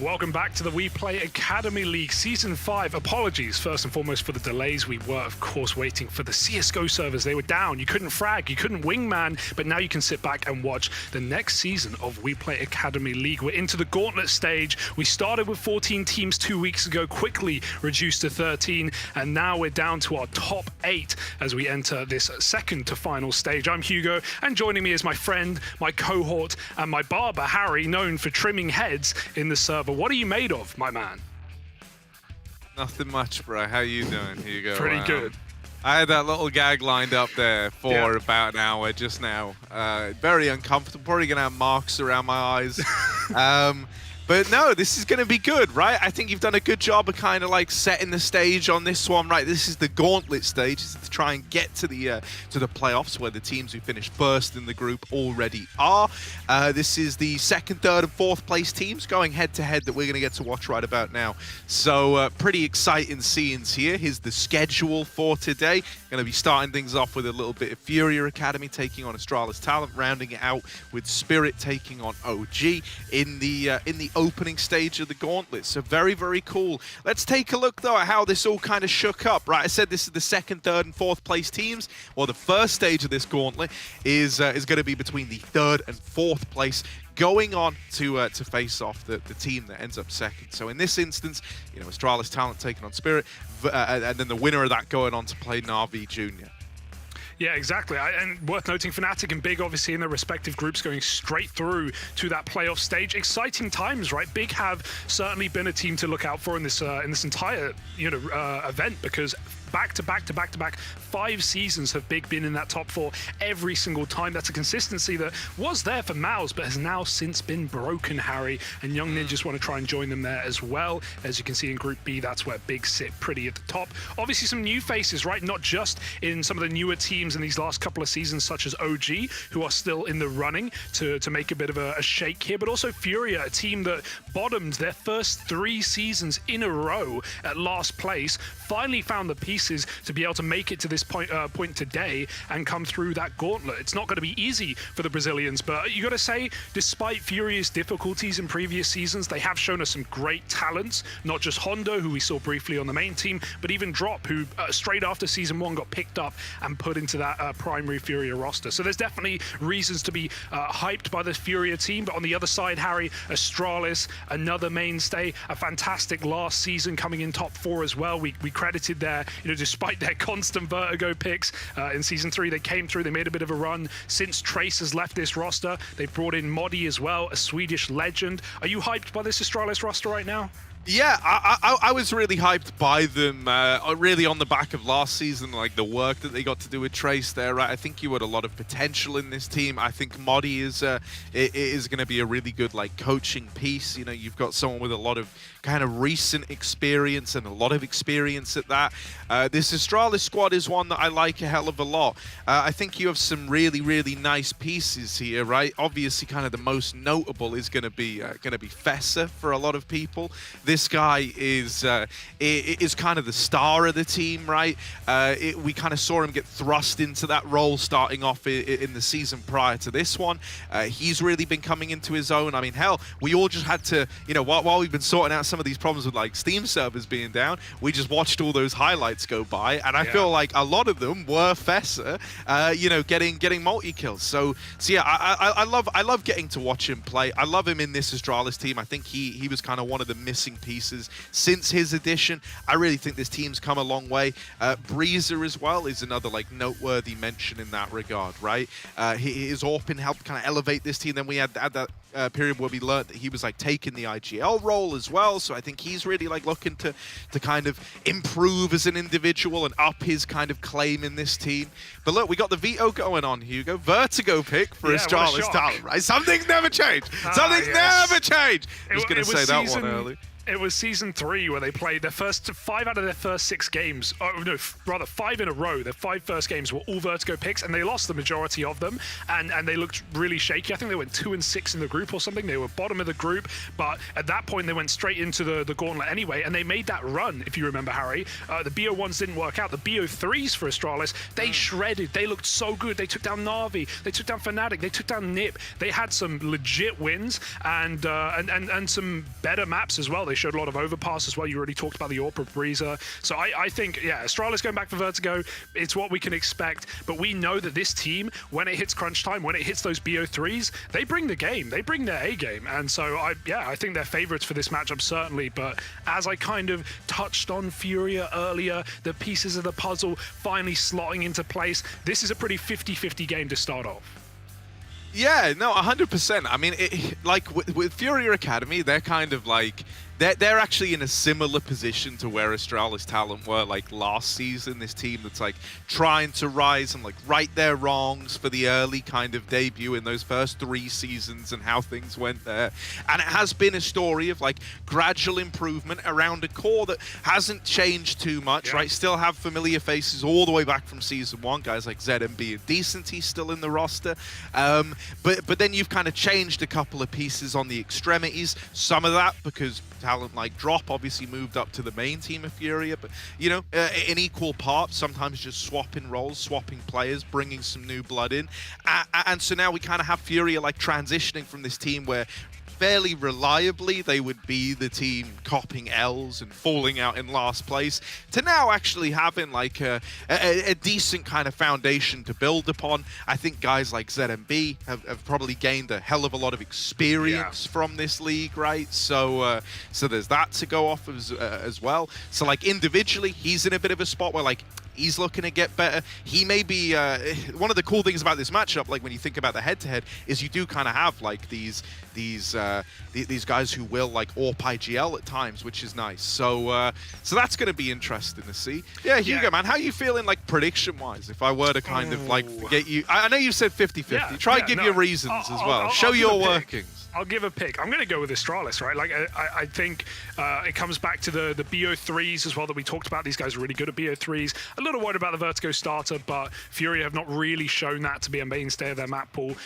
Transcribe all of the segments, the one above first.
Welcome back to the WePlay Academy League Season 5. Apologies, first and foremost, for the delays. We were, of course, waiting for the CSGO servers. They were down. You couldn't frag, you couldn't wingman, but now you can sit back and watch the next season of WePlay Academy League. We're into the gauntlet stage. We started with 14 teams 2 weeks ago, quickly reduced to 13, and now we're down to our top 8 as we enter this second to final stage. I'm Hugo, and joining me is my friend, my cohort, and my barber, Harry, known for trimming heads in the server. What are you made of, my man? Nothing much, bro. How you doing, Hugo? Pretty good. I had that little gag lined up there for about an hour just now. Very uncomfortable. Probably going to have marks around my eyes. But no, this is going to be good, right? I think you've done a good job of kind of like setting the stage on this one, right? This is the gauntlet stage to try and get to the playoffs where the teams who finished first in the group already are. This is the second, third, and fourth place teams going head to head that we're going to get to watch right about now. So pretty exciting scenes here. Here's the schedule for today. Going to be starting things off with a little bit of FURIA Academy taking on Astralis Talent, rounding it out with Spirit taking on OG in the opening stage of the gauntlet. So very, very cool. Let's take a look though at how this all kind of shook up, right? I said this is the second, third, and fourth place teams. Well, the first stage of this gauntlet is going to be between the third and fourth place, going on to face off the team that ends up second. So in this instance, you know, Astralis Talent taking on Spirit, and then the winner of that going on to play Na'Vi Jr. Yeah, exactly. And worth noting, Fnatic and Big, obviously, in their respective groups, going straight through to that playoff stage. Exciting times, right? Big have certainly been a team to look out for in this entire event, because back to back 5 seasons have Big been in that top 4 every single time. That's a consistency that was there for Mouse, but has now since been broken, Harry. And Young Ninjas want to try and join them there as well. As you can see in Group B, that's where Big sit pretty at the top. Obviously, some new faces, right? Not just in some of the newer teams in these last couple of seasons, such as OG, who are still in the running to make a bit of a shake here, but also FURIA, a team that bottomed their first 3 seasons in a row at last place, finally found the pieces to be able to make it to this point today and come through that gauntlet. It's not going to be easy for the Brazilians, but you got to say, despite FURIA's difficulties in previous seasons, they have shown us some great talents. Not just Hondo, who we saw briefly on the main team, but even Drop, who straight after Season 1 got picked up and put into that primary FURIA roster. So there's definitely reasons to be hyped by the FURIA team. But on the other side, Harry, Astralis, another mainstay, a fantastic last season, coming in top 4 as well. We credited their, despite their constant vertigo picks in Season 3, they came through, they made a bit of a run. Since Trace has left this roster, they've brought in Modi as well, a Swedish legend. Are you hyped by this Astralis roster right now? Yeah, I was really hyped by them, really on the back of last season, like the work that they got to do with Trace there, right? I think you had a lot of potential in this team. I think Modi is going to be a really good like coaching piece. You know, you've got someone with a lot of kind of recent experience and a lot of experience at that. This Astralis squad is one that I like a hell of a lot. I think you have some really, really nice pieces here, right? Obviously, kind of the most notable is going to be Fessa for a lot of people. This guy is kind of the star of the team, right? We kind of saw him get thrust into that role starting off in the season prior to this one. He's really been coming into his own. I mean, hell, we all just had to, while we've been sorting out some of these problems with like Steam servers being down, we just watched all those highlights go by, and I feel like a lot of them were Fessa, getting multi-kills. So yeah, I love getting to watch him play. I love him in this Astralis team. I think he was kind of one of the missing pieces since his addition. I really think this team's come a long way. Breezer as well is another like noteworthy mention in that regard, right? His Orpin helped kind of elevate this team. Then we had that period where we learned that he was like taking the IGL role as well. So I think he's really like looking to kind of improve as an individual and up his kind of claim in this team. But look, we got the veto going on, Hugo. Vertigo pick for Astralis Talent, right? Something's never changed. Something's never changed. I was going to say that one early. It was season 3 where they played their first 5 out of their first 6 games. Oh no, rather 5 in a row. Their 5 first games were all Vertigo picks, and they lost the majority of them. And they looked really shaky. I think they went 2-6 in the group or something. They were bottom of the group, but at that point they went straight into the gauntlet anyway. And they made that run, if you remember, Harry. The BO1s didn't work out. The BO3s for Astralis, they shredded. They looked so good. They took down Na'Vi. They took down Fnatic. They took down Nip. They had some legit wins and some better maps as well. They showed a lot of overpass as well. You already talked about the Orpa Breezer. So I think, yeah, Astralis going back for Vertigo, it's what we can expect. But we know that this team, when it hits crunch time, when it hits those BO3s, they bring the game. They bring their A game. And so, I think they're favorites for this matchup, certainly. But as I kind of touched on FURIA earlier, the pieces of the puzzle finally slotting into place, this is a pretty 50-50 game to start off. Yeah, no, 100%. I mean, like with FURIA Academy, they're kind of like they're actually in a similar position to where Astralis Talent were like last season. This team that's like trying to rise and like right their wrongs for the early kind of debut in those first 3 seasons and how things went there. And it has been a story of like gradual improvement around a core that hasn't changed too much, right? Still have familiar faces all the way back from season 1, guys like ZMB and Decenty still in the roster. But then you've kind of changed a couple of pieces on the extremities. Some of that because talent like Drop obviously moved up to the main team of FURIA, but you know, in equal parts, sometimes just swapping roles, swapping players, bringing some new blood in. And so now we kind of have FURIA like transitioning from this team where fairly reliably they would be the team copping L's and falling out in last place, to now actually having like a decent kind of foundation to build upon. I think guys like ZMB have probably gained a hell of a lot of experience from this league, right? So so there's that to go off as well. So like individually, he's in a bit of a spot where like he's looking to get better. He may be one of the cool things about this matchup, like when you think about the head-to-head, is you do kind of have like these guys who will like AWP IGL at times, which is nice. So so that's going to be interesting to see. Yeah, Hugo, man, how are you feeling like prediction-wise? If I were to kind of like get you, I know you said 50-50. Try and give your reasons as well. Show your workings. I'll give a pick. I'm going to go with Astralis, right? Like, I think it comes back to the BO3s as well that we talked about. These guys are really good at BO3s. A little worried about the Vertigo starter, but FURIA have not really shown that to be a mainstay of their map pool.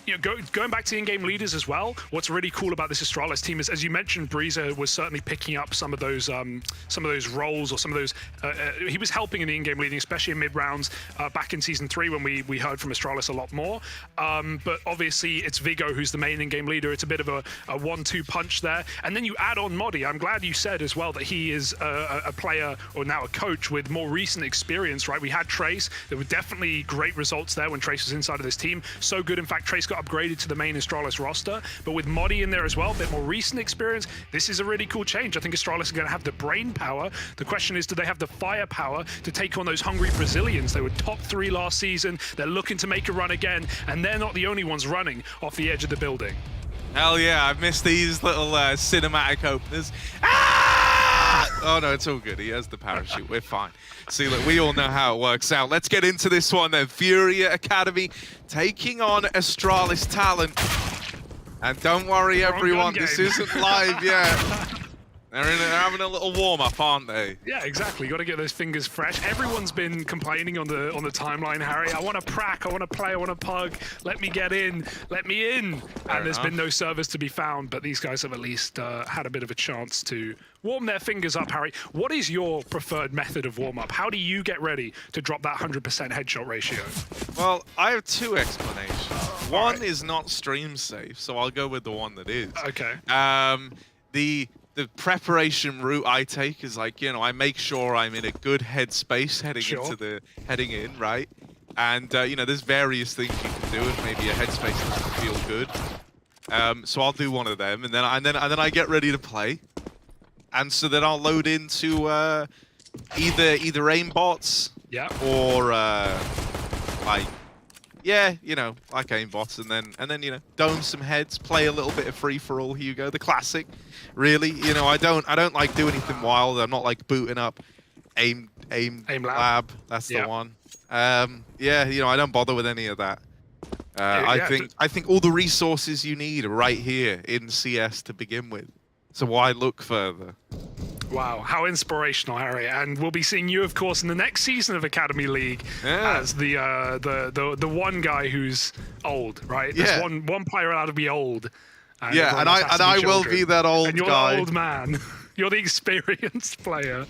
You know, going back to the in-game leaders as well, what's really cool about this Astralis team is, as you mentioned, Breezer was certainly picking up some of those roles, or some of those. He was helping in the in-game leading, especially in mid-rounds back in Season 3 when we heard from Astralis a lot more. But obviously, it's Vigo who's the main in-game leader. It's a bit of a 1-2 punch there. And then you add on Modi. I'm glad you said as well that he is a player, or now a coach, with more recent experience, right? We had Trace. There were definitely great results there when Trace was inside of this team. So good, in fact, Trace got upgraded to the main Astralis roster. But with Modi in there as well, a bit more recent experience, this is a really cool change. I think Astralis are going to have the brain power. The question is, do they have the firepower to take on those hungry Brazilians? They were top 3 last season. They're looking to make a run again, and they're not the only ones running off the edge of the building. Hell yeah, I've missed these little cinematic openers. Ah! Oh no, it's all good. He has the parachute. We're fine. See, look, we all know how it works out. Let's get into this one then. FURIA Academy taking on Astralis Talent. And don't worry, everyone, this isn't live yet. They're having a little warm-up, aren't they? Yeah, exactly. Got to get those fingers fresh. Everyone's been complaining on the timeline, Harry. I want to prac, I want to play, I want to pug. Let me get in. Let me in. And there's been no servers to be found, but these guys have at least had a bit of a chance to warm their fingers up, Harry. What is your preferred method of warm-up? How do you get ready to drop that 100% headshot ratio? Well, I have 2 explanations. One is not stream safe, so I'll go with the one that is. Okay. The preparation route I take is like, you know, I make sure I'm in a good headspace heading in, right? And you know, there's various things you can do, and maybe a headspace doesn't feel good. So I'll do one of them, and then I get ready to play. And so then I'll load into either aimbots, or like, yeah, you know, like aimbots, and then you know, dome some heads, play a little bit of free for all, Hugo, the classic. Really, you know, I don't like do anything wild. I'm not like booting up aim lab. That's the one. Yeah, you know, I don't bother with any of that. I think all the resources you need are right here in CS to begin with. So why look further? Wow, how inspirational, Harry! And we'll be seeing you, of course, in the next season of Academy League as the one guy who's old, right? Yeah. There's one player allowed to be old. Yeah, and I will be that old and you're guy. the old man. You're the experienced player.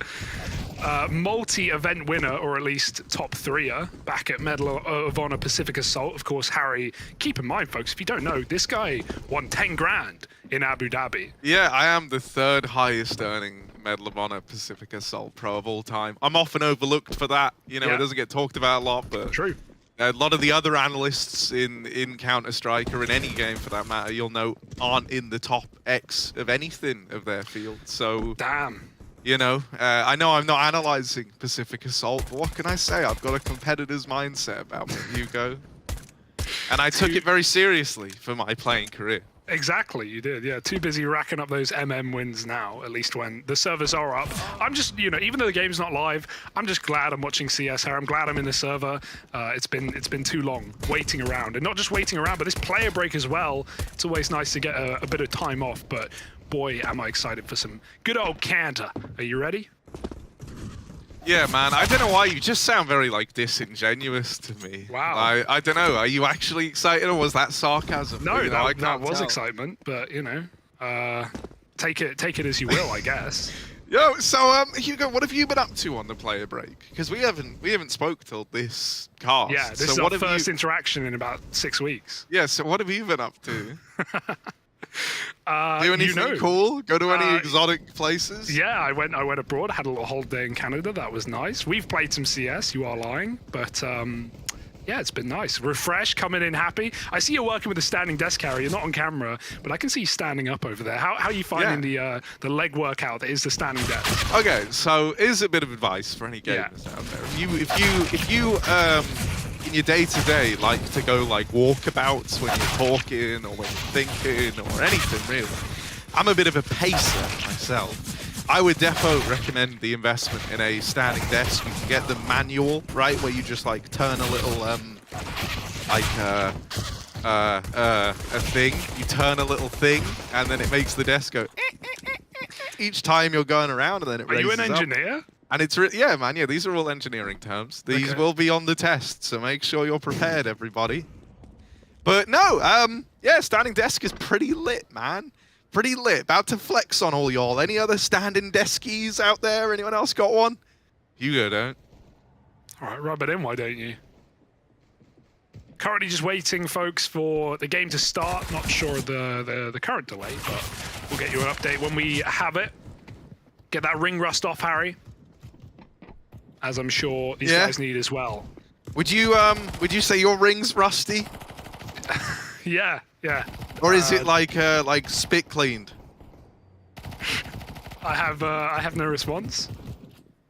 Multi-event winner, or at least top threer, back at Medal of Honor Pacific Assault. Of course, Harry, keep in mind, folks, if you don't know, this guy won 10 grand in Abu Dhabi. Yeah, I am the 3rd highest earning Medal of Honor Pacific Assault pro of all time. I'm often overlooked for that. You know, It doesn't get talked about a lot, but True. A lot of the other analysts in Counter-Strike, or in any game for that matter, you'll know, aren't in the top X of anything of their field. So, Damn. you know I'm not analyzing Pacific Assault, but what can I say? I've got a competitor's mindset about me, Hugo. And I took it very seriously for my playing career. Exactly, you did. Yeah, too busy racking up those wins now, at least when the servers are up. I'm just, even though the game's not live, I'm just glad I'm watching CS here. I'm glad I'm in the server. It's been too long waiting around. And not just waiting around, but this player break as well. It's always nice to get a bit of time off, but boy, am I excited for some good old canter. Are you ready? Yeah, man, I don't know why, you just sound very, disingenuous to me. Wow. I don't know, are you actually excited, or was that sarcasm? No, that was excitement, but, take it as you will, I guess. Yo, so, Hugo, what have you been up to on the player break? Because we haven't spoke till this cast. Yeah, this is our first interaction in about 6 weeks. Yeah, so what have you been up to? Do anything cool? Go to any exotic places? Yeah, I went abroad, had a little holiday in Canada. That was nice. We've played some CS, you are lying, but yeah, it's been nice. Refreshed, coming in happy. I see you're working with a standing desk carry. You're not on camera, but I can see you standing up over there. How are you finding the leg workout that is the standing desk? Okay, so here's a bit of advice for any gamers out there. If you in your day-to-day like to go walkabouts when you're talking or when you're thinking or anything really, I'm a bit of a pacer myself. I would defo recommend the investment in a standing desk. You can get the manual, right, where you just turn a little a thing. You turn a little thing, and then it makes the desk go each time you're going around, and then it raises up. Are you an engineer? And it's yeah, man. Yeah, these are all engineering terms. These will be on the test, so make sure you're prepared, everybody. But no, yeah, standing desk is pretty lit, man. Pretty lit. About to flex on all y'all. Any other standing deskies out there? Anyone else got one? You don't. All right, rub it in. Why don't you? Currently just waiting, folks, for the game to start. Not sure of the current delay, but we'll get you an update when we have it. Get that ring rust off, Harry. As I'm sure these guys need as well. Would you say your ring's rusty? Yeah. Or is it like spit cleaned? I have no response.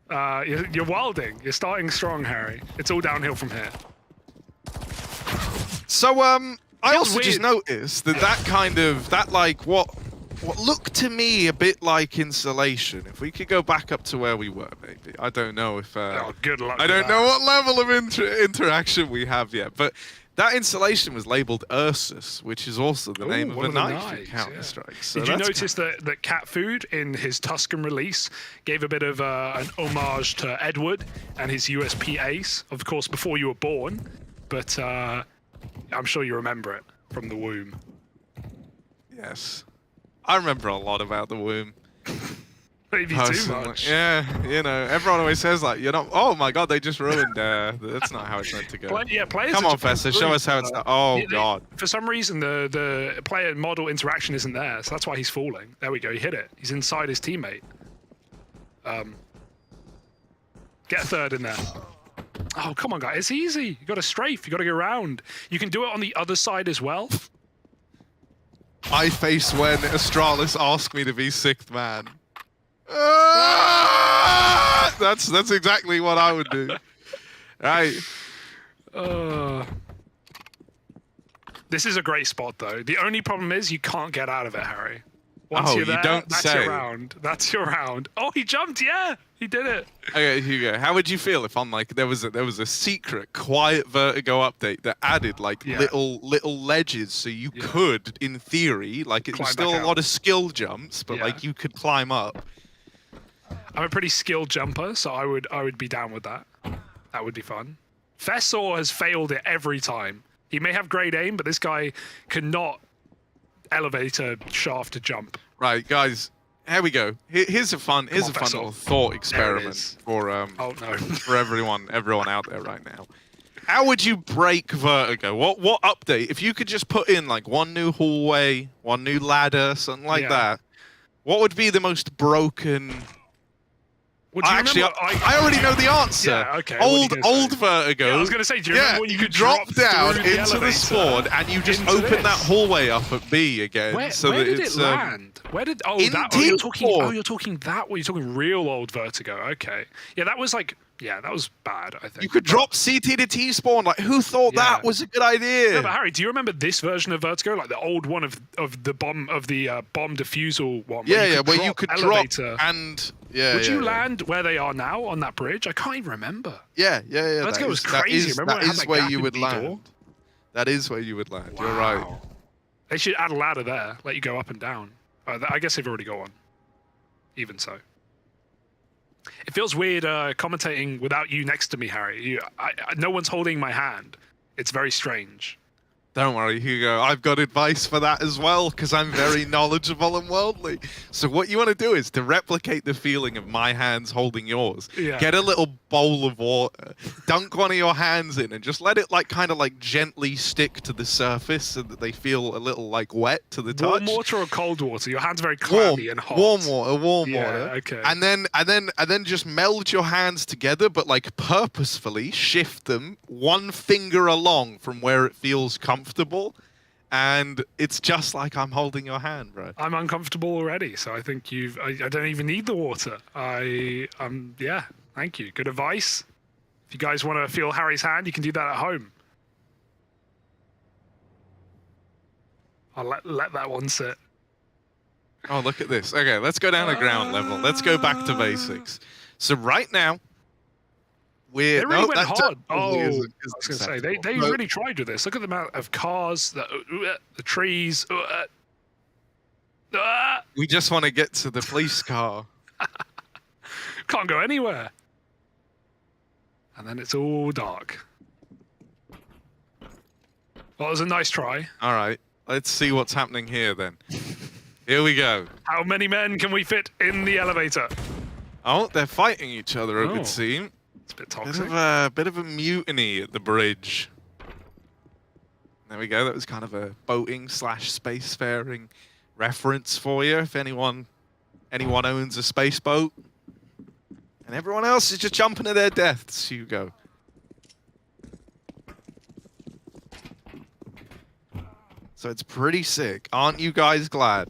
You're wilding. You're starting strong, Harry. It's all downhill from here. So I also just noticed that what looked to me a bit like insulation. If we could go back up to where we were, maybe. I don't know if good luck. I don't know what level of interaction we have yet, but that installation was labeled Ursus, which is also the name of a knife in Counter-Strike. So did you notice that Cat Food in his Tuscan release gave a bit of an homage to Edward and his USP Ace, of course, before you were born, but I'm sure you remember it from the womb. Yes. I remember a lot about the womb. Maybe too much. Yeah, everyone always says oh my god, they just ruined. That's not how it's meant to go. Players. Come on, Fester, show us how it's done. Oh god. For some reason, the player model interaction isn't there, so that's why he's falling. There we go. He hit it. He's inside his teammate. Get a third in there. Oh come on, guys. It's easy. You got to strafe. You got to go around. You can do it on the other side as well. I face when Astralis asked me to be sixth man. That's exactly what I would do. Right. This is a great spot, though. The only problem is you can't get out of it, Harry. Once Oh, you're you there, don't that's say. your round. That's your round. Oh, he jumped. Yeah, he did it. Okay, Hugo, how would you feel if on like there was a secret quiet vertigo update that added like Yeah. little ledges so you Yeah. could, in theory, like it was Climb still back a lot out. of skill jumps, but Yeah. like you could climb up. I'm a pretty skilled jumper, so I would be down with that. That would be fun. Fessor has failed it every time. He may have great aim, but this guy cannot elevate a shaft to jump. Right, guys, here we go. Here's a fun Fessor. little thought is. experiment for Oh no. for everyone out there right now. How would you break vertigo? What update? If you could just put in like one new hallway, one new ladder, something like Yeah. that, what would be the most broken? Well, do you Actually, remember- I already know the answer. Yeah, okay, what are you Old gonna say? old vertigo. Yeah, I was gonna say, do you remember when you could drop down through the into the elevator spawn and you just into open this? that hallway up at B again, Where, so where that did it's it land? Where did in you're Team talking? Four. Oh, you're talking that. You're talking real old Vertigo. Okay, yeah, that was like, yeah, that was bad. I think you could But- drop CT to T spawn. Like, who thought Yeah. that was a good idea? No, but Harry, do you remember this version of Vertigo, like the old one of the bomb defusal one? Where you could elevator. drop and Would you yeah. land where they are now on that bridge? I can't even remember. Yeah. Vertigo was crazy. Remember that when it had is that where gap you in would the door? land. That is where you would land. You're right. Wow. They should add a ladder there, let you go up and down. I guess they've already got one. Even so. It feels weird commentating without you next to me, Harry. No one's holding my hand. It's very strange. Don't worry, Hugo. I've got advice for that as well, because I'm very knowledgeable and worldly. So what you want to do is to replicate the feeling of my hands holding yours. Yeah. Get a little bowl of water, dunk one of your hands in, and just let it kind of gently stick to the surface so that they feel a little wet to the touch. Warm water or cold water? Your hands are very clammy and hot. Warm water. Yeah, okay. And then just meld your hands together, but purposefully shift them one finger along from where it feels comfortable, and it's just like I'm holding your hand, bro. I'm uncomfortable already, so I think I don't even need the water. Yeah, thank you. Good advice. If you guys want to feel Harry's hand, you can do that at home. I'll let that one sit. Oh, look at this. Okay, let's go down to ground level. Let's go back to basics. So right now, They really went that hard. definitely I isn't was going to say, they acceptable. really tried with this. Look at the amount of cars, the trees. We just want to get to the police car. Can't go anywhere. And then it's all dark. Well, it was a nice try. All right, let's see what's happening here then. Here we go. How many men can we fit in the elevator? Oh, they're fighting each other, it Oh. would seem. It's a bit Bit toxic. of a mutiny at the bridge. There we go. That was kind of a boating / spacefaring reference for you. If anyone owns a space boat, and everyone else is just jumping to their deaths, Hugo. So it's pretty sick. Aren't you guys glad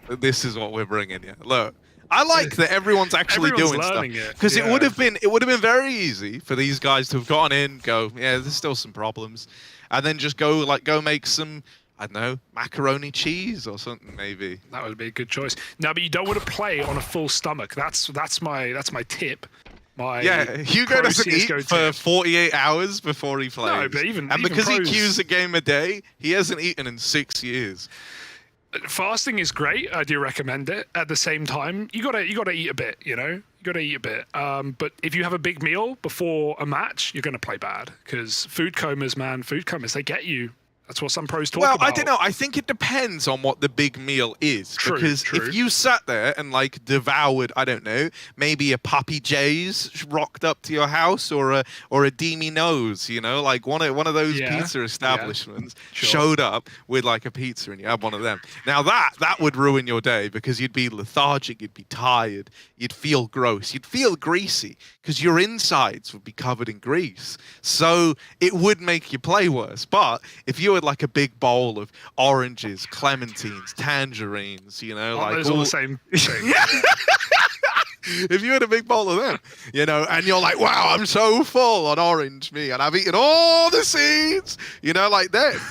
that this is what we're bringing you? Look. I like that everyone's actually Everyone's doing stuff, learning it, because yeah. it would have been very easy for these guys to have gone in, go, yeah, there's still some problems, and then just go make some, I don't know, macaroni cheese or something maybe. That would be a good choice. No, but you don't want to play on a full stomach. That's my tip. Yeah, Hugo pro doesn't eat CS:GO for tip. 48 hours before he plays. No, but even because pros- he queues a game a day, he hasn't eaten in 6 years. Fasting is great. I do recommend it. At the same time, you gotta eat a bit. You gotta eat a bit. But if you have a big meal before a match, you're gonna play bad, because food comas, they get you. That's what some pros talk about. Well, I don't know. I think it depends on what the big meal is. True, because true. if you sat there and devoured, I don't know, maybe a Puppy J's rocked up to your house, or a Deemy Nose, one of those Yeah, pizza establishments sure. showed up with a pizza and you had one of them. Now that would ruin your day, because you'd be lethargic, you'd be tired, you'd feel gross, you'd feel greasy, because your insides would be covered in grease. So it would make you play worse. But if you had a big bowl of oranges, clementines, tangerines, Those all the same thing. if you had a big bowl of them, and you're like, wow, I'm so full on orange me, and I've eaten all the seeds, then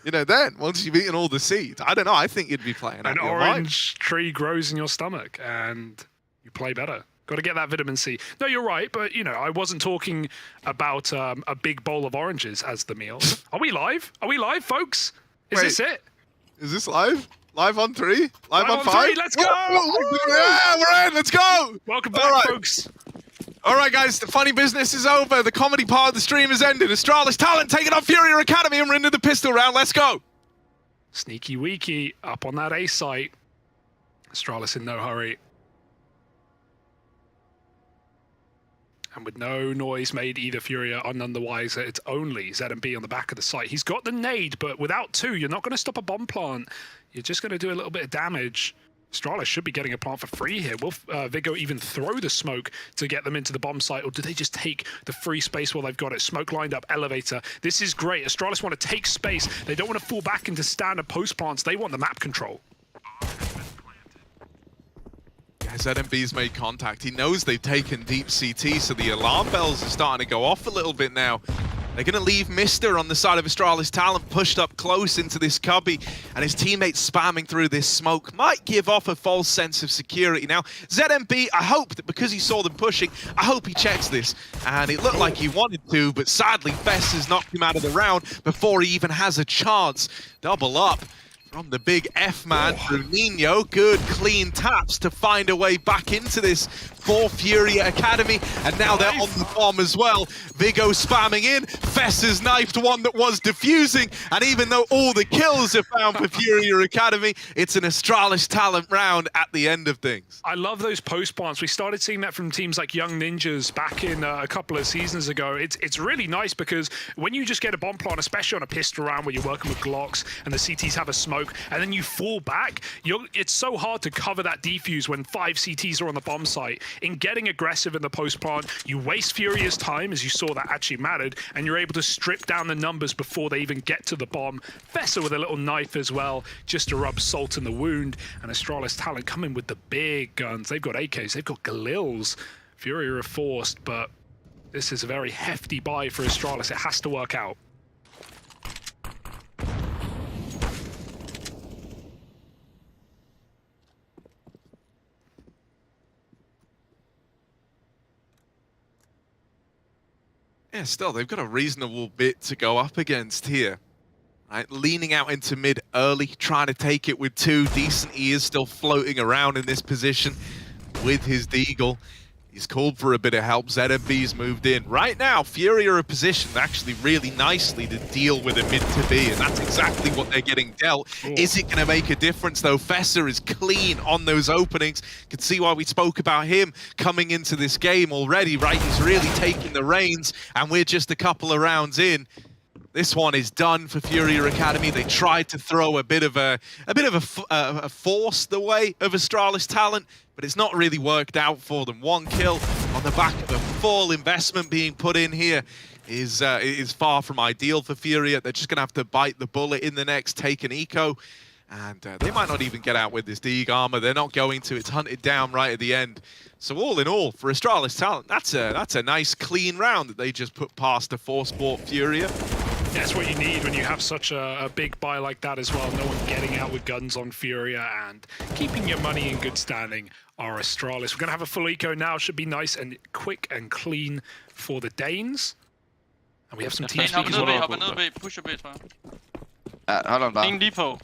You know, then once you've eaten all the seeds, I don't know. I think you'd be playing. An orange tree grows in your stomach, and you play better. Got to get that vitamin C. No, you're right, but you know, I wasn't talking about a big bowl of oranges as the meal. Are we live? Are we live, folks? Is this it? Is this live? Live on 3? Live on 5? 3, let's go! Yeah, we're in. Let's go. Welcome back, folks. All right, guys, the funny business is over. The comedy part of the stream has ended. Astralis Talent taking on FURIA Academy, and we're into the pistol round. Let's go. Sneaky Weeky up on that A site. Astralis in no hurry. And with no noise made, either FURIA are none the wiser. It's only ZMB on the back of the site. He's got the nade, but without 2, you're not going to stop a bomb plant. You're just going to do a little bit of damage. Astralis should be getting a plant for free here. Will Vigo even throw the smoke to get them into the bomb site, or do they just take the free space while they've got it? Smoke lined up, elevator. This is great. Astralis want to take space. They don't want to fall back into standard post plants. They want the map control. ZMB's made contact. He knows they've taken deep CT, so the alarm bells are starting to go off a little bit now. They're going to leave Mister on the side of Astralis Talent pushed up close into this cubby, and his teammates spamming through this smoke might give off a false sense of security. Now, ZMB, I hope that because he saw them pushing, I hope he checks this. And it looked like he wanted to, but sadly, Fess has knocked him out of the round before he even has a chance. Double up from the big F-man through Nino. Good, clean taps to find a way back into this for FURIA Academy. And now they're on the bomb as well. Vigo spamming in. Fess has knifed one that was defusing. And even though all the kills are found for FURIA Academy, it's an Astralis Talent round at the end of things. I love those post plants. We started seeing that from teams like Young Ninjas back in a couple of seasons ago. It's really nice because when you just get a bomb plant, especially on a pistol round where you're working with Glocks and the CTs have a smoke, and then you fall back, it's so hard to cover that defuse when 5 CTs are on the bomb site. In getting aggressive in the post plant, you waste FURIA's time, as you saw that actually mattered, and you're able to strip down the numbers before they even get to the bomb. Fessa with a little knife as well, just to rub salt in the wound. And Astralis Talent coming with the big guns. They've got AKs, they've got Galils. FURIA are forced, but this is a very hefty buy for Astralis. It has to work out. Yeah, still, they've got a reasonable bit to go up against here. Right, leaning out into mid early, trying to take it with 2. Decent ears still floating around in this position with his Deagle. He's called for a bit of help. ZMB's moved in. Right now, FURIA are positioned actually really nicely to deal with a mid to B, and that's exactly what they're getting dealt. Ooh. Is it going to make a difference, though? Fessa is clean on those openings. You can see why we spoke about him coming into this game already, right? He's really taking the reins, and we're just a couple of rounds in. This one is done for FURIA Academy. They tried to throw a bit of a force the way of Astralis Talent, but it's not really worked out for them. 1 kill on the back of a full investment being put in here is far from ideal for FURIA. They're just going to have to bite the bullet in the next, take an eco, and they might not even get out with this Deag armor. They're not going to. It's hunted down right at the end. So all in all, for Astralis Talent, that's a nice clean round that they just put past a force-bought FURIA. That's what you need when you have such a big buy like that as well. No one getting out with guns on FURIA, and keeping your money in good standing are Astralis. We're going to have a full eco now. Should be nice and quick and clean for the Danes. And we have some team speakers. Hopper ned B, pusher B, tror jeg. Ja, hold on bare. Ingen lige på.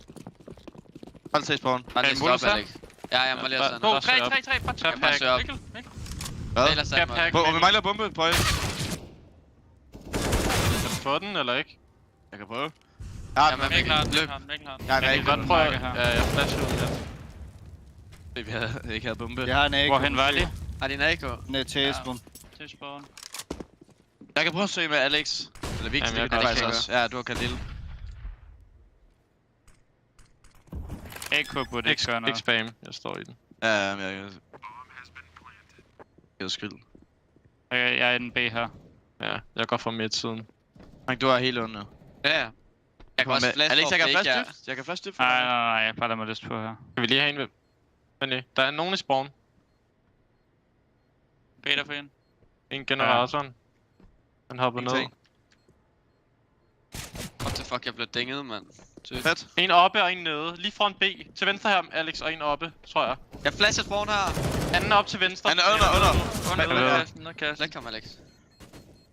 Hold til spawn. Bare lige stop, Alex. Ja, jeg må lige have sådan. 2, 3, bare Mikkel. Hvad? Og vi mangler bombe på højde. Få den, eller ikke? Jeg kan prøve. Ja, men Mikkel har den. Jeg kan godt prøve. Ja, jeg flasher ud, ja. Vi ikke havde bombe. Jeg har en AK. Hvorhen var de? Har de en AK? Ned til spawn. Til spawn. Jeg kan prøve at søge med Alex. Eller vi kan faktisk også. Ja, du har Khalil. AK burde ikke gøre noget. Ikke spam, jeg står i den. Ja, men jeg kan skyld. Jeg er i den B her. Ja, jeg går fra midt-siden. Men du er helt under. Ja. Jeg kan også flash. Alex, jeg kan flash dybt. Jeg kan flash dybt. Nej, jeg bare lader mig lyst på her. Kan vi lige have en ved? Men der er nogen i spawn. B der for en. En generatoren. Han hopper ned. What the fuck, jeg blev dænget, mand. Fedt. En oppe og en nede. Lige foran B. Til venstre her, Alex, og en oppe, tror jeg. Jeg flasher spawn her. Anden op til venstre. Han er under kassen. Den kommer Alex.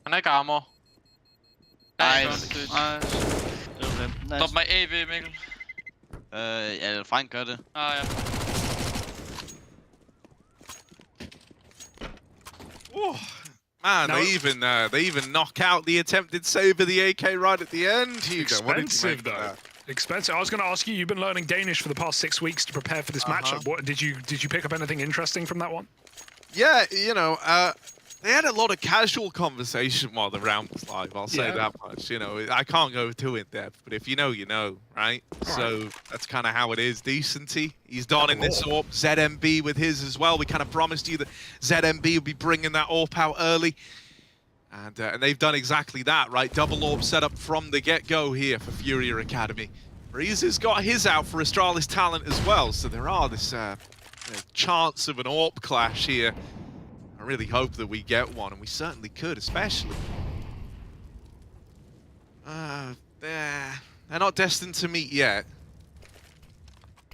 Han er ikke armor. Nice. Drop mig AV, Mikkel. Ja, Frank gør det. Ja. Man, they even knock out the attempted save of the AK right at the end. Hugo, what did you make of that? Expensive. I was going to ask you. You've been learning Danish for the past 6 weeks to prepare for this matchup. What did you pick up anything interesting from that one? Yeah, you know, they had a lot of casual conversation while the round was live. I'll say that much. You know, I can't go too in depth, but if you know, you know, right? So that's kind of how it is. Decenty, he's donning this AWP. ZMB with his as well. We kind of promised you that ZMB would be bringing that AWP out early. And they've done exactly that, right? Double AWP set up from the get-go here for FURIA Academy. Breeze has got his out for Astralis talent as well, so there are this chance of an AWP clash here. I really hope that we get one, and we certainly could, especially. They're not destined to meet yet.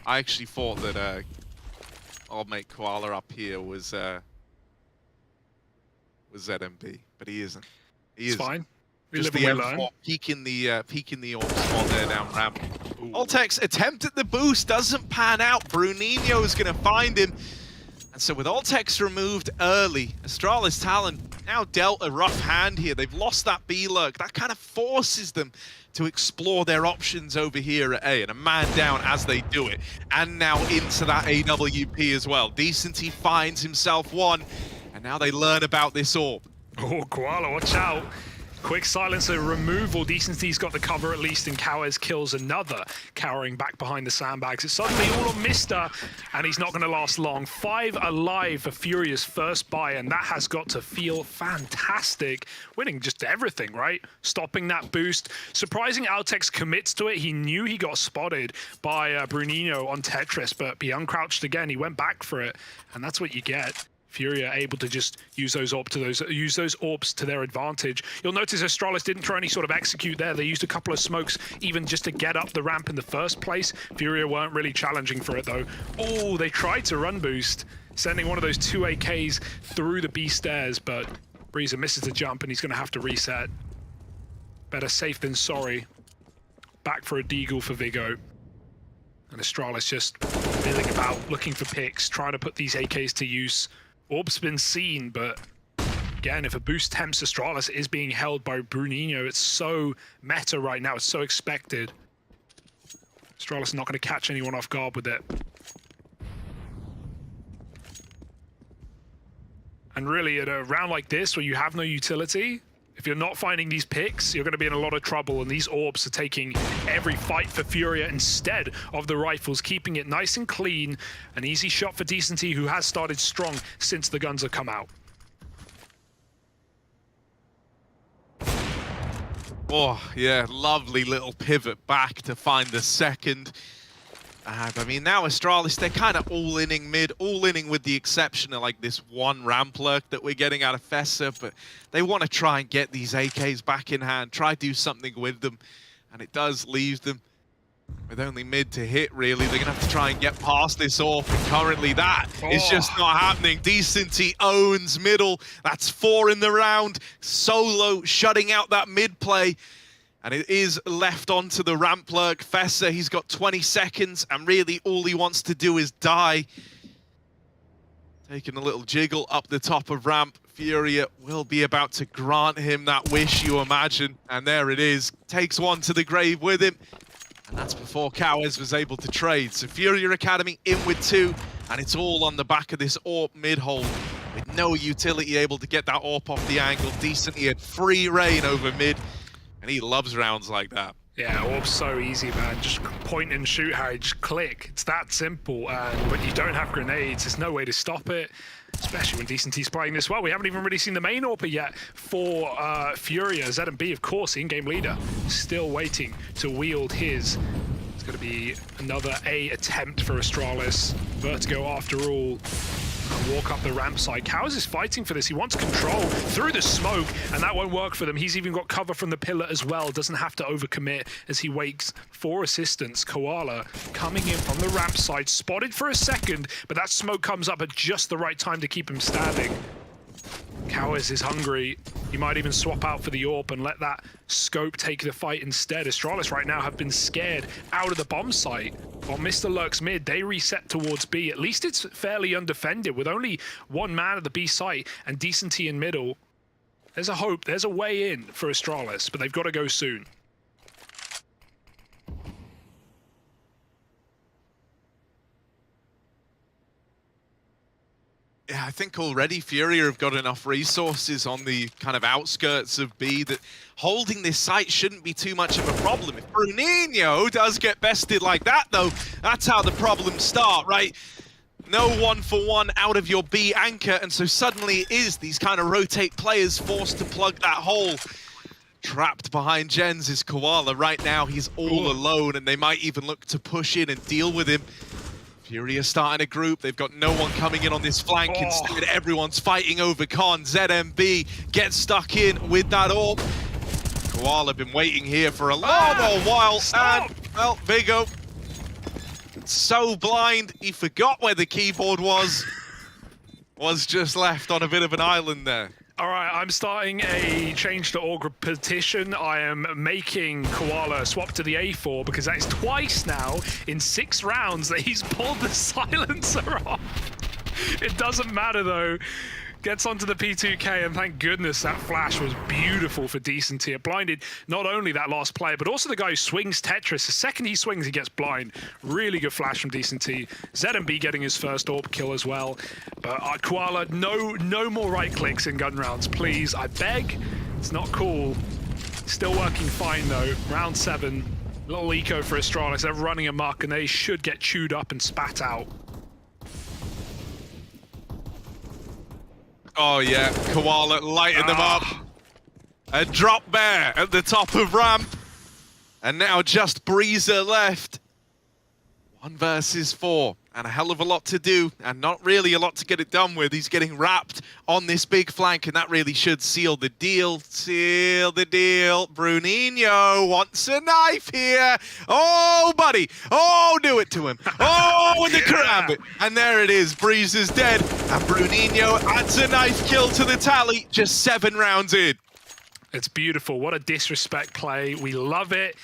I actually thought that old mate Koala up here was ZMB, but he isn't. He is fine. Just the M4 peeking the AWP spot there down ramp. Altex attempt at the boost doesn't pan out. Bruninho is going to find him. And so with Altex removed early, Astralis Talon now dealt a rough hand here. They've lost that B-lurk. That kind of forces them to explore their options over here at A, and a man down as they do it. And now into that AWP as well. Decenty finds himself one, and now they learn about this AWP. Oh, Koala, watch out. Quick silencer removal. Decency's got the cover at least, and Cowers kills another, cowering back behind the sandbags. It's suddenly all on Mister, and he's not going to last long. 5 alive for FURIA's first buy, and that has got to feel fantastic. Winning just everything, right? Stopping that boost. Surprising Altex commits to it. He knew he got spotted by Bruninho on Tetris, but he uncrouched again. He went back for it, and that's what you get. FURIA able to just use those AWPs to their advantage. You'll notice Astralis didn't try any sort of execute there. They used a couple of smokes even just to get up the ramp in the first place. FURIA weren't really challenging for it though. Oh, they tried to run boost, sending one of those 2 AKs through the B stairs, but Breezer misses the jump and he's going to have to reset. Better safe than sorry. Back for a deagle for Vigo. And Astralis just milling about, looking for picks, trying to put these AKs to use. AWP's been seen, but again, if a boost tempts Astralis, it is being held by Bruninho. It's so meta right now. It's so expected. Astralis not going to catch anyone off guard with it. And really, at a round like this, where you have no utility, if you're not finding these picks, you're going to be in a lot of trouble, and these AWPs are taking every fight for FURIA instead of the rifles, keeping it nice and clean. An easy shot for Decenty, who has started strong since the guns have come out. Oh, yeah, lovely little pivot back to find the second. I mean, now Astralis, they're kind of all-inning mid, all-inning with the exception of like this one ramp lurk that we're getting out of Fessa, but they want to try and get these AKs back in hand, try to do something with them, and it does leave them with only mid to hit, really. They're going to have to try and get past this AWP, and currently that is just not happening. Decenty owns middle. That's 4 in the round. Solo shutting out that mid play. And it is left onto the ramp lurk. Fessa, he's got 20 seconds, and really all he wants to do is die. Taking a little jiggle up the top of ramp. FURIA will be about to grant him that wish, you imagine. And there it is. Takes one to the grave with him. And that's before Cowes was able to trade. So FURIA Academy in with 2, and it's all on the back of this AWP mid-hold. With no utility able to get that AWP off the angle. Decently had free reign over mid. And he loves rounds like that. Yeah, AWP's so easy, man. Just point and shoot, Harry. Just click. It's that simple. But you don't have grenades. There's no way to stop it, especially when Decenty's playing this well. We haven't even really seen the main AWP yet for FURIA. ZMB, of course, in-game leader, still waiting to wield his. It's going to be another A attempt for Astralis. Vertigo, after all, Walk up the ramp side. Cows is fighting for this. He wants control through the smoke, and that won't work for them. He's even got cover from the pillar as well. Doesn't have to overcommit as he waits for assistance. Koala coming in from the ramp side, spotted for a second, but that smoke comes up at just the right time to keep him standing. Cows is hungry. He might even swap out for the AWP and let that scope take the fight instead. Astralis right now have been scared out of the bomb site. While Mr. lurks mid, they reset towards B. At least it's fairly undefended with only one man at the B site and Decenty in middle. There's a hope, there's a way in for Astralis, but they've got to go soon. Yeah, I think already FURIA have got enough resources on the kind of outskirts of B that holding this site shouldn't be too much of a problem. If Bruninho does get bested like that, though, that's how the problems start, right? No 1-for-1 out of your B anchor, and so suddenly it is these kind of rotate players forced to plug that hole. Trapped behind Jens is Koala. Right now, he's all alone, and they might even look to push in and deal with him. FURIA starting a group, they've got no one coming in on this flank, instead everyone's fighting over Con. ZMB gets stuck in with that AWP. Koala been waiting here for a long old while, and, well, Vigo, so blind, he forgot where the keyboard was just left on a bit of an island there. All right, I'm starting a change to org petition. I am making Koala swap to the A4 because that is twice now in 6 rounds that he's pulled the silencer off. It doesn't matter though. Gets onto the P2K, and thank goodness that flash was beautiful for Decenty. It blinded not only that last player, but also the guy who swings Tetris. The second he swings, he gets blind. Really good flash from Decenty. ZMB getting his first AWP kill as well. But Koala, no more right clicks in gun rounds, please. I beg. It's not cool. Still working fine though. Round 7. Little eco for Astralis. They're running amok, and they should get chewed up and spat out. Oh yeah, Koala lighting them up. A drop bear at the top of ramp. And now just Breezer left. 1 versus 4. And a hell of a lot to do. And not really a lot to get it done with. He's getting wrapped on this big flank. And that really should seal the deal. Seal the deal. Bruninho wants a knife here. Oh, buddy. Oh, do it to him. Oh, with the karambit. And there it is. Breeze is dead. And Bruninho adds a knife kill to the tally. Just 7 rounds in. It's beautiful. What a disrespect play. We love it.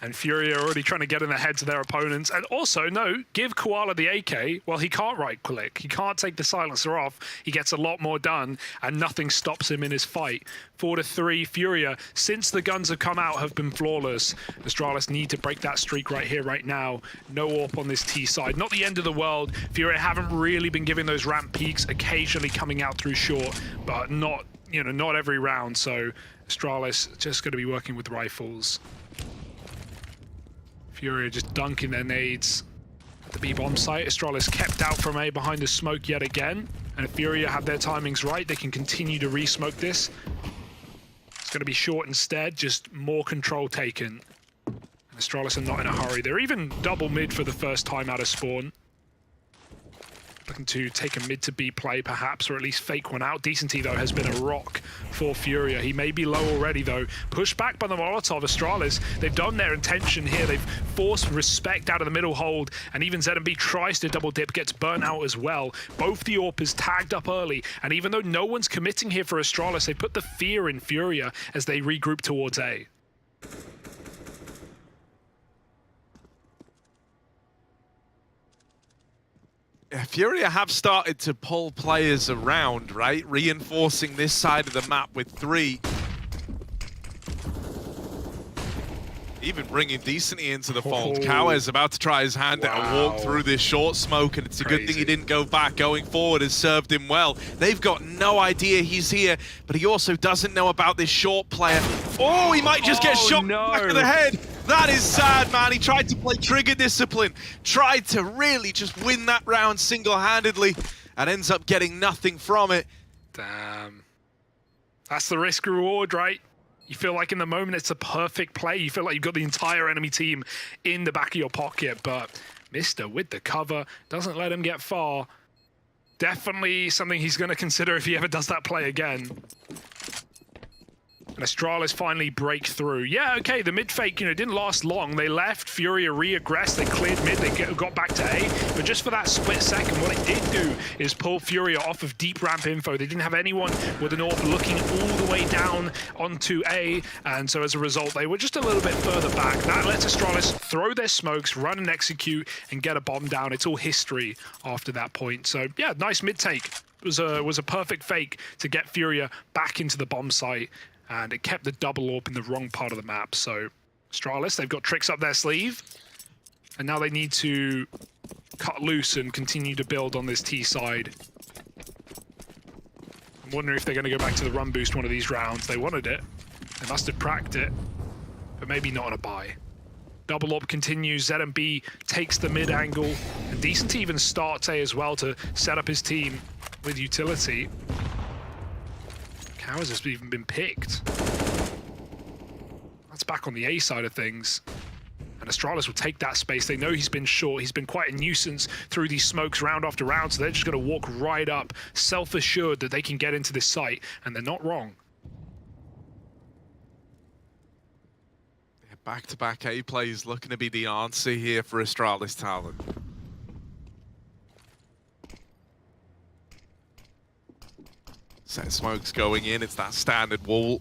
And FURIA are already trying to get in the heads of their opponents. And also, no, give Koala the AK. Well, he can't right-click. He can't take the silencer off. He gets a lot more done, and nothing stops him in his fight. 4-3, FURIA, since the guns have come out, have been flawless. Astralis need to break that streak right here, right now. No AWP on this T side. Not the end of the world. FURIA haven't really been giving those ramp peaks, occasionally coming out through short, but not, you know, not every round. So Astralis just going to be working with rifles. FURIA just dunking their nades at the B-bomb site. Astralis kept out from A behind the smoke yet again. And if FURIA have their timings right, they can continue to re-smoke this. It's going to be short instead, just more control taken. And Astralis are not in a hurry. They're even double mid for the first time out of spawn. Looking to take a mid to B play perhaps, or at least fake one out. Decenty though has been a rock for FURIA. He may be low already though. Pushed back by the Molotov. Astralis, they've done their intention here. They've forced respect out of the middle hold, and even ZMB tries to double dip, gets burnt out as well. Both the AWPers tagged up early, and even though no one's committing here for Astralis, they put the fear in FURIA as they regroup towards A. FURIA have started to pull players around, right? Reinforcing this side of the map with 3. Even bringing Decenty into the fold. Kawa is about to try his hand at a walk through this short smoke, and it's a good thing he didn't go back. Going forward has served him well. They've got no idea he's here, but he also doesn't know about this short player. Oh, he might just get shot back of the head. That is sad, man. He tried to play trigger discipline, tried to really just win that round single-handedly, and ends up getting nothing from it. Damn. That's the risk reward, right? You feel like in the moment it's a perfect play. You feel like you've got the entire enemy team in the back of your pocket, but Mister with the cover doesn't let him get far. definitely something he's going to consider if he ever does that play again. And Astralis finally break through. Yeah, okay, the mid fake, didn't last long. They left, FURIA re-aggressed, they cleared mid, they got back to A. But just for that split second, what it did do is pull FURIA off of deep ramp info. They didn't have anyone with an AWP looking all the way down onto A. And so as a result, they were just a little bit further back. That lets Astralis throw their smokes, run and execute, and get a bomb down. It's all history after that point. So yeah, nice mid take. It was a perfect fake to get FURIA back into the bomb site. And it kept the double AWP in the wrong part of the map. So Astralis, they've got tricks up their sleeve. And now they need to cut loose and continue to build on this T side. I'm wondering if they're going to go back to the run boost one of these rounds. They wanted it. They must have cracked it. But maybe not on a buy. Double AWP continues. ZMB takes the mid angle. And Decent even starts A as well to set up his team with utility. How has this even been picked? That's back on the A side of things. And Astralis will take that space. They know he's been short. He's been quite a nuisance through these smokes round after round, so they're just going to walk right up, self-assured that they can get into this site, and they're not wrong. Yeah, back-to-back A plays looking to be the answer here for Astralis Talent. Set of smokes going in, it's that standard wall.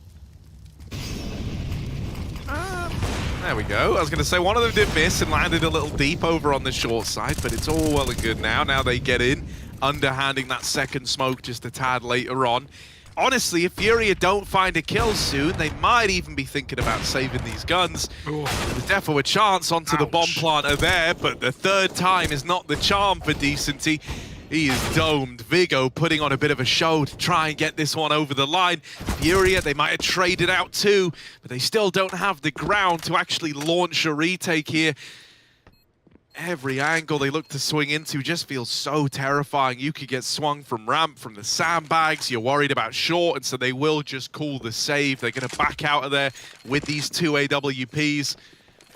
There we go. I was going to say one of them did miss and landed a little deep over on the short side, but it's all well and good now. Now they get in, underhanding that second smoke just a tad later on. Honestly, if FURIA don't find a kill soon, they might even be thinking about saving these guns. Ooh. There's definitely a chance onto the bomb planter there, but the third time is not the charm for Decenty. He is domed. Vigo putting on a bit of a show to try and get this one over the line. FURIA, they might have traded out too, but they still don't have the ground to actually launch a retake here. Every angle they look to swing into just feels so terrifying. You could get swung from ramp, from the sandbags. You're worried about short, and so they will just call the save. They're going to back out of there with these two AWPs.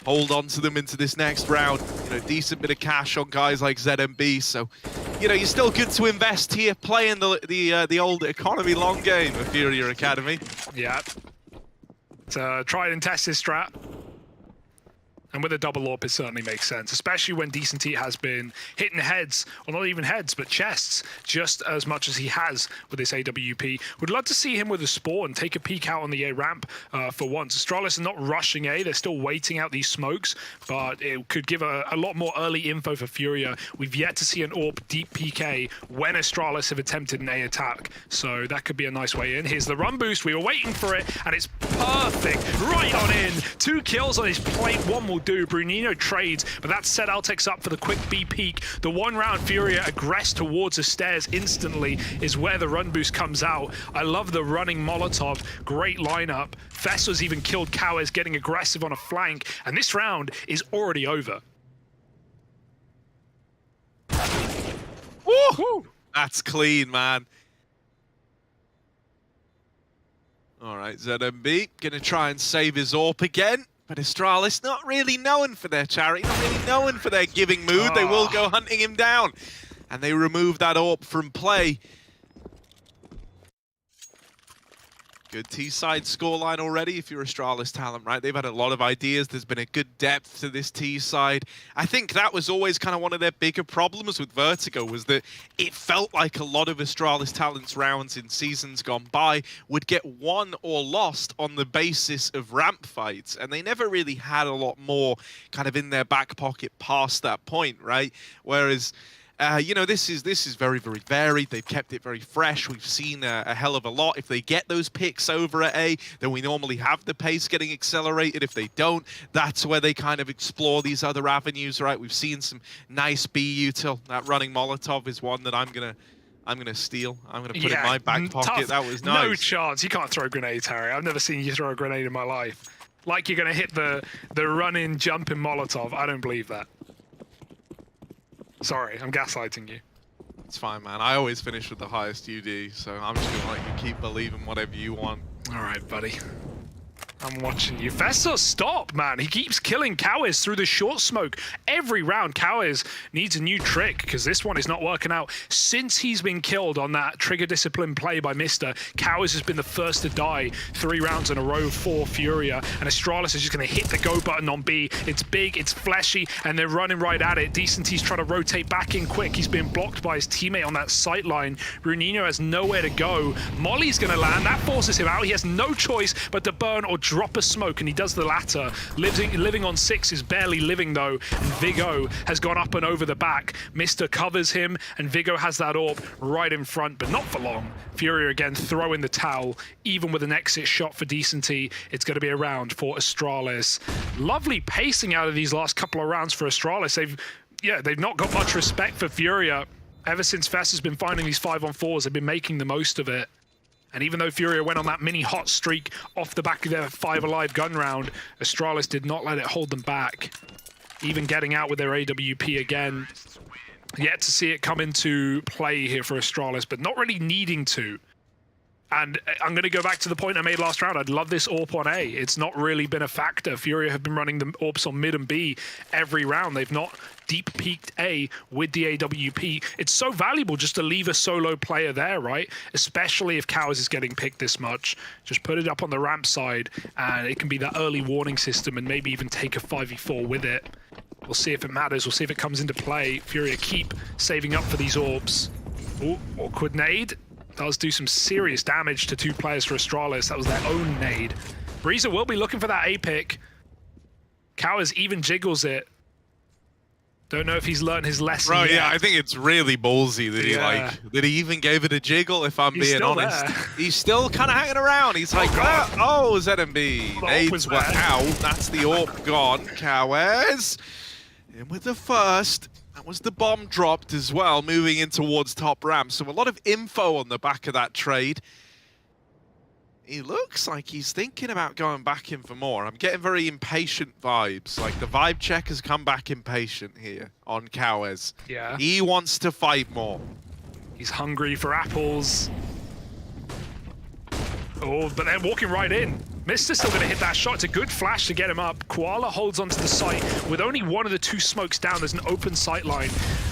Hold on to them into this next round. Decent bit of cash on guys like ZMB, so you're still good to invest here, playing the old economy long game of FURIA Academy. Yeah, try it and test this strat. And with a double AWP, it certainly makes sense, especially when Decenty has been hitting heads, or not even heads, but chests, just as much as he has with this AWP. Would love to see him with a Spore and take a peek out on the A ramp for once. Astralis are not rushing A, they're still waiting out these smokes, but it could give a lot more early info for FURIA. We've yet to see an AWP deep PK when Astralis have attempted an A attack, so that could be a nice way in. Here's the run boost, we were waiting for it, and it's perfect, right on in. 2 kills on his plate, one will do. Brunino trades, but that set Altex up for the quick B peak. The one round FURIA aggress towards the stairs instantly is where the run boost comes out. I love the running Molotov, great lineup. Fessos even killed Cowers, getting aggressive on a flank, and this round is already over. Woo! That's clean, man. All right, ZMB gonna try and save his AWP again. But Astralis not really known for their charity, not really known for their giving mood. They will go hunting him down. And they remove that AWP from play. Good T-side scoreline already if you're Astralis Talent, right? They've had a lot of ideas. There's been a good depth to this T-side. I think that was always kind of one of their bigger problems with Vertigo, was that it felt like a lot of Astralis Talent's rounds in seasons gone by would get won or lost on the basis of ramp fights. And they never really had a lot more kind of in their back pocket past that point, right? Whereas this is very, very varied. They've kept it very fresh. We've seen a hell of a lot. If they get those picks over at A, then we normally have the pace getting accelerated. If they don't, that's where they kind of explore these other avenues, right? We've seen some nice B util. That running Molotov is one that I'm gonna steal. I'm gonna put in my back pocket. Tough. That was nice. No chance. You can't throw grenades, Harry. I've never seen you throw a grenade in my life. Like you're gonna hit the run-in, jump-in Molotov. I don't believe that. Sorry, I'm gaslighting you. It's fine, man. I always finish with the highest UD, so I'm just gonna let you keep believing whatever you want. All right, buddy. I'm watching you. Fesso, stop, man. He keeps killing Cowiz through the short smoke. Every round, Cowiz needs a new trick because this one is not working out. Since he's been killed on that trigger discipline play by Mr., Cowiz has been the first to die 3 rounds in a row for FURIA. And Astralis is just going to hit the go button on B. It's big, it's fleshy, and they're running right at it. Decenty's trying to rotate back in quick. He's being blocked by his teammate on that sight line. Bruninho has nowhere to go. Molly's going to land. That forces him out. He has no choice but to burn or drop a smoke, and he does the latter. Living on 6 is barely living, though, and Vigo has gone up and over the back. Mr. covers him, and Vigo has that AWP right in front, but not for long. FURIA again throwing the towel, even with an exit shot for Decenty. It's going to be a round for Astralis. Lovely pacing out of these last couple of rounds for Astralis. They've not got much respect for FURIA. Ever since Fess has been finding these 5-on-4s, they've been making the most of it. And even though FURIA went on that mini hot streak off the back of their 5 alive gun round, Astralis did not let it hold them back. Even getting out with their AWP again. Yet to see it come into play here for Astralis, but not really needing to. And I'm going to go back to the point I made last round. I'd love this AWP on A. It's not really been a factor. FURIA have been running the AWPs on mid and B every round. They've not deep peaked A with the AWP. It's so valuable just to leave a solo player there, right? Especially if Cowiz is getting picked this much. Just put it up on the ramp side, and it can be that early warning system and maybe even take a 5v4 with it. We'll see if it matters. We'll see if it comes into play. FURIA keep saving up for these AWPs. Ooh, awkward nade. Does do some serious damage to 2 players for Astralis. That was their own nade. Breezer will be looking for that A pick. Cowiz even jiggles it. Don't know if he's learned his lesson yet. Yeah, I think it's really ballsy that he even gave it a jiggle, if I'm being honest. He's still kind of hanging around. He's like, oh, ZMB. Nades were out. That's the AWP gone. Cowiz in with the first. That was the bomb dropped as well, moving in towards top ramp. So a lot of info on the back of that trade. He looks like he's thinking about going back in for more. I'm getting very impatient vibes. Like the vibe check has come back impatient here on Cowiz. Yeah. He wants to fight more. He's hungry for apples. Oh, but they're walking right in. Mister's still going to hit that shot. It's a good flash to get him up. Koala holds onto the site with only one of the 2 smokes down. There's an open sight line.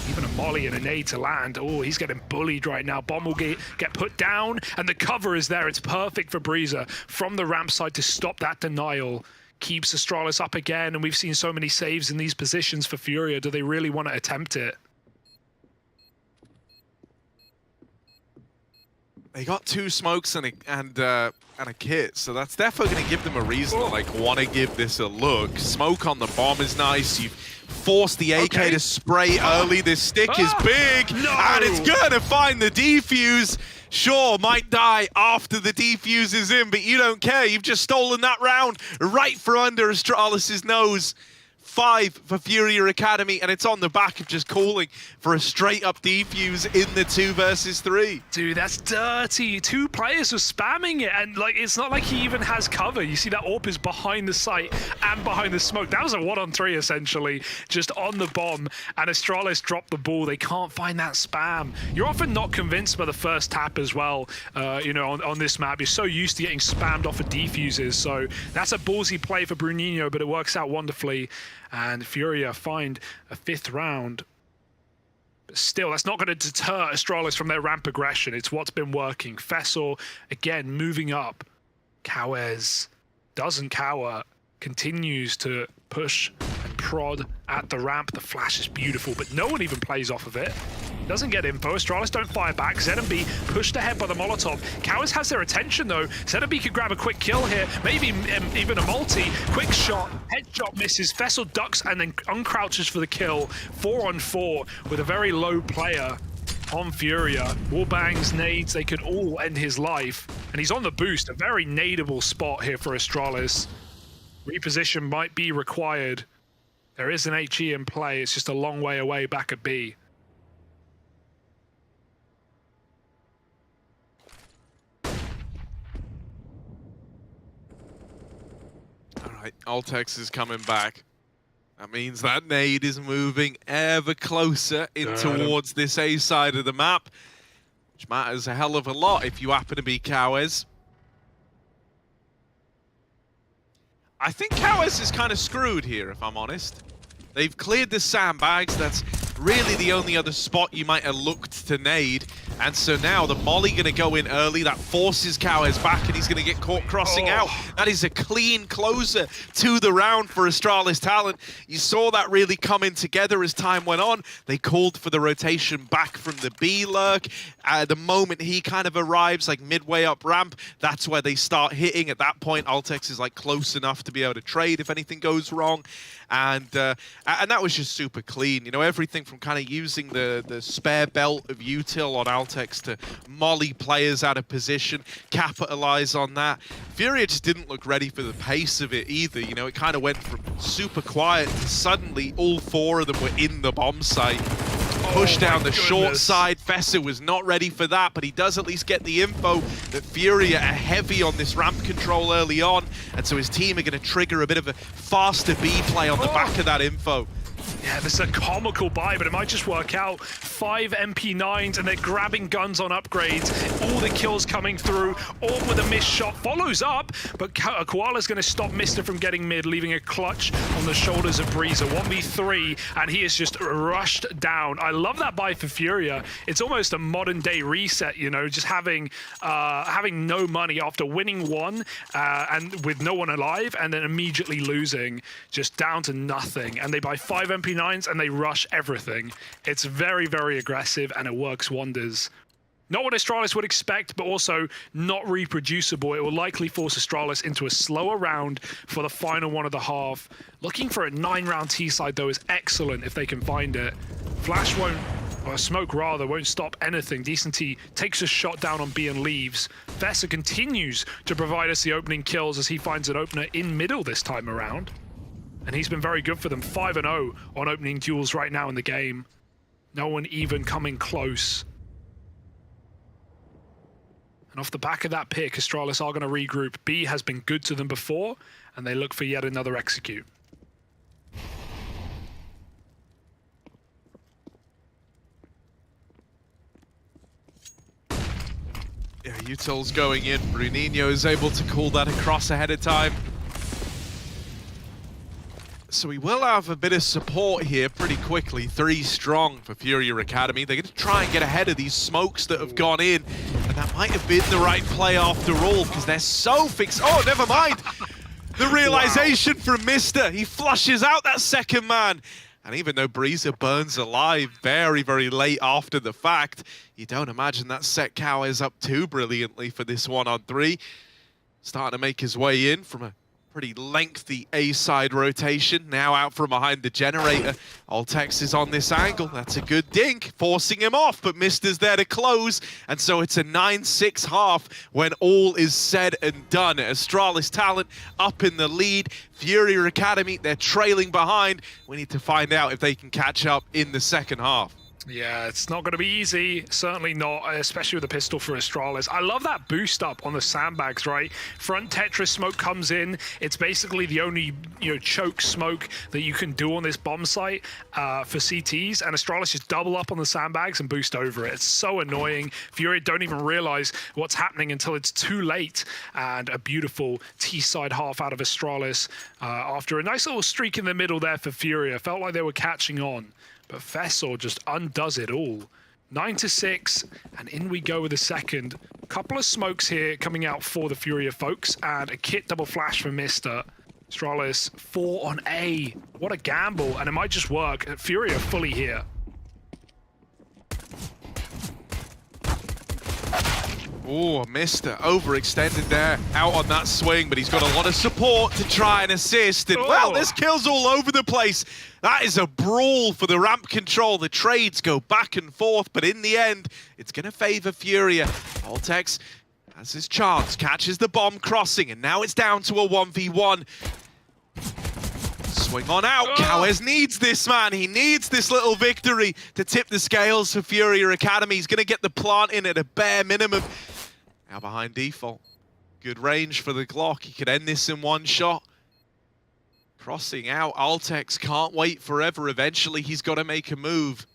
Even a molly and a nade to land. Oh, he's getting bullied right now. Bomb will get put down, and the cover is there. It's perfect for Breezer from the ramp side to stop that denial. Keeps Astralis up again, and we've seen so many saves in these positions for FURIA. Do they really want to attempt it? They got 2 smokes and a kit, so that's definitely going to give them a reason to like want to give this a look. Smoke on the bomb is nice. You've forced the AK to spray early. This stick is big, and it's going to find the defuse. Sure, might die after the defuse is in, but you don't care. You've just stolen that round right from under Astralis' nose. 5 for FURIA Academy, and it's on the back of just calling for a straight-up defuse in the 2 versus 3. Dude, that's dirty. 2 players are spamming it, and like it's not like he even has cover. You see that AWP is behind the site and behind the smoke. That was a 1-on-3 essentially, just on the bomb, and Astralis dropped the ball. They can't find that spam. You're often not convinced by the first tap as well, you know, on this map. You're so used to getting spammed off of defuses, so that's a ballsy play for Bruninho, but it works out wonderfully. And FURIA find a 5th round. But still, that's not going to deter Astralis from their ramp aggression. It's what's been working. Fessor, again, moving up. Cowiz doesn't cower. Continues to push and prod at the ramp. The flash is beautiful, but no one even plays off of it. Doesn't get info. Astralis don't fire back. ZMB pushed ahead by the Molotov. Cowiz has their attention, though. ZMB could grab a quick kill here. Maybe even a multi. Quick shot. Headshot misses. Fessel ducks and then uncrouches for the kill. 4-on-4 with a very low player on FURIA. Wallbangs, nades, they could all end his life. And he's on the boost. A very nadeable spot here for Astralis. Reposition might be required. There is an HE in play. It's just a long way away back at B. Alright, Altex is coming back. That means that nade is moving ever closer in towards this A side of the map, which matters a hell of a lot if you happen to be Cowiz. I think Cowes is kind of screwed here, if I'm honest. They've cleared the sandbags. That's really the only other spot you might have looked to nade. And so now the molly going to go in early. That forces Cowes back, and he's going to get caught crossing out. That is a clean closer to the round for Astralis Talent. You saw that really coming together as time went on. They called for the rotation back from the B lurk. The moment he kind of arrives, like midway up ramp, that's where they start hitting. At that point, Altex is like close enough to be able to trade if anything goes wrong. And that was just super clean. You know, everything from kind of using the spare belt of util on Altex to molly players out of position, capitalize on that. FURIA just didn't look ready for the pace of it either. You know, it kind of went from super quiet to suddenly all 4 of them were in the bomb site. Push down the short side. Fessa was not ready for that, but he does at least get the info that FURIA are heavy on this ramp control early on, and so his team are going to trigger a bit of a faster B play on the back of that info. Yeah, this is a comical buy, but it might just work out. 5 MP9s, and they're grabbing guns on upgrades. All the kills coming through. Orb with a missed shot follows up, but Koala's going to stop Mister from getting mid, leaving a clutch on the shoulders of Breezer. 1v3, and he is just rushed down. I love that buy for FURIA. It's almost a modern-day reset, you know, just having no money after winning one and with no one alive, and then immediately losing, just down to nothing. And they buy 5 MP9s, and they rush everything. It's very, very aggressive, and it works wonders. Not what Astralis would expect, but also not reproducible. It will likely force Astralis into a slower round for the final one of the half. Looking for a 9-round T-side, though, is excellent if they can find it. Flash won't, or Smoke rather, won't stop anything. Decent T takes a shot down on B and leaves. Fessa continues to provide us the opening kills as he finds an opener in middle this time around. And he's been very good for them. 5-0 on opening duels right now in the game. No one even coming close. And off the back of that pick, Astralis are going to regroup. B has been good to them before, and they look for yet another execute. Yeah, util's going in. Bruninho is able to call that across ahead of time. So we will have a bit of support here pretty quickly. 3 strong for FURIA Academy. They're going to try and get ahead of these smokes that have gone in. And that might have been the right play after all, because they're so fixed. Oh, never mind. The realization from Mister. He flushes out that second man. And even though Breezer burns alive very, very late after the fact, you don't imagine that set Cowes up too brilliantly for this 1-on-3. Starting to make his way in from a pretty lengthy A-side rotation. Now out from behind the generator. Altex is on this angle. That's a good dink, forcing him off, but Mister's there to close. And so it's a 9-6 half when all is said and done. Astralis Talent up in the lead. FURIA Academy, they're trailing behind. We need to find out if they can catch up in the second half. Yeah, it's not going to be easy. Certainly not, especially with a pistol for Astralis. I love that boost up on the sandbags, right? Front Tetris smoke comes in. It's basically the only, choke smoke that you can do on this bomb site for CTs. And Astralis just double up on the sandbags and boost over it. It's so annoying. FURIA don't even realize what's happening until it's too late. And a beautiful T-side half out of Astralis after a nice little streak in the middle there for FURIA. Felt like they were catching on. But Fessor just undoes it all. 9-6, and in we go with the second. Couple of smokes here coming out for the FURIA folks, and a kit double flash for Mister. Astralis 4 on A. What a gamble, and it might just work. FURIA fully here. Oh, Mister overextended there, out on that swing, but he's got a lot of support to try and assist. And well, there's kills all over the place. That is a brawl for the ramp control. The trades go back and forth, but in the end, it's going to favor FURIA. Altex has his chance, catches the bomb crossing, and now it's down to a 1v1. Swing on out. Cowes needs this, man. He needs this little victory to tip the scales for FURIA Academy. He's going to get the plant in at a bare minimum. Now behind default. Good range for the Glock. He could end this in one shot. Crossing out. Altex can't wait forever. Eventually, he's got to make a move.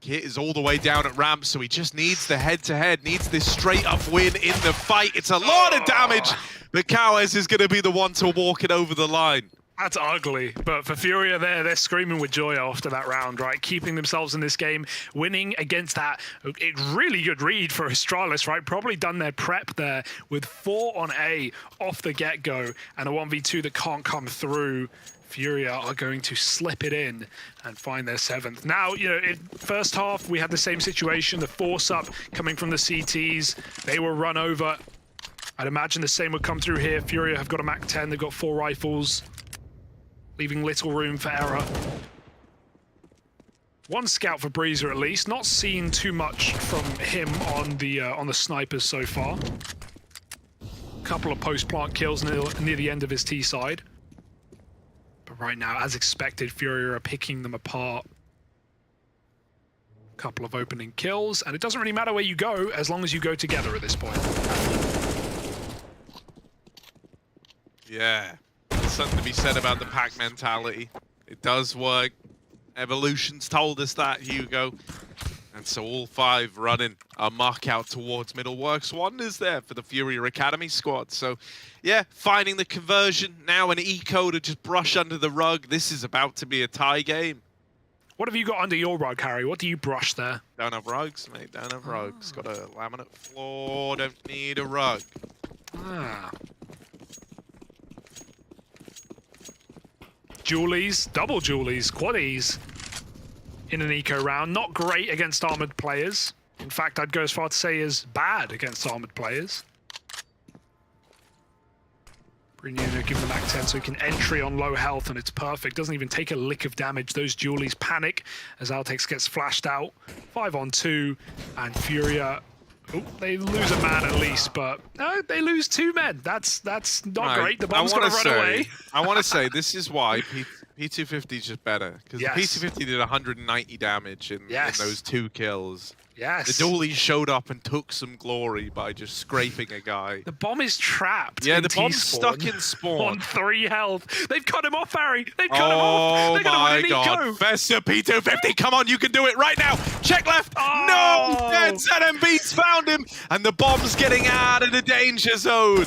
Kit is all the way down at ramp, so he just needs the head-to-head, needs this straight-up win in the fight. It's a lot of damage but Cowes is going to be the one to walk it over the line. That's ugly, but for FURIA they're screaming with joy after that round, right? Keeping themselves in this game, winning against that really good read for Astralis, right? Probably done their prep there with 4 on A off the get-go and a 1v2 that can't come through. FURIA are going to slip it in and find their 7th. Now, you know, in first half, we had the same situation, the force up coming from the CTs. They were run over. I'd imagine the same would come through here. FURIA have got a MAC-10, they've got 4 rifles, leaving little room for error. 1 scout for Breezer at least, not seen too much from him on the snipers so far. Couple of post-plant kills near the end of his T side. But right now, as expected, FURIA are picking them apart. Couple of opening kills, and it doesn't really matter where you go as long as you go together at this point. Yeah. Something to be said about the pack mentality. It does work. Evolution's told us that, Hugo. And so all 5 running a muck out towards middle. Works wonders there for the FURIA Academy squad. So, yeah, finding the conversion. Now an eco to just brush under the rug. This is about to be a tie game. What have you got under your rug, Harry? What do you brush there? Don't have rugs, mate. Don't have rugs. Got a laminate floor. Don't need a rug. Ah. Dualies, double dualies, quaddies in an eco round. Not great against armored players. In fact, I'd go as far to say as bad against armored players. Bruno give the MAC-10 so he can entry on low health, and it's perfect. Doesn't even take a lick of damage. Those dualies panic as Altex gets flashed out. 5 on 2, and FURIA. Oh, they lose a man at least, but no, they lose 2 men. That's not great. The bomb's got to run away. I want to say this is why P250 is just better, because P250 did 190 damage in those 2 kills. Yes. The dualies showed up and took some glory by just scraping a guy. The bomb is trapped. Yeah, the bomb's stuck in spawn. On 3 health. They've cut him off, Harry. They've cut him off. They're my God. Fessa P250, come on, you can do it right now. Check left. Oh. No! Dead ZMB's found him, and the bomb's getting out of the danger zone.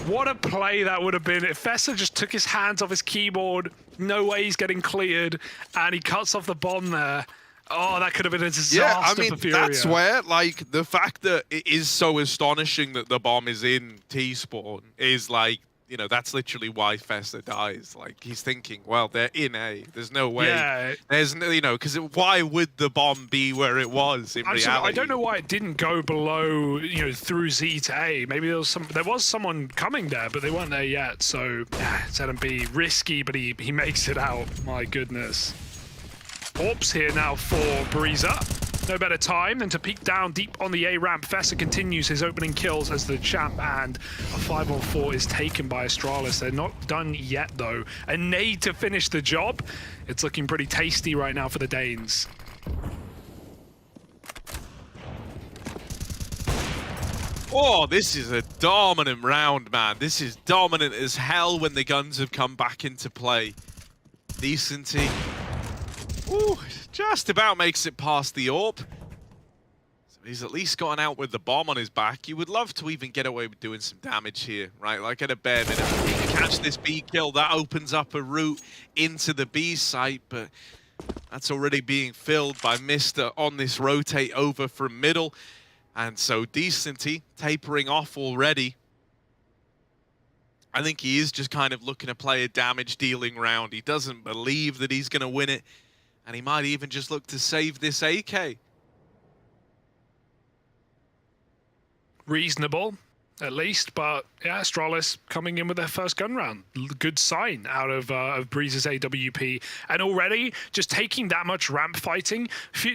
What a play that would have been if Fessa just took his hands off his keyboard. No way he's getting cleared, and he cuts off the bomb there. Oh, that could have been a disaster for FURIA. That's where, like, the fact that it is so astonishing that the bomb is in T-spawn is, like, you know, that's literally why Fessa dies. Like, he's thinking, well, they're in A. There's no way. Yeah. There's no, you know, because why would the bomb be where it was in reality? I don't know why it didn't go below, you know, through Z to A. Maybe there was someone coming there, but they weren't there yet. So, yeah, ZMB risky, but he makes it out. My goodness. Orps here now for Breezer. No better time than to peek down deep on the A ramp. Fessa continues his opening kills as the champ, and a 5 on 4 is taken by Astralis. They're not done yet, though. A nade to finish the job. It's looking pretty tasty right now for the Danes. Oh, this is a dominant round, man. This is dominant as hell when the guns have come back into play. Decency. Ooh, just about makes it past the AWP. So he's at least gotten out with the bomb on his back. You would love to even get away with doing some damage here, right? Like at a bare minimum. If you can catch this B kill, that opens up a route into the B site, but that's already being filled by Mr. on this rotate over from middle. And so Decency tapering off already. I think he is just kind of looking to play a damage dealing round. He doesn't believe that he's going to win it. And he might even just look to save this AK. Reasonable, at least, but yeah, Astralis coming in with their first gun round. Good sign out of Breezer's AWP. And already, just taking that much ramp fighting,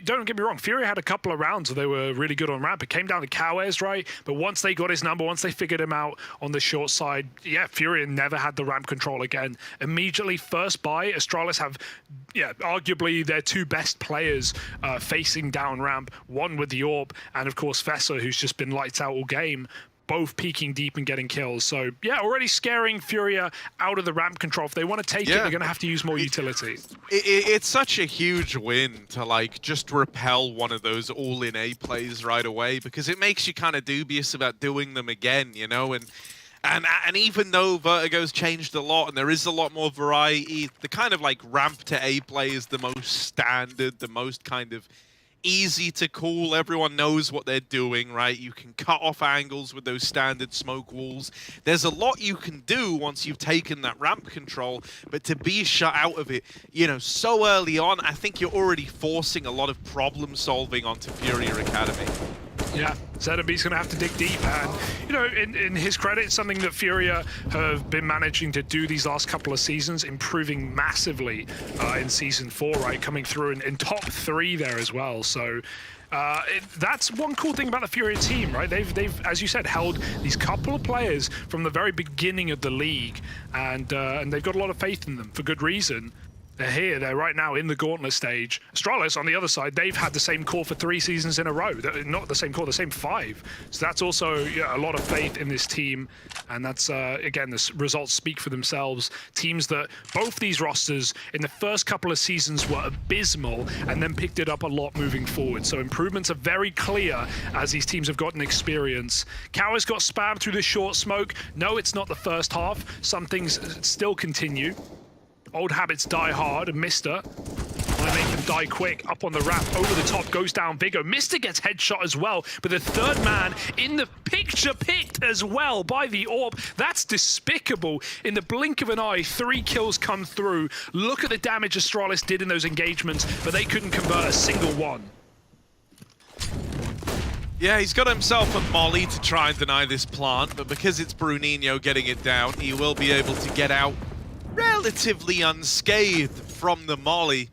don't get me wrong, FURIA had a couple of rounds where they were really good on ramp. It came down to Cowes, right? But once they got his number, once they figured him out on the short side, yeah, FURIA never had the ramp control again. Immediately, first buy, Astralis have, yeah, arguably their 2 best players facing down ramp, one with the AWP, and of course Fessa, who's just been lights out all game, both peeking deep and getting kills. So, yeah, already scaring FURIA out of the ramp control. If they want to take it, they're going to have to use more utility. It's such a huge win to, like, just repel one of those all-in A plays right away, because it makes you kind of dubious about doing them again, you know? And And even though Vertigo's changed a lot and there is a lot more variety, the kind of like ramp to A play is the most standard, the most kind of easy to call. Everyone knows what they're doing, right? You can cut off angles with those standard smoke walls. There's a lot you can do once you've taken that ramp control, but to be shut out of it, you know, so early on, I think you're already forcing a lot of problem solving onto FURIA Academy. Yeah, ZMB's going to have to dig deep, and you know, in his credit, it's something that FURIA have been managing to do these last couple of seasons, improving massively in Season 4, right? Coming through in top 3 there as well. So that's one cool thing about the FURIA team, right? They've, as you said, held these couple of players from the very beginning of the league, and they've got a lot of faith in them for good reason. They're here, they're right now in the gauntlet stage. Astralis, on the other side, they've had the same core for 3 seasons in a row. Not the same core, the same 5. So that's also a lot of faith in this team. And that's, again, the results speak for themselves. Teams that, both these rosters, in the first couple of seasons were abysmal and then picked it up a lot moving forward. So improvements are very clear as these teams have gotten experience. Cower's got spammed through the short smoke. No, it's not the first half. Some things still continue. Old habits die hard, and Mister might make them die quick. Up on the ramp, over the top, goes down Vigo. Mister gets headshot as well, but the third man in the picture picked as well by the AWP. That's despicable. In the blink of an eye, 3 kills come through. Look at the damage Astralis did in those engagements, but they couldn't convert a single one. Yeah, he's got himself a molly to try and deny this plant, but because it's Bruninho getting it down, he will be able to get out relatively unscathed from the molly.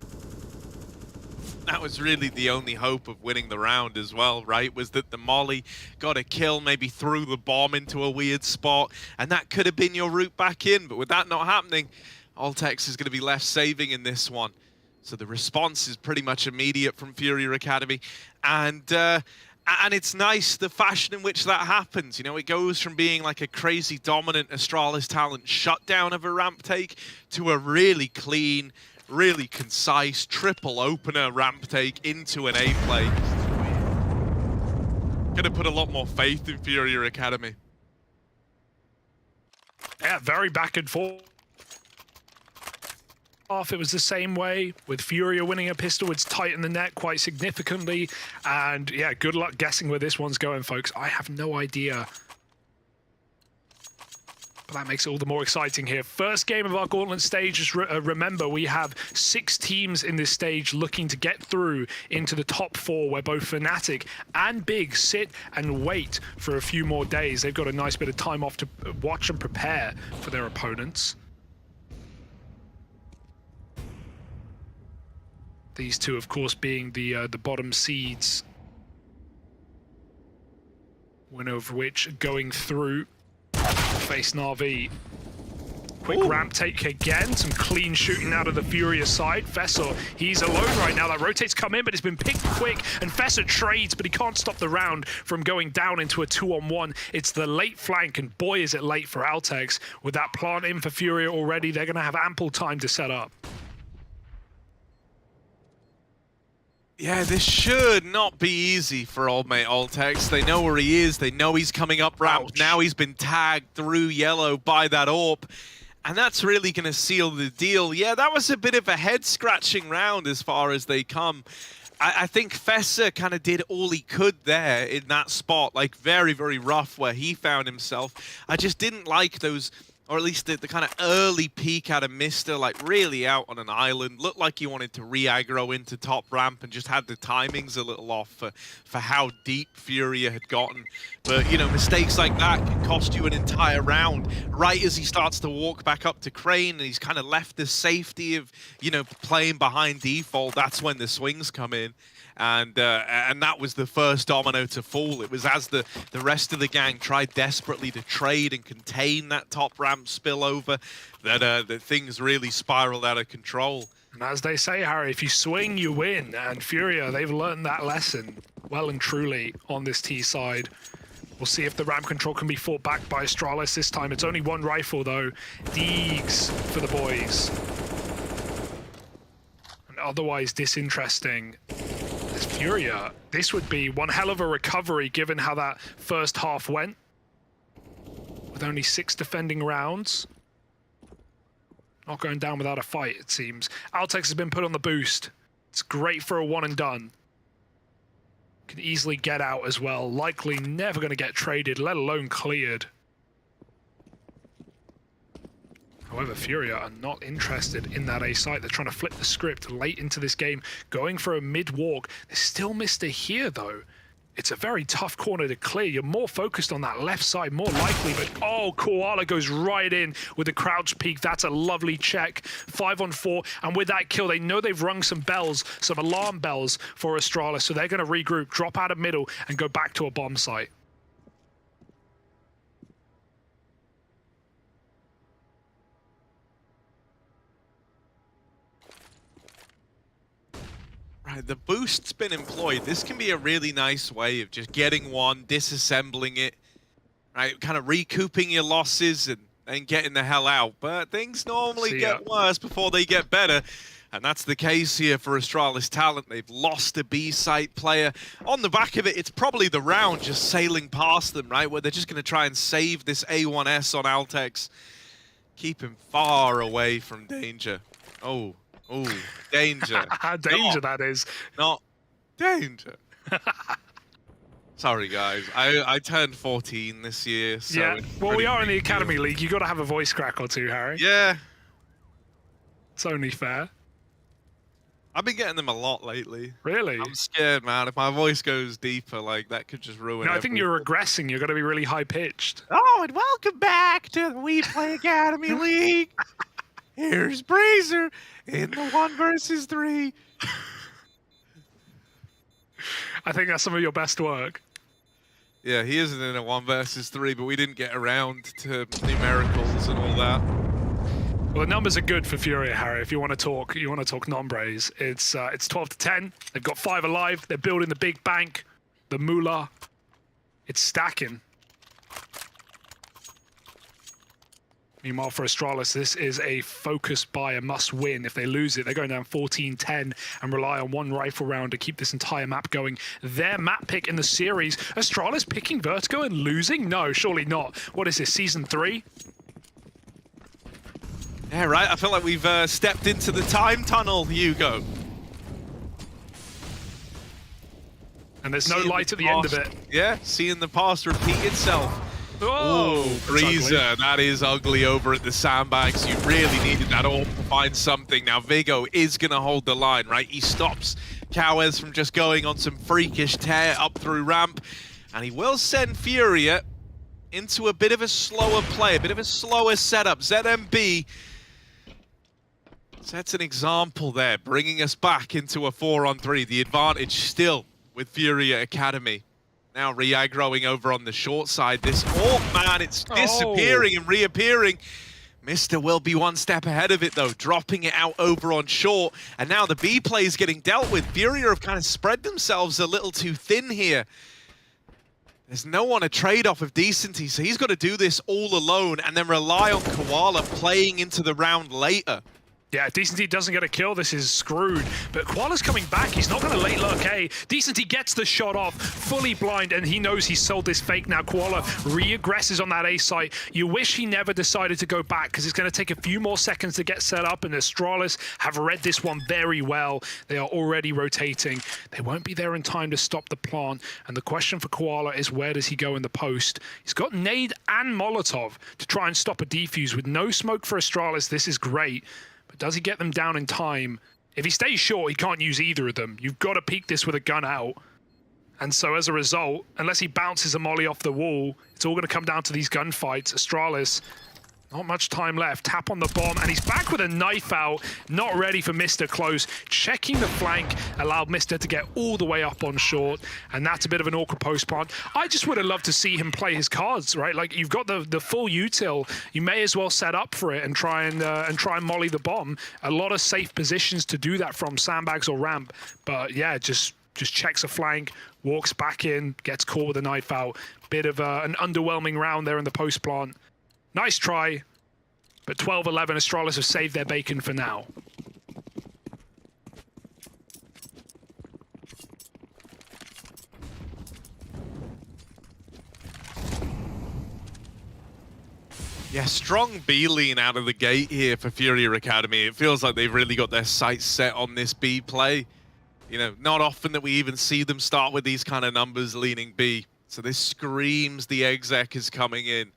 That was really the only hope of winning the round as well, right? Was that the molly got a kill, maybe threw the bomb into a weird spot, and that could have been your route back in. But with that not happening, Altex is going to be left saving in this one. So the response is pretty much immediate from FURIA Academy. And it's nice, the fashion in which that happens. You know, it goes from being like a crazy dominant Astralis talent shutdown of a ramp take to a really clean, really concise triple opener ramp take into an A play. Gonna put a lot more faith in FURIA Academy. Yeah, very back and forth. It was the same way with FURIA winning a pistol. It's tightened the net quite significantly, and yeah, good luck guessing where this one's going, folks. I have no idea, but that makes it all the more exciting here. First game of our gauntlet stage. Just remember, we have 6 teams in this stage looking to get through into the top 4, where both Fnatic and Big sit and wait for a few more days. They've got a nice bit of time off to watch and prepare for their opponents. These two, of course, being the bottom seeds, winner of which going through face Na'Vi. Quick ramp take again, some clean shooting out of the FURIA side. Fessor, he's alone right now. That rotate's come in, but it's been picked quick, and Fessor trades, but he can't stop the round from going down into a 2-on-1. It's the late flank, and boy, is it late for Altex. With that plant in for FURIA already, they're going to have ample time to set up. Yeah, this should not be easy for old mate Altex. They know where he is. They know he's coming up ramp. Ouch. Now he's been tagged through yellow by that AWP. And that's really going to seal the deal. Yeah, that was a bit of a head-scratching round as far as they come. I think Fessor kind of did all he could there in that spot. Like, very, very rough where he found himself. I just didn't like those... or at least the kind of early peek out of Mister, like really out on an island. Looked like he wanted to re-aggro into top ramp and just had the timings a little off for how deep FURIA had gotten. But, you know, mistakes like that can cost you an entire round. Right as he starts to walk back up to Crane and he's kind of left the safety of, you know, playing behind default, that's when the swings come in. And that was the first domino to fall. It was as the rest of the gang tried desperately to trade and contain that top ramp spillover that things really spiraled out of control. And as they say, Harry, if you swing, you win. And FURIA, they've learned that lesson well and truly on this T side. We'll see if the ramp control can be fought back by Astralis this time. It's only 1 rifle, though. Deegs for the boys. And otherwise disinteresting. FURIA, this would be one hell of a recovery given how that first half went. with only 6 defending rounds. Not going down without a fight, it seems. Altex has been put on the boost. It's great for a one and done. Can easily get out as well. Likely never going to get traded, let alone cleared. However, FURIA are not interested in that A site. They're trying to flip the script late into this game, going for a mid-walk. They still missed it here, though. It's a very tough corner to clear. You're more focused on that left side, more likely, but oh, Koala goes right in with the crouch peek. That's a lovely check. 5 on 4, and with that kill, they know they've rung some bells, some alarm bells for Astralis, so they're going to regroup, drop out of middle, and go back to a bomb site. Right, the boost's been employed. This can be a really nice way of just getting one, disassembling it, right, kind of recouping your losses and getting the hell out. But things normally get worse before they get better. And that's the case here for Astralis Talent. They've lost a B-site player. On the back of it, it's probably the round just sailing past them, right, where they're just going to try and save this A1S on Altex. Keep him far away from danger. Oh, danger. Danger, that is. Not danger. Sorry, guys. I turned 14 this year. So yeah, well, we are in the Academy League. You got to have a voice crack or two, Harry. Yeah. It's only fair. I've been getting them a lot lately. Really? I'm scared, man. If my voice goes deeper, like, that could just ruin I think you're regressing. You're going to be really high-pitched. Oh, and welcome back to the WePlay Academy League. Here's Brazier in the 1 versus 3. I think that's some of your best work. Yeah, he isn't in a 1 versus 3, but we didn't get around to numericals and all that. Well, the numbers are good for FURIA, Harry. If you want to talk nombres. It's 12 to 10. They've got 5 alive. They're building the big bank, the moolah. It's stacking. Meanwhile, for Astralis, this is a focus buy, a must-win. If they lose it, they're going down 14-10 and rely on 1 rifle round to keep this entire map going. Their map pick in the series. Astralis picking Vertigo and losing? No, surely not. What is this, Season 3? Yeah, right. I feel like we've stepped into the time tunnel, Hugo. And there's no light at the end of it. Yeah, seeing the past repeat itself. Oh, Breezer, that is ugly over at the sandbags. You really needed that all to find something. Now, Vigo is going to hold the line, right? He stops Cowes from just going on some freakish tear up through ramp. And he will send FURIA into a bit of a slower play, a bit of a slower setup. ZMB sets an example there, bringing us back into a 4-on-3. The advantage still with FURIA Academy. Now re-aggroing over on the short side. This man, it's disappearing and reappearing. Mister will be 1 step ahead of it, though, dropping it out over on short. And now the B play is getting dealt with. FURIA have kind of spread themselves a little too thin here. There's no one a trade-off of decency, so he's got to do this all alone and then rely on Koala playing into the round later. Yeah, Decency doesn't get a kill, this is screwed. But Koala's coming back, he's not going to late lurk A. Decency gets the shot off, fully blind, and he knows he's sold this fake now. Koala re-aggresses on that A site. You wish he never decided to go back, because it's going to take a few more seconds to get set up, and Astralis have read this one very well. They are already rotating. They won't be there in time to stop the plant, and the question for Koala is where does he go in the post? He's got nade and Molotov to try and stop a defuse. With no smoke for Astralis, this is great. But does he get them down in time? If he stays short, he can't use either of them. You've got to peek this with a gun out. And so as a result, unless he bounces a molly off the wall, it's all going to come down to these gunfights. Astralis, not much time left. Tap on the bomb, and he's back with a knife out. Not ready for Mr. Close. Checking the flank allowed Mr. to get all the way up on short, and that's a bit of an awkward post plant. I just would have loved to see him play his cards, right? Like, you've got the full util. You may as well set up for it and try and molly the bomb. A lot of safe positions to do that from sandbags or ramp, but yeah, just checks a flank, walks back in, gets caught with a knife out. Bit of an underwhelming round there in the post plant. Nice try, but 12-11, Astralis have saved their bacon for now. Yeah, strong B lean out of the gate here for FURIA Academy. It feels like they've really got their sights set on this B play. You know, not often that we even see them start with these kind of numbers leaning B. So this screams the exec is coming in.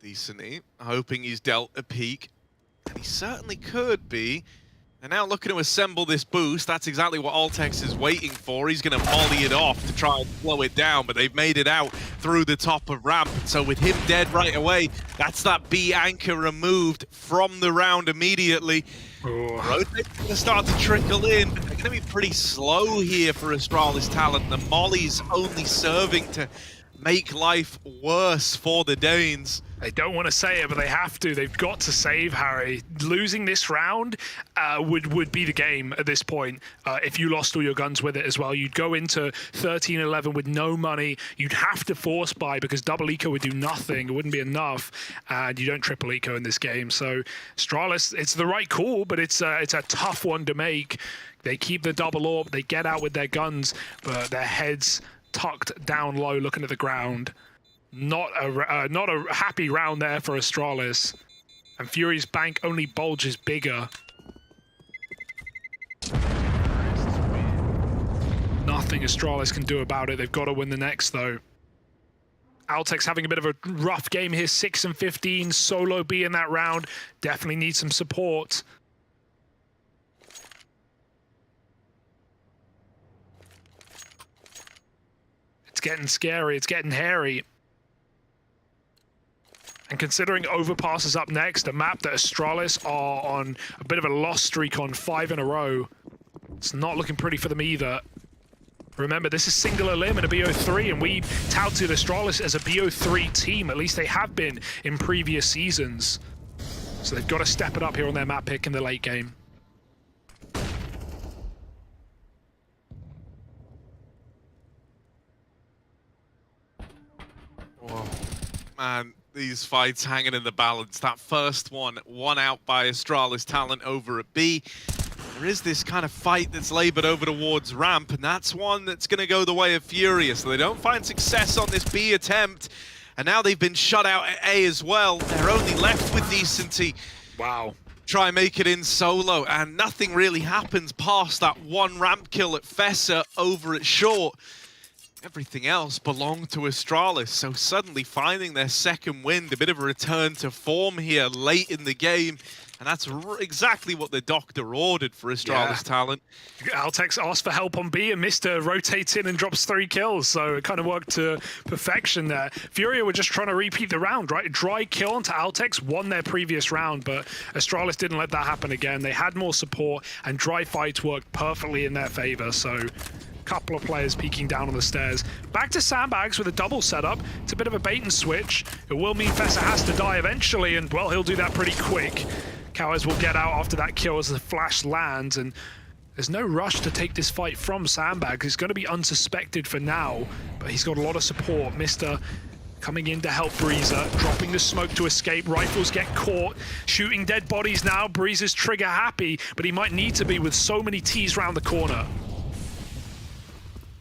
Decently, hoping he's dealt a peek. And he certainly could be. They're now looking to assemble this boost. That's exactly what Altex is waiting for. He's going to molly it off to try and slow it down, but they've made it out through the top of ramp. So with him dead right away, that's that B anchor removed from the round immediately. Rotate's going to start to trickle in. They're going to be pretty slow here for Astralis talent. The molly's only serving to make life worse for the Danes. They don't want to say it, but they have to. They've got to save Harry. Losing this round would be the game at this point. If you lost all your guns with it as well, you'd go into 13-11 with no money. You'd have to force buy because double eco would do nothing. It wouldn't be enough, and you don't triple eco in this game. So Astralis, it's the right call, but it's a tough one to make. They keep the double orb. They get out with their guns, but their heads tucked down low, looking at the ground. Not a happy round there for Astralis. And FURIA's bank only bulges bigger. Nothing Astralis can do about it. They've got to win the next, though. Altex having a bit of a rough game here, 6 and 15. Solo B in that round. Definitely needs some support. It's getting scary. It's getting hairy. And considering Overpass is up next, a map that Astralis are on a bit of a loss streak on 5 in a row, it's not looking pretty for them either. Remember, this is single elim in a BO3, and we touted Astralis as a BO3 team. At least they have been in previous seasons. So they've got to step it up here on their map pick in the late game. Whoa. Man. These fights hanging in the balance. That first one, won out by Astralis talent over at B. There is this kind of fight that's labored over towards ramp, and that's one that's going to go the way of FURIA. So they don't find success on this B attempt, and now they've been shut out at A as well. They're only left with decency. Wow. Try and make it in solo, and nothing really happens past that one ramp kill at Fessa over at short. Everything else belonged to Astralis, so suddenly finding their second wind, a bit of a return to form here late in the game, and that's exactly what the doctor ordered for Astralis talent. Altex asked for help on B, and Mr. rotates in and drops 3 kills, so it kind of worked to perfection there. FURIA were just trying to repeat the round, right? Dry kill onto Altex, won their previous round, but Astralis didn't let that happen again. They had more support, and dry fights worked perfectly in their favor, so couple of players peeking down on the stairs. Back to Sandbags with a double setup. It's a bit of a bait and switch. It will mean Fessa has to die eventually, and well, he'll do that pretty quick. Cowers will get out after that kill as the flash lands, and there's no rush to take this fight from Sandbags. He's going to be unsuspected for now, but he's got a lot of support. Mr. coming in to help Breezer, dropping the smoke to escape. Rifles get caught, shooting dead bodies now. Breezer's trigger happy, but he might need to be with so many T's round the corner.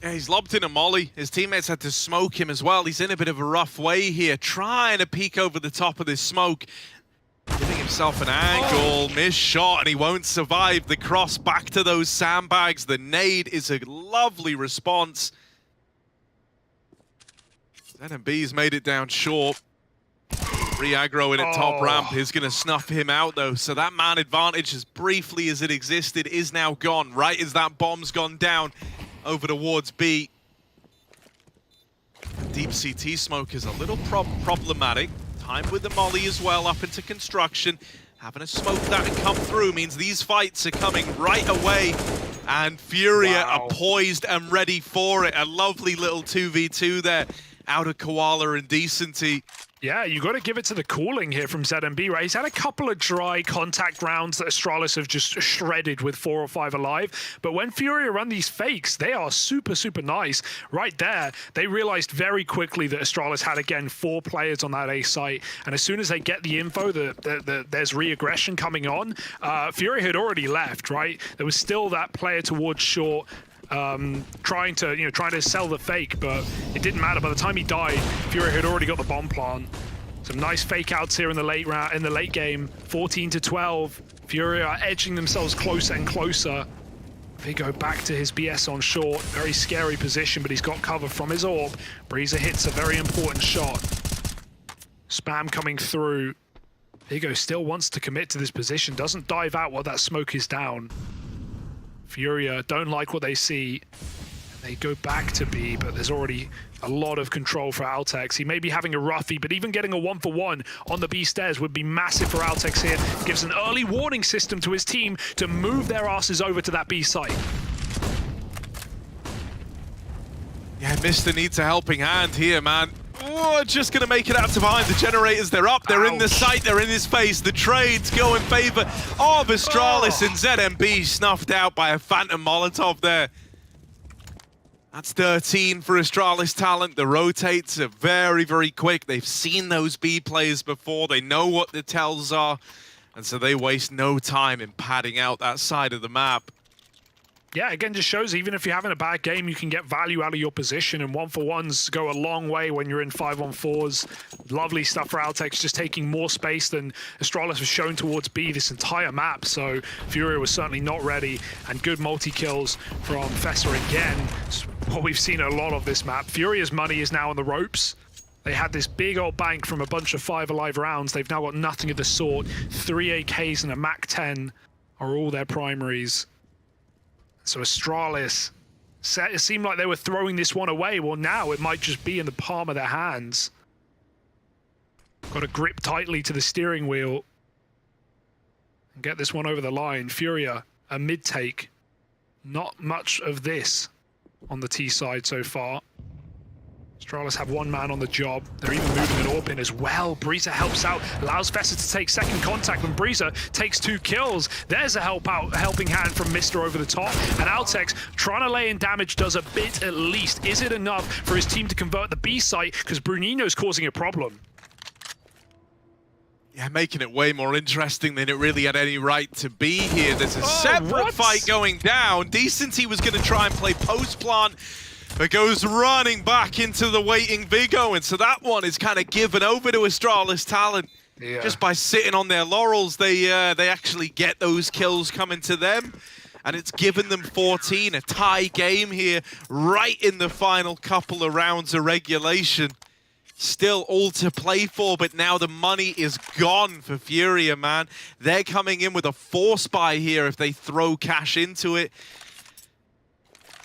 Yeah, he's lobbed in a molly. His teammates had to smoke him as well. He's in a bit of a rough way here, trying to peek over the top of this smoke. Giving himself an angle, missed shot, and he won't survive the cross back to those sandbags. The nade is a lovely response. ZMB's made it down short. Re-aggro in at top ramp is going to snuff him out, though. So that man advantage, as briefly as it existed, is now gone, right as that bomb's gone down over towards B. Deep CT smoke is a little problematic. Time with the molly as well up into construction. Having a smoke that and come through means these fights are coming right away. And FURIA are poised and ready for it. A lovely little 2v2 there out of Koala and Decency. Yeah, you got to give it to the cooling here from ZMB, right? He's had a couple of dry contact rounds that Astralis have just shredded with 4 or 5 alive. But when FURIA run these fakes, they are super, super nice. Right there, they realized very quickly that Astralis had, again, 4 players on that A site. And as soon as they get the info that there's re-aggression coming on, FURIA had already left, right? There was still that player towards short. trying to sell the fake, but it didn't matter. By the time he died, FURIA had already got the bomb plant. Some nice fake outs here in the late game. 14-12. FURIA are edging themselves closer and closer. They go back to his BS on short. Very scary position, but he's got cover from his orb. Breezer hits a very important shot. Spam coming through. Vigo still wants to commit to this position. Doesn't dive out while that smoke is down. FURIA don't like what they see. They go back to B, but there's already a lot of control for Altex. He may be having a roughie, but even getting a 1-for-1 on the B stairs would be massive for Altex here. Gives an early warning system to his team to move their asses over to that B site. Yeah, Mr. needs a helping hand here, man. Oh, just gonna make it out to behind the generators. They're up, they're in the site, they're in his face. The trades go in favor of Astralis, and ZMB snuffed out by a Phantom Molotov there. That's 13 for Astralis talent. The rotates are very, very quick. They've seen those B players before. They know what the tells are. And so they waste no time in padding out that side of the map. Yeah, again, just shows even if you're having a bad game, you can get value out of your position, and 1-for-1s go a long way when you're in 5-on-4s. Lovely stuff for Altex, just taking more space than Astralis was shown towards B this entire map, so FURIA was certainly not ready, and good multi-kills from Fessa again. It's what we've seen a lot of this map. FURIA's money is now on the ropes. They had this big old bank from a bunch of 5 alive rounds. They've now got nothing of the sort. 3 AKs and a MAC-10 are all their primaries. So Astralis, it seemed like they were throwing this one away. Well, now it might just be in the palm of their hands. Got to grip tightly to the steering wheel and get this one over the line. FURIA, a mid-take. Not much of this on the T side so far. Astralis have 1 man on the job. They're even moving an orb in as well. Breezer helps out, allows Fessa to take second contact when Breezer takes 2 kills. There's a helping hand from Mr. over the top. And Altex trying to lay in damage, does a bit at least. Is it enough for his team to convert the B site? Because Brunino's causing a problem. Yeah, making it way more interesting than it really had any right to be here. There's a separate fight going down. Decency was going to try and play post-plant, but goes running back into the waiting Vigo, and so that one is kind of given over to Astralis talent. Yeah. Just by sitting on their laurels, they actually get those kills coming to them, and it's given them 14, a tie game here, right in the final couple of rounds of regulation. Still all to play for, but now the money is gone for FURIA, man. They're coming in with a force buy here if they throw cash into it.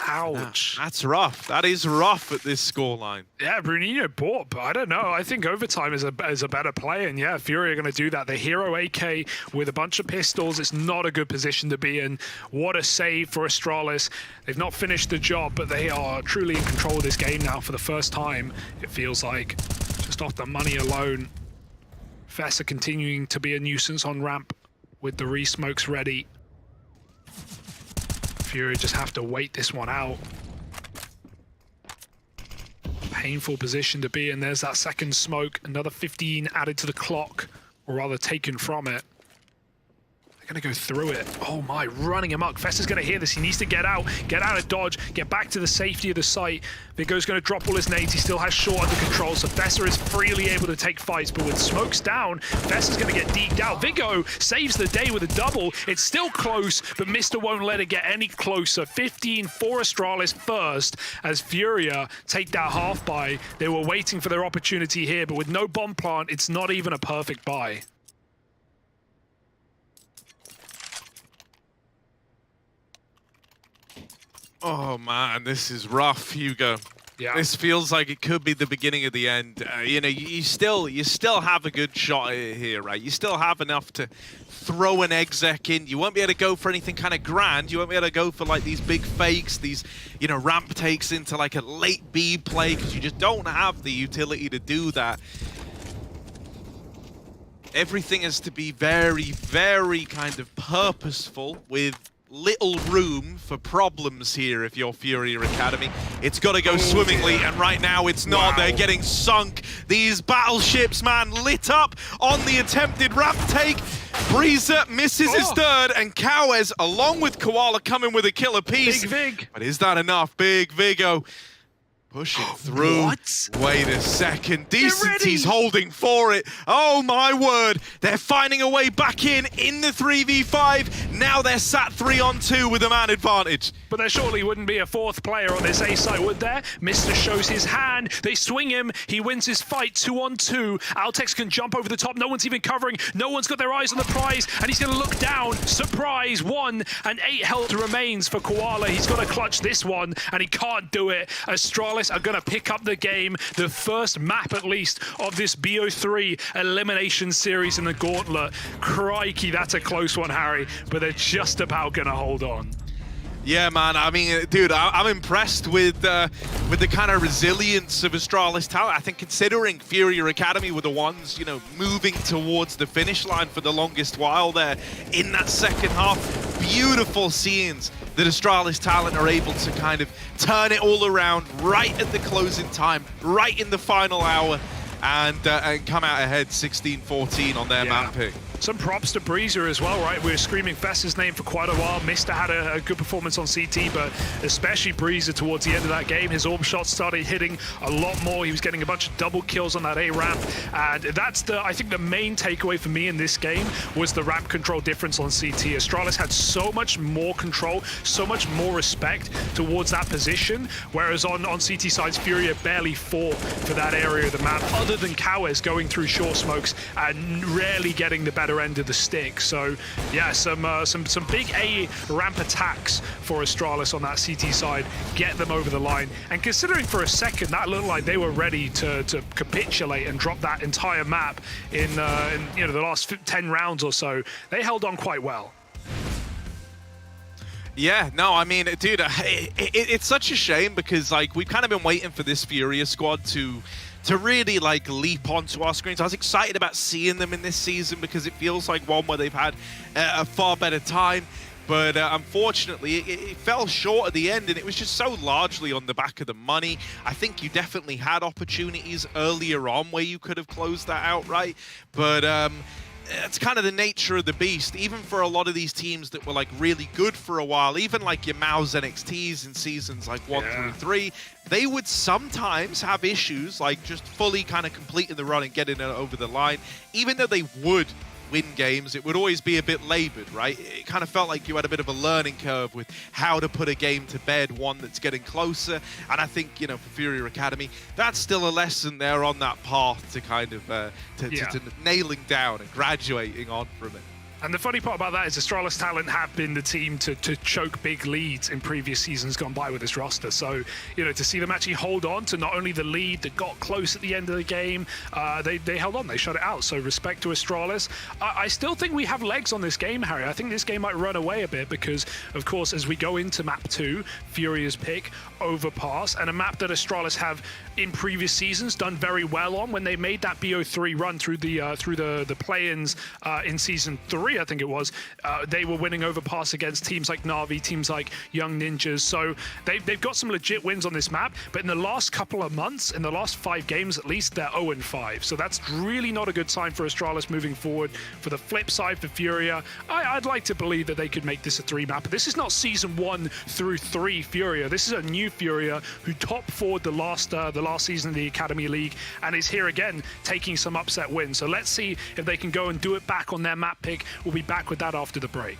Ouch. That's rough. That is rough at this scoreline. Yeah, Brunino bought, but I don't know. I think overtime is a better play, and yeah, FURIA are going to do that. The hero AK with a bunch of pistols, it's not a good position to be in. What a save for Astralis. They've not finished the job, but they are truly in control of this game now for the first time, it feels like. Just off the money alone. Fessa continuing to be a nuisance on ramp with the re-smokes ready. FURIA just have to wait this one out. Painful position to be in. There's that second smoke. Another 15 added to the clock, or rather taken from it. They're gonna go through it. Oh my, running amok. Fessa's gonna hear this. He needs to get out of dodge, get back to the safety of the site. Vigo's gonna drop all his nades. He still has short under control, so Fessa is freely able to take fights, but with smokes down, Fessa's gonna get deked out. Vigo saves the day with a double. It's still close, but Mr. won't let it get any closer. 15 for Astralis first, as FURIA take that half buy. They were waiting for their opportunity here, but with no bomb plant, it's not even a perfect buy. Oh man, this is rough, Hugo. Yeah. This feels like it could be the beginning of the end. You know, you still have a good shot here, right? You still have enough to throw an exec in. You won't be able to go for anything kind of grand. You won't be able to go for like these big fakes, these, you know, ramp takes into like a late B play, because you just don't have the utility to do that. Everything has to be very, very kind of purposeful with little room for problems here if you're FURIA Academy. It's got to go swimmingly, and right now it's not. They're getting sunk. These battleships, man, lit up on the attempted ramp take. Breezer misses his third, and Cowes, along with Koala, coming with a killer piece. Big Vig. But is that enough? Big Vigo pushing through. What? Wait a second. Decency's holding for it. Oh my word. They're finding a way back in the 3v5. Now they're sat 3-on-2 with a man advantage. But there surely wouldn't be a fourth player on this A site, would there? Mr. shows his hand. They swing him. He wins his fight 2-on-2. Altex can jump over the top. No one's even covering. No one's got their eyes on the prize. And he's going to look down. Surprise. 1 and 8 health remains for Koala. He's got to clutch this one, and he can't do it. Astralis are going to pick up the game. The first map, at least, of this BO3 elimination series in the Gauntlet. Crikey, that's a close one, Harry. But they're just about going to hold on. Yeah, man. I mean, dude, I'm impressed with the kind of resilience of Astralis talent. I think considering FURIA Academy were the ones, you know, moving towards the finish line for the longest while there in that second half. Beautiful scenes that Astralis talent are able to kind of turn it all around right at the closing time, right in the final hour, and come out ahead 16-14 on their map pick. Some props to Breezer as well, right? We were screaming Fess's name for quite a while. Mr. had a good performance on CT, but especially Breezer towards the end of that game. His orb shots started hitting a lot more. He was getting a bunch of double kills on that A ramp. And that's I think the main takeaway for me in this game was the ramp control difference on CT. Astralis had so much more control, so much more respect towards that position, whereas on CT sides, FURIA barely fought for that area of the map, other than Cowes going through short smokes and rarely getting the better end of the stick. So yeah, some big A ramp attacks for Astralis on that CT side, get them over the line. And considering for a second that looked like they were ready to capitulate and drop that entire map in you know, the last 10 rounds or so, they held on quite well. Yeah, no, I mean, dude, it's such a shame because, like, we've kind of been waiting for this FURIA squad to really, like, leap onto our screens. I was excited about seeing them in this season because it feels like one where they've had a far better time. But unfortunately, it fell short at the end, and it was just so largely on the back of the money. I think you definitely had opportunities earlier on where you could have closed that outright. But it's kind of the nature of the beast. Even for a lot of these teams that were like really good for a while, even like your Mao's NXTs in seasons like 1 through 3, they would sometimes have issues like just fully kind of completing the run and getting it over the line. Even though they would win games, it would always be a bit labored, right? It kind of felt like you had a bit of a learning curve with how to put a game to bed, one that's getting closer. And I think, you know, for FURIA Academy, that's still a lesson there on that path to kind of to nailing down and graduating on from it. And the funny part about that is Astralis talent have been the team to choke big leads in previous seasons gone by with this roster. So, you know, to see them actually hold on to not only the lead that got close at the end of the game, they held on, they shut it out. So respect to Astralis. I still think we have legs on this game, Harry. I think this game might run away a bit because, of course, as we go into map 2, FURIA's pick, Overpass, and a map that Astralis have in previous seasons done very well on when they made that BO3 run through the play-ins in season 3. I think it was, they were winning Overpass against teams like Na'Vi, teams like Young Ninjas. So they've got some legit wins on this map, but in the last couple of months, in the last 5 games at least, they're 0-5. So that's really not a good sign for Astralis moving forward. For the flip side, for FURIA, I'd like to believe that they could make this a 3 map. But this is not season 1 through 3 FURIA. This is a new FURIA who top 4'd the last season of the Academy League and is here again taking some upset wins. So let's see if they can go and do it back on their map pick. We'll be back with that after the break.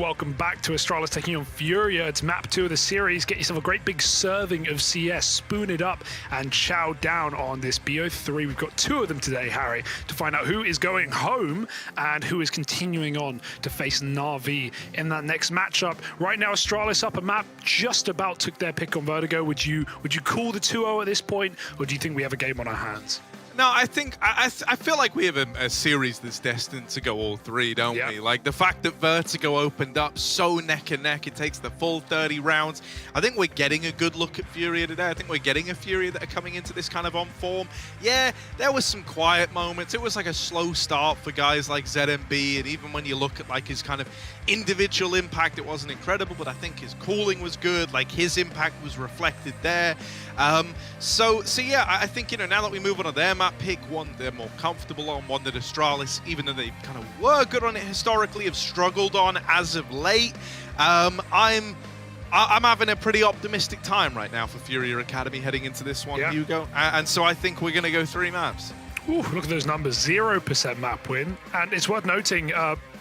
welcome back to Astralis taking on FURIA. It's map 2 of the series. Get yourself a great big serving of CS, spoon it up and chow down on this bo3. We've got 2 of them today, Harry, to find out who is going home and who is continuing on to face Na'Vi in that next matchup. Right now, Astralis up a map, just about took their pick on Vertigo. Would you call the 2-0 at this point, or do you think we have a game on our hands? No, I think I feel like we have a series that's destined to go all 3, don't we? Like the fact that Vertigo opened up so neck and neck, it takes the full 30 rounds. I think we're getting a good look at FURIA today. I think we're getting a FURIA that are coming into this kind of on form. Yeah, there was some quiet moments. It was like a slow start for guys like ZMB, and even when you look at like his kind of individual impact, it wasn't incredible, but I think his cooling was good. Like his impact was reflected there. So yeah, I think, you know, now that we move on to their map, pick one they're more comfortable on, one that Astralis, even though they kind of were good on it historically, have struggled on as of late. I'm having a pretty optimistic time right now for FURIA Academy heading into this one, Hugo. And so I think we're going to go 3 maps. Ooh, look at those numbers, 0% map win. And it's worth noting,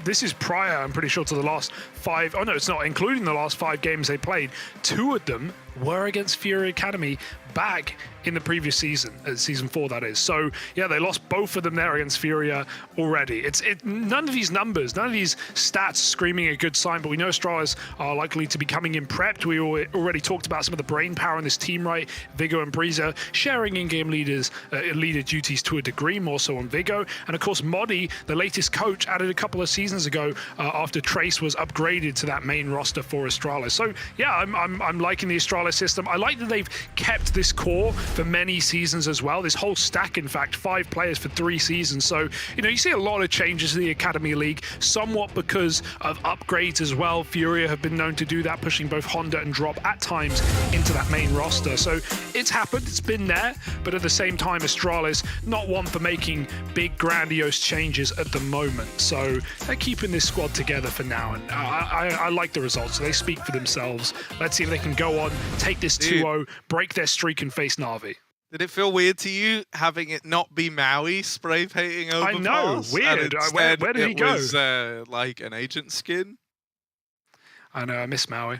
this is prior, I'm pretty sure, to the last 5, oh no, it's not, including the last 5 games they played. 2 of them were against FURIA Academy back in the previous season, season 4 that is. So yeah, they lost both of them there against FURIA already. None of these numbers, none of these stats screaming a good sign, but we know Astralis are likely to be coming in prepped. We already talked about some of the brain power in this team, right? Vigo and Breezer sharing in-game leader duties to a degree, more so on Vigo. And of course, Modi, the latest coach, added a couple of seasons ago after Trace was upgraded to that main roster for Astralis. So yeah, I'm liking the Astralis system. I like that they've kept this core for many seasons as well. This whole stack, in fact, 5 players for 3 seasons. So, you know, you see a lot of changes in the Academy League, somewhat because of upgrades as well. FURIA have been known to do that, pushing both Honda and Drop at times into that main roster. So it's happened, it's been there, but at the same time, Astralis, not one for making big, grandiose changes at the moment. So they're keeping this squad together for now, and I like the results. They speak for themselves. Let's see if they can go on, take this 2-0, break their streak and face Na'Vi. Did it feel weird to you having it not be Maui spray painting over? I know, weird. Where did he go? It was like an agent skin. I know, I miss Maui.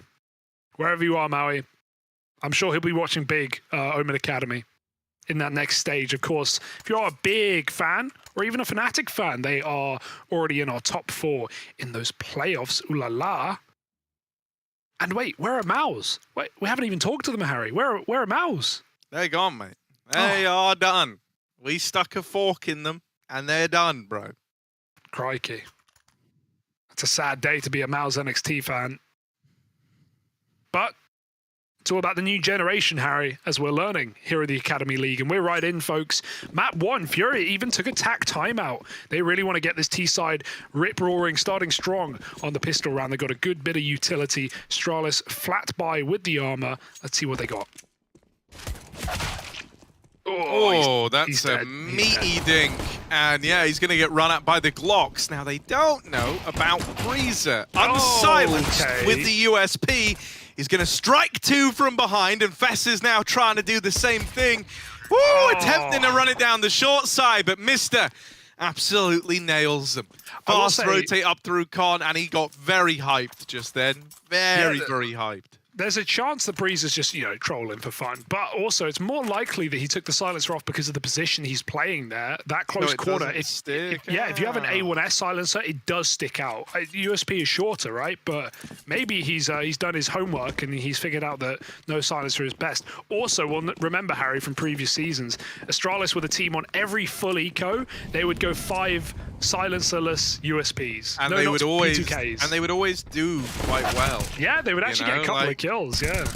Wherever you are, Maui, I'm sure he'll be watching big Omen Academy in that next stage. Of course, if you're a big fan or even a Fnatic fan, they are already in our top 4 in those playoffs. Ooh la la. And wait, where are Maus? Wait, we haven't even talked to them, Harry. Where are Maus? They're gone, mate. They are done. We stuck a fork in them, and they're done, bro. Crikey. It's a sad day to be a Maus NXT fan. But it's all about the new generation, Harry, as we're learning here at the Academy League. And we're right in, folks. Map 1, FURIA even took a tack timeout. They really want to get this T-side rip-roaring, starting strong on the pistol round. They've got a good bit of utility. Astralis flat by with the armor. Let's see what they got. Oh, that's a meaty dink. And yeah, he's going to get run at by the Glocks. Now, they don't know about Breezer. Unsilenced with the USP. He's going to strike 2 from behind, and Fess is now trying to do the same thing. Woo, attempting to run it down the short side, but Mister absolutely nails them. Fast rotate up through Con, and he got very hyped just then. Very hyped. There's a chance that Breeze is just, you know, trolling for fun, but also it's more likely that he took the silencer off because of the position he's playing there. That close quarter, if you have an A1S silencer, it does stick out. USP is shorter, right? But maybe he's done his homework and he's figured out that no silencer is best. Also, well, remember, Harry, from previous seasons, Astralis with a team on every full eco, they would go 5 silencerless USPs. And they would always P2Ks. And they would always do quite well. Yeah, they would actually get a couple of kills, yeah.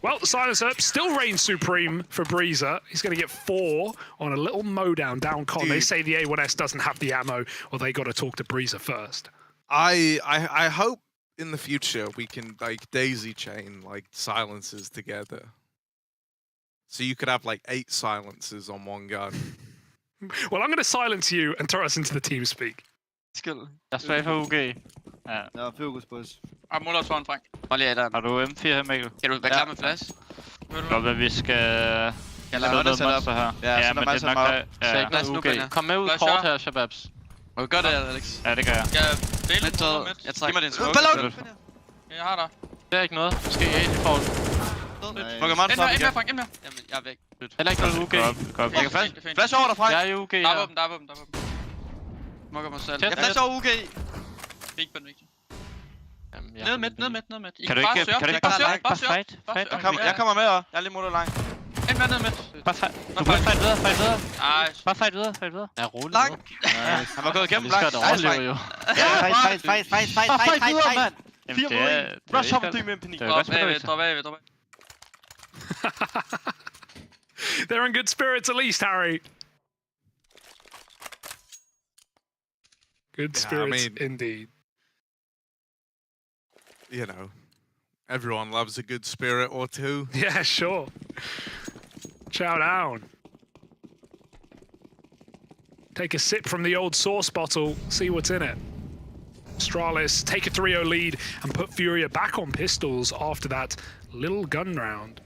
Well, the silencer still reigns supreme for Breezer. He's going to get 4 on a little mowdown down Con. They say the A1S doesn't have the ammo, or they got to talk to Breezer first. I hope in the future we can like daisy chain like silencers together. So you could have like 8 silencers on one gun. Well, I'm going to silence you and throw us into the team speak. Skill. Jeg spiller for UG. Ja. Der er fokus på os. Og måler foran, Frank. Hold lige af der. Har du M4 her, Mikkel? Kan du være klar med flash? Godt, hvad vi skal... Jeg lader noget monster her. Ja, men det er nok... UG. Kom med ud kort her, Shababs. Må vi gøre det, Alex? Ja, det gør jeg. Ja, del Midt død. Jeg tager. Giv mig din smoke. Ballon! Jeg har dig. Det er ikke noget. Måske A til forhold. Smoker meget for. Ind mere, Frank, ind mere. Jamen, jeg er væk. Heller ikke noget UG. Jeg kan flash. Flash over dig, Frank. Jeg er UG, Der ja. er våben, der er våben. Smoker mig selv. Tæt, Jeg flash over UG. Fik på den vigtige. Jamen, Ned midt. Kan du ikke bare fight? Jeg kommer med, og jeg er lige motor lang. Ind mere ned midt. Bare fight. Du kan fight videre, Ej, Bare fight videre. Ja, roligt. Lang. Han var gået igennem lang. Vi skal da overleve, jo. Fight videre, mand. Jamen, det er... Rush op med en panik. drop af. They're in good spirits at least, Harry. Good spirits indeed. You know, everyone loves a good spirit or two. Yeah, sure. Chow down. Take a sip from the old sauce bottle, see what's in it. Astralis take a 3-0 lead and put FURIA back on pistols after that little gun round.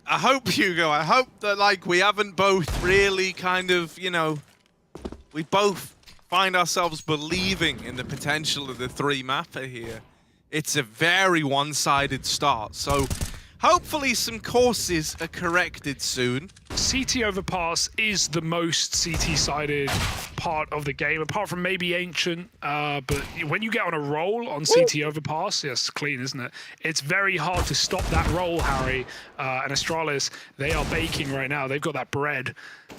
I hope, Hugo, I hope that, like, we haven't both really kind of, you know, we both find ourselves believing in the potential of the 3-mapper here. It's a very one-sided start, so hopefully some courses are corrected soon. CT overpass is the most CT-sided part of the game, apart from maybe Ancient, but when you get on a roll on CT overpass, yes, clean, isn't it? It's very hard to stop that roll, Harry. And Astralis, they are baking right now. They've got that bread,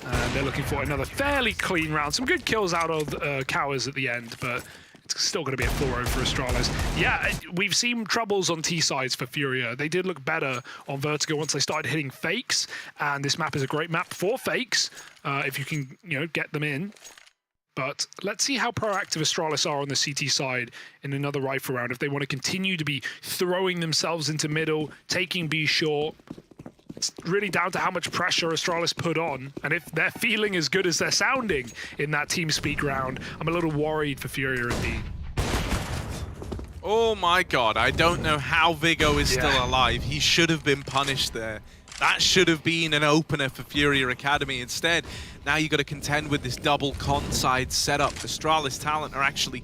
and they're looking for another fairly clean round. Some good kills out of Cowers at the end, but it's still going to be a 4-0 for Astralis. Yeah, we've seen troubles on T-sides for FURIA. They did look better on Vertigo once they started hitting fakes, and this map is a great map for fakes, if you can, you know, get them in. But let's see how proactive Astralis are on the CT side in another rifle round. If they want to continue to be throwing themselves into middle, taking B short, it's really down to how much pressure Astralis put on. And if they're feeling as good as they're sounding in that TeamSpeak round, I'm a little worried for FURIA indeed. Oh my god, I don't know how Vigo is still alive. He should have been punished there. That should have been an opener for FURIA Academy. Instead, now you've got to contend with this double con side setup. Astralis talent are actually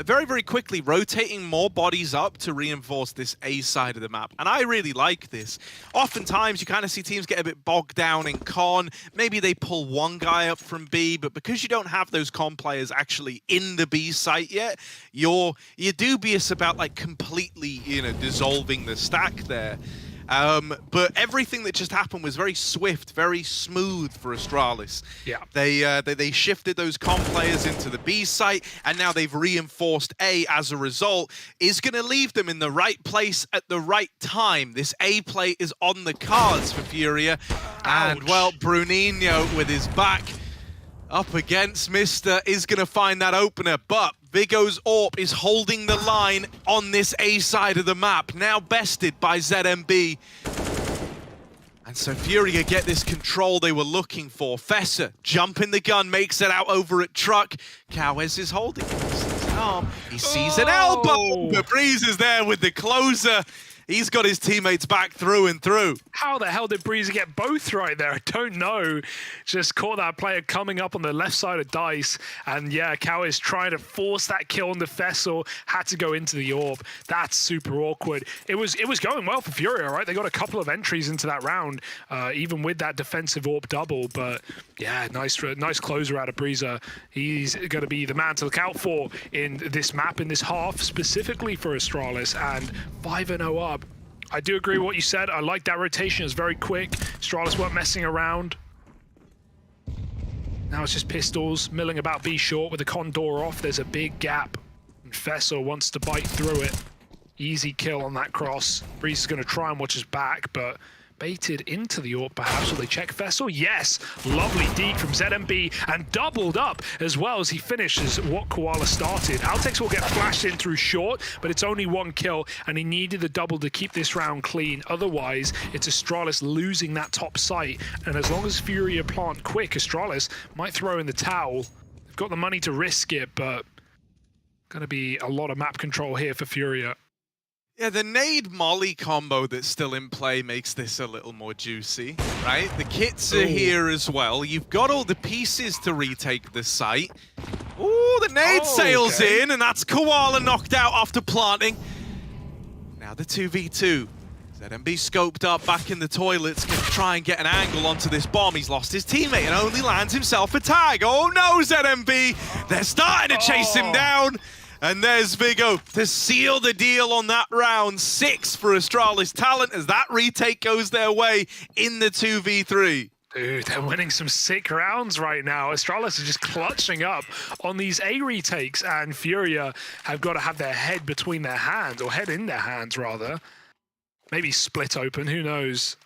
very, very quickly rotating more bodies up to reinforce this A side of the map. And I really like this. Oftentimes, you kind of see teams get a bit bogged down in con. Maybe they pull one guy up from B, but because you don't have those con players actually in the B site yet, you're dubious about, like, completely, you know, dissolving the stack there. But everything that just happened was very swift, very smooth for Astralis. Yeah. They shifted those com players into the B site, and now they've reinforced A as a result. Is going to leave them in the right place at the right time. This A play is on the cards for FURIA. And, well, Bruninho with his back up against Mr. is going to find that opener, but Vigo's AWP is holding the line on this A side of the map, now bested by ZMB. And so FURIA get this control they were looking for. Fessa jumping the gun, makes it out over at Truck. Cowes is holding his arm. He sees an elbow, but Breeze is there with the closer. He's got his teammates back through and through. How the hell did Breezer get both right there? I don't know. Just caught that player coming up on the left side of Dice. And yeah, Cow is trying to force that kill on the Vessel. Had to go into the AWP. That's super awkward. It was going well for FURIA, right? They got a couple of entries into that round, even with that defensive AWP double. But yeah, nice closer out of Breezer. He's going to be the man to look out for in this map, in this half, specifically for Astralis. And 5-0 up. I do agree with what you said. I like that rotation. It's very quick. Astralis weren't messing around. Now it's just pistols, milling about B short with the condor off. There's a big gap. And Vessel wants to bite through it. Easy kill on that cross. Breeze is going to try and watch his back, but baited into the AWP perhaps. Will they check Vessel? Yes! Lovely deep from ZMB and doubled up as well as he finishes what Koala started. Altex will get flashed in through short, but it's only one kill and he needed the double to keep this round clean. Otherwise, it's Astralis losing that top site. And as long as FURIA plant quick, Astralis might throw in the towel. They've got the money to risk it, but gonna be a lot of map control here for FURIA. Yeah, the nade molly combo that's still in play makes this a little more juicy, right? The kits are here as well. You've got all the pieces to retake the site. Ooh, the nade sails in, and that's Koala knocked out after planting. Now the 2v2. ZMB scoped up back in the toilets, gonna try and get an angle onto this bomb. He's lost his teammate and only lands himself a tag. Oh no, ZMB! They're starting to chase him down. And there's Vigo to seal the deal on that round. 6 for Astralis Talent as that retake goes their way in the 2v3. Dude, they're winning some sick rounds right now. Astralis is just clutching up on these A retakes, and FURIA have got to have their head between their hands, or head in their hands, rather. Maybe split open, who knows?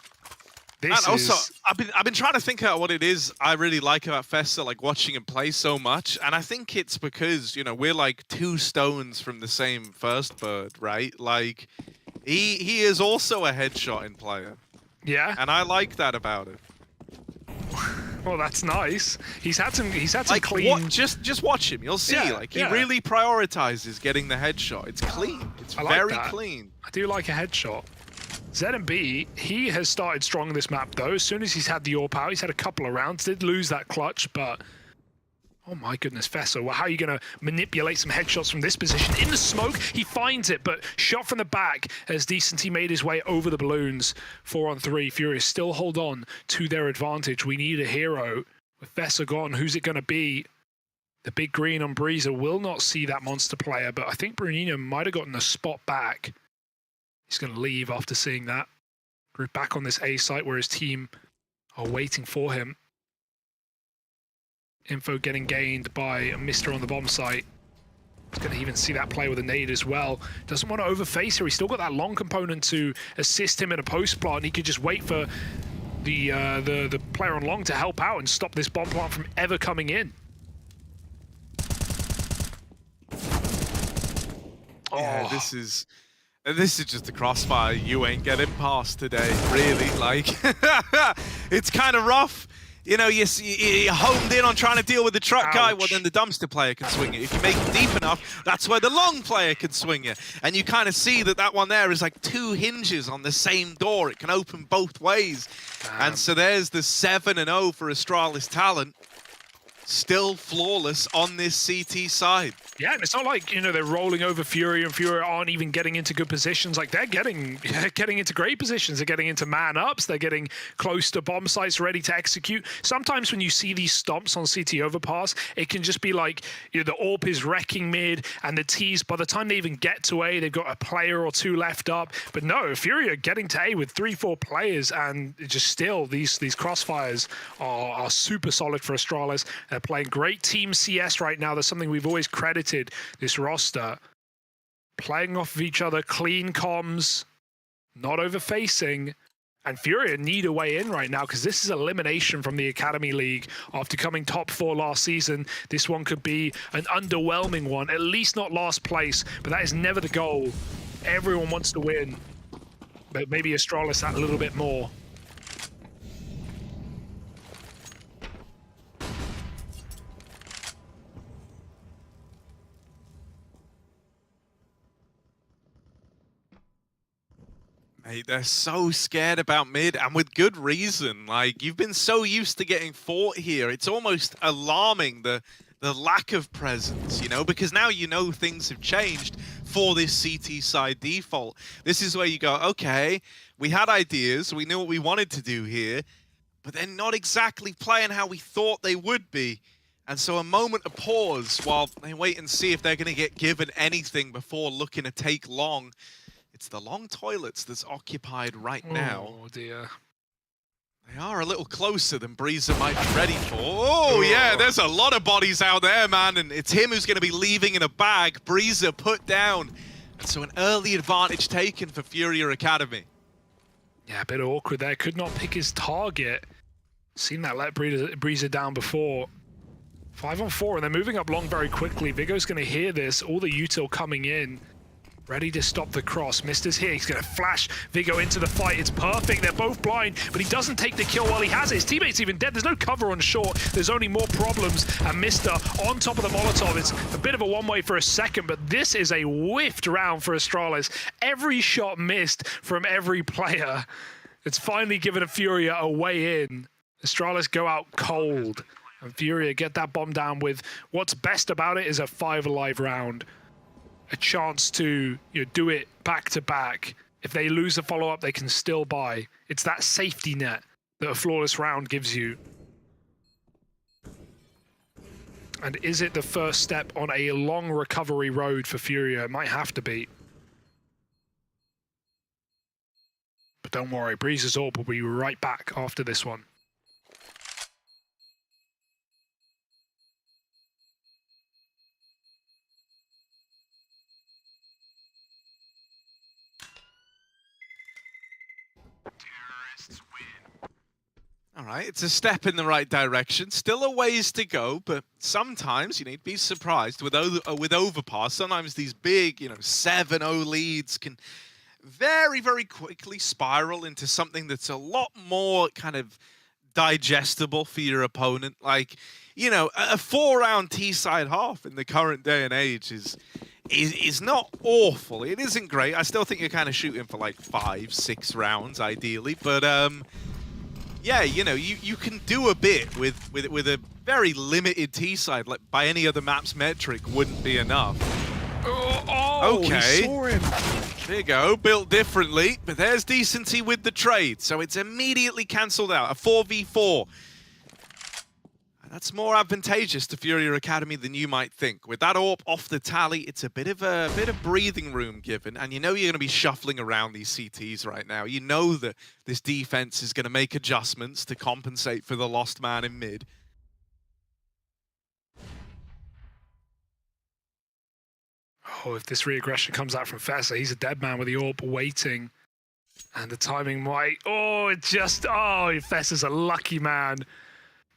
And also, I've been trying to think about what it is I really like about Fessa, like watching him play so much, and I think it's because, you know, we're like 2 stones from the same first bird, right? Like, he is also a headshotting player. Yeah. And I like that about it. Well, that's nice. He's had some like, clean... Just watch him, you'll see. He really prioritizes getting the headshot. It's clean. It's very clean. I do like a headshot. ZMB, he has started strong in this map though. As soon as he's had the AWP out, he's had a couple of rounds, did lose that clutch, but oh my goodness, Fessa, well, how are you going to manipulate some headshots from this position? In the smoke, he finds it, but shot from the back as Decent. He made his way over the balloons. 4-on-3, FURIA still hold on to their advantage. We need a hero. With Fessa gone, who's it going to be? The big green on Breezer will not see that monster player, but I think Brunino might have gotten a spot back. He's going to leave after seeing that. Group back on this A site where his team are waiting for him. Info getting gained by a Mister on the bomb site. He's going to even see that play with a nade as well. Doesn't want to overface here. He's still got that long component to assist him in a post plant. He could just wait for the player on long to help out and stop this bomb plant from ever coming in. Yeah, this is just a crossfire you ain't getting past today, really. Like, it's kind of rough. You know, you homed in on trying to deal with the truck guy, well, then the dumpster player can swing it. If you make it deep enough, that's where the long player can swing it. And you kind of see that one there is like 2 hinges on the same door. It can open both ways. And so there's the 7-0 for Astralis Talent. Still flawless on this CT side. Yeah, and it's not like, you know, they're rolling over FURIA and FURIA aren't even getting into good positions. Like, they're getting into great positions. They're getting into man-ups. They're getting close to bomb sites ready to execute. Sometimes when you see these stomps on CT overpass, it can just be like, you know, the AWP is wrecking mid and the T's, by the time they even get to A, they've got a player or 2 left up. But no, FURIA getting to A with 3-4 players, and just still, these crossfires are super solid for Astralis. They're playing great team CS right now. That's something we've always credited this roster. Playing off of each other, clean comms, not overfacing. And FURIA need a way in right now because this is elimination from the Academy League after coming top 4 last season. This one could be an underwhelming one, at least not last place, but that is never the goal. Everyone wants to win, but maybe Astralis that a little bit more. Mate, they're so scared about mid, and with good reason. Like, you've been so used to getting fought here. It's almost alarming, the lack of presence, you know, because now you know things have changed for this CT side default. This is where you go, okay, we had ideas, we knew what we wanted to do here, but they're not exactly playing how we thought they would be. And so a moment of pause while they wait and see if they're going to get given anything before looking to take long. It's the long toilets that's occupied right now. Oh, dear. They are a little closer than Breezer might be ready for. Oh, yeah, there's a lot of bodies out there, man, and it's him who's going to be leaving in a bag. Breezer put down. And so an early advantage taken for FURIA Academy. Yeah, a bit awkward there. Could not pick his target. Seen that let Breezer down before. 5-on-4, and they're moving up long very quickly. Vigo's going to hear this. All the util coming in. Ready to stop the cross. Mister's here. He's going to flash Vigo into the fight. It's perfect. They're both blind, but he doesn't take the kill while he has it. His teammate's even dead. There's no cover on short. There's only more problems. And Mister on top of the Molotov. It's a bit of a one-way for a second, but this is a whiffed round for Astralis. Every shot missed from every player. It's finally given a FURIA a way in. Astralis go out cold. And FURIA get that bomb down with what's best about it is a 5 alive round. A chance to do it back to back. If they lose a follow-up, they can still buy. It's that safety net that a flawless round gives you. And is it the first step on a long recovery road for FURIA? It might have to be. But don't worry, Breeze's Orb will be right back after this one. All right, it's a step in the right direction. Still a ways to go, but sometimes you need to be surprised with overpass. Sometimes these big, 7-0 leads can very, very quickly spiral into something that's a lot more kind of digestible for your opponent. Like, a 4-round T-side half in the current day and age is not awful. It isn't great. I still think you're kind of shooting for like 5-6 rounds ideally, but yeah, you can do a bit with a very limited T-side. Like by any other map's metric, wouldn't be enough. Oh, okay. He saw him. There you go, built differently, but there's decency with the trade, so it's immediately cancelled out. A 4v4. And that's more advantageous to FURIA Academy than you might think. With that AWP off the tally, it's a bit of breathing room given, and you're going to be shuffling around these CTs right now. You know that this defense is going to make adjustments to compensate for the lost man in mid. Oh, if this reaggression comes out from Fessa, he's a dead man with the AWP waiting. And the timing might... Oh, Fessa's a lucky man.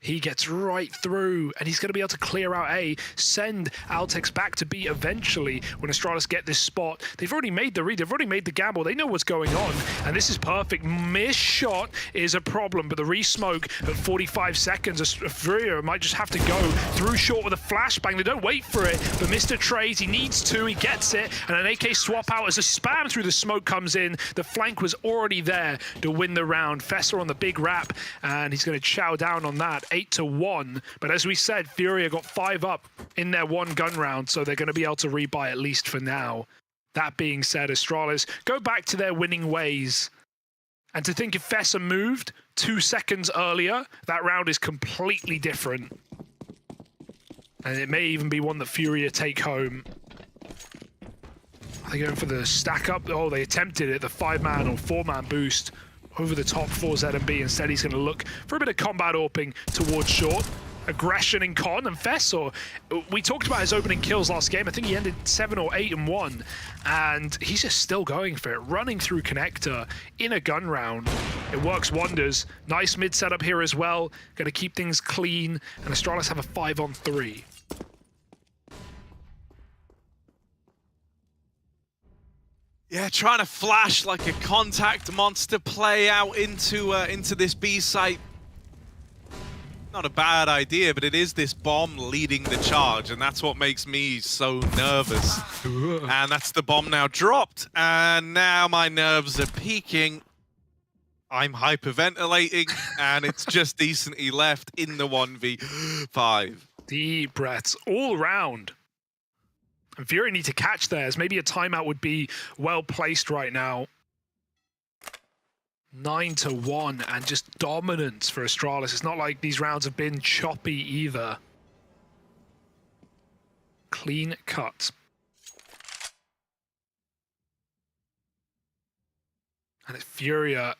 He gets right through, and he's going to be able to clear out A, send Altex back to B eventually when Astralis get this spot. They've already made the read, they've already made the gamble, they know what's going on, and this is perfect. Miss shot is a problem, but the re-smoke at 45 seconds, FURIA might just have to go through short with a flashbang. They don't wait for it, but Mr. trades, he needs to, he gets it, and an AK swap out as a spam through the smoke comes in. The flank was already there to win the round. Fessa on the big wrap, and he's going to chow down on that. 8-1, but as we said, FURIA got 5 up in their 1 gun round, so they're going to be able to rebuy at least for now. That being said, Astralis go back to their winning ways. And to think if Fessa moved 2 seconds earlier, that round is completely different. And it may even be one that FURIA take home. Are they going for the stack up? Oh, they attempted it, the 5-man or 4-man boost over the top for ZMB. Instead, he's going to look for a bit of combat AWPing towards short. Aggression in con, and Fessa, we talked about his opening kills last game. I think he ended 7 or 8-1, and he's just still going for it, running through connector in a gun round. It works wonders. Nice mid setup here as well. Going to keep things clean, and Astralis have a 5-on-3. Yeah, trying to flash like a contact monster play out into this B site. Not a bad idea, but it is this bomb leading the charge, and that's what makes me so nervous. And that's the bomb now dropped, and now my nerves are peaking. I'm hyperventilating, and it's just decently left in the 1v5. Deep breaths all round. And FURIA need to catch theirs. Maybe a timeout would be well placed right now. 9-1 and just dominance for Astralis. It's not like these rounds have been choppy either. Clean cut. And it's FURIA,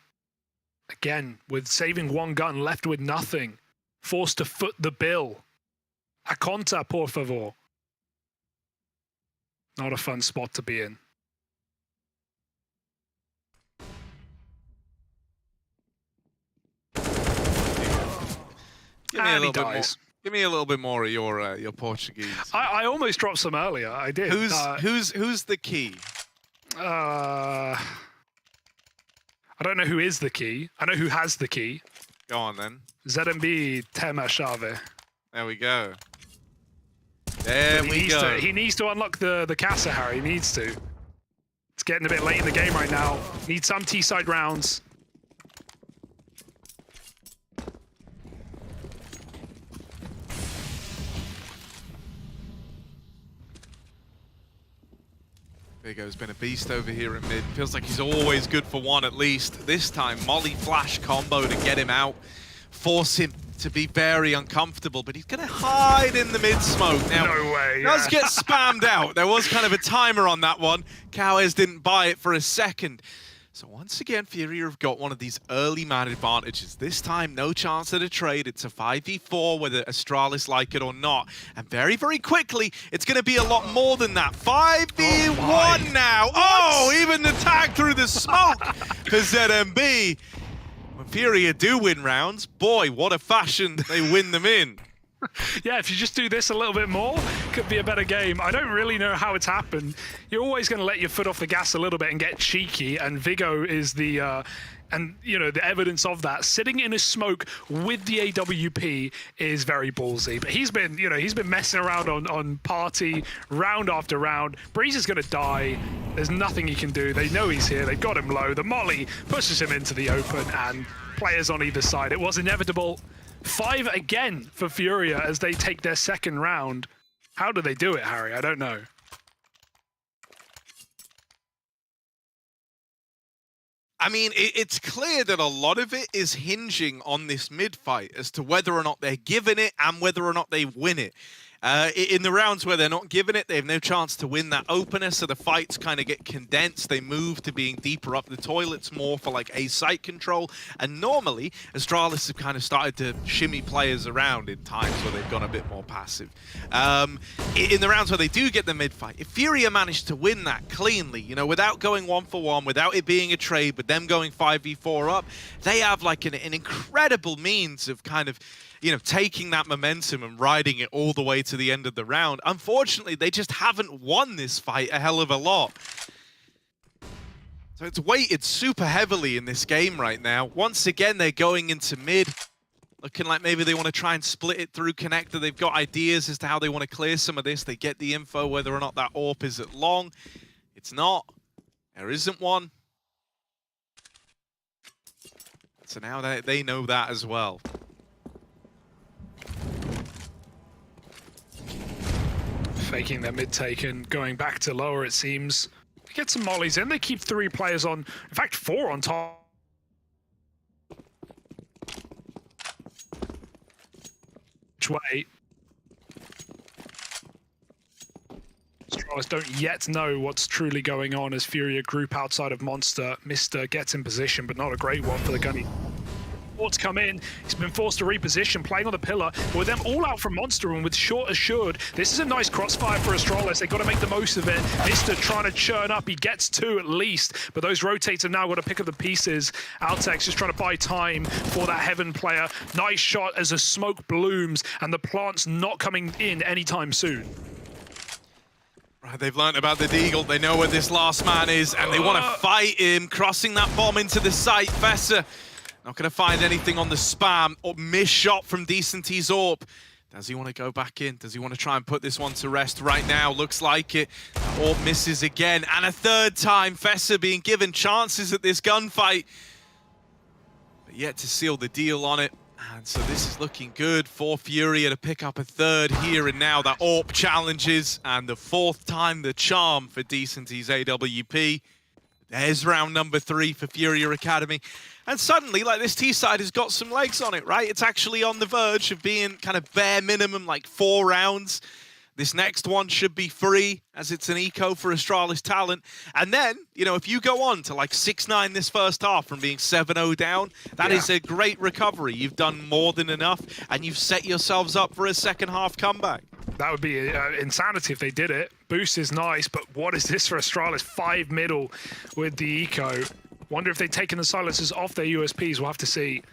again, with saving 1 gun, left with nothing. Forced to foot the bill. A conta, por favor. Not a fun spot to be in. Give me a little bit more. Give me a little bit more of your Portuguese. I almost dropped some earlier. I did. Who's the key? I don't know who is the key. I know who has the key. Go on then. ZMB Tema Chave. There we go. There we go. He needs to unlock the Casa, Harry. He needs to. It's getting a bit late in the game right now. Need some T-side rounds. Vigo's been a beast over here in mid. Feels like he's always good for one at least. This time, Molly Flash combo to get him out. Force him to be very uncomfortable, but he's going to hide in the mid-smoke. Now, No way. does get spammed out. There was kind of a timer on that one. Cowes didn't buy it for a second. So once again, FURIA have got one of these early man advantages. This time, no chance at a trade. It's a 5v4, whether Astralis like it or not. And very, very quickly, it's going to be a lot more than that. 5v1 now. What? Oh, even the tag through the smoke for ZMB. When FURIA do win rounds, boy, what a fashion they win them in. Yeah, if you just do this a little bit more, could be a better game. I don't really know how it's happened. You're always going to let your foot off the gas a little bit and get cheeky, and Vigo is the, and you know, the evidence of that. Sitting in a smoke with the AWP is very ballsy. But he's been, you know, he's been messing around on party round after round. Breeze is going to die. There's nothing he can do. They know he's here. They got him low. The molly pushes him into the open, and players on either side. It was inevitable. 5 again for FURIA as they take their second round. How do they do it, Harry? I don't know. I mean, it's clear that a lot of it is hinging on this mid fight as to whether or not they're giving it and whether or not they win it. In the rounds where they're not giving it, they have no chance to win that opener, so the fights kind of get condensed. They move to being deeper up the toilets, more for like a site control. And normally, Astralis have kind of started to shimmy players around in times where they've gone a bit more passive. In the rounds where they do get the mid fight, if FURIA managed to win that cleanly, you know, without going 1-for-1, without it being a trade, but them going 5v4 up, they have like an incredible means of kind of, you know, taking that momentum and riding it all the way to the end of the round. Unfortunately, they just haven't won this fight a hell of a lot. So it's weighted super heavily in this game right now. Once again, they're going into mid, looking like maybe they want to try and split it through connector. They've got ideas as to how they want to clear some of this. They get the info whether or not that AWP is at long. It's not. There isn't one. So now they know that as well. Faking their mid take and going back to lower, it seems. They get some mollies in. They keep 3 players on, in fact, 4 on top. Which way? Astralis don't yet know what's truly going on as FURIA group outside of Monster. Mr. gets in position, but not a great one for the gunny. To come in, he's been forced to reposition, playing on the pillar. With them all out from Monster and with short assured, this is a nice crossfire for Astralis. They've got to make the most of it. Mr. trying to churn up, he gets 2 at least, but those rotates have now got to pick up the pieces. Altex just trying to buy time for that Heaven player. Nice shot as the smoke blooms and the plant's not coming in anytime soon. Right, they've learned about the Deagle. They know where this last man is, and they want to fight him, crossing that bomb into the site. Fessa not going to find anything on the spam or missed shot from Decenty's AWP. Does he want to go back in? Does he want to try and put this one to rest right now? Looks like it. AWP misses again. And a third time. Fessa being given chances at this gunfight, but yet to seal the deal on it. And so this is looking good for FURIA to pick up a third here and now. That AWP challenges. And the 4th time the charm for Decenty's AWP. There's round number 3 for FURIA Academy. And suddenly, like, this T-side has got some legs on it, right? It's actually on the verge of being kind of bare minimum, like 4 rounds. This next one should be free, as it's an eco for Astralis talent. And then, you know, if you go on to like 6-9 this first half from being 7-0 down, that is a great recovery. You've done more than enough, and you've set yourselves up for a second half comeback. That would be insanity if they did it. Boost is nice, but what is this for Astralis? 5 middle with the eco. Wonder if they've taken the silencers off their USPs. We'll have to see.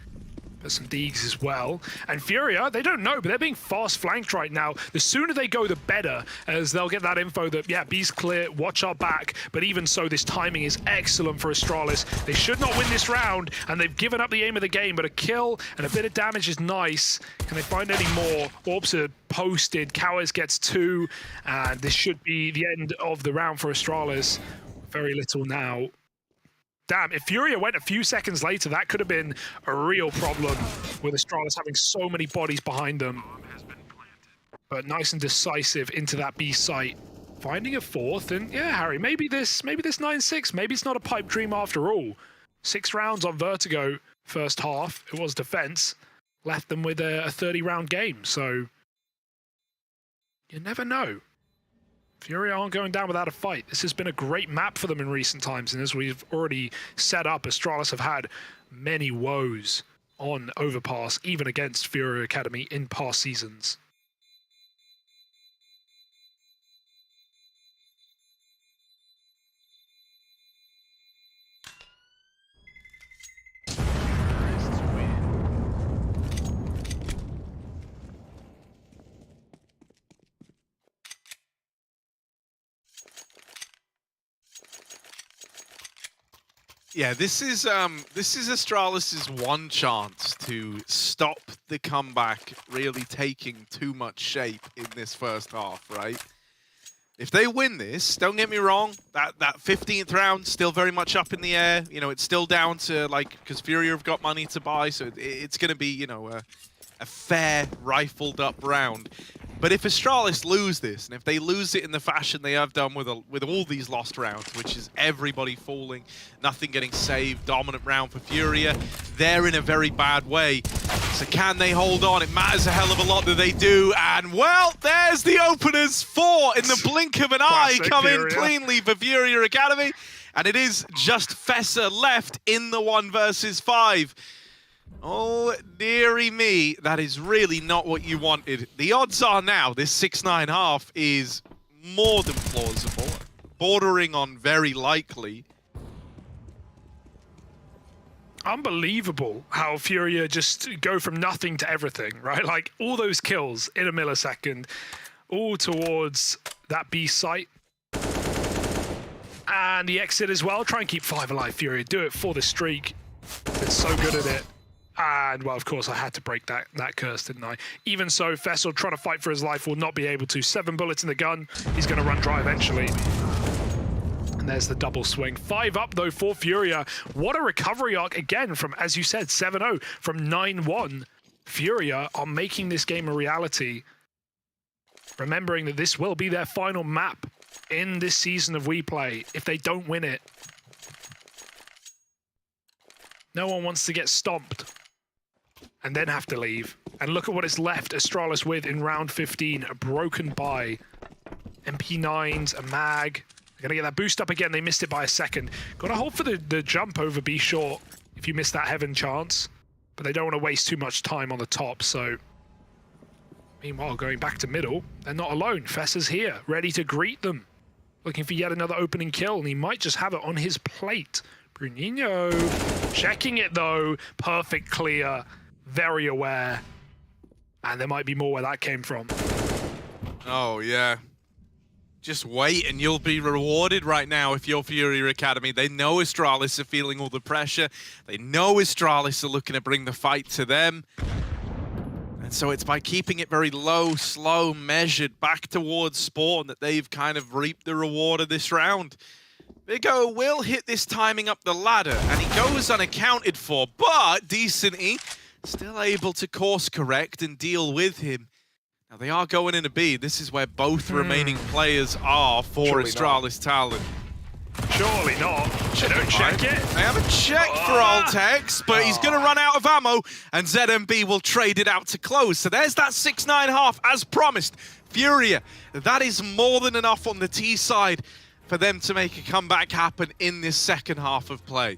There's some Deegs as well. And FURIA, they don't know, but they're being fast flanked right now. The sooner they go, the better, as they'll get that info that, yeah, B's clear, watch our back. But even so, this timing is excellent for Astralis. They should not win this round, and they've given up the aim of the game, but a kill and a bit of damage is nice. Can they find any more? Orbs are posted, Cowers gets 2, and this should be the end of the round for Astralis. Very little now. Damn, if FURIA went a few seconds later, that could have been a real problem with Astralis having so many bodies behind them. But nice and decisive into that B site. Finding a 4th, and yeah, Harry, maybe this 9-6, maybe it's not a pipe dream after all. 6 rounds on Vertigo first half, it was defense. Left them with a 30-round game, so you never know. FURIA aren't going down without a fight. This has been a great map for them in recent times, and as we've already set up, Astralis have had many woes on Overpass, even against FURIA Academy in past seasons. Yeah, this is Astralis' one chance to stop the comeback really taking too much shape in this first half, right? If they win this, don't get me wrong, that 15th round still very much up in the air. You know, it's still down to, like, because FURIA have got money to buy, so it's going to be, you know, a fair, rifled up round. But if Astralis lose this, and if they lose it in the fashion they have done with all these lost rounds, which is everybody falling, nothing getting saved, dominant round for FURIA, they're in a very bad way. So can they hold on? It matters a hell of a lot that they do. And, well, there's the openers 4 in the blink of an eye, come in cleanly for FURIA Academy. And it is just Fessa left in the 1 versus 5. Oh, dearie me, that is really not what you wanted. The odds are now this 6-9 is more than plausible, bordering on very likely. Unbelievable how FURIA just go from nothing to everything, right? Like, all those kills in a millisecond, all towards that B site. And the exit as well. Try and keep 5 alive, FURIA. Do it for the streak. It's so good at it. And, well, of course, I had to break that curse, didn't I? Even so, Fessel, trying to fight for his life, will not be able to. 7 bullets in the gun. He's going to run dry eventually. And there's the double swing. 5 up, though, for FURIA. What a recovery arc, again, from, as you said, 7-0, from 9-1. FURIA are making this game a reality. Remembering that this will be their final map in this season of WePlay if they don't win it. No one wants to get stomped and then have to leave. And look at what it's left Astralis with in round 15. A broken buy. MP9s, a mag. They're going to get that boost up again. They missed it by a second. Got to hold for the jump over B short if you miss that heaven chance. But they don't want to waste too much time on the top, so... Meanwhile, going back to middle, they're not alone. Fessa's here, ready to greet them. Looking for yet another opening kill, and he might just have it on his plate. Bruninho checking it, though. Perfect clear. Very aware. And there might be more where that came from. Oh, yeah. Just wait and you'll be rewarded right now if you're FURIA Academy. They know Astralis are feeling all the pressure. They know Astralis are looking to bring the fight to them. And so it's by keeping it very low, slow, measured, back towards Spawn that they've kind of reaped the reward of this round. Vigo will hit this timing up the ladder, and he goes unaccounted for, but decently still able to course correct and deal with him. Now they are going into B. This is where both remaining players are for Surely Astralis Talon. Surely not. They don't check it. They haven't checked for Altex, but he's going to run out of ammo, and ZMB will trade it out to close. So there's that 6-9 as promised. FURIA, that is more than enough on the T side for them to make a comeback happen in this second half of play.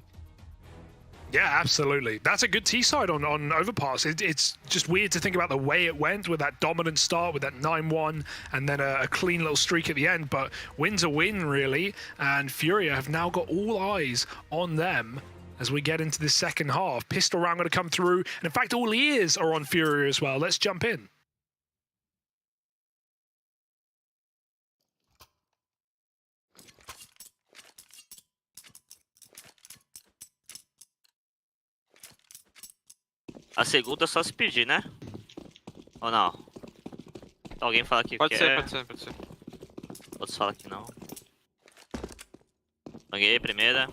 Yeah, absolutely. That's a good T-side on Overpass. It's just weird to think about the way it went with that dominant start, with that 9-1, and then a clean little streak at the end. But win's a win, really. And FURIA have now got all eyes on them as we get into the second half. Pistol round going to come through, and in fact, all ears are on FURIA as well. Let's jump in. A segunda é só se pedir, né? Ou não? Alguém fala que Pode quer. ser, pode ser. Outros falam que não. Banguei, primeira.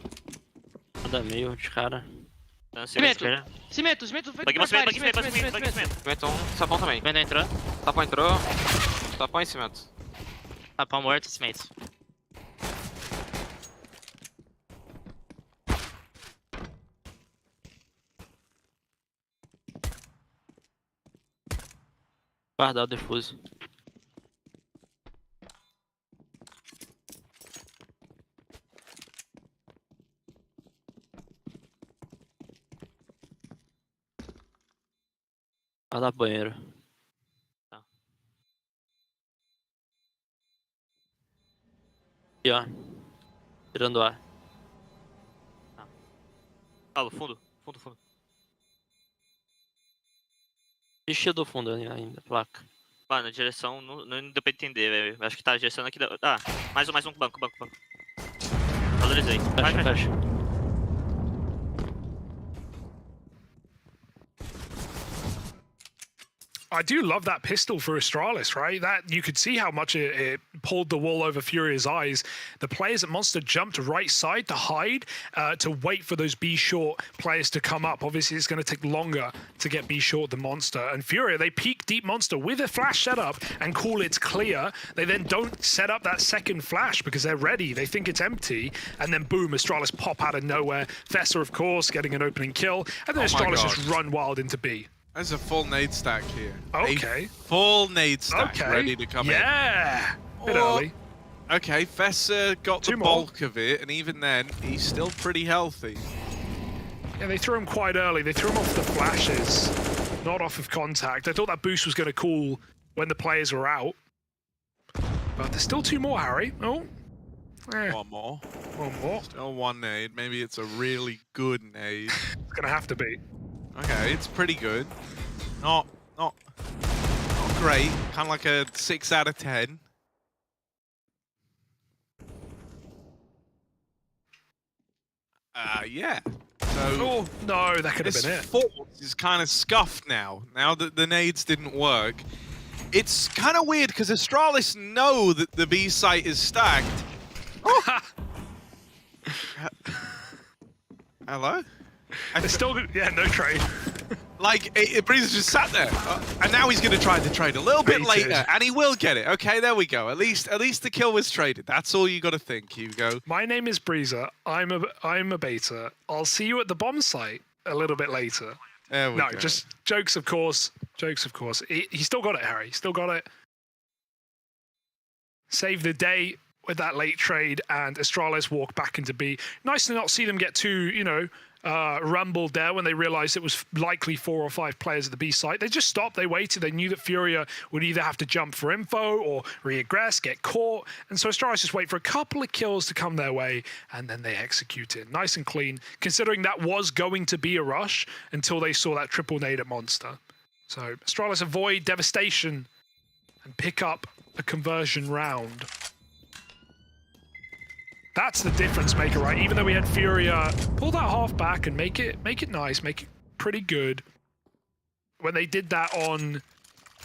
Nada meio de cara. Cimento, cimento, Banguei, cimento. Cimento sapão também. Cimento entrou. Sapão entrou. Sapão e cimento. Tapão morto, cimento. Guardar o defuso. Guardar banheiro. Tá. Aqui, ó. Tirando ar. Paulo, fundo. Fundo. Ixi, do fundo ainda, placa. Mano, direção não deu pra entender, velho. Acho que tá a direção aqui da. Ah, mais um banco. Valorizei. Fecha. I do love that pistol for Astralis, right? That you could see how much it pulled the wool over FURIA's eyes. The players at Monster jumped right side to hide, to wait for those B short players to come up. Obviously, it's going to take longer to get B short than Monster. And FURIA, they peek deep Monster with a flash setup and call it's clear. They then don't set up that second flash because they're ready. They think it's empty. And then boom, Astralis pop out of nowhere. Fessa, of course, getting an opening kill. And then Astralis just run wild into B. There's a full nade stack here. Okay. A full nade stack ready to come in. Yeah. Bit early. Okay, Fessa got the bulk of it, and even then, he's still pretty healthy. Yeah, they threw him quite early. They threw him off the flashes, not off of contact. I thought that boost was going to call when the players were out. But there's still two more, Harry. Oh. One more. Still one nade. Maybe it's a really good nade. It's going to have to be. Okay, it's pretty good. Not great. Kind of like a 6 out of 10. Yeah. So Oh, no, that could have this been it. force is kind of scuffed now. Now that the nades didn't work. It's kind of weird because Astralis know that the B site is stacked. Oh. Hello? It's still good. Yeah, no trade. Like, Breeze just sat there, and now he's going to try to trade a little bit later, and he will get it. Okay, there we go. At least the kill was traded. That's all you got to think, Hugo. My name is Breezer. I'm a beta. I'll see you at the bomb site a little bit later. There we go. Just jokes, of course. Jokes, of course. He still got it, Harry. He still got it. Save the day with that late trade, and Astralis walk back into B. Nice to not see them get too, rumbled there when they realized it was likely 4 or 5 players at the B site. They just stopped, they waited, they knew that FURIA would either have to jump for info or regress, get caught, and so Astralis just wait for a couple of kills to come their way, and then they execute it. Nice and clean, considering that was going to be a rush until they saw that triple nade at Monster. So Astralis avoid devastation and pick up a conversion round. That's the difference maker, right? Even though we had FURIA pull that half back and make it nice, make it pretty good. When they did that on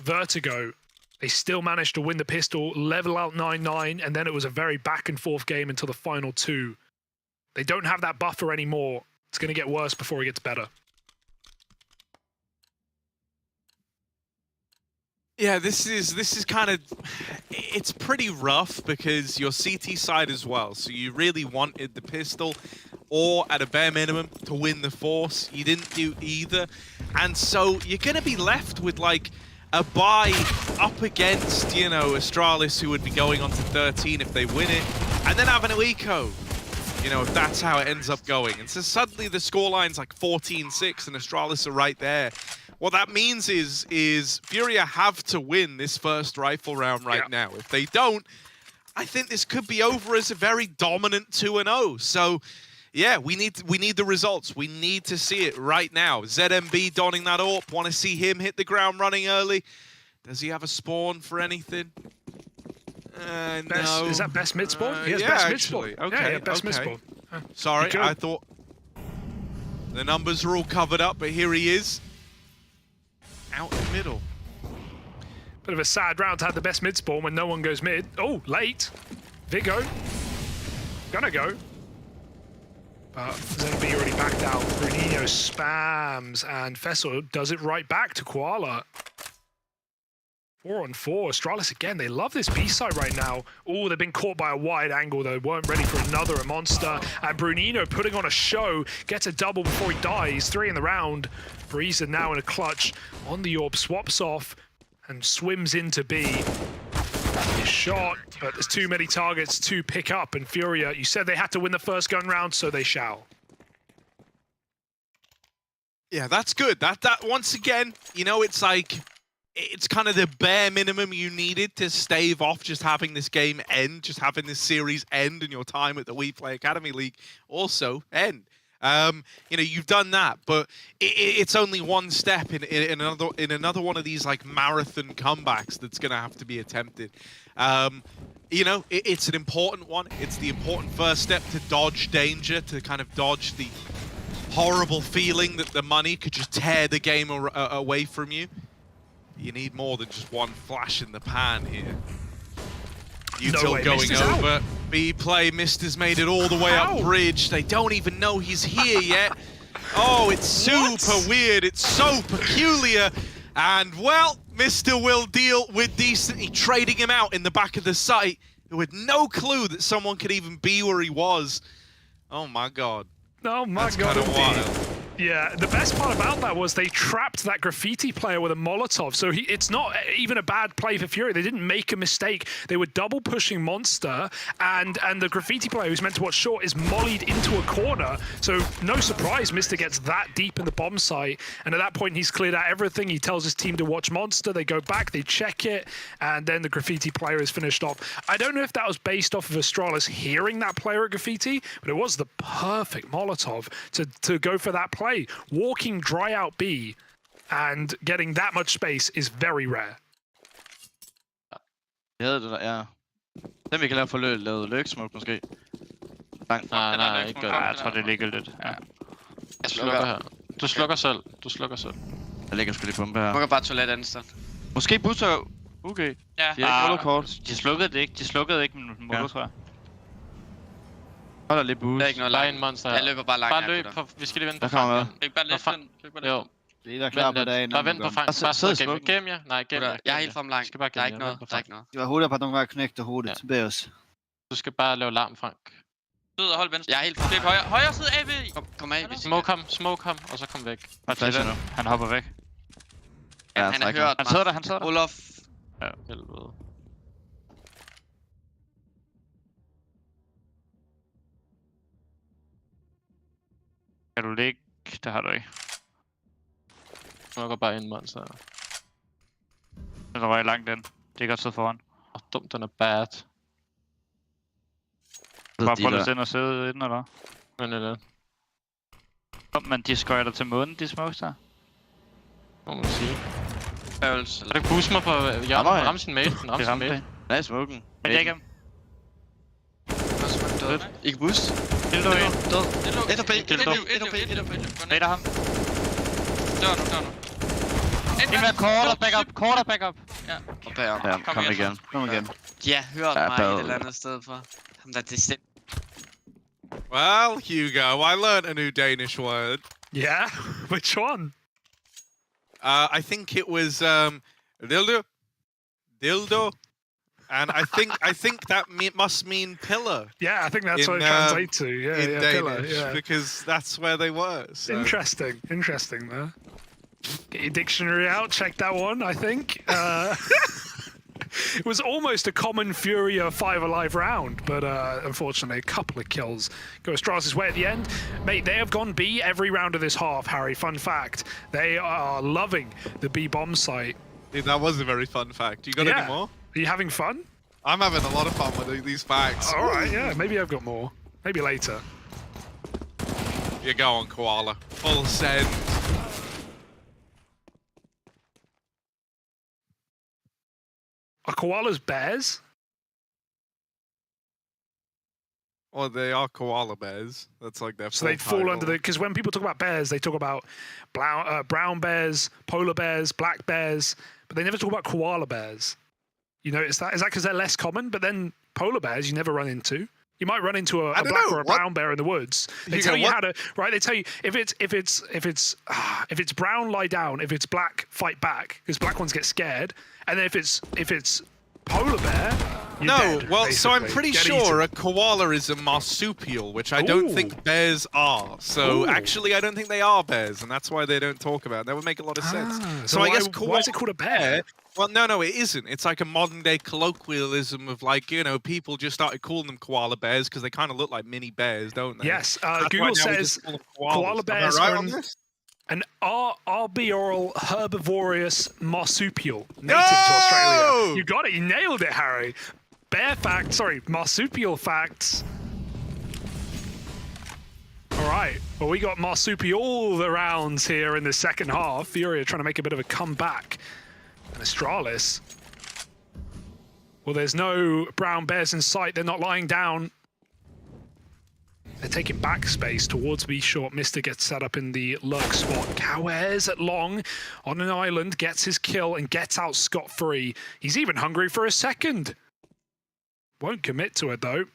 Vertigo, they still managed to win the pistol, level out 9-9, and then it was a very back and forth game until the final 2. They don't have that buffer anymore. It's going to get worse before it gets better. Yeah, this is kind of, it's pretty rough because you're CT side as well, so you really wanted the pistol or at a bare minimum to win the force. You didn't do either, and so you're going to be left with like a buy up against, Astralis, who would be going on to 13 if they win it, and then having an eco, if that's how it ends up going. And so suddenly the scoreline's like 14-6 and Astralis are right there. What that means is FURIA have to win this first rifle round right now. If they don't, I think this could be over as a very dominant 2-0. So, yeah, we need the results. We need to see it right now. ZMB donning that AWP. Want to see him hit the ground running early. Does he have a spawn for anything? No. Is that best mid spawn? He has yeah, best mid actually. spawn. Okay, yeah, best mid spawn. Sorry, I thought the numbers are all covered up, but here he is. Out in the middle. Bit of a sad round to have the best mid spawn when no one goes mid. Oh, late. Vigo. Gonna go. But ZMB already backed out. Bruninho spams, and Fessel does it right back to Koala. 4-on-4. Astralis again, they love this B side right now. Oh, they've been caught by a wide angle though. Weren't ready for another monster. And Bruninho putting on a show, gets a double before he dies. 3 in the round. Breeza now in a clutch on the AWP, swaps off and swims into B. His shot, but there's too many targets to pick up. And FURIA, you said they had to win the first gun round, so they shall. Yeah, that's good. That once again, you know, it's like, it's kind of the bare minimum you needed to stave off just having this game end, just having this series end, and your time at the WePlay Academy League also end. You know, you've done that, but it's only one step in another one of these like marathon comebacks that's going to have to be attempted. You know, it's an important one. It's the important first step to dodge danger, to kind of dodge the horrible feeling that the money could just tear the game away from you. You need more than just one flash in the pan here. Util going over. WePlay, Mister's made it all the way up bridge. They don't even know he's here yet. Oh, it's super weird. It's so peculiar. And, well, Mister will deal with decently trading him out in the back of the site with no clue that someone could even be where he was. Oh, my God. Oh, my God. That's kind of wild. Yeah, the best part about that was they trapped that graffiti player with a Molotov. So it's not even a bad play for FURIA. They didn't make a mistake. They were double pushing Monster, and the graffiti player who's meant to watch short is mollied into a corner. So no surprise, Mister gets that deep in the bomb site. And at that point, he's cleared out everything. He tells his team to watch Monster. They go back, they check it, and then the graffiti player is finished off. I don't know if that was based off of Astralis hearing that player at graffiti, but it was the perfect Molotov to go for that play. Walking dry out B and getting that much space is very rare. Jeg havde det der, ja. Den vi kan lave for lavet løgsmuk måske. Bang. Nej, ikke godt. Jeg tror, det ligger lidt. Ja. Jeg slukker her. Du slukker selv. Du slukker selv. Jeg lægger sgu lige bombe her. Jeg må bare toilet andet sted. Måske busser. Okay. Ja. De har ikke kort. De slukkede det ikke. De slukkede ikke med motor, tror jeg. Hold da lidt boost. Der er ikke noget Bare langt. en monster her. Jeg løber bare langt. Bare løb på, vi skal lige vente på Der kommer Frank. Løb bare lidt Frank. ind. Løb bare lidt Jo. ind. Det er der klar på dagen. Bare vent på Frank. Bare sidde sidde smuk. gem jer. Nej, gem jer. Jeg er helt frem langt. Skal bare Der er gemme ikke jer. noget. Der er ikke noget. Det var hurtigt på nogle gange knægte hovedet tilbage os. Du skal bare lave larm, Frank. Stød og hold venstre. Jeg er helt frem. Løb højre. Højre side AV. Kom af. Smoke ham, og så kom væk. Bare til den. Han hopper væk. Han har hørt Han sidder der, han sidder der. Olof. Ja, helvede. Kan du ligge? Det har du ikke. Smoker bare en monster. Den røg langt den. Det er godt sidde foran. Dumt, den er bad. Bare prøv at og sidde inden, eller? Men eller... Kom, men de skøjter til månen, de smokes der. Må man sige. Øvelse. Kan du ikke booste mig på hjørnet? Ram sin mate. Ram Det sin ramte mate. det. Nej, smoken. Men jeg ikke. Ikke boost. Dildo en. Død. Et og B. Rater ham. Dør nu. En mere quarter backup. Ja. Og bagom. Ja, kom igen. Kom igen. De har hørt Ja, mig bad. et eller andet sted for. Ham der det Well, Hugo, I learned a new Danish word. Yeah, which one? I think it was dildo, and I think that must mean pillar. Yeah, I think that's what it In, translates to. Yeah, in yeah, Danish, pillar, yeah. because that's where they were. So. Interesting there. Get your dictionary out, check that one, I think. It was almost a common FURIA 5 alive round, but unfortunately a couple of kills go Astralis' way at the end. Mate, they have gone B every round of this half, Harry. Fun fact. They are loving the B bomb site. Dude, that was a very fun fact. You got any more? Are you having fun? I'm having a lot of fun with these facts. All right, yeah, maybe I've got more. Maybe later. You go on, Koala. Full send. Are koalas bears? Well, they are koala bears. That's like their So they'd fall under the... Because when people talk about bears, they talk about brown bears, polar bears, black bears, but they never talk about koala bears. You notice that? Is that because they're less common? But then polar bears you never run into. You might run into a black or a brown bear in the woods. They tell you how to, right? They tell you if it's brown, lie down. If it's black, fight back. Because black ones get scared. And then if it's polar bear, you're dead, well, so I'm basically. pretty Get sure eaten. a koala is a marsupial, which I don't think bears are. So actually, I don't think they are bears, and that's why they don't talk about it. That would make a lot of sense. So I guess koala, why is it called a bear? Well, no, it isn't. It's like a modern-day colloquialism of like, you know, people just started calling them koala bears because they kind of look like mini bears, don't they? Yes, Google says koala bears are an arboreal herbivorous marsupial native to Australia. You got it. You nailed it, Harry. Marsupial facts. All right. Well, we got marsupial the rounds here in the second half. FURIA trying to make a bit of a comeback. And Astralis. Well, there's no brown bears in sight. They're not lying down. They're taking backspace towards B short. Mister gets set up in the lurk spot. Cowairs at long on an island, gets his kill and gets out scot-free. He's even hungry for a second. Won't commit to it though.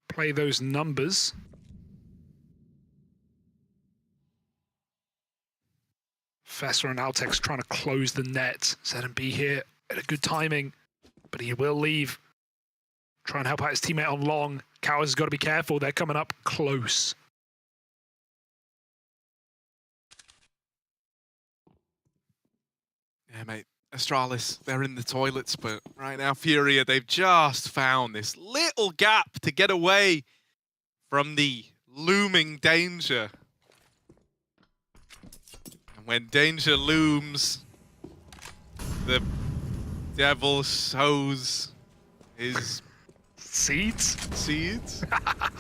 Play those numbers. Fessa and Altex trying to close the net. ZB here at a good timing, but he will leave. Try and help out his teammate on long. Cowers has got to be careful. They're coming up close. Yeah, mate. Astralis, they're in the toilets, but right now, FURIA, they've just found this little gap to get away from the looming danger. And when danger looms, the devil sows his... Seeds?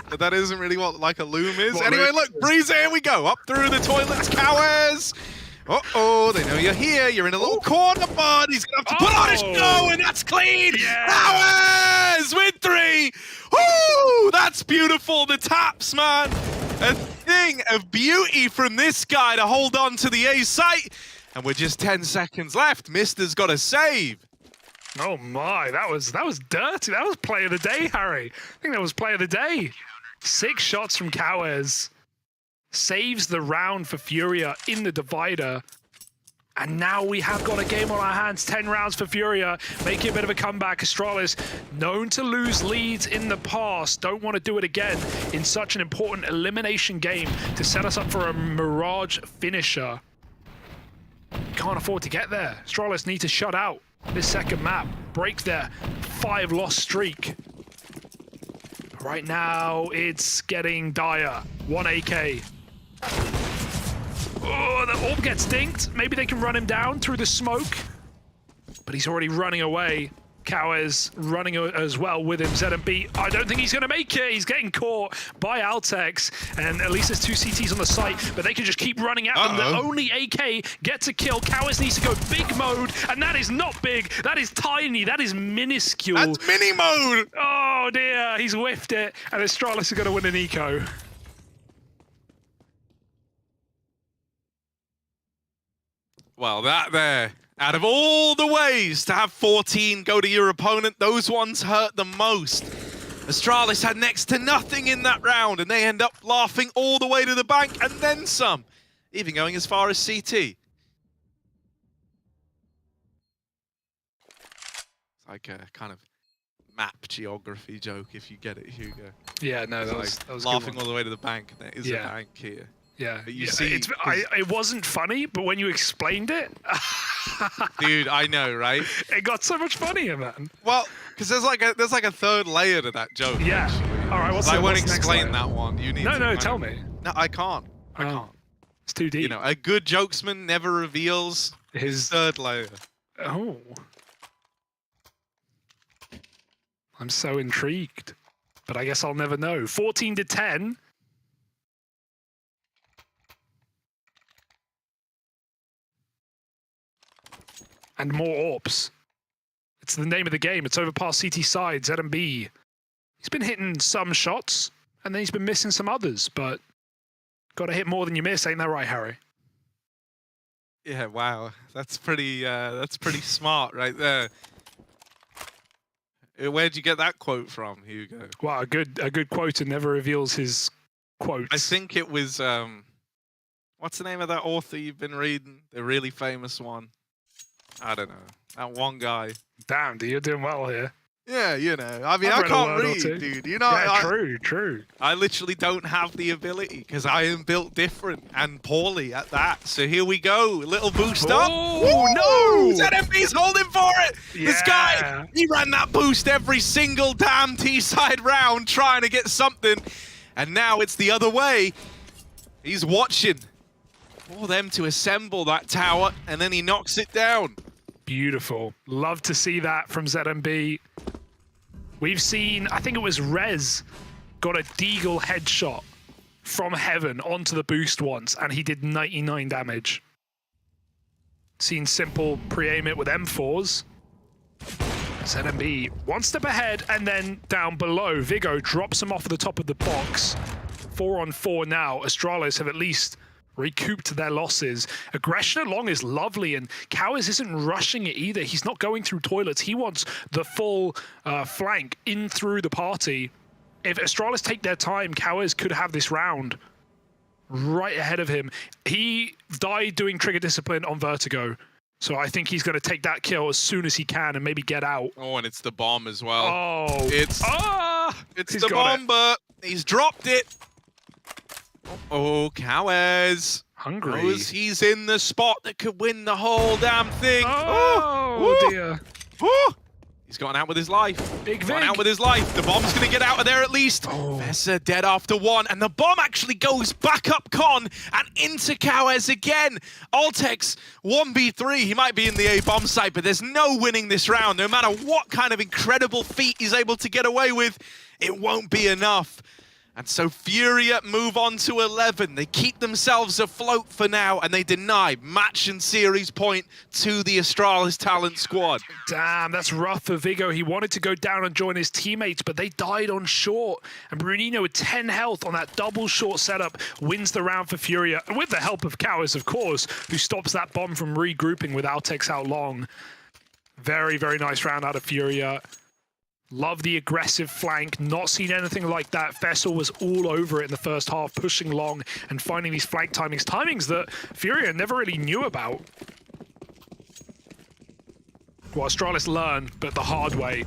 But that isn't really what like a loom is. Anyway, look, Breezer, here we go. Up through the toilets, Cowers. Uh-oh, they know you're here. You're in a little corner, bud. He's going to have to put on his show, and that's clean. Yeah. Cowers with 3. Woo! That's beautiful. The taps, man. A thing of beauty from this guy to hold on to the A site. And we're just 10 seconds left. Mister's got a save. Oh my, that was dirty. That was play of the day, Harry. I think that was play of the day. 6 shots from Cowers. Saves the round for FURIA in the divider. And now we have got a game on our hands. 10 rounds for FURIA, making a bit of a comeback. Astralis, known to lose leads in the past, don't want to do it again in such an important elimination game to set us up for a Mirage finisher. Can't afford to get there. Astralis need to shut out this second map, break their 5-loss streak. Right now, it's getting dire. 1 AK. Oh, the orb gets dinked. Maybe they can run him down through the smoke. But he's already running away. Cowers running as well with him. ZB, I don't think he's going to make it. He's getting caught by Altex. And at least there's 2 CTs on the site, but they can just keep running at them. The only AK gets a kill. Cowers needs to go big mode, and that is not big. That is tiny. That is minuscule. That's mini mode. Oh dear, he's whiffed it. And Astralis are going to win an eco. Well, that there. Out of all the ways to have 14 go to your opponent, those ones hurt the most. Astralis had next to nothing in that round, and they end up laughing all the way to the bank, and then some. Even going as far as CT. It's like a kind of map geography joke, if you get it, Hugo. Yeah, no, that was laughing all the way to the bank, and there is a bank here. Yeah, but you see, it wasn't funny, but when you explained it, dude, I know, right? It got so much funnier, man. Well, because there's like a third layer to that joke. Yeah. Actually. All right. I won't explain that one. You need. No, tell me. No, I can't. I can't. It's too deep. You know, a good jokesman never reveals his third layer. Oh. I'm so intrigued, but I guess I'll never know. 14 to 10. And more AWPs. It's the name of the game. It's over past CT side, ZMB. He's been hitting some shots, and then he's been missing some others, but got to hit more than you miss, ain't that right, Harry? Yeah, wow. That's pretty smart right there. Where'd you get that quote from, Hugo? Wow, a good quote and never reveals his quotes. I think it was, what's the name of that author you've been reading? The really famous one. I don't know. That one guy. Damn, dude, you're doing well here. Yeah, you know. I mean, I've I read a can't word or read, two. dude. You know, Yeah, true. I literally don't have the ability because I am built different and poorly at that. So here we go. A little boost up. Oh, no! ZMB's holding for it. Yeah. This guy, he ran that boost every single damn T-side round trying to get something. And now it's the other way. He's watching for them to assemble that tower, and then he knocks it down. Beautiful. Love to see that from ZMB. We've seen, I think it was Rez, got a Deagle headshot from heaven onto the boost once, and he did 99 damage. Seen Simple pre-aim it with M4s. ZMB one step ahead, and then down below, Vigo drops him off at the top of the box. 4-on-4 now. Astralis have at least recouped their losses. Aggression along is lovely, and Cowers isn't rushing it either. He's not going through toilets. He wants the full flank in through the party. If Astralis take their time, Cowers could have this round right ahead of him. He died doing trigger discipline on Vertigo, so I think he's going to take that kill as soon as he can and maybe get out. Oh, and it's the bomb as well. Oh, It's he's the got bomber. He's dropped it. Oh, Cowers. Hungry. He's in the spot that could win the whole damn thing. Oh, dear. Oh. He's gone out with his life. Big Gone Vig. out with his life. The bomb's going to get out of there at least. Oh. Vesa dead after one. And the bomb actually goes back up Con and into Cowers again. Altex 1v3. He might be in the A bomb site, but there's no winning this round. No matter what kind of incredible feat he's able to get away with, it won't be enough. And so FURIA move on to 11. They keep themselves afloat for now, and they deny match and series point to the Astralis talent squad. Damn, that's rough for Vigo. He wanted to go down and join his teammates, but they died on short. And Brunino with 10 health on that double short setup wins the round for FURIA, with the help of Cowers, of course, who stops that bomb from regrouping with Altex out long. Very, very nice round out of FURIA. Love the aggressive flank. Not seen anything like that. Fessel was all over it in the first half, pushing long and finding these flank timings. Timings that FURIA never really knew about. Well, Astralis learned, but the hard way.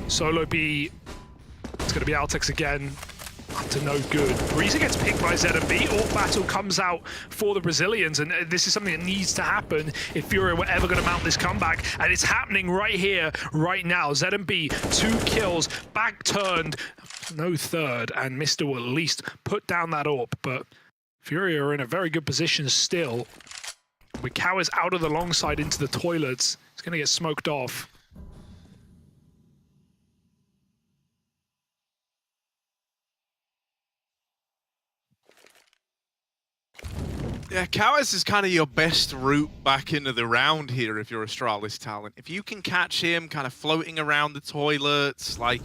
Solo B. It's going to be Altex again. Up to no good. Breezer gets picked by ZMB. AWP battle comes out for the Brazilians, and this is something that needs to happen if FURIA were ever going to mount this comeback, and it's happening right here, right now. ZMB, 2 kills, back turned, no third, and Mr. will at least put down that AWP, but FURIA are in a very good position still. With Cowers out of the long side into the toilets, it's going to get smoked off. Yeah, Cowers is kind of your best route back into the round here if you're Astralis talent. If you can catch him kind of floating around the toilets, like...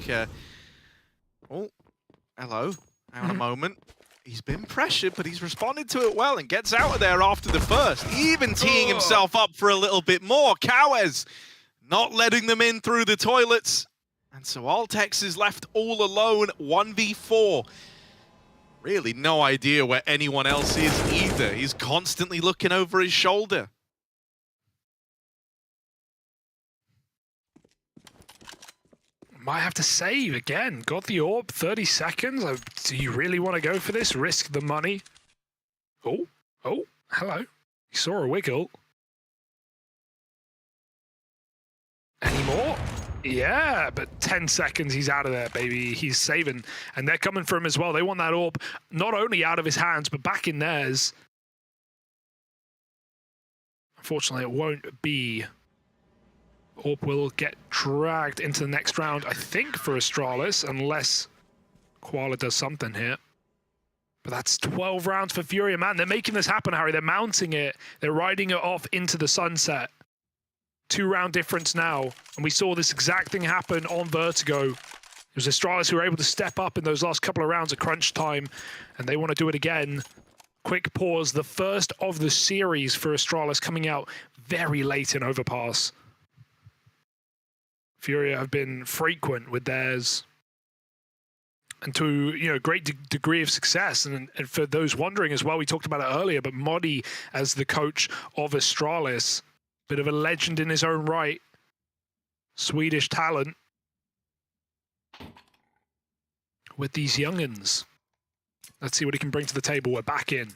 Oh, hello. Hang on a moment. He's been pressured, but he's responded to it well and gets out of there after the first, even teeing himself up for a little bit more. Cowers not letting them in through the toilets. And so Altex is left all alone, 1v4. Really no idea where anyone else is either. He's constantly looking over his shoulder. Might have to save again. Got the AWP, 30 seconds. Do you really want to go for this? Risk the money. Oh, hello. You saw a wiggle. Any more? Yeah, but 10 seconds, he's out of there, baby. He's saving, and they're coming for him as well. They want that AWP not only out of his hands, but back in theirs. Unfortunately, it won't be. AWP will get dragged into the next round, I think, for Astralis, unless Koala does something here. But that's 12 rounds for FURIA, man. They're making this happen, Harry. They're mounting it. They're riding it off into the sunset. 2-round difference now. And we saw this exact thing happen on Vertigo. It was Astralis who were able to step up in those last couple of rounds at crunch time, and they want to do it again. Quick pause, the first of the series for Astralis coming out very late in Overpass. FURIA have been frequent with theirs, and to great degree of success. And for those wondering as well, we talked about it earlier, but Modi as the coach of Astralis, bit of a legend in his own right, Swedish talent with these young'uns. Let's see what he can bring to the table. We're back in.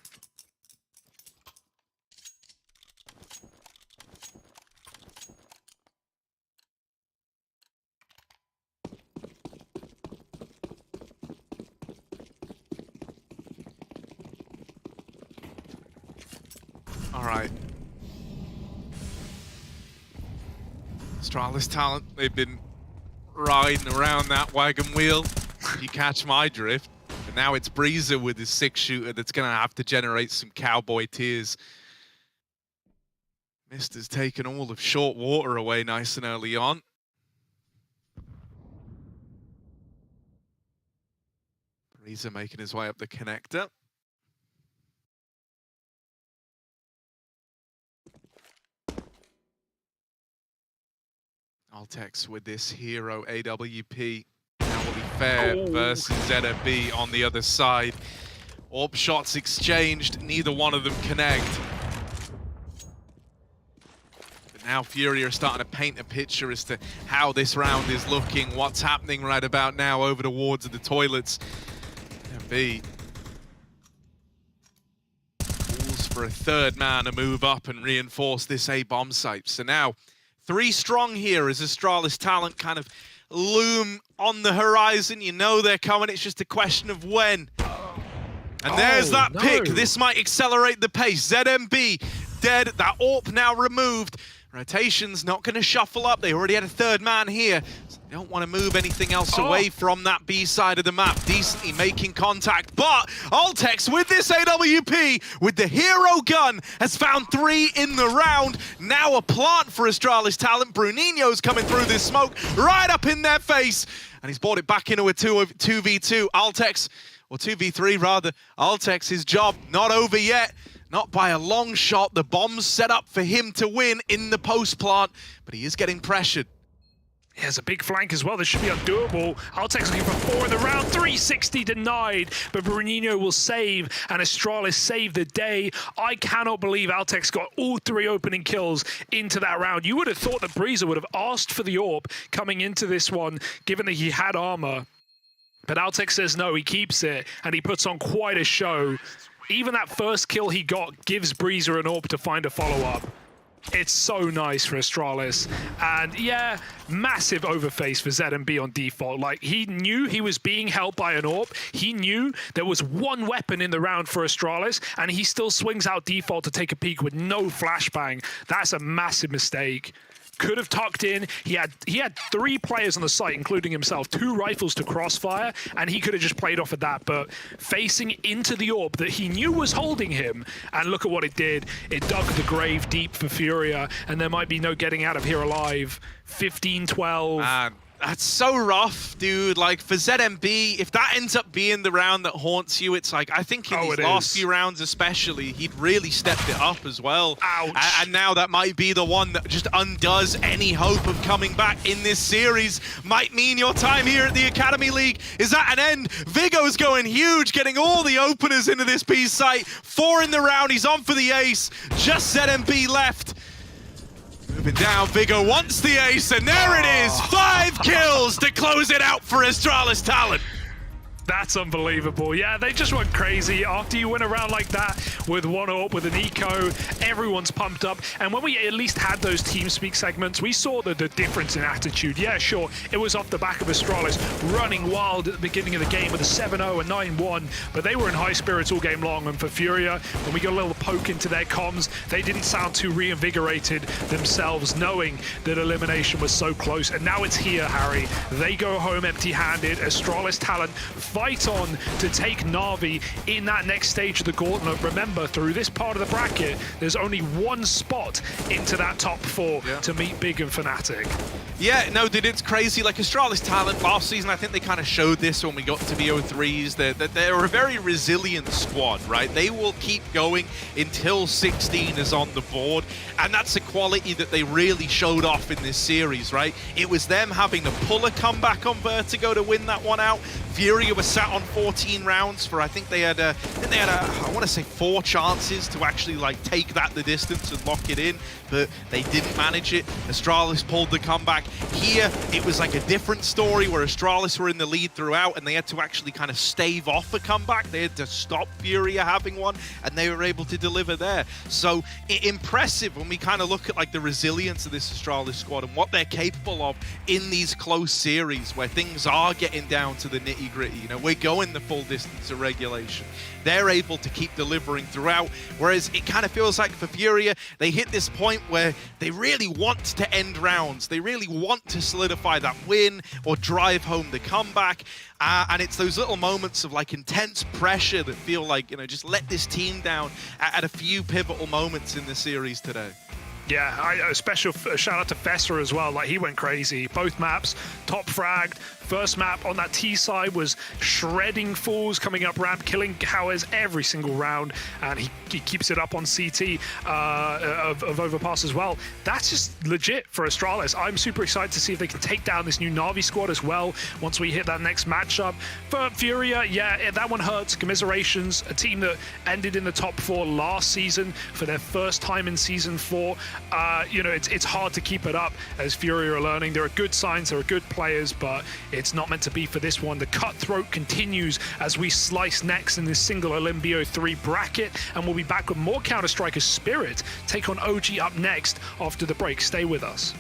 All right. Astralis talent, they've been riding around that wagon wheel, if you catch my drift. But now it's Breezer with his 6-shooter that's going to have to generate some cowboy tears. Mister's taken all of short water away nice and early on. Breezer making his way up the connector. Altex with this hero AWP. Now will be fair versus ZMB on the other side. Orb shots exchanged, neither one of them connect. But now FURIA are starting to paint a picture as to how this round is looking, what's happening right about now over towards the toilets. ZMB calls for a third man to move up and reinforce this A-bomb site. So now 3 strong here as Astralis talent kind of loom on the horizon. You know they're coming, it's just a question of when. And there's that pick. This might accelerate the pace. ZMB dead, that AWP now removed. Rotation's not going to shuffle up. They already had a third man here. So they don't want to move anything else away from that B side of the map. Decently making contact, but Altex with this AWP, with the hero gun, has found 3 in the round. Now a plant for Astralis talent. Bruninho's coming through this smoke, right up in their face. And he's brought it back into a 2v2. Altex, or 2v3 rather. Altex, his job not over yet. Not by a long shot. The bomb's set up for him to win in the post plant, but he is getting pressured. He has a big flank as well. This should be undoable. Altex looking for 4 in the round. 360 denied, but Bruninho will save, and Astralis save the day. I cannot believe Altex got all 3 opening kills into that round. You would have thought that Breezer would have asked for the AWP coming into this one, given that he had armor. But Altex says no, he keeps it, and he puts on quite a show. Even that first kill he got gives Breezer an AWP to find a follow-up. It's so nice for Astralis. And yeah, massive overface for ZMB on default. Like, he knew he was being held by an AWP. He knew there was 1 weapon in the round for Astralis, and he still swings out default to take a peek with no flashbang. That's a massive mistake. Could have tucked in. He had 3 players on the site, including himself, 2 rifles to crossfire, and he could have just played off of that. But facing into the AWP that he knew was holding him, and look at what it did. It dug the grave deep for FURIA, and there might be no getting out of here alive. 15-12. Man, that's so rough, dude. Like, for ZMB, if that ends up being the round that haunts you, it's like, I think in these last few rounds especially, he'd really stepped it up as well. Ouch. And now that might be the one that just undoes any hope of coming back in this series. Might mean your time here at the Academy League is at an end. Vigo's going huge, getting all the openers into this B site. 4 in the round, he's on for the ace. Just ZMB left. Moving down, Vigo wants the ace, and there it is! 5 kills to close it out for Astralis talent. That's unbelievable. Yeah, they just went crazy. After you win a round like that with 1 AWP, with an eco, everyone's pumped up. And when we at least had those TeamSpeak segments, we saw the difference in attitude. Yeah, sure, it was off the back of Astralis running wild at the beginning of the game with a 7-0 and 9-1, but they were in high spirits all game long. And for FURIA, when we got a little poke into their comms, they didn't sound too reinvigorated themselves, knowing that elimination was so close. And now it's here, Harry. They go home empty-handed. Astralis talent fight on to take Na'Vi in that next stage of the gauntlet. Remember, through this part of the bracket, there's only one spot into that top 4 to meet Big and Fnatic. Yeah, no, dude, it's crazy. Like, Astralis talent last season, I think they kind of showed this when we got to the BO3s. They're a very resilient squad, right? They will keep going until 16 is on the board, and that's a quality that they really showed off in this series, right? It was them having to pull a comeback on Vertigo to win that one out. FURIA was sat on 14 rounds for, I think they had I want to say 4 chances to actually like take that the distance and lock it in, but they didn't manage it. Astralis pulled the comeback. Here, it was like a different story where Astralis were in the lead throughout and they had to actually kind of stave off a comeback. They had to stop FURIA having one, and they were able to deliver there. So impressive when we kind of look at like the resilience of this Astralis squad and what they're capable of in these close series where things are getting down to the nitty-gritty. You know, we're going the full distance of regulation. They're able to keep delivering throughout, whereas it kind of feels like for FURIA, they hit this point where they really want to end rounds. They really want to solidify that win or drive home the comeback. And it's those little moments of like intense pressure that feel like, you know, just let this team down at a few pivotal moments in the series today. Yeah, a special shout out to Fessa as well. Like, he went crazy. Both maps, top fragged. First map on that T side was shredding fools coming up ramp, killing Howes every single round, and he keeps it up on CT of Overpass as well. That's just legit for Astralis. I'm super excited to see if they can take down this new Na'Vi squad as well once we hit that next matchup. For FURIA, yeah, that one hurts. Commiserations, a team that ended in the top 4 last season for their first time in Season 4. You know, it's hard to keep it up as FURIA are learning. There are good signs, there are good players, but it's not meant to be for this one. The cutthroat continues as we slice next in this single Olympio 3 bracket, and we'll be back with more Counter-Strike as Spirit take on OG up next after the break. Stay with us.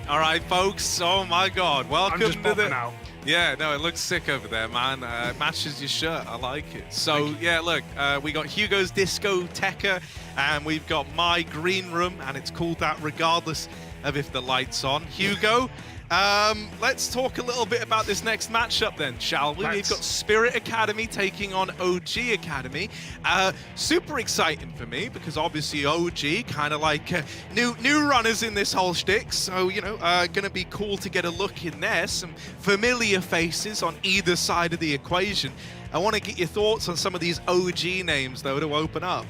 All right, folks. Oh my God! Welcome I'm just to the. out. Yeah, no, it looks sick over there, man. Matches your shirt. I like it. So yeah, look, we got Hugo's Discoteca, and we've got my green room, and it's called that regardless of if the light's on. Hugo, let's talk a little bit about this next matchup then, shall we? We've got Spirit Academy taking on OG Academy. Super exciting for me because obviously OG kind of like new runners in this whole shtick, so you know, gonna be cool to get a look in there. Some familiar faces on either side of the equation. I want to get your thoughts on some of these OG names though to open up.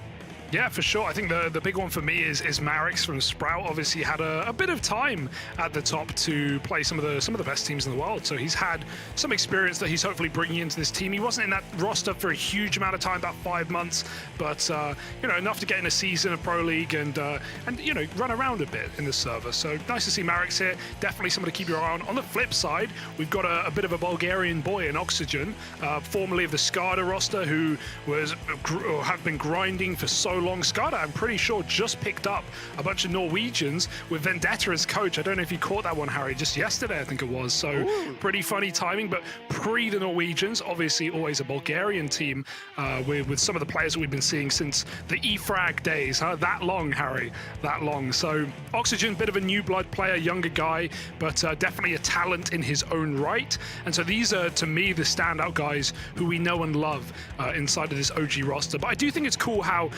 Yeah, for sure. I think the big one for me is Marix from Sprout. Obviously had a bit of time at the top to play some of the best teams in the world. So he's had some experience that he's hopefully bringing into this team. He wasn't in that roster for a huge amount of time, about 5 months, but you know, enough to get in a season of Pro League and you know, run around a bit in the server. So nice to see Marix here. Definitely someone to keep your eye on. On the flip side, we've got a bit of a Bulgarian boy in Oxygen, formerly of the SCADA roster, who have been grinding for so long. SCADA, I'm pretty sure, just picked up a bunch of Norwegians with Vendetta as coach. I don't know if you caught that one, Harry, just yesterday, I think it was. So pretty funny timing, but pre the Norwegians, obviously always a Bulgarian team with some of the players that we've been seeing since the EFRAG days. That long, Harry, that long. So Oxygen, bit of a new blood player, younger guy, but definitely a talent in his own right. And so these are, to me, the standout guys who we know and love inside of this OG roster. But I do think it's cool how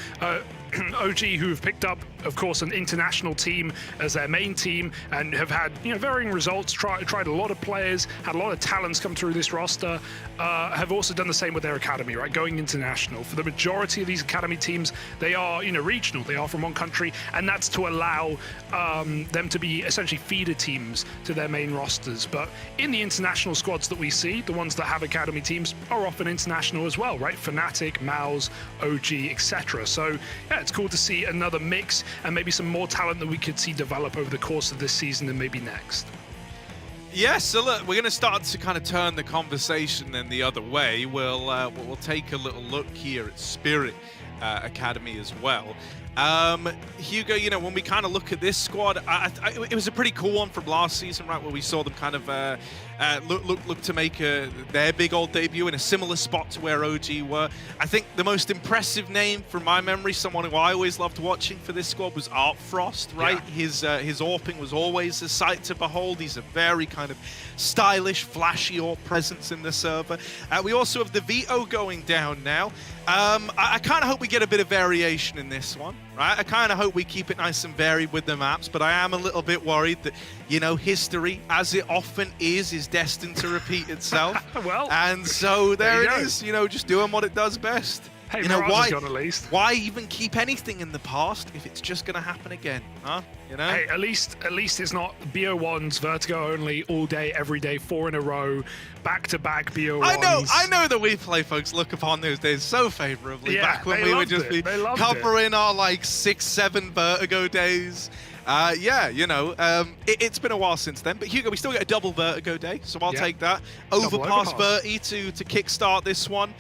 OG, who have picked up, of course, an international team as their main team and have had, you know, varying results, tried a lot of players, had a lot of talents come through this roster, have also done the same with their academy, right, going international. For the majority of these academy teams, they are, you know, regional, they are from one country, and that's to allow them to be essentially feeder teams to their main rosters. But in the international squads that we see, the ones that have academy teams are often international as well, right? Fnatic, Mouse, OG, etc. So yeah, it's cool to see another mix and maybe some more talent that we could see develop over the course of this season and maybe next. Yes, so look, we're going to start to kind of turn the conversation then the other way. We'll take a little look here at Spirit Academy as well. Hugo, you know, when we kind of look at this squad, it was a pretty cool one from last season, right, where we saw them kind of look to make their big old debut in a similar spot to where OG were. I think the most impressive name from my memory, someone who I always loved watching for this squad, was Art Frost, right? Yeah. His AWPing was always a sight to behold. He's a very kind of stylish, flashy AWP presence in the server. We also have the Vito going down now. I kind of hope we get a bit of variation in this one, right? I kind of hope we keep it nice and varied with the maps, but I am a little bit worried that, you know, history, as it often is destined to repeat itself. Well, and so there it is, you know, just doing what it does best. Hey, you know, at least. Why even keep anything in the past if it's just going to happen again, huh? You know? Hey, at least it's not BO1s, Vertigo only, all day, every day, 4 in a row, back-to-back BO1s. I know that WePlay folks look upon those days so favorably, back when we would just be covering our like 6-7 Vertigo days. Yeah, you know, it's been a while since then, but Hugo, we still get a double Vertigo day, so I'll take that. Overpass Verti to kickstart this one.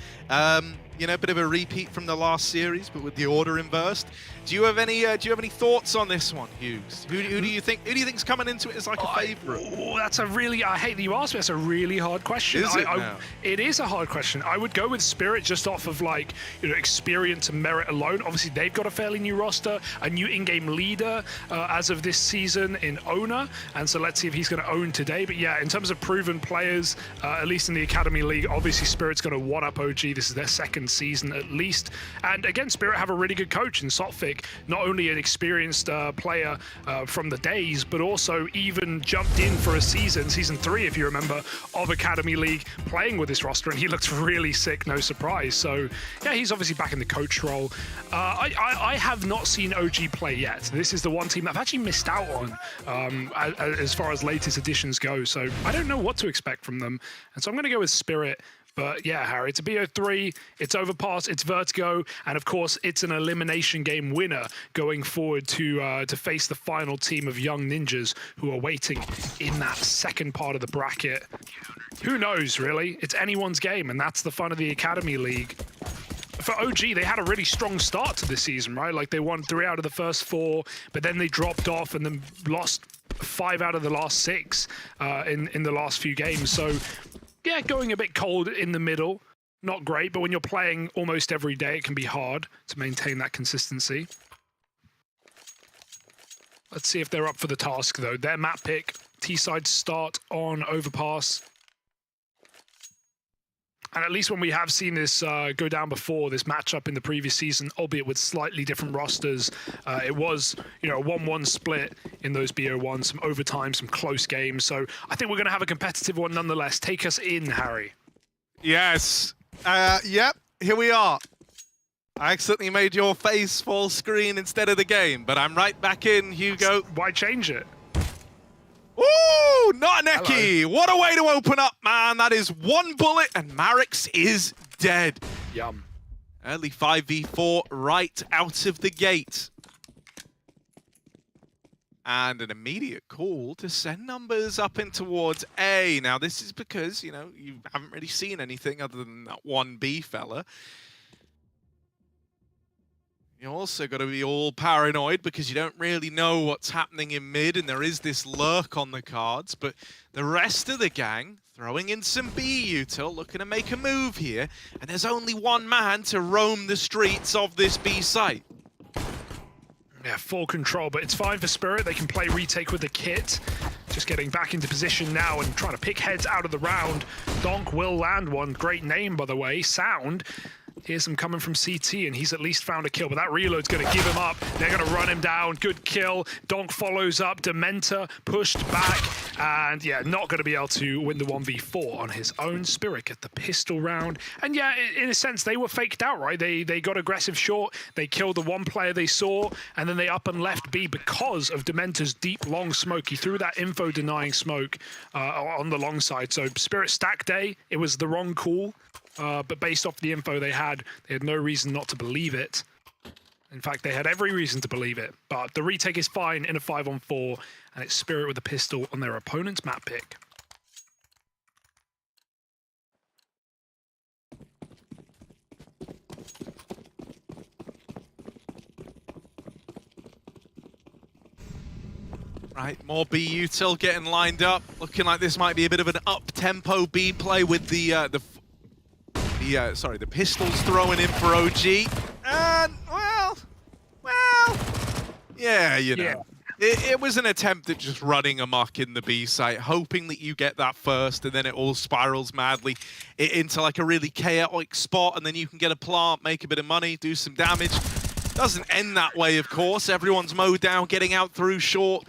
You know, a bit of a repeat from the last series, but with the order inversed. Do you have any thoughts on this one, Hughes? Who do you think's coming into it as like a favorite? Oh, that's a really, I hate that you asked me. That's a really hard question. Is it now? It is a hard question. I would go with Spirit just off of, like, you know, experience and merit alone. Obviously, they've got a fairly new roster, a new in-game leader as of this season in Owner, and so let's see if he's going to own today. But yeah, in terms of proven players, at least in the Academy League, obviously Spirit's going to one-up OG. This is their second season at least. And again, Spirit have a really good coach in Sotfik, not only an experienced player from the days, but also even jumped in for a season 3, if you remember, of Academy League, playing with this roster, and he looked really sick, no surprise. So yeah, he's obviously back in the coach role. I have not seen OG play yet. This is the one team that I've actually missed out on as far as latest additions go, so I don't know what to expect from them, and so I'm going to go with Spirit. But yeah, Harry, it's a BO3, it's Overpass, it's Vertigo, and of course, it's an elimination game winner going forward to face the final team of young ninjas who are waiting in that second part of the bracket. Who knows, really? It's anyone's game, and that's the fun of the Academy League. For OG, they had a really strong start to this season, right? Like, they won 3 out of the first 4, but then they dropped off and then lost 5 out of the last 6 in the last few games. So yeah, going a bit cold in the middle, not great, but when you're playing almost every day, it can be hard to maintain that consistency. Let's see if they're up for the task, though. Their map pick, T-side start on Overpass. And at least when we have seen this go down before, this matchup in the previous season, albeit with slightly different rosters, it was, you know, a 1-1 split in those BO1s, some overtime, some close games. So I think we're going to have a competitive one nonetheless. Take us in, Harry. Yes. Yep, here we are. I accidentally made your face full screen instead of the game, but I'm right back in, Hugo. Why change it? Ooh, not an Eki. What a way to open up, man. That is one bullet, and Marix is dead. Yum. Early 5v4 right out of the gate. And an immediate call to send numbers up in towards A. Now, this is because, you know, you haven't really seen anything other than that one B fella. You also got to be all paranoid because you don't really know what's happening in mid, and there is this lurk on the cards. But the rest of the gang throwing in some B util, looking to make a move here. And there's only one man to roam the streets of this B site. Yeah, full control, but it's fine for Spirit. They can play retake with the kit. Just getting back into position now and trying to pick heads out of the round. Donk will land one. Great name, by the way. Sound. Here's him coming from CT, and he's at least found a kill, but that reload's going to give him up. They're going to run him down. Good kill. Donk follows up. Dementor pushed back, and yeah, not going to be able to win the 1v4 on his own. Spirit get the pistol round, and yeah, in a sense, they were faked out, right? They got aggressive short. They killed the one player they saw, and then they up and left B because of Dementor's deep, long smoke. He threw that info-denying smoke on the long side. So Spirit stack day, it was the wrong call. But based off the info they had no reason not to believe it. In fact, they had every reason to believe it. But the retake is fine in a 5-on-4, and it's Spirit with a pistol on their opponent's map pick. Right, more B util getting lined up. Looking like this might be a bit of an up-tempo B play with the pistols throwing in for OG. And, well, yeah, you know. Yeah. It was an attempt at just running amok in the B site, hoping that you get that first, and then it all spirals madly into like a really chaotic spot, and then you can get a plant, make a bit of money, do some damage. Doesn't end that way, of course. Everyone's mowed down, getting out through short.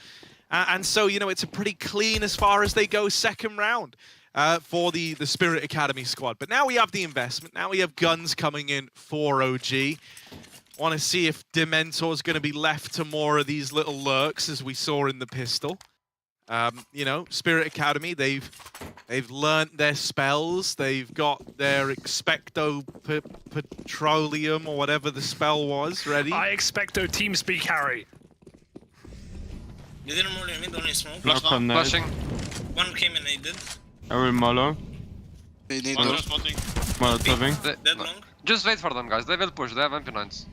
And so, you know, it's a pretty clean as far as they go second round. For the Spirit Academy squad. But now we have the investment. Now we have guns coming in for OG. Want to see if Dementor's going to be left to more of these little lurks as we saw in the pistol. You know, Spirit Academy, they've learnt their spells. They've got their Expecto Petroleum or whatever the spell was ready. I Expecto TeamSpeak, Harry. You didn't move mid, only smoke. Flashing. One came and they did. I will Molo. They need Molo. Molotoving. Dead long. Just wait for them, guys. They will push. They have MP9s.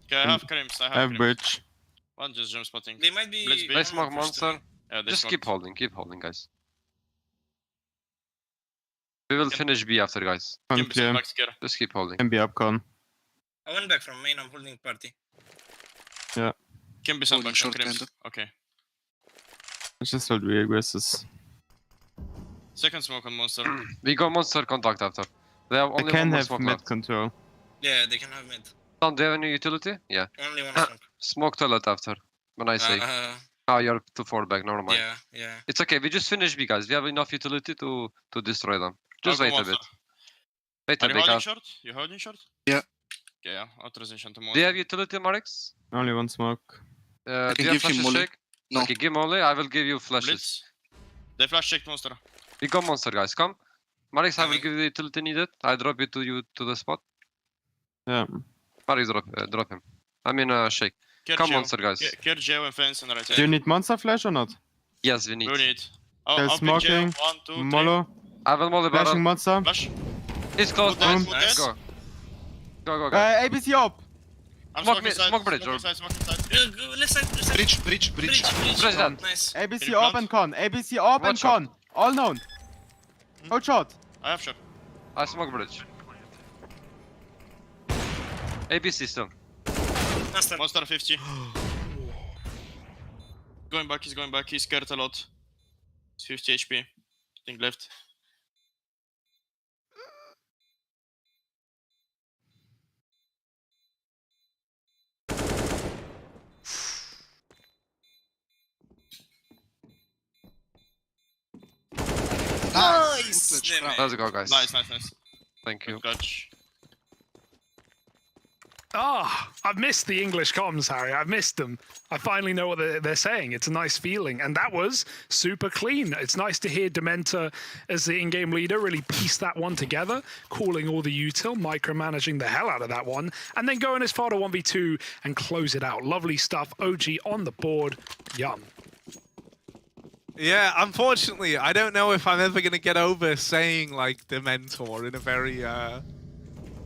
Okay, I have Crims. I have bridge. One just jump spotting. They might be. Let's be. They smoke monster. Yeah, they Just smoke. keep holding, guys. We will finish B after, guys. Can Kimby clear. back scare. Just keep holding. Can be upcon. I went back from main. I'm holding party. Kimby some back from Crims. Okay. Let's just hold re-aggressors. Second smoke on monster. We go monster contact after. They have I only can one more have smoke mid left. control. Yeah, they can have mid. Don't they have any utility? Yeah. Only one smoke. Smoke toilet after. When I say. Oh, you're too far back. Never mind. Yeah. It's okay. We just finish B, guys. We have enough utility to destroy them. Just wait a bit. Wait a Are you bit. holding short? You holding short? Yeah. Okay, yeah. I'll transition to Do you monster. have utility, Marix? Only one smoke. Do you have flashes, Shake? No. Okay, give Molly. I will give you flashes. Blitz. They flash checked monster. We go monster, guys. Come. Marix, I will Coming. give you the utility needed. I drop it to the spot. Yeah. Marix, drop him. I mean, Shake. Care Come geo. monster, guys. Care geo and fence on the right Do you side. need monster flash or not? Yes, we need. We need. They're I'll pick geo. smoking. 1, 2, 3. Molo. I will Molly Flashing barrel. monster. Flash. He's close. Good, Nice. nice. Go. Go, guys. ABC op. I'm Smoke smoking mid- side. smoke bridge, Smoking side, smoking side. Go left side. Bridge. Bridge that. Nice. ABC you op plant? and con. ABC op One and shot. con. All known. Hold shot. I have shot. I smoke bridge. ABC still. Master. Monster 50. He's going back. He's scared a lot. He's 50 HP. Think left. Nice. Let's go, guys. Nice. Thank you. Good clutch. I've missed the English comms, Harry. I've missed them. I finally know what they're saying. It's a nice feeling. And that was super clean. It's nice to hear Dementa as the in-game leader really piece that one together, calling all the util, micromanaging the hell out of that one, and then going as far to 1v2 and close it out. Lovely stuff. OG on the board. Yum. Yeah, unfortunately, I don't know if I'm ever going to get over saying, like, Dementor in a very...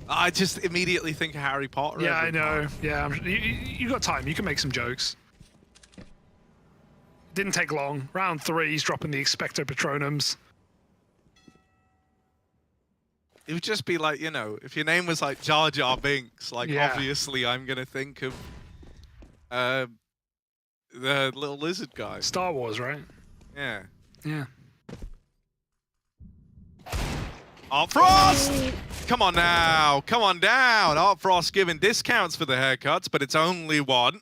I just immediately think of Harry Potter. Yeah, I know. Yeah, you got time. You can make some jokes. Didn't take long. Round 3, he's dropping the Expecto Patronums. It would just be like, you know, if your name was like Jar Jar Binks, like, obviously I'm going to think of the little lizard guy. Star Wars, right? Yeah. Yeah. Art Frost! Come on now, come on down. Art Frost giving discounts for the haircuts, but it's only one.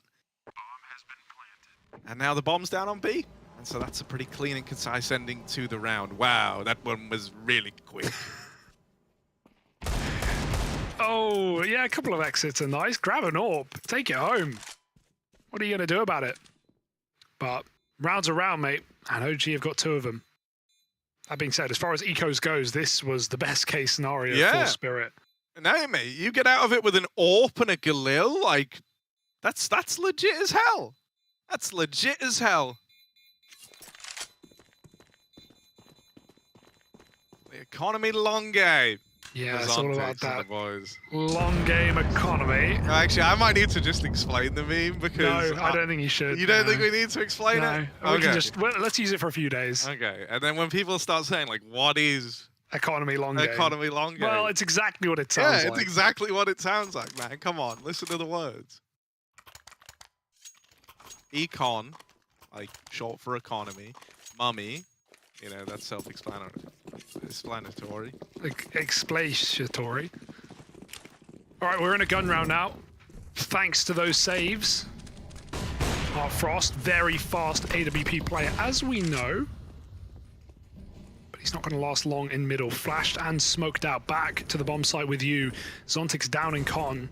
And now the bomb's down on B. And so that's a pretty clean and concise ending to the round. Wow, that one was really quick. Oh, yeah, a couple of exits are nice. Grab an AWP, take it home. What are you going to do about it? But rounds around, mate. And OG have got 2 of them. That being said, as far as ecos goes, this was the best case scenario for Spirit. No, mate, you get out of it with an AWP and a Galil, like, that's legit as hell. That's legit as hell. The economy long game. Yeah, it's all about that boys. long game economy. Actually, I might need to just explain the meme because... No, I don't think you should. You don't think we need to explain it? No, we can just, let's use it for a few days. Okay, and then when people start saying, like, what is... Economy long game. Economy long game. Well, it's exactly what it sounds like. Yeah, it's exactly what it sounds like, man. Come on, listen to the words. Econ, like, short for economy. Mummy, you know, that's self-explanatory. Explanatory. All right, we're in a gun round now. Thanks to those saves. Art Frost, very fast AWP player, as we know. But he's not going to last long in middle. Flashed and smoked out. Back to the bomb site with you. Zontic's down in con.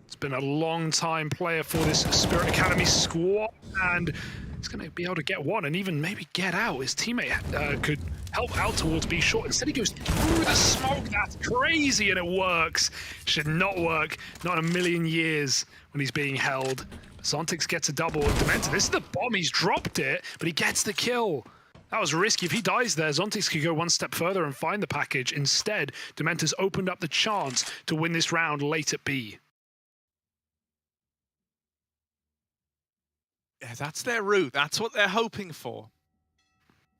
It's been a long time player for this Spirit Academy squad, and he's going to be able to get one and even maybe get out. His teammate could help out towards B short. Instead, he goes through the smoke. That's crazy, and it works. Should not work. Not in a million years when he's being held. Zontix gets a double. And Dementa, this is the bomb. He's dropped it, but he gets the kill. That was risky. If he dies there, Zontix could go one step further and find the package. Instead, Dementa's opened up the chance to win this round late at B. Yeah, that's their route. That's what they're hoping for.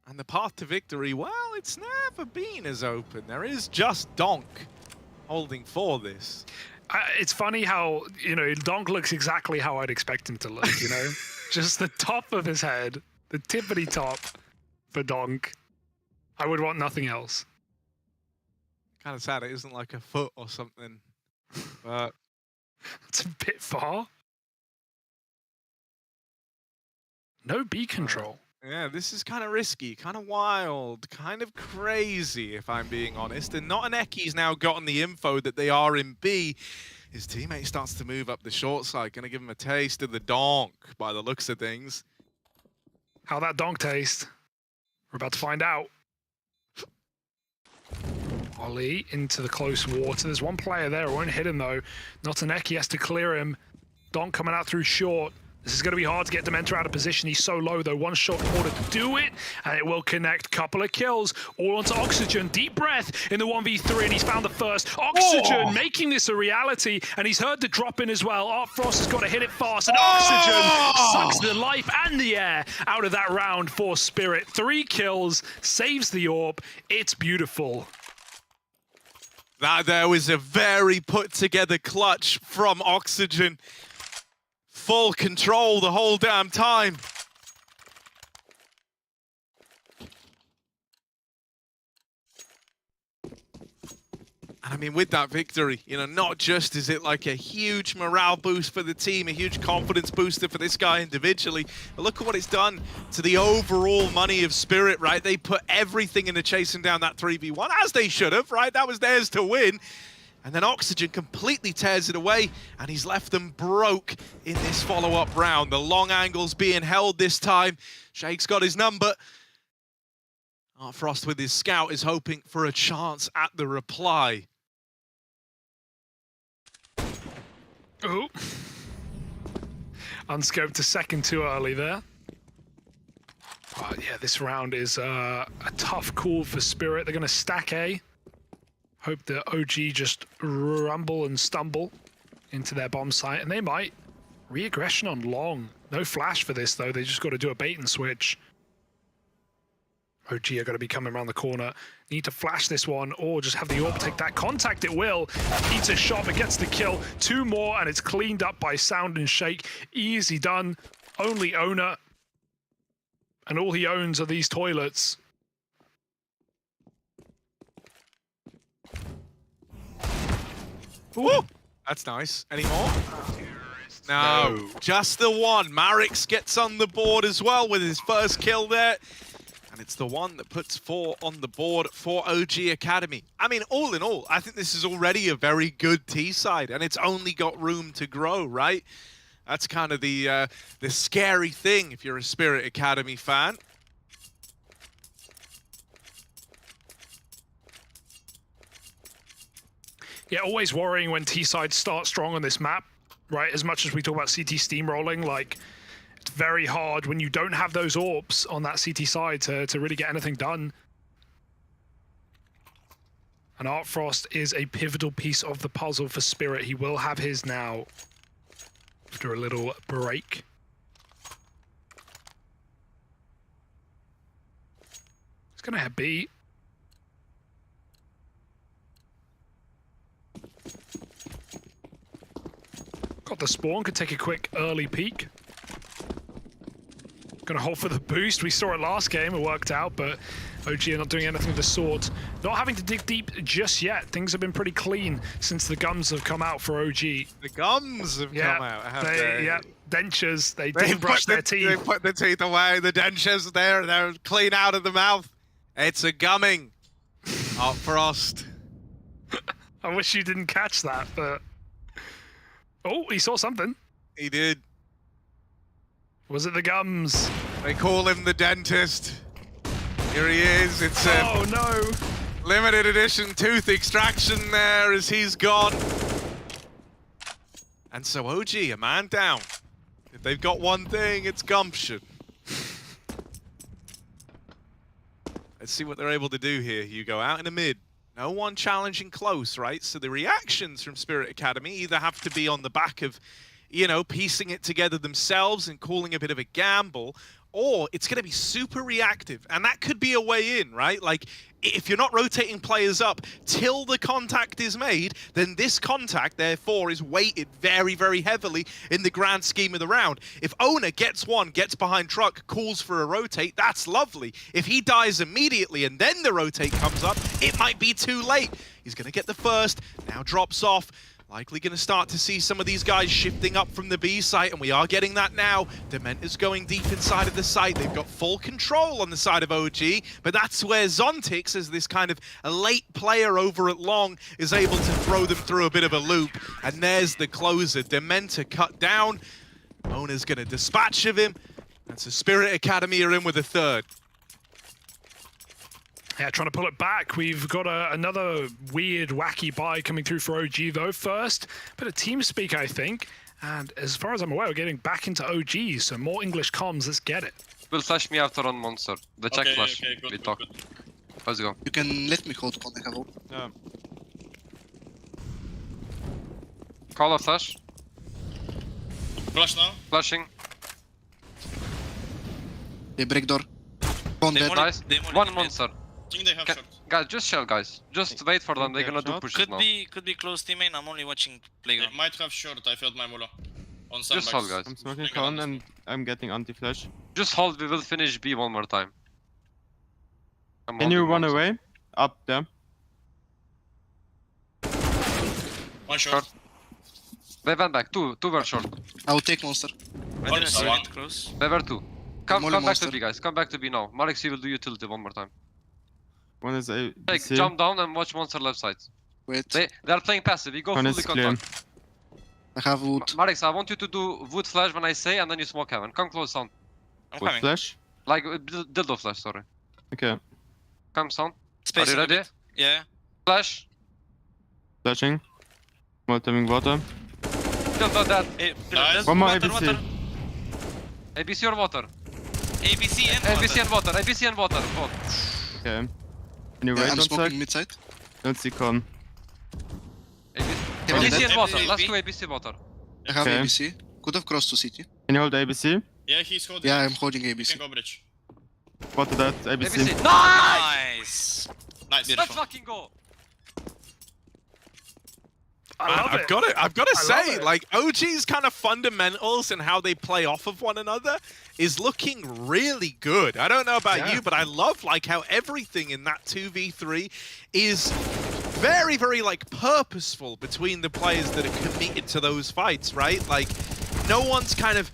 And the path to victory, well, it's never been as open. There is just Donk holding for this. It's funny how, you know, Donk looks exactly how I'd expect him to look, you know? Just the top of his head, the tippity top for Donk. I would want nothing else. Kind of sad it isn't like a foot or something. But it's a bit far. No B control. Yeah, this is kind of risky, kind of wild, kind of crazy, if I'm being honest. And not an Eki's now gotten the info that they are in B. His teammate starts to move up the short side, going to give him a taste of the donk by the looks of things. How that donk taste? We're about to find out. Ollie into the close water. There's one player there. It won't hit him, though. Not an Eki has to clear him. Donk coming out through short. This is going to be hard to get Dementa out of position. He's so low, though. One shot in order to do it, and it will connect. Couple of kills, all onto Oxygen. Deep breath in the 1v3, and he's found the first. Oxygen making this a reality, and he's heard the drop in as well. Art Frost has got to hit it fast, and Oxygen sucks the life and the air out of that round for Spirit. 3 kills, saves the AWP. It's beautiful. That there was a very put-together clutch from Oxygen. Full control the whole damn time. And I mean, with that victory, you know, not just is it like a huge morale boost for the team, a huge confidence booster for this guy individually, but look at what it's done to the overall money of Spirit, right? They put everything into chasing down that 3v1, as they should have, right? That was theirs to win. And then Oxygen completely tears it away, and he's left them broke in this follow-up round. The long angle's being held this time. Shake's got his number. Frost with his scout is hoping for a chance at the reply. Oh. Unscoped a second too early there. But yeah, this round is a tough call for Spirit. They're going to stack A. Hope that OG just rumble and stumble into their bomb site, and they might. Re-aggression on long. No flash for this, though. They just got to do a bait and switch. OG are going to be coming around the corner. Need to flash this one, or just have the AWP take that contact. It will. Eats a shot, but gets the kill. 2 more, and it's cleaned up by Sound and Shake. Easy done. Only owner. And all he owns are these toilets. Ooh, that's nice. Any more? No, just the one. Marix gets on the board as well with his first kill there. And it's the one that puts 4 on the board for OG Academy. I mean, all in all, I think this is already a very good T side, and it's only got room to grow, right? That's kind of the scary thing if you're a Spirit Academy fan. Yeah, always worrying when T-sides start strong on this map, right? As much as we talk about CT steamrolling, like, it's very hard when you don't have those AWPs on that CT side to really get anything done. And Artfrost is a pivotal piece of the puzzle for Spirit. He will have his now after a little break. He's gonna have B. Got the spawn, could take a quick early peek. Gonna hold for the boost. We saw it last game, it worked out, but OG are not doing anything of the sort. Not having to dig deep just yet. Things have been pretty clean since the gums have come out for OG. The gums have come out. Yeah, dentures. They didn't brush their teeth. They put the teeth away. The dentures there. They're clean out of the mouth. It's a gumming. Frost. I wish you didn't catch that, but... Oh, he saw something. He did. Was it the gums? They call him the dentist. Here he is. It's a oh no! limited edition tooth extraction there as he's gone. And so OG, a man down. If they've got one thing, it's gumption. Let's see what they're able to do here. You go out in the mid. No one challenging close, right? So the reactions from Spirit Academy either have to be on the back of, you know, piecing it together themselves and calling a bit of a gamble, or it's going to be super reactive. And that could be a way in, right? Like, if you're not rotating players up till the contact is made, then this contact, therefore, is weighted very, very heavily in the grand scheme of the round. If Owner gets one, gets behind truck, calls for a rotate, that's lovely. If he dies immediately and then the rotate comes up, it might be too late. He's going to get the first, now drops off. Likely going to start to see some of these guys shifting up from the B site, and we are getting that now. Dementor's going deep inside of the site. They've got full control on the side of OG, but that's where Zontix, as this kind of a late player over at long, is able to throw them through a bit of a loop. And there's the closer. Dementor cut down. Owner's going to dispatch of him. And so Spirit Academy are in with a third. Yeah, trying to pull it back. We've got another weird, wacky buy coming through for OG, though. First, bit of TeamSpeak, I think. And as far as I'm aware, we're getting back into OG, so more English comms. Let's get it. Will flash me after on Monster. The check flash. Okay, good, We talk. good. Let's go. You can let me hold con, I have all. Yeah. Call a flash. Flash now. Flashing. They break door. Con dead. Nice. One Monster. I think they have shot. Guys, just shell, guys. Just wait for them. They're gonna do pushes now. Could be close team main. I'm only watching playground. They might have short. I felt my mola. On Just hold, guys. I'm smoking con and I'm getting anti-flash. Just hold. We will finish B one more time. Can you run away? Up there. One short. They went back. Two were short. I will take monster. I didn't see it close. They were two. Come Molly back monster. to B, guys. Come back to B now. Marix, you will do utility one more time. One is a. Jump down and watch Monster left side. Wait, They are playing passive. You go One fully is clear. contact. I have wood. Marix, I want you to do wood flash when I say, and then you smoke heaven. Come close, sound. I'm With coming. flash. Like dildo flash, sorry. Okay. Come, sound. Space Are you a ready? bit. Yeah. Flash. Flashing. Molten water. Dildo dead. Nice. One more Water, ABC. water. ABC or water? ABC and ABC water. and water. ABC and water. Both. Okay. Can you Yeah, wait I'm one smoking sec? mid side. Don't see con. Heaven ABC dead. and water. ABC. Last two ABC water. I have Okay. ABC. Could have crossed to city. Can you hold ABC? Yeah, he's holding. Yeah, I'm holding You ABC. can go bridge. Water that. ABC. ABC. Nice! Nice. Nice. Let's fucking go. I love it. I've got to I love say, it. like OG's kind of fundamentals and how they play off of one another is looking really good. I don't know about Yeah. you, but I love like how everything in that 2v3 is very, very like purposeful between the players that are committed to those fights, right? Like no one's kind of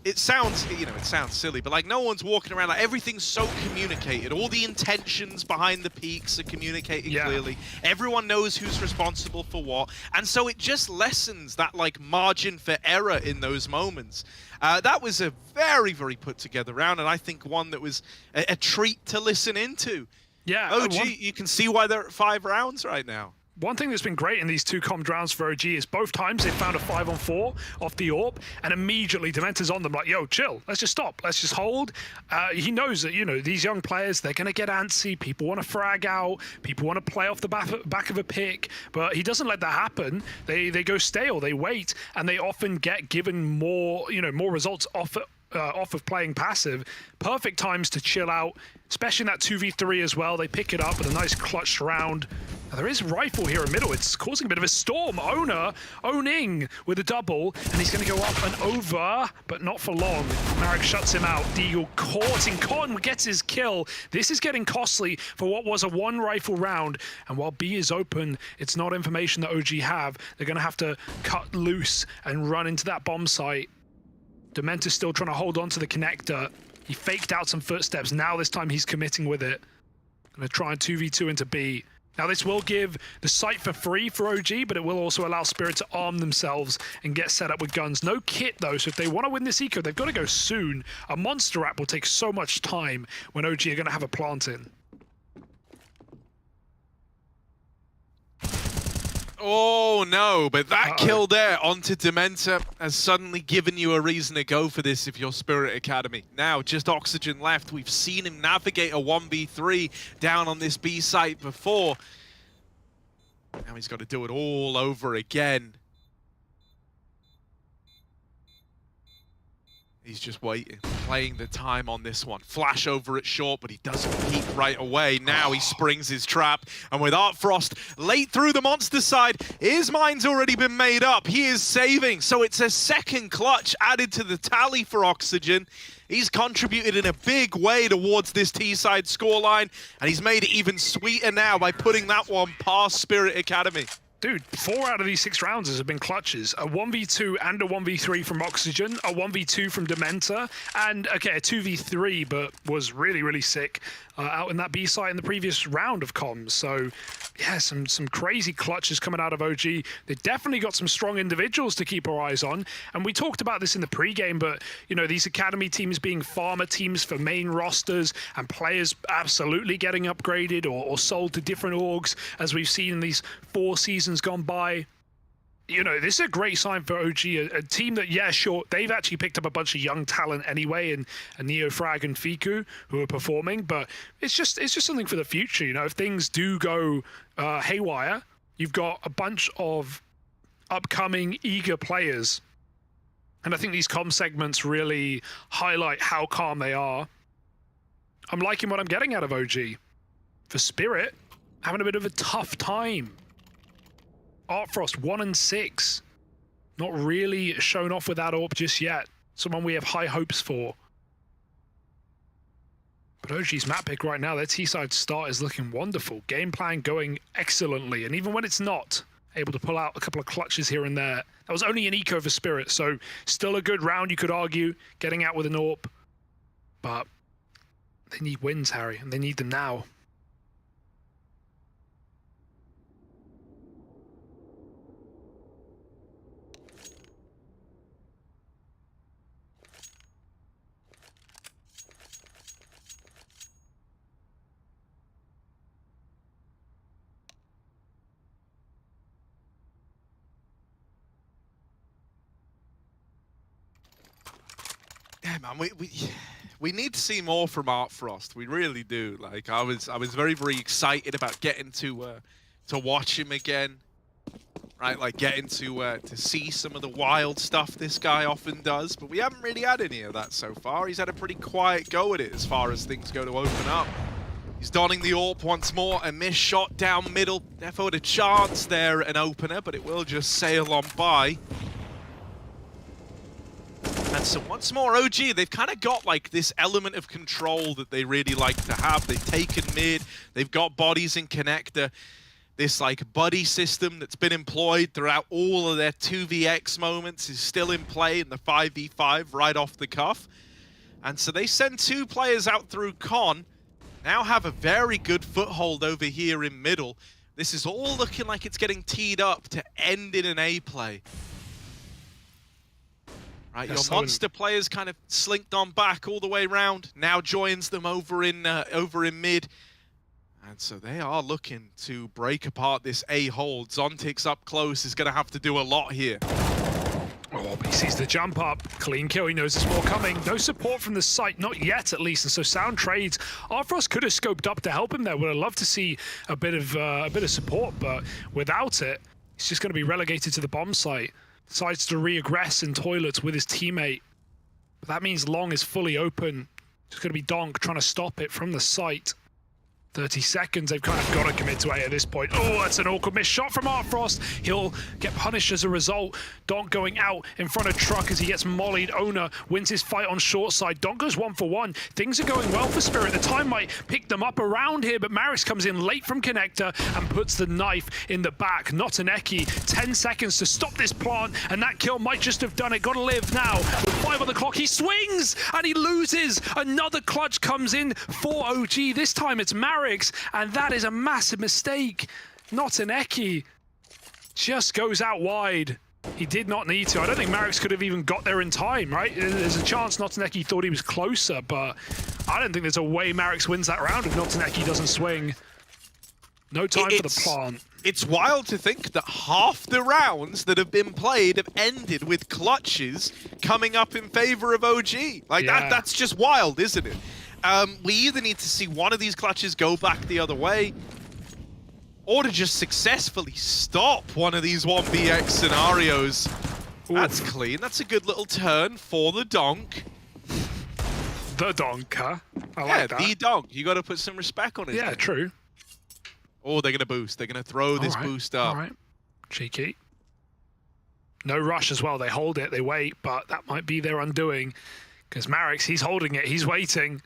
it sounds, you know, it sounds silly, but like no one's walking around, like everything's so communicated. All the intentions behind the peaks are communicated clearly. Everyone knows who's responsible for what. And so it just lessens that like margin for error in those moments. That was a very, very put together round, and I think one that was a treat to listen into. Yeah. OG, you can see why they're at 5 rounds right now. One thing that's been great in these two commed rounds for OG is both times they found a 5-on-4 off the AWP, and immediately Dementor's on them like, yo, chill, let's just stop, let's just hold. He knows that, you know, these young players, they're going to get antsy, people want to frag out, people want to play off the back of a pick, but he doesn't let that happen. They go stale, they wait, and they often get given more, you know, more results off of playing passive. Perfect times to chill out, especially in that 2v3 as well. They pick it up with a nice clutch round. Now, there is Rifle here in middle. It's causing a bit of a storm. Owning with a double, and he's going to go up and over, but not for long. Marek shuts him out. Deagle caught in con, gets his kill. This is getting costly for what was a 1 rifle round, and while B is open, it's not information that OG have. They're going to have to cut loose and run into that bomb site. Dementor's still trying to hold on to the connector. He faked out some footsteps. Now this time he's committing with it. Gonna try and 2v2 into B. Now this will give the site for free for OG, but it will also allow Spirit to arm themselves and get set up with guns. No kit though, so if they want to win this eco, they've got to go soon. A monster wrap will take so much time when OG are going to have a plant in. Oh no, but that kill there onto Dementor has suddenly given you a reason to go for this if you're Spirit Academy. Now, just Oxygen left. We've seen him navigate a 1v3 down on this B site before. Now he's got to do it all over again. He's just waiting, playing the time on this one. Flash over it short, but he doesn't peek right away. Now he springs his trap, and with Art Frost late through the monster side, his mind's already been made up. He is saving, so it's a second clutch added to the tally for Oxygen. He's contributed in a big way towards this T-side scoreline, and he's made it even sweeter now by putting that one past Spirit Academy. Dude, 4 out of these 6 rounds have been clutches. A 1v2 and a 1v3 from Oxygen, a 1v2 from Dementor, and, okay, a 2v3, but was really, really sick out in that B site in the previous round of comms. So, yeah, some crazy clutches coming out of OG. They definitely got some strong individuals to keep our eyes on. And we talked about this in the pregame, but, you know, these academy teams being farmer teams for main rosters and players absolutely getting upgraded or sold to different orgs, as we've seen in these 4 seasons gone by. You know, this is a great sign for OG, a team that, yeah, sure, they've actually picked up a bunch of young talent anyway, and Neofrag and Fiku, who are performing, but it's just something for the future. You know, if things do go haywire, you've got a bunch of upcoming eager players, and I think these comm segments really highlight how calm they are. I'm liking what I'm getting out of OG. For Spirit, having a bit of a tough time. Art Frost 1-6, not really shown off with that AWP just yet. Someone we have high hopes for. But OG's map pick right now, their T-side start is looking wonderful. Game plan going excellently, and even when it's not, able to pull out a couple of clutches here and there. That was only an eco for Spirit, so still a good round, you could argue, getting out with an AWP. But they need wins, Harry, and they need them now. man, we need to see more from Art Frost. We really do. Like, I was very, very excited about getting to watch him again. Right, like getting to see some of the wild stuff this guy often does, but we haven't really had any of that so far. He's had a pretty quiet go at it as far as things go to open up. He's donning the AWP once more, a missed shot down middle. Defo had a chance there at an opener, but it will just sail on by. And so once more, OG, they've kind of got like this element of control that they really like to have. They've taken mid, they've got bodies in connector. This like buddy system that's been employed throughout all of their 2vx moments is still in play in the 5v5 right off the cuff. And so they send 2 players out through Con, now have a very good foothold over here in middle. This is all looking like it's getting teed up to end in an A play. Right, your monster players kind of slinked on back all the way around, now joins them over in mid. And so they are looking to break apart this A hold. Zontic's up close, is going to have to do a lot here. Oh, but he sees the jump up. Clean kill, he knows there's more coming. No support from the site, not yet at least. And so Sound trades. Arfrost could have scoped up to help him there. Would have loved to see a bit of support, but without it, he's just going to be relegated to the bomb site. Decides to re-aggress in toilets with his teammate. But that means Long is fully open. It's going to be Donk trying to stop it from the site. 30 seconds, they've kind of got to commit to A at this point. Oh, that's an awkward missed shot from Artfrost. He'll get punished as a result. Donk going out in front of Truck as he gets mollied. Owner wins his fight on short side. Donk goes 1 for 1. Things are going well for Spirit. The time might pick them up around here, but Maris comes in late from connector and puts the knife in the back. Notaneki, 10 seconds to stop this plant, and that kill might just have done it. Got to live now. With 5 on the clock, he swings, and he loses. Another clutch comes in for OG. This time it's Maris. And that is a massive mistake. Notaneki just goes out wide. He did not need to. I don't think Marix could have even got there in time, right? There's a chance Notaneki thought he was closer, but I don't think there's a way Marix wins that round if Notaneki doesn't swing. No time for the plant. It's wild to think that half the rounds that have been played have ended with clutches coming up in favor of OG. Like, that's just wild, isn't it? We either need to see one of these clutches go back the other way, or to just successfully stop one of these 1vx scenarios. Oof. That's clean. That's a good little turn for the Donk. The Donk, huh? I like that. The Donk. You got to put some respect on it. Yeah, true. Oh, they're going to boost. They're going to throw this boost up. All right. Cheeky. No rush as well. They hold it. They wait, but that might be their undoing. Because Marix, he's holding it. He's waiting.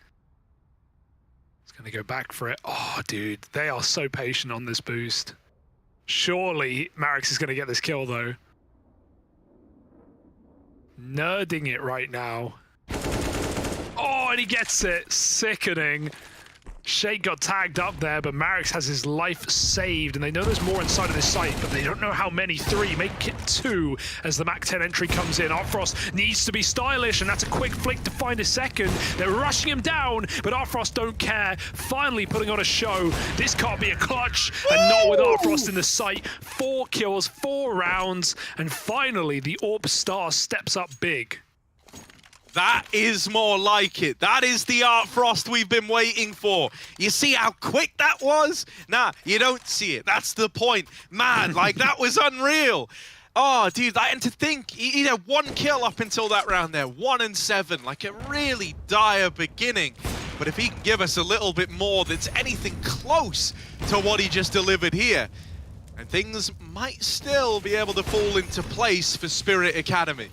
Gonna go back for it. Oh, dude, they are so patient on this boost. Surely Marix is gonna get this kill though. Nerding it right now. Oh, and he gets it. Sickening. Shake got tagged up there, but Marix has his life saved, and they know there's more inside of this site, but they don't know how many. 3, make it 2 as the Mac-10 entry comes in. Artfrost needs to be stylish, and that's a quick flick to find a second. They're rushing him down, but Artfrost don't care. Finally putting on a show. This can't be a clutch, and not with Artfrost in the site. 4 kills, 4 rounds, and finally the AWP star steps up big. That is more like it. That is the Art Frost we've been waiting for. You see how quick that was? Nah, you don't see it. That's the point. Man, like, that was unreal. Oh, dude, and to think, he had 1 kill up until that round there. 1 and 7, like a really dire beginning. But if he can give us a little bit more that's anything close to what he just delivered here, and things might still be able to fall into place for Spirit Academy.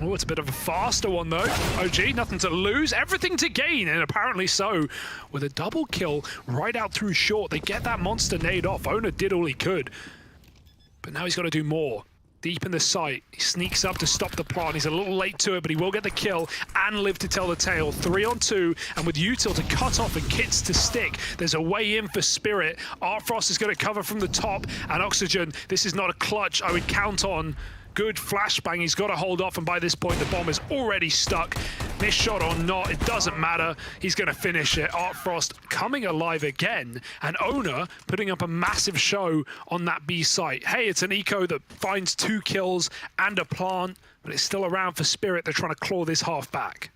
Oh, it's a bit of a faster one though. OG, nothing to lose, everything to gain, and apparently so. With a double kill right out through short, they get that monster nade off. Owner did all he could, but now he's got to do more. Deep in the site, he sneaks up to stop the plant. He's a little late to it, but he will get the kill and live to tell the tale. 3 on 2, and with Util to cut off and Kits to stick, there's a way in for Spirit. Artfrost is going to cover from the top, and Oxygen, this is not a clutch I would count on. Good flashbang, he's got to hold off, and by this point the bomb is already stuck. Missed shot or not, it doesn't matter. He's going to finish it. Artfrost coming alive again, and Owner putting up a massive show on that B site. Hey, it's an eco that finds 2 kills and a plant, but it's still around for Spirit. They're trying to claw this half back.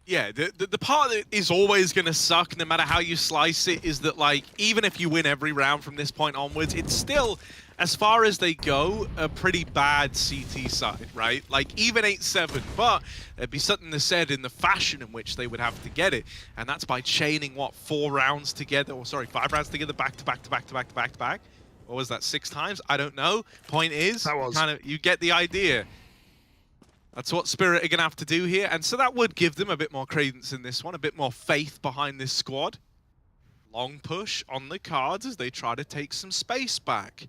Yeah, the part that is always going to suck, no matter how you slice it, is that, like, even if you win every round from this point onwards, it's still, as far as they go, a pretty bad CT side, right? Like, even 8-7, but there'd be something to said in the fashion in which they would have to get it, and that's by chaining, what, 4 rounds together, or sorry, 5 rounds together, back to back to back to back to back to back. What was that, 6 times? I don't know. Point is, you get the idea. That's what Spirit are going to have to do here, and so that would give them a bit more credence in this one, a bit more faith behind this squad. Long push on the cards as they try to take some space back.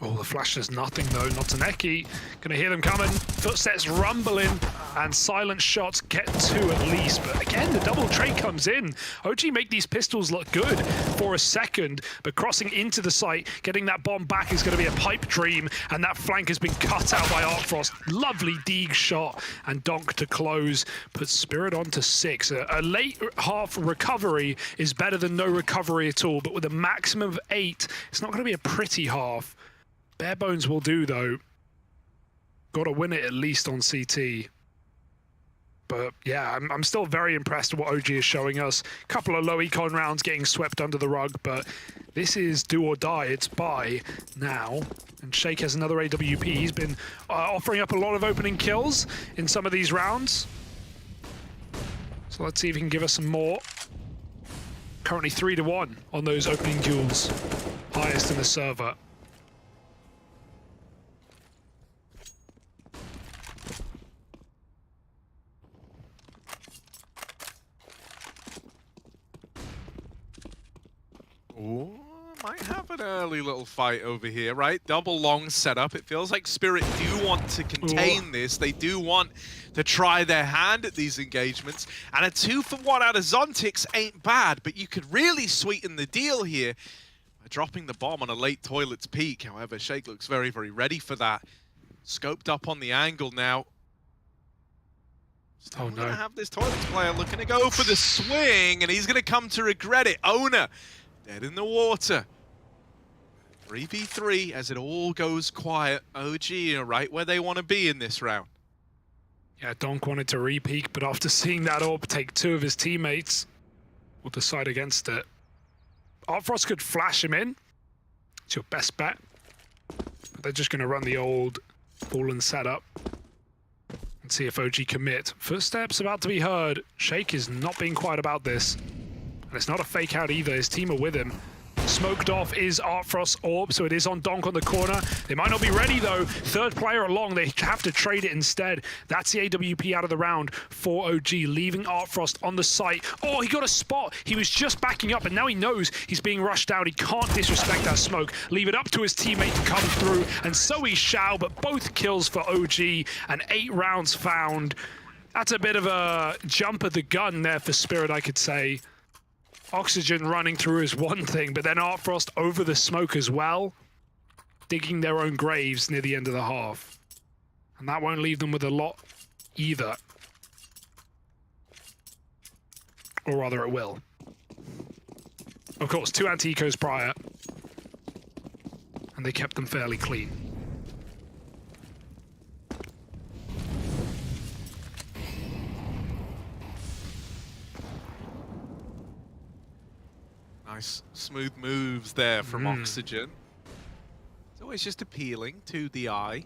Oh, the flash does nothing though, not to Neki. Gonna hear them coming, footsteps rumbling, and silent shots get 2 at least. But again, the double trade comes in. OG make these pistols look good for a second, but crossing into the site, getting that bomb back is gonna be a pipe dream, and that flank has been cut out by Artfrost. Lovely Deeg shot, and Donk to close, puts Spirit on to 6. A late half recovery is better than no recovery at all, but with a maximum of 8, it's not gonna be a pretty half. Bare bones will do, though. Got to win it at least on CT. But yeah, I'm still very impressed with what OG is showing us. Couple of low econ rounds getting swept under the rug, but this is do or die. It's buy now. And Shake has another AWP. He's been offering up a lot of opening kills in some of these rounds. So let's see if he can give us some more. Currently 3-1 on those opening duels. Highest in the server. Ooh, might have an early little fight over here, right? Double long setup. It feels like Spirit do want to contain this. They do want to try their hand at these engagements. And a 2-for-1 out of Zontix ain't bad, but you could really sweeten the deal here by dropping the bomb on a late toilet's peak. However, Shake looks very, very ready for that. Scoped up on the angle now. Still gonna have this toilets player looking to go for the swing, and he's gonna come to regret it. Owner dead in the water. 3v3 as it all goes quiet. OG are right where they want to be in this round. Yeah, Donk wanted to re-peek, but after seeing that orb take 2 of his teammates, will decide against it. Artfrost could flash him in. It's your best bet. But they're just going to run the old fallen setup and see if OG commit. Footsteps about to be heard. Shake is not being quiet about this. And it's not a fake out either. His team are with him. Smoked off is Artfrost's orb, so it is on Donk on the corner. They might not be ready though. 3rd player along, they have to trade it instead. That's the AWP out of the round for OG, leaving Artfrost on the site. Oh, he got a spot. He was just backing up, and now he knows he's being rushed out. He can't disrespect that smoke. Leave it up to his teammate to come through, and so he shall, but both kills for OG, and 8 rounds found. That's a bit of a jump at the gun there for Spirit, I could say. Oxygen running through is one thing, but then Artfrost over the smoke as well, digging their own graves near the end of the half. And that won't leave them with a lot either. Or rather, it will. Of course, 2 anti-ecos prior, and they kept them fairly clean. Nice smooth moves there from Oxygen. It's always just appealing to the eye.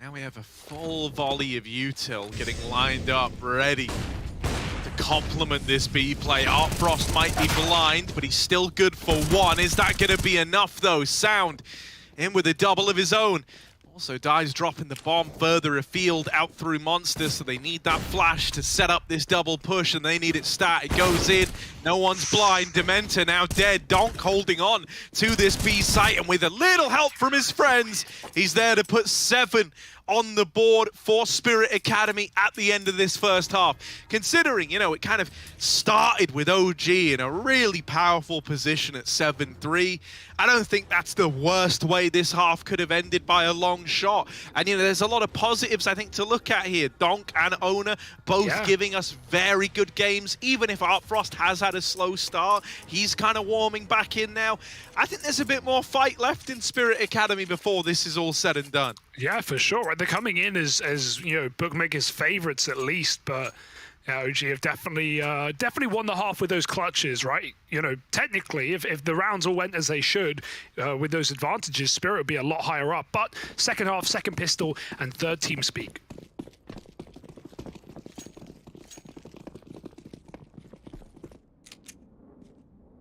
Now we have a full volley of util getting lined up, ready to complement this B play. Artfrost might be blind, but he's still good for 1. Is that going to be enough though? Sound in with a double of his own. Also, Dive's dropping the bomb further afield out through Monster, so they need that flash to set up this double push, and they need it stat. It goes in. No one's blind. Dementa now dead. Donk holding on to this B site, and with a little help from his friends, he's there to put 7 on the board for Spirit Academy at the end of this first half. Considering, you know, it kind of started with OG in a really powerful position at 7-3. I don't think that's the worst way this half could have ended by a long shot. And, you know, there's a lot of positives, I think, to look at here. Donk and Owner both giving us very good games. Even if Artfrost has had a slow start, he's kind of warming back in now. I think there's a bit more fight left in Spirit Academy before this is all said and done. Yeah, for sure. They're coming in as you know, bookmakers' favorites at least, but yeah, OG have definitely won the half with those clutches, right? You know, technically, if the rounds all went as they should, with those advantages, Spirit would be a lot higher up. But second half, second pistol, and third team speak.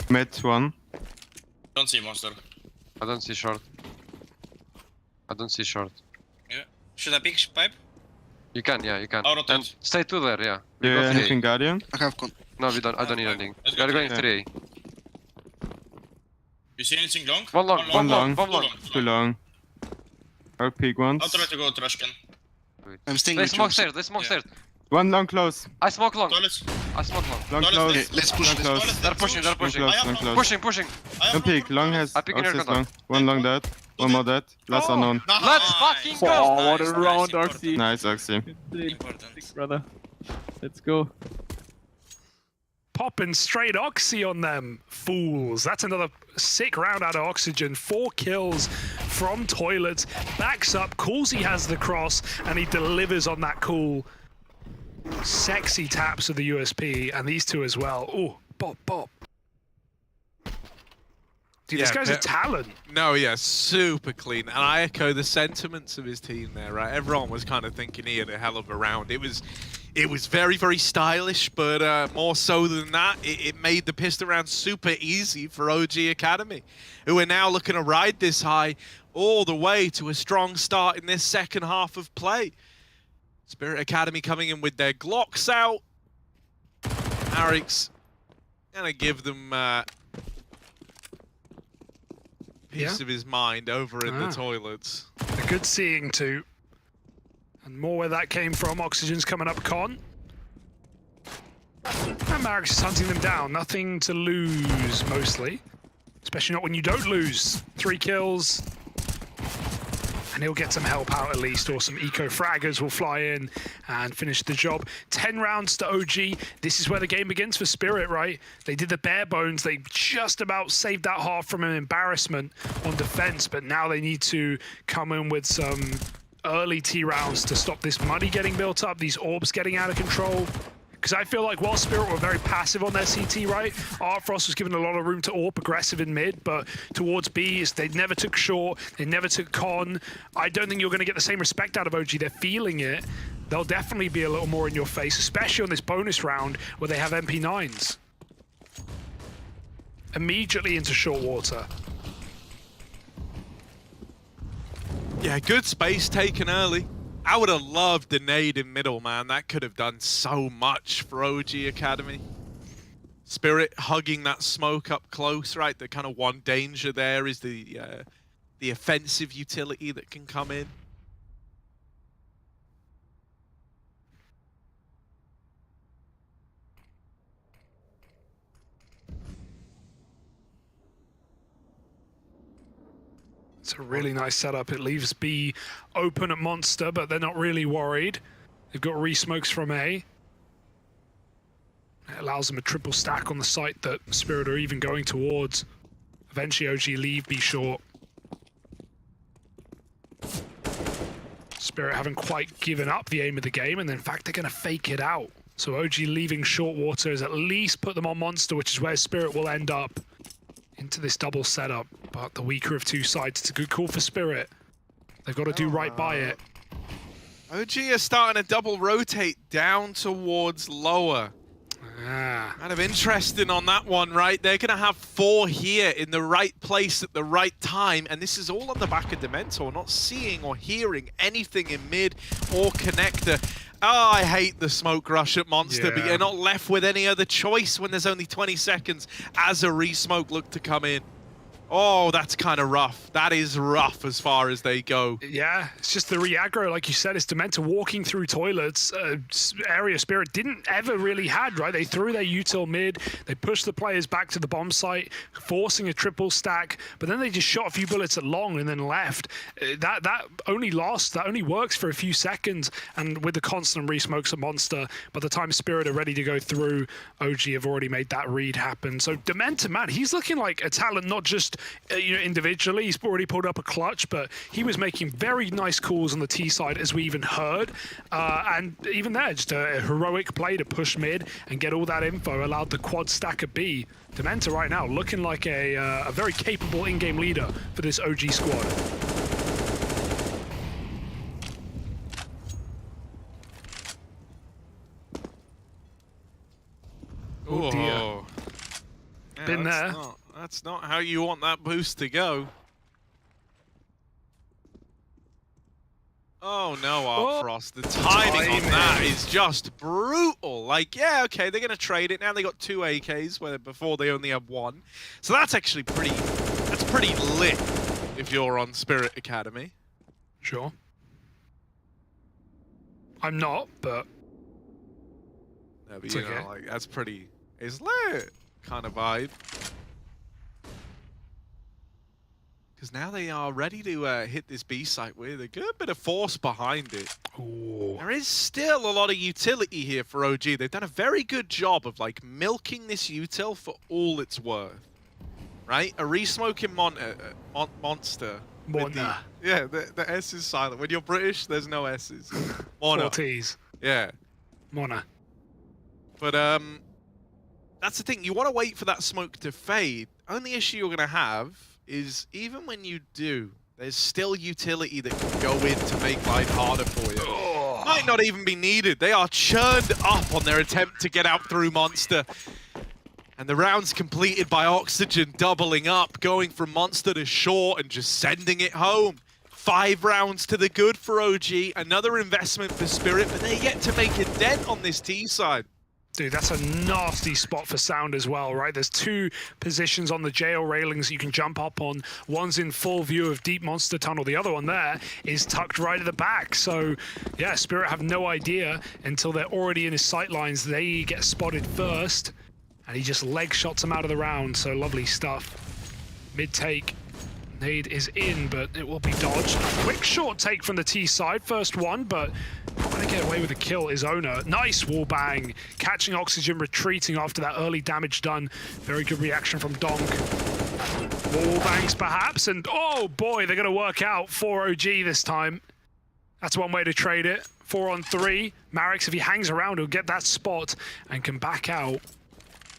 Mid one. Don't see monster. I don't see short. I don't see short. Yeah. Should I pick pipe? You can, yeah, you can. I'll rotate. And stay two there, yeah. Do you have anything Guardian? I have con. No, we don't. I don't need anything. Let's We are go going three. 3. You see anything long? One long, One long. one long. Too long. I'll peek once. I'll try to go trash can. I'm staying They with smoke you. stairs, they smoke Yeah. stairs. One long close. I smoke long. Toilets. I smoke long. Long Toilet, close. okay, let's push Long this. close. Toilet, They're pushing, they're Long pushing. close. I have Long long. close. Pushing, pushing. I have Don't peek. Long has. I pick in your Access gun. long. One long dead. One more dead. Last unknown. Let's fucking go! Oh, what a round, Oxy. Nice, Oxy. Important. Brother. Let's go. Popping straight Oxy on them, fools. That's another sick round out of Oxygen. 4 kills from Toilets. Backs up, calls he has the cross, and he delivers on that cool, sexy taps of the USP, and these two as well. Oh, bop, bop. Dude, this guy's a talent. No, yeah, super clean. And I echo the sentiments of his team there, right? Everyone was kind of thinking he had a hell of a round. It was very, very stylish, but more so than that, it made the pistol round super easy for OG Academy, who are now looking to ride this high all the way to a strong start in this second half of play. Spirit Academy coming in with their Glocks out. Arek's gonna give them piece of his mind over in the toilets. A good seeing too. And more where that came from. Oxygen's coming up con. And Marix is hunting them down. Nothing to lose, mostly. Especially not when you don't lose. 3 kills. And he'll get some help out at least, or some eco-fraggers will fly in and finish the job. 10 rounds to OG. This is where the game begins for Spirit, right? They did the bare bones. They just about saved that half from an embarrassment on defense, but now they need to come in with some early T rounds to stop this money getting built up, these orbs getting out of control. Because I feel like while Spirit were very passive on their CT, right, Artfrost was given a lot of room to AWP aggressive in mid, but towards Bs, they never took short, they never took con. I don't think you're going to get the same respect out of OG. They're feeling it. They'll definitely be a little more in your face, especially on this bonus round where they have MP9s. Immediately into short water. Yeah, good space taken early. I would have loved the nade in middle, man. That could have done so much for OG Academy. Spirit hugging that smoke up close, right? The kind of one danger there is the offensive utility that can come in. It's a really nice setup. It leaves B open at Monster, but they're not really worried. They've got re-smokes from A. It allows them a triple stack on the site that Spirit are even going towards. Eventually OG leave B short. Spirit haven't quite given up the aim of the game, and in fact they're going to fake it out. So OG leaving short water has at least put them on Monster, which is where Spirit will end up into this double setup. But the weaker of two sides, it's a good call for Spirit. They've got to do right by it. OG are starting to double rotate down towards lower. Kind of interesting on that one, right? They're going to have 4 here in the right place at the right time, and this is all on the back of Dementor, not seeing or hearing anything in mid or connector. Oh, I hate the smoke rush at Monster, but you're not left with any other choice when there's only 20 seconds as a re-smoke look to come in. Oh, that's kind of rough. That is rough as far as they go. Yeah, it's just the re-aggro, like you said, it's Dementa walking through toilets. Area Spirit didn't ever really had, right? They threw their util mid, they pushed the players back to the bomb site, forcing a triple stack, but then they just shot a few bullets at long and then left. That only works for a few seconds, and with the constant re-smokes of Monster, by the time Spirit are ready to go through, OG have already made that read happen. So Dementa, man, he's looking like a talent, not just individually. He's already pulled up a clutch, but he was making very nice calls on the T side, as we even heard. And even there, just a heroic play to push mid and get all that info, allowed the quad stacker B. Dementa right now looking like a very capable in-game leader for this OG squad. Oh dear. Yeah, Been there. That's not how you want that boost to go. Oh no, Artfrost. The timing on that is just brutal. Like, yeah, okay, they're gonna trade it. Now they got 2 AKs, where before they only had 1. So that's actually pretty lit if you're on Spirit Academy. Sure. I'm not, but No, but it's you okay. know, like, that's pretty is lit kind of vibe. Because now they are ready to hit this B site with a good bit of force behind it. Ooh. There is still a lot of utility here for OG. They've done a very good job of like milking this util for all it's worth. Right? A re-smoking monster. Mona. Yeah, the S is silent. When you're British, there's no S's. Mona. 4 T's. Yeah. Mona. But that's the thing. You want to wait for that smoke to fade. Only issue you're going to have is even when you do, there's still utility that can go in to make life harder for you. Oh. Might not even be needed. They are churned up on their attempt to get out through Monster. And the rounds completed by Oxygen doubling up, going from Monster to short and just sending it home. 5 rounds to the good for OG. Another investment for Spirit, but they're yet to make a dent on this T side. Dude, that's a nasty spot for Sound as well, right? There's 2 positions on the jail railings you can jump up on. One's in full view of Deep Monster Tunnel. The other one there is tucked right at the back. So, yeah, Spirit have no idea until they're already in his sight lines. They get spotted first, and he just leg shots him out of the round. So lovely stuff. Mid-take. Nade is in, but it will be dodged. A quick short take from the T side. First one, but trying to get away with a kill is Owner. Nice wall bang. Catching Oxygen, retreating after that early damage done. Very good reaction from Donk. Wall bangs perhaps, and oh boy, they're going to work out for OG this time. That's one way to trade it. 4 on 3. Marix, if he hangs around, he'll get that spot and can back out.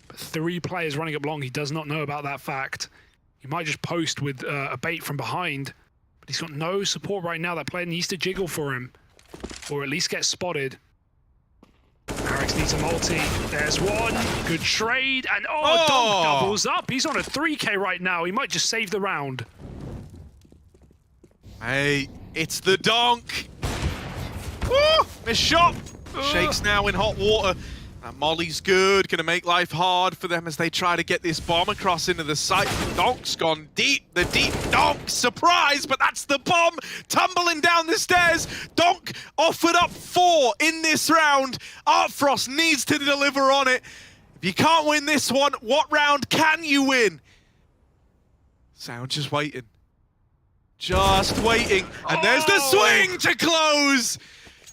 But 3 players running up long. He does not know about that fact. He might just post with a bait from behind, but he's got no support right now. That player needs to jiggle for him, or at least get spotted. Marix needs a multi. There's one. Good trade, and Donk doubles up. He's on a 3K right now. He might just save the round. Hey, it's the Donk. Woo! Missed shot. Shakes now in hot water. And Molly's good, gonna make life hard for them as they try to get this bomb across into the site. Donk's gone deep, the deep Donk, surprise, but that's the bomb tumbling down the stairs. Donk offered up 4 in this round. Artfrost needs to deliver on it. If you can't win this one, what round can you win? Sound just waiting. Just waiting, and there's the swing to close!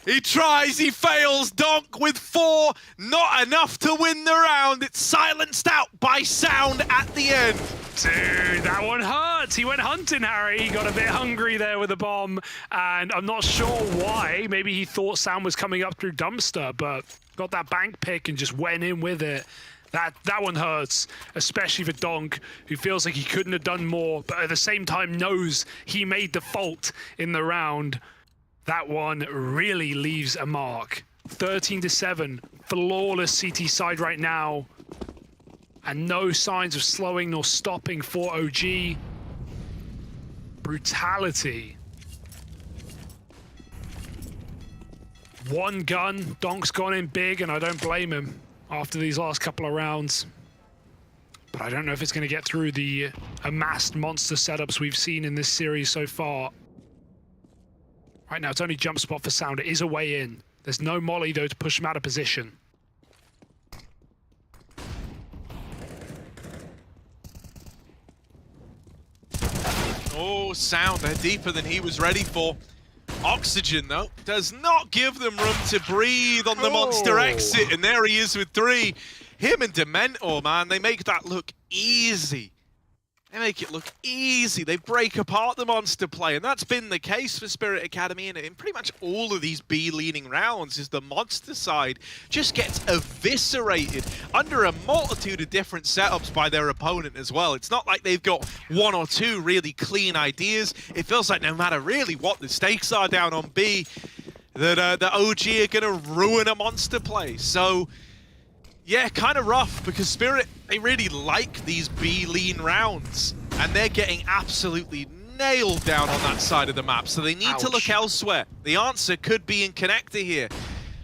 He tries, he fails. Donk with 4, not enough to win the round. It's silenced out by Sound at the end. Dude, that one hurts. He went hunting, Harry. He got a bit hungry there with the bomb, and I'm not sure why. Maybe he thought Sound was coming up through Dumpster, but got that bank pick and just went in with it. That one hurts, especially for Donk, who feels like he couldn't have done more, but at the same time knows he made the fault in the round. That one really leaves a mark. 13-7, flawless CT side right now. And no signs of slowing nor stopping for OG. Brutality. One gun, Donk's gone in big, and I don't blame him after these last couple of rounds. But I don't know if it's going to get through the amassed monster setups we've seen in this series so far. Right now, it's only jump spot for Sound. It is a way in. There's no molly, though, to push him out of position. Oh, Sound, they're deeper than he was ready for. Oxygen, though, does not give them room to breathe on the monster exit, and there he is with 3. Him and Dementor, man, they make that look easy. They make it look easy. They break apart the monster play, and that's been the case for Spirit Academy in pretty much all of these B-leaning rounds, is the monster side just gets eviscerated under a multitude of different setups by their opponent as well. It's not like they've got 1 or 2 really clean ideas. It feels like no matter really what the stakes are down on B, that the OG are going to ruin a monster play. So yeah, kind of rough, because Spirit, they really like these B-lean rounds, and they're getting absolutely nailed down on that side of the map, so they need to look elsewhere. The answer could be in Connector here.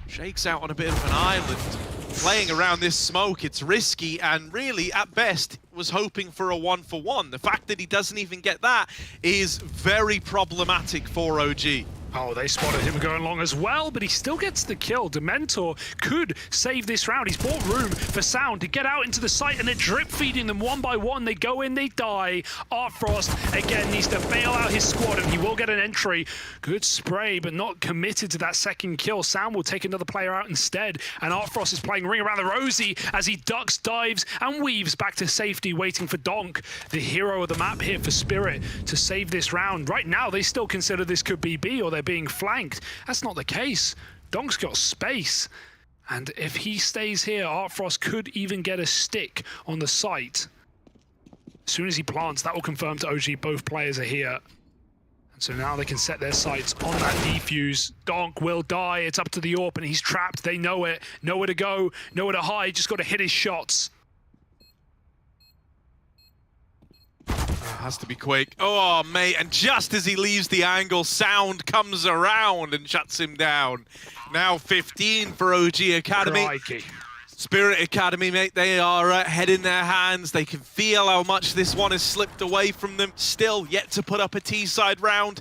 Shakes out on a bit of an island, playing around this smoke. It's risky, and really, at best, was hoping for a 1-for-1. The fact that he doesn't even get that is very problematic for OG. Oh, they spotted him going long as well, but he still gets the kill. Dementor could save this round. He's bought room for Sound to get out into the site, and they're drip feeding them one by one. They go in, they die. Artfrost, again, needs to bail out his squad, and he will get an entry. Good spray, but not committed to that second kill. Sound will take another player out instead, and Artfrost is playing Ring Around the Rosie as he ducks, dives, and weaves back to safety, waiting for Donk, the hero of the map here for Spirit, to save this round. Right now, they still consider this could be B, or they're being flanked. That's not the case. Donk's got space, and if he stays here, Artfrost could even get a stick on the site. As soon as he plants, that will confirm to OG both players are here. And so now they can set their sights on that defuse. Donk will die. It's up to the AWP, and he's trapped. They know it. Nowhere to go, nowhere to hide. Just got to hit his shots. Has to be quick. Oh, mate, and just as he leaves the angle, Sound comes around and shuts him down. Now 15 for OG Academy. Crikey. Spirit Academy, mate, they are head in their hands. They can feel how much this one has slipped away from them. Still yet to put up a T-side round.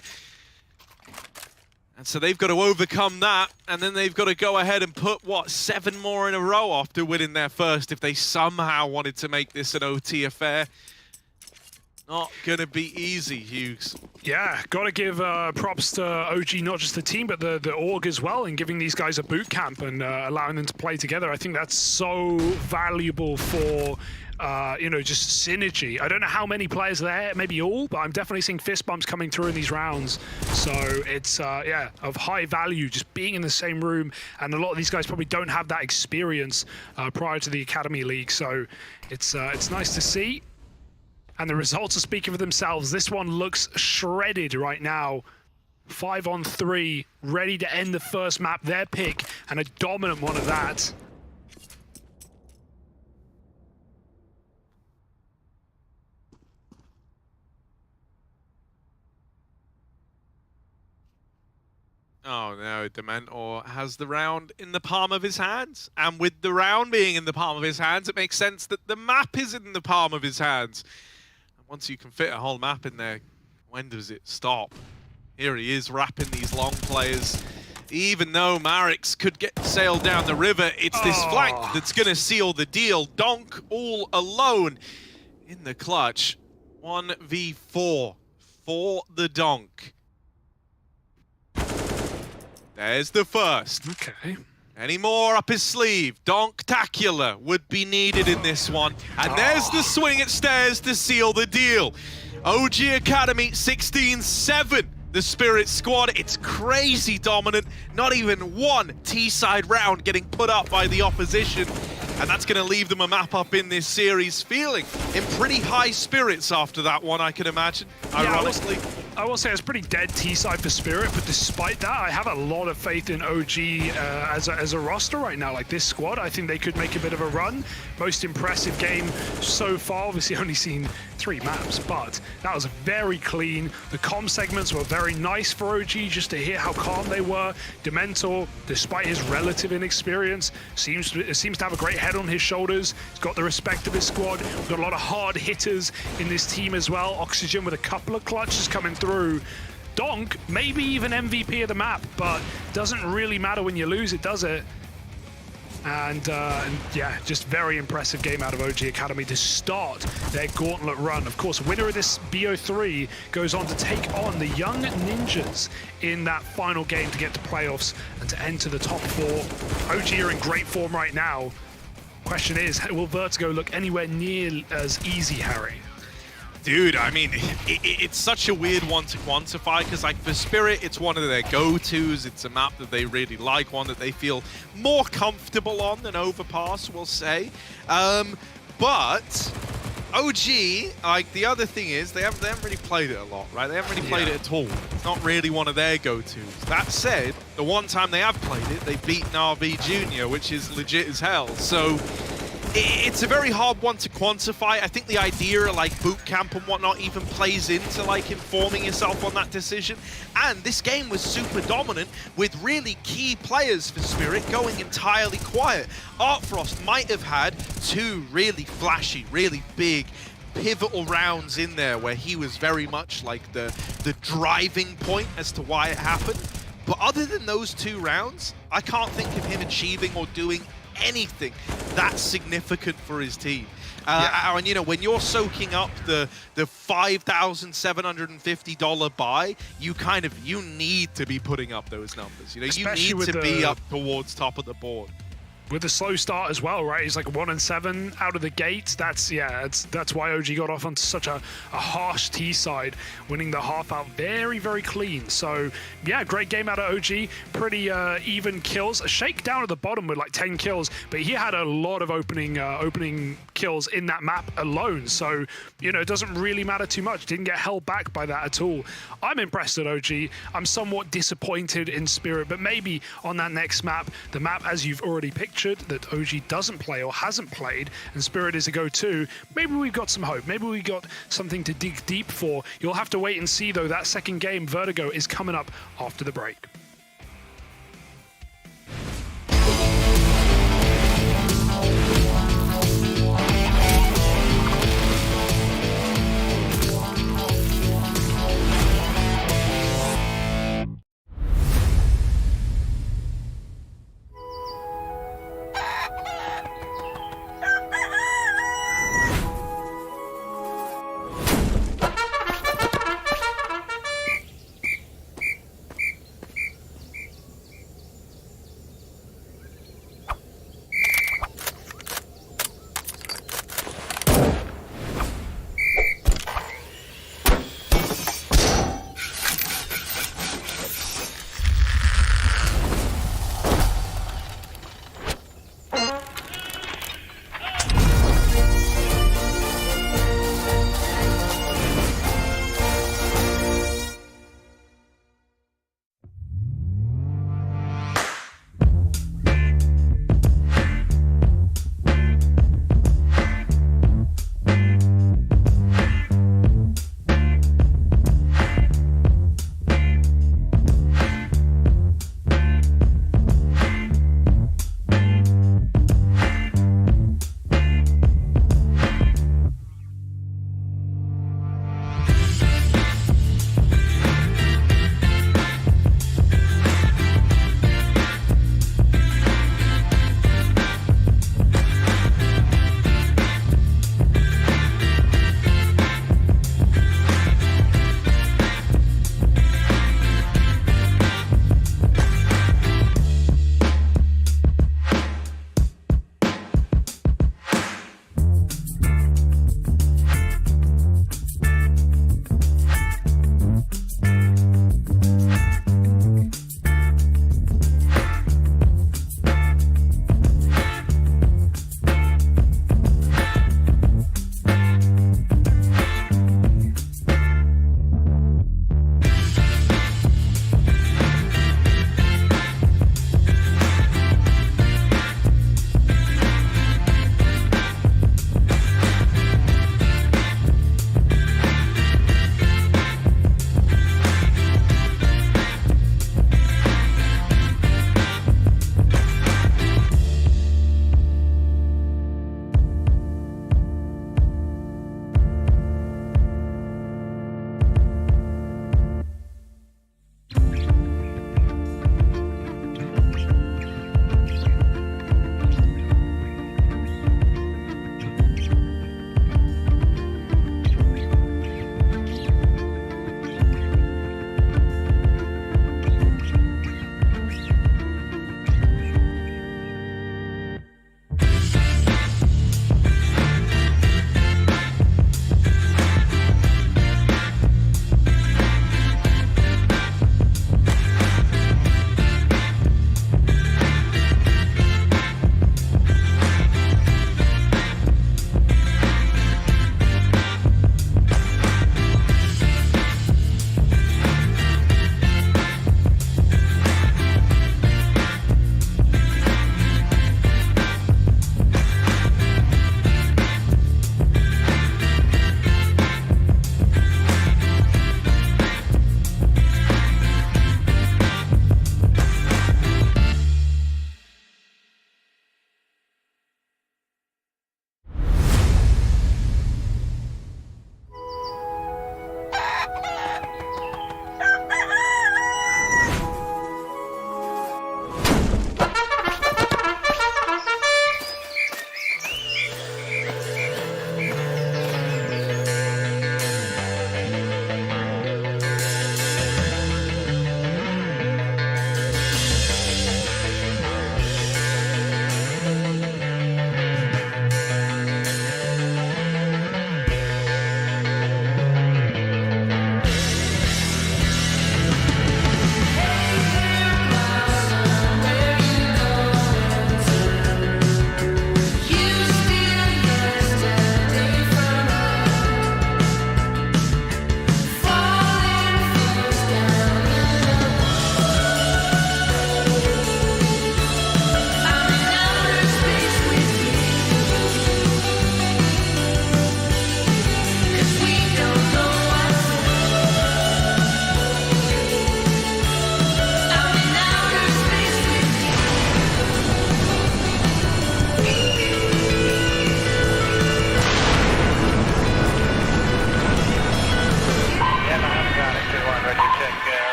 And so they've got to overcome that, and then they've got to go ahead and put, what, 7 more in a row after winning their first if they somehow wanted to make this an OT affair. Not gonna be easy, Hughes. Yeah, gotta give props to OG, not just the team, but the org as well, and giving these guys a boot camp and allowing them to play together. I think that's so valuable for, you know, just synergy. I don't know how many players are there, maybe all, but I'm definitely seeing fist bumps coming through in these rounds. So it's, yeah, of high value, just being in the same room, and a lot of these guys probably don't have that experience prior to the Academy League. So it's nice to see. And the results are speaking for themselves. This one looks shredded right now. 5-on-3, ready to end the first map. Their pick, and a dominant one of that. Oh no, Dementor has the round in the palm of his hands. And with the round being in the palm of his hands, it makes sense that the map is in the palm of his hands. Once you can fit a whole map in there, when does it stop? Here he is wrapping these long players. Even though Marix could get sailed down the river, it's this flank that's going to seal the deal. Donk all alone in the clutch. 1v4 for the Donk. There's the first. Okay. Any more up his sleeve? Donktacular would be needed in this one. And there's the swing at stairs to seal the deal. OG Academy 16-7. The Spirit squad, it's crazy dominant. Not even one T-side round getting put up by the opposition. And that's going to leave them a map up in this series, feeling in pretty high spirits after that one, I can imagine, ironically. I will say it's pretty dead T-side for Spirit, but despite that, I have a lot of faith in OG as a roster right now. Like this squad, I think they could make a bit of a run. Most impressive game so far. Obviously, only seen 3 maps, but that was very clean. The comm segments were very nice for OG, just to hear how calm they were. Dementor, despite his relative inexperience, seems to have a great head on his shoulders. He's got the respect of his squad. We've got a lot of hard hitters in this team as well. Oxygen with a couple of clutches coming through. Donk, maybe even MVP of the map, but doesn't really matter when you lose it, does it? And yeah, just very impressive game out of OG Academy to start their gauntlet run. Of course, winner of this BO3 goes on to take on the Young Ninjas in that final game to get to playoffs and to enter the top 4. OG are in great form right now. Question is, will Vertigo look anywhere near as easy, Harry? Dude, I mean, it's such a weird one to quantify because, like, for Spirit, it's one of their go-tos. It's a map that they really like, one that they feel more comfortable on than Overpass, we'll say. But OG, like, the other thing is they haven't really played it a lot, right? They haven't really played it at all. It's not really one of their go-tos. That said, the one time they have played it, they beat Na'Vi Jr., which is legit as hell. So it's a very hard one to quantify. I think the idea of like boot camp and whatnot even plays into like informing yourself on that decision. And this game was super dominant with really key players for Spirit going entirely quiet. Artfrost might have had 2 really flashy, really big, pivotal rounds in there where he was very much like the driving point as to why it happened. But other than those 2 rounds, I can't think of him achieving or doing anything that's significant for his team. And you know, when you're soaking up the $5,750 buy, you need to be putting up those numbers. You know, especially you need to be up towards top of the board. With a slow start as well, right? He's like 1-7 out of the gate. That's why OG got off onto such a harsh T side, winning the half out very, very clean. So yeah, great game out of OG. Pretty even kills. A shakedown at the bottom with like 10 kills, but he had a lot of opening kills in that map alone. So you know, it doesn't really matter too much. Didn't get held back by that at all. I'm impressed at OG. I'm somewhat disappointed in Spirit, but maybe on that next map, the map as you've already pictured, that OG doesn't play or hasn't played, and Spirit is a go-to, maybe we've got some hope. Maybe we got something to dig deep for. You'll have to wait and see, though. That second game, Vertigo, is coming up after the break.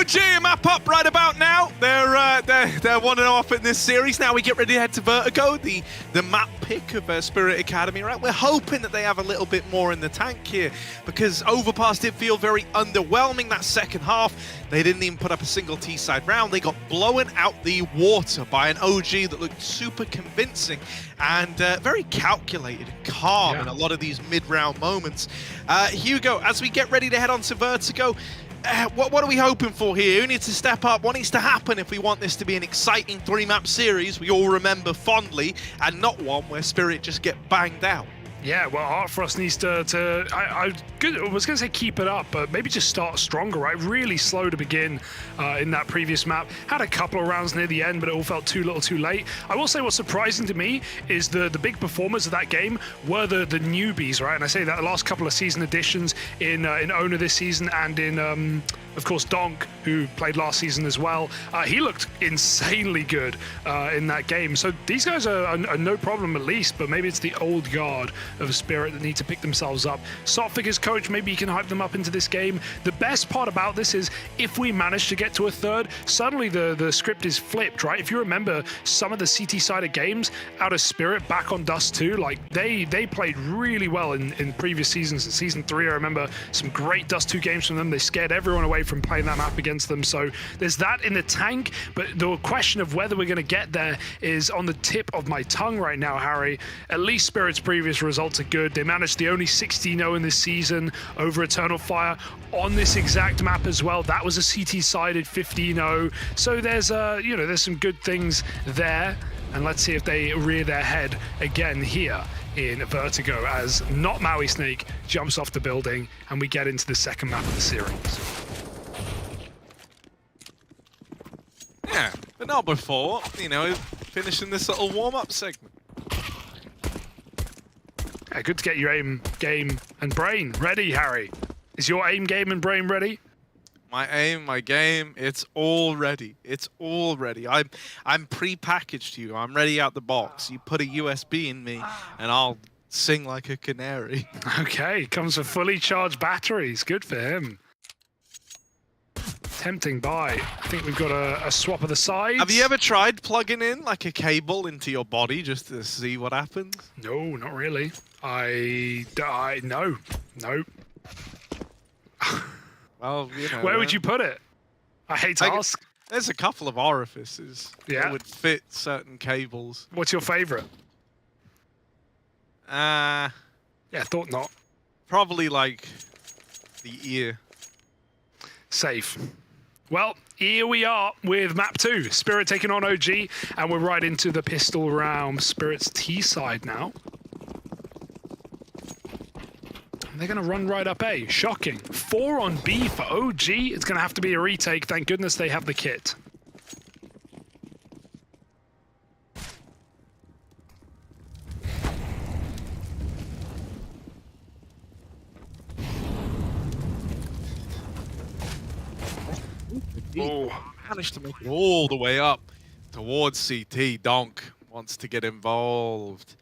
OG map up right about now. They're 1-0 up in this series. Now we get ready to head to Vertigo, the map pick of Spirit Academy, right? We're hoping that they have a little bit more in the tank here, because Overpass did feel very underwhelming that second half. They didn't even put up a single T-side round. They got blown out the water by an OG that looked super convincing and very calculated and calm in a lot of these mid-round moments. Hugo, as we get ready to head on to Vertigo, what are we hoping for here? Who needs to step up? What needs to happen if we want this to be an exciting 3-map series we all remember fondly, and not one where Spirit just get banged out? Yeah, well, Art Frost needs to I was going to say keep it up, but maybe just start stronger, right? Really slow to begin in that previous map. Had a couple of rounds near the end, but it all felt too little too late. I will say what's surprising to me is the big performers of that game were the newbies, right? And I say that the last couple of season additions in Owner this season, and in, of course, Donk, who played last season as well. He looked insanely good in that game. So these guys are no problem at least, but maybe it's the old guard of Spirit that need to pick themselves up. Sotfigure's coach, maybe you can hype them up into this game. The best part about this is if we manage to get to a third, suddenly the script is flipped, right? If you remember some of the CT-sided games out of Spirit back on Dust 2, like they played really well in previous seasons. In Season 3, I remember some great Dust 2 games from them. They scared everyone away from playing that map against them. So there's that in the tank, but the question of whether we're going to get there is on the tip of my tongue right now, Harry. At least Spirit's previous results results are good. They managed the only 16-0 in this season over Eternal Fire on this exact map as well. That was a CT-sided 15-0. So there's there's some good things there. And let's see if they rear their head again here in Vertigo as not Maui Snake jumps off the building and we get into the second map of the series. Yeah, but not before, finishing this little warm-up segment. Yeah, good to get your aim, game, and brain ready, Harry. Is your aim, game, and brain ready? My aim, my game, it's all ready. It's all ready. I'm pre-packaged you. I'm ready out the box. You put a USB in me, and I'll sing like a canary. Okay, comes with fully charged batteries. Good for him. Tempting buy. I think we've got a swap of the sides. Have you ever tried plugging in like a cable into your body just to see what happens? No, not really. No. Well, Where would you put it? I hate to ask. There's a couple of orifices that would fit certain cables. What's your favorite? Yeah, thought not. Probably like the ear. Safe. Well, here we are with map 2. Spirit taking on OG, and we're right into the pistol round. Spirit's T side now. They're going to run right up A. Shocking. 4 on B for OG. It's going to have to be a retake. Thank goodness they have the kit. Oh, managed to make it all the way up towards CT. Donk wants to get involved.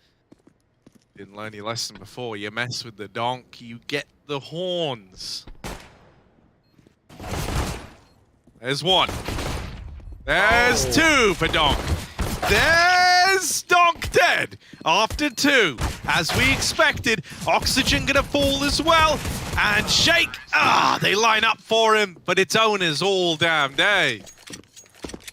Didn't learn your lesson before. You mess with the donk, you get the horns. There's one. There's two for Donk. There's Donk dead after 2. As we expected, Oxygen gonna fall as well. And Shake, they line up for him, but it's owners all damn day.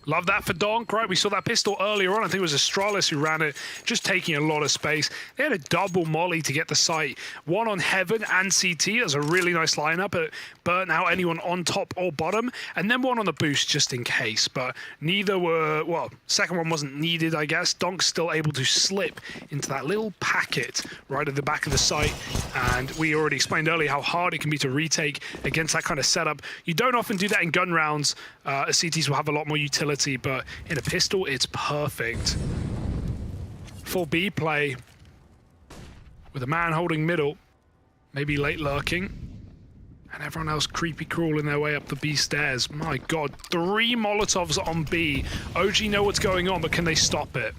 Love that for Donk, right? We saw that pistol earlier on. I think it was Astralis who ran it, just taking a lot of space. They had a double molly to get the site. One on Heaven and CT. It was a really nice lineup. It burnt out anyone on top or bottom. And then one on the boost just in case. But neither were, well, second one wasn't needed, I guess. Donk's still able to slip into that little packet right at the back of the site. And we already explained earlier how hard it can be to retake against that kind of setup. You don't often do that in gun rounds. CTs will have a lot more utility, but in a pistol, it's perfect. Full B play with a man holding middle, maybe late lurking, and everyone else creepy crawling their way up the B stairs. My God, 3 Molotovs on B. OG know what's going on, but can they stop it?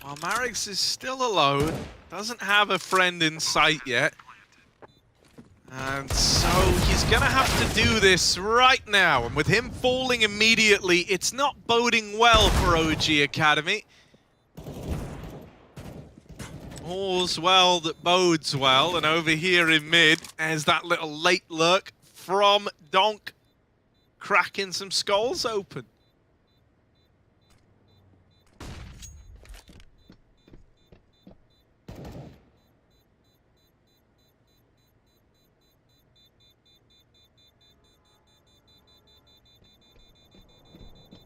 Well, Marix is still alone, doesn't have a friend in sight yet. And so he's gonna have to do this right now, and with him falling immediately, it's not boding well for OG Academy. All's well that bodes well, and over here in mid, there's that little late lurk from Donk, cracking some skulls open.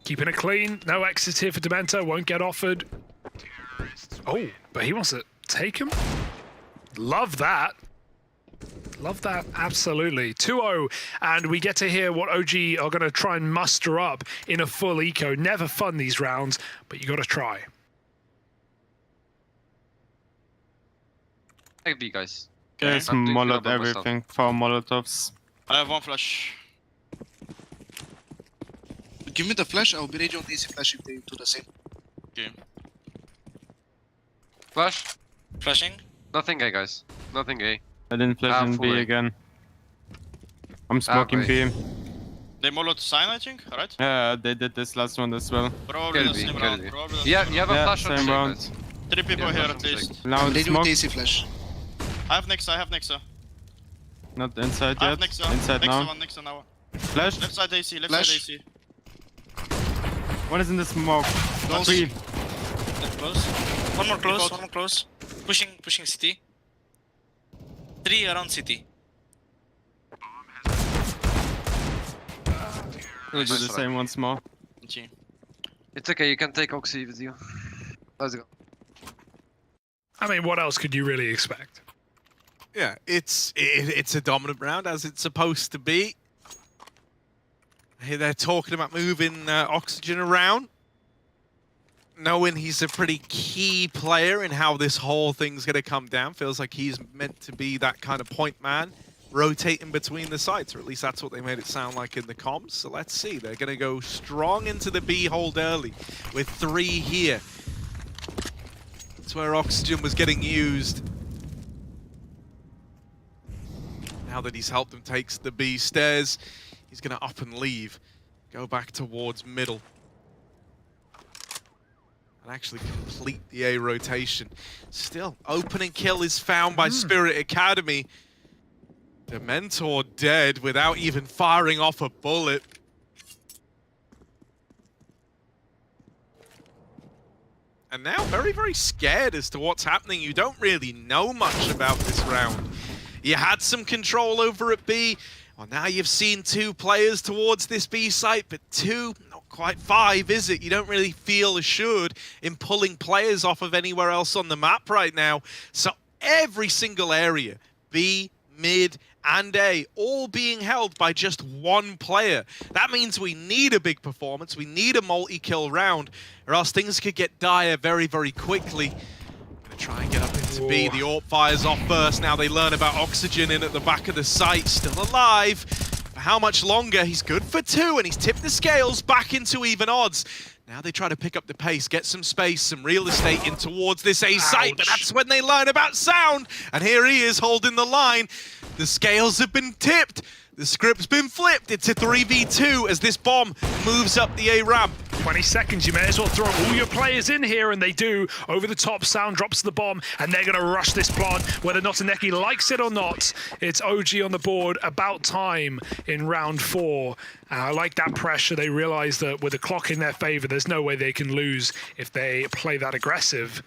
Keeping it clean, no exit here for Demento, won't get offered. Oh, but he wants to take him? Love that. Love that, absolutely. 2-0, and we get to hear what OG are going to try and muster up in a full eco. Never fun these rounds, but you got to try. Take B, guys. There's molot everything. 4 Molotovs. I have 1 flash. Give me the flash, I'll be ready on easy flash if they do the same. Okay. Flash. Flashing. Nothing A, guys. Nothing A. I didn't flash in B again. I'm smoking B. They molot sign, I think, right? Yeah, they did this last one as well. Probably the same round. Yeah, you have a flash on same C, round. guys. 3 people Yeah, here flash at on least. Now They it's do smoke. easy flash. I have Nexa. Not inside I have yet. Nexa. Inside now. Nexa now. Flash. Left side AC, left Flash. side AC. One is in the smoke. Close. 3. They're close. One more close, one more close. Pushing city. 3 around city. We'll do the same once more. GG. It's okay, you can take Oxy with you. Let's go. I mean, what else could you really expect? Yeah, it's a dominant round as it's supposed to be. Here they're talking about moving Oxygen around, knowing he's a pretty key player in how this whole thing's going to come down. Feels like he's meant to be that kind of point man, rotating between the sites, or at least that's what they made it sound like in the comms. So let's see. They're going to go strong into the B hold early with 3 here. That's where Oxygen was getting used. Now that he's helped them take the B stairs, he's going to up and leave. Go back towards middle. And actually complete the A rotation. Still, opening kill is found by Spirit Academy. Dementor dead without even firing off a bullet. And now very, very scared as to what's happening. You don't really know much about this round. You had some control over at B. Well, now you've seen 2 players towards this B site, but 2, not quite 5, is it? You don't really feel assured in pulling players off of anywhere else on the map right now. So every single area, B, mid, and A, all being held by just 1 player. That means we need a big performance, we need a multi-kill round, or else things could get dire very, very quickly. Gonna try and get up into B. The AWP fires off first. Now they learn about Oxygen in at the back of the site. Still alive. For how much longer? He's good for 2, and he's tipped the scales back into even odds. Now they try to pick up the pace, get some space, some real estate in towards this A site, but that's when they learn about sound. And here he is holding the line. The scales have been tipped. The script's been flipped. It's a 3v2 as this bomb moves up the A ramp. 20 seconds, you may as well throw all your players in here, and they do. Over the top, Sound drops the bomb, and they're going to rush this plant, whether Notaneki likes it or not. It's OG on the board, about time in round 4. And I like that pressure. They realize that with the clock in their favor, there's no way they can lose if they play that aggressive.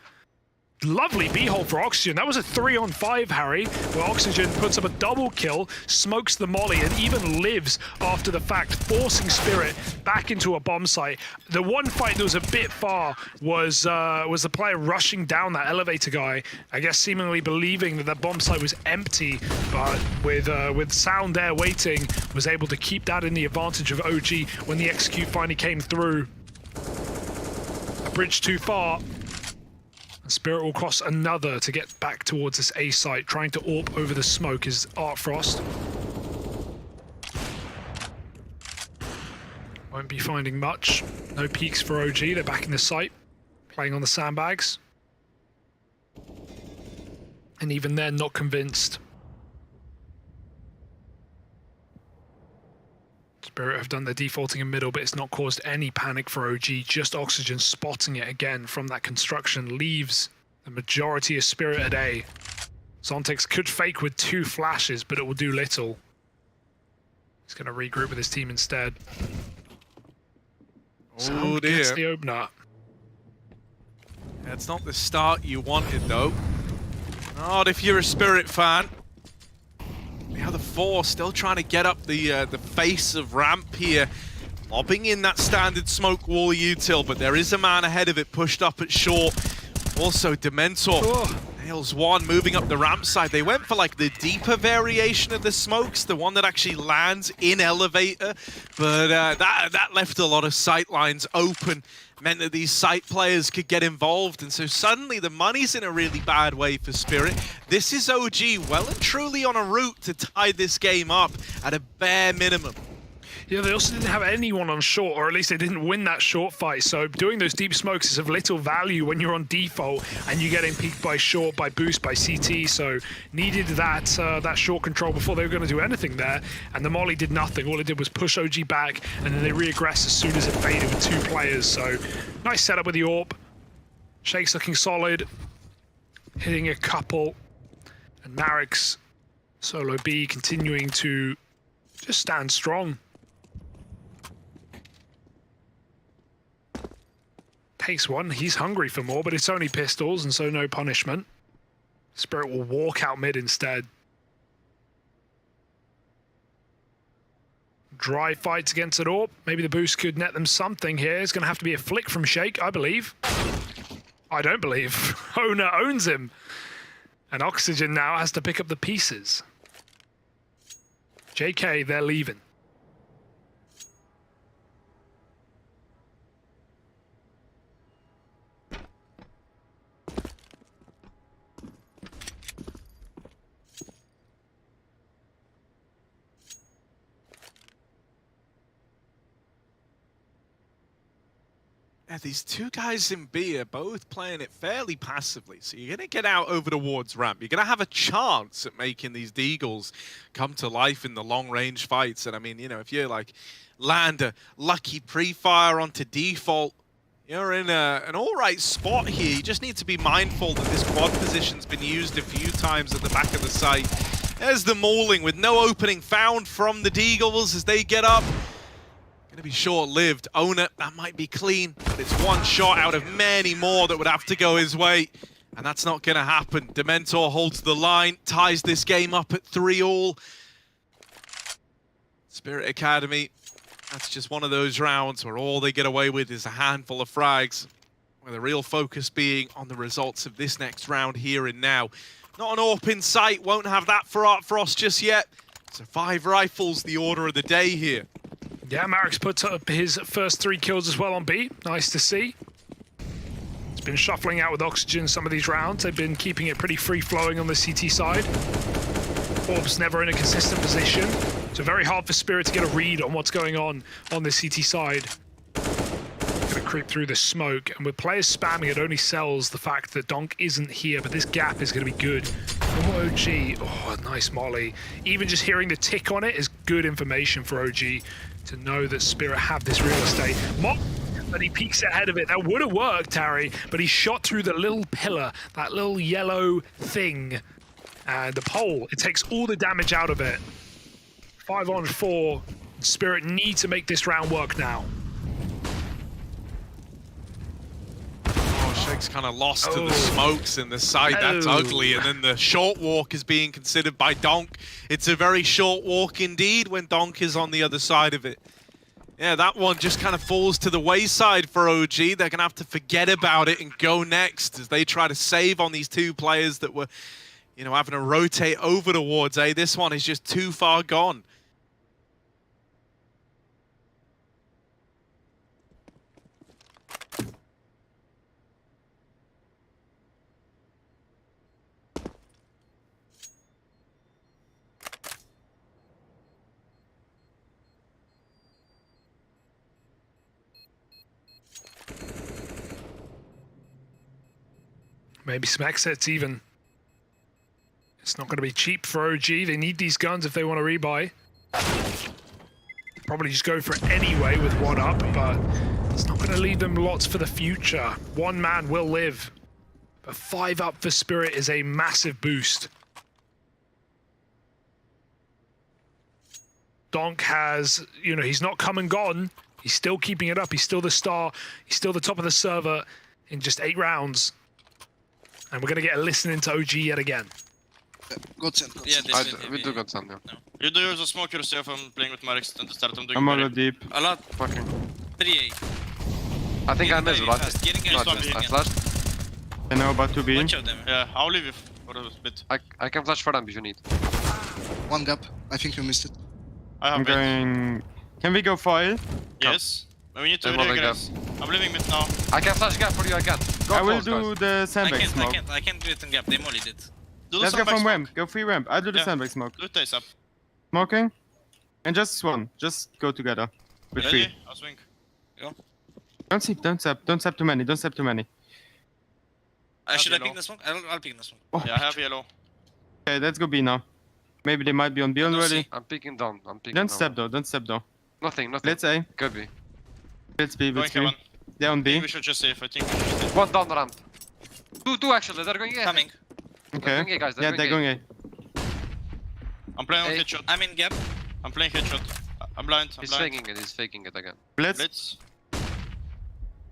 Lovely B-hole for Oxygen. That was a 3-on-5, Harry, where Oxygen puts up a double kill, smokes the molly, and even lives after the fact, forcing Spirit back into a bomb site. The one fight that was a bit far was the player rushing down that elevator guy, I guess seemingly believing that the bomb site was empty, but with Sound there waiting, was able to keep that in the advantage of OG when the execute finally came through. A bridge too far. Spirit will cross another to get back towards this A site. Trying to AWP over the smoke is Art Frost. Won't be finding much. No peeks for OG. They're back in the site, playing on the sandbags. And even then, not convinced. Spirit have done their defaulting in middle, but it's not caused any panic for OG. Just Oxygen spotting it again from that construction leaves the majority of Spirit at A. Zontex could fake with 2 flashes, but it will do little. He's going to regroup with his team instead. Oh dear. Gets the opener. That's not the start you wanted, though. Not if you're a Spirit fan. The other 4 still trying to get up the face of ramp here. Lobbing in that standard smoke wall util, but there is a man ahead of it pushed up at short. Also Dementor nails 1 moving up the ramp side. They went for like the deeper variation of the smokes, the one that actually lands in elevator, but that left a lot of sight lines open. Meant that these site players could get involved, and so suddenly the money's in a really bad way for Spirit. This is OG well and truly on a route to tie this game up at a bare minimum. Yeah, they also didn't have anyone on short, or at least they didn't win that short fight. So doing those deep smokes is of little value when you're on default and you're getting peeked by short, by boost, by CT. So needed that that short control before they were going to do anything there. And the molly did nothing. All it did was push OG back, and then they re-aggressed as soon as it faded with 2 players. So nice setup with the AWP. Shake's looking solid, hitting a couple, and Marek's solo B continuing to just stand strong. Takes one. He's hungry for more, but it's only pistols, and so no punishment. Spirit will walk out mid instead. Dry fights against it all. Maybe the boost could net them something here. It's going to have to be a flick from Shake, I believe. I don't believe. Owner owns him. And Oxygen now has to pick up the pieces. JK, they're leaving. Yeah, these two guys in B are both playing it fairly passively. So you're going to get out over towards ramp. You're going to have a chance at making these Deagles come to life in the long-range fights. And I mean, you know, if you're like land a lucky pre-fire onto default, you're in an all-right spot here. You just need to be mindful that this quad position's been used a few times at the back of the site. There's the mauling with no opening found from the Deagles as they get up. Gonna be short-lived. Owner, that might be clean, but it's one shot out of many more that would have to go his way, and that's not gonna happen. Dementor holds the line, ties this game up at 3-all. Spirit Academy, that's just one of those rounds where all they get away with is a handful of frags, with the real focus being on the results of this next round here and now. Not an AWP in sight, won't have that for Art Frost just yet. So 5 rifles, the order of the day here. Yeah, Marek's put up his first 3 kills as well on B. Nice to see. He's been shuffling out with Oxygen some of these rounds. They've been keeping it pretty free-flowing on the CT side. Orb's never in a consistent position. So very hard for Spirit to get a read on what's going on the CT side. Gonna creep through the smoke, and with players spamming, it only sells the fact that Donk isn't here, but this gap is gonna be good. From OG, oh, nice molly. Even just hearing the tick on it is good information for OG to know that Spirit have this real estate. But he peeks ahead of it. That would have worked, Harry, but he shot through the little pillar, that little yellow thing. And the pole, it takes all the damage out of it. 5 on 4. Spirit need to make this round work now. Shake's kind of lost to the smokes in the side. That's ugly. And then the short walk is being considered by Donk. It's a very short walk indeed when Donk is on the other side of it. Yeah, that one just kind of falls to the wayside for OG. They're going to have to forget about it and go next as they try to save on these 2 players that were, you know, having to rotate over towards A. This one is just too far gone. Maybe some exits even. It's not going to be cheap for OG. They need these guns if they want to rebuy. Probably just go for it anyway with 1 up, but it's not going to leave them lots for the future. 1 man will live. But 5 up for Spirit is a massive boost. Donk has, you know, he's not come and gone. He's still keeping it up. He's still the star. He's still the top of the server in just 8 rounds. And we're going to get a listen into OG yet again. Godsend. Yeah, we do Godsend, yeah. No. You do use a smoke yourself. I'm playing with Marek at the start. I'm doing I'm already deep. A lot. Fucking. 3A. I think I missed, but Getting not just. I flashed. I know about to be. Watch out them. Yeah, I'll leave you for a bit. I can flash for them if you need. 1 gap. I think you missed it. I have I'm going... Can we go foil? Yes. But we need to Then what I regress. I'm leaving mid now. I can flash gap for you, I can. Go I will close, do guys. the sandbag smoke. I can't do it in gap. They mollied it. Do Let's go sandbag from smoke. ramp. Go free ramp. I'll do the Yeah. sandbag smoke. Do it face up. Smoking. And just 1. Just go together. With 3. Ready? I'll swing. Don't sip, don't sap. Don't sap too many. Don't sap too many. Should I yellow. pick the smoke? I'll pick the smoke. Oh, Yeah, I have yellow. okay, let's go B now. Maybe they might be on B already. I'm peeking down. I'm peeking Don't down. step though. Don't step though. Nothing. Let's A. Could be. Let's B. Going Let's B. heaven. They're on I B. think we should just save. I think we should save. 1 down the ramp. 2 actually. They're going A. Coming. They're Okay. going A, guys. Yeah, they're going A. I'm playing on Hey. headshot. I'm in gap. I'm playing headshot. I'm blind. I'm He's blind. faking it. He's faking it again. Let's Blitz.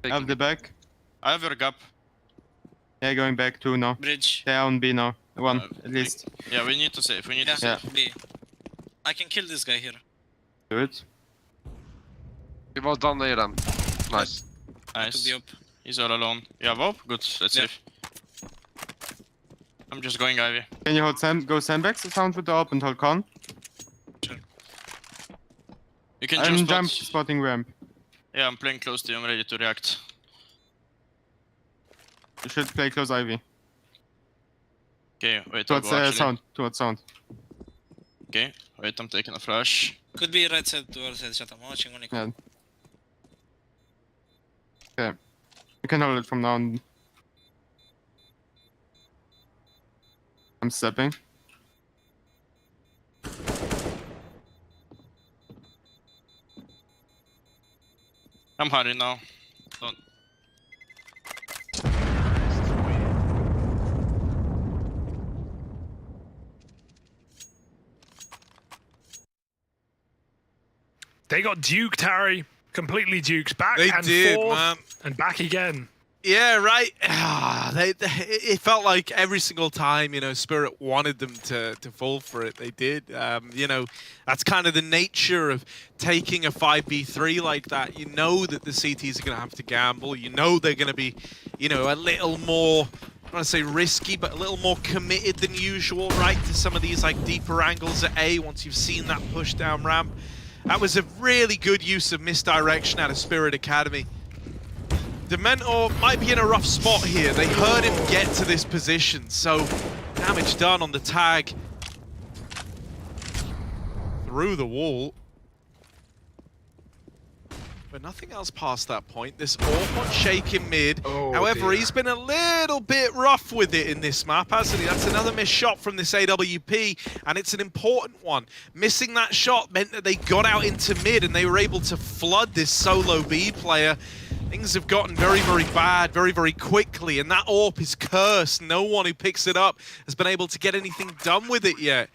Faking have the it. back. I have your gap. Yeah, going back 2 now. Bridge. They are on B now. 1 at least. Yeah, we need to save. We need to save. B. I can kill this guy here. Do it. We was down there then. Nice. I took the up. He's all alone. You have up? Good. Let's save. I'm just going Ivy. Can you hold go sandbags sound with the op and hold con? Sure. You can I'm jump spot. spotting ramp. Yeah, I'm playing close to you. I'm ready to react. You should play close Ivy. Okay, wait. Towards sound. Towards sound. Okay, wait. I'm taking a flash. Could be right side towards headshot. I'm watching only. Yeah. Okay. You can hold it from now on. I'm stepping. I'm hiding now. Don't. They got duked, Harry. Completely duked. Back They and did, forth man. and back again. Yeah, right. It felt like every single time, you know, Spirit wanted them to fall for it. They did. You know, that's kind of the nature of taking a 5v3 like that. You know that the CTs are going to have to gamble. You know they're going to be, you know, a little more, I don't want to say risky, but a little more committed than usual, right, to some of these like deeper angles at A once you've seen that push down ramp. That was a really good use of misdirection out of Spirit Academy. Dementor might be in a rough spot here. They heard him get to this position, so damage done on the tag. Through the wall. But nothing else past that point. This Orpon shaking mid. Oh, however, dear. he's been a little bit rough with it in this map, hasn't he? That's another missed shot from this AWP, and it's an important one. Missing that shot meant that they got out into mid and they were able to flood this solo B player. Things have gotten very, very bad very, very quickly, and that AWP is cursed. No one who picks it up has been able to get anything done with it yet.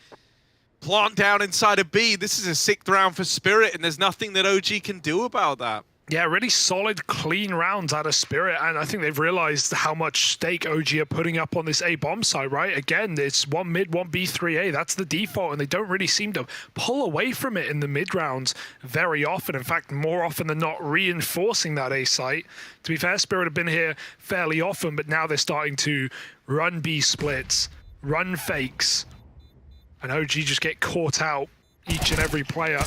Plant down inside a B. This is a sick round for Spirit, and there's nothing that OG can do about that. Yeah, really solid, clean rounds out of Spirit, and I think they've realized how much stake OG are putting up on this A bomb side, right? Again, it's 1 mid, 1 B, 3A. That's the default, and they don't really seem to pull away from it in the mid rounds very often. In fact, more often than not, reinforcing that A site. To be fair, Spirit have been here fairly often, but now they're starting to run B splits, run fakes, and OG just get caught out each and every player.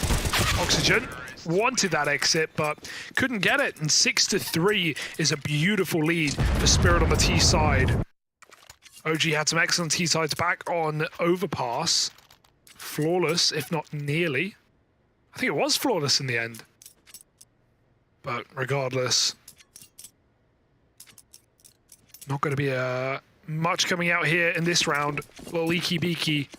Oxygen wanted that exit, but couldn't get it. And 6-3 is a beautiful lead for Spirit on the T side. OG had some excellent T sides back on Overpass. Flawless, if not nearly. I think it was flawless in the end. But regardless, not going to be much coming out here in this round. A little leaky beaky.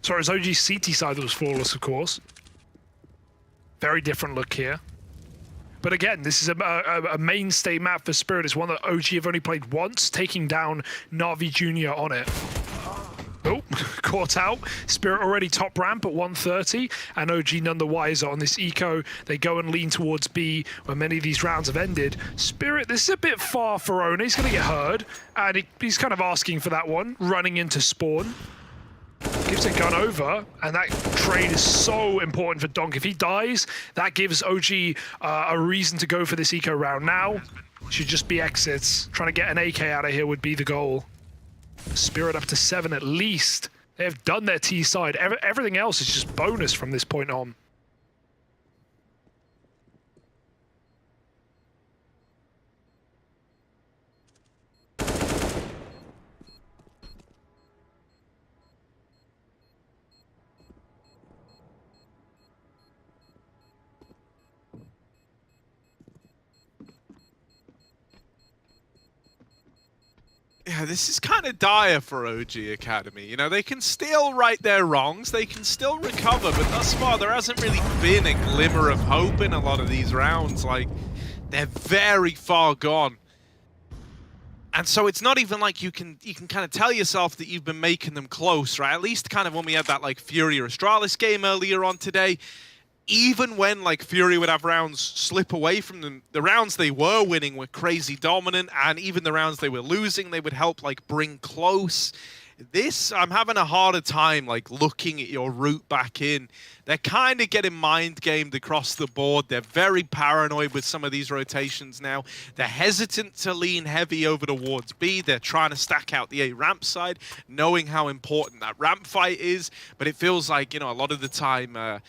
Sorry, it's OG's CT side that was flawless, of course. Very different look here. But again, this is a mainstay map for Spirit. It's one that OG have only played once, taking down Na'Vi Jr. on it. Oh, caught out. Spirit already top ramp at 130, and OG none the wiser on this eco. They go and lean towards B, where many of these rounds have ended. Spirit, this is a bit far for Ona. He's going to get heard, and he's kind of asking for that one, running into spawn. Gives a gun over, and that trade is so important for Donk. If he dies, that gives OG a reason to go for this eco round. Now, should just be exits. Trying to get an AK out of here would be the goal. Spirit up to 7 at least. They have done their T side. Everything else is just bonus from this point on. Yeah, this is kind of dire for OG Academy. You know, they can still right their wrongs, they can still recover, but thus far there hasn't really been a glimmer of hope in a lot of these rounds. Like, they're very far gone. And so it's not even like you can kind of tell yourself that you've been making them close, right? At least kind of when we had that like FURIA Astralis game earlier on today, even when like FURIA would have rounds slip away from them, the rounds they were winning were crazy dominant, and even the rounds they were losing, they would help like bring close. This, I'm having a harder time like looking at your route back in. They're kind of getting mind gamed across the board. They're very paranoid with some of these rotations now. They're hesitant to lean heavy over towards B. They're trying to stack out the A ramp side, knowing how important that ramp fight is. But it feels like, you know, a lot of the time,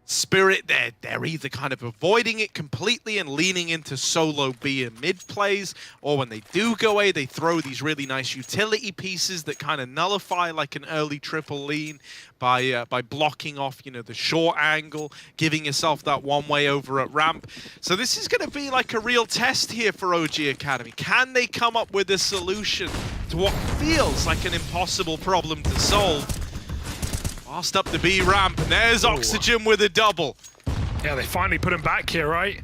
Spirit, they're either kind of avoiding it completely and leaning into solo B and mid plays, or when they do go A, they throw these really nice utility pieces that kind of nullify like an early triple lean by blocking off, you know, the short angle, giving yourself that one way over at ramp. So this is going to be like a real test here for OG Academy. Can they come up with a solution to what feels like an impossible problem to solve? Fast up the B ramp, and there's Oxygen with a double. Yeah, they finally put him back here, right?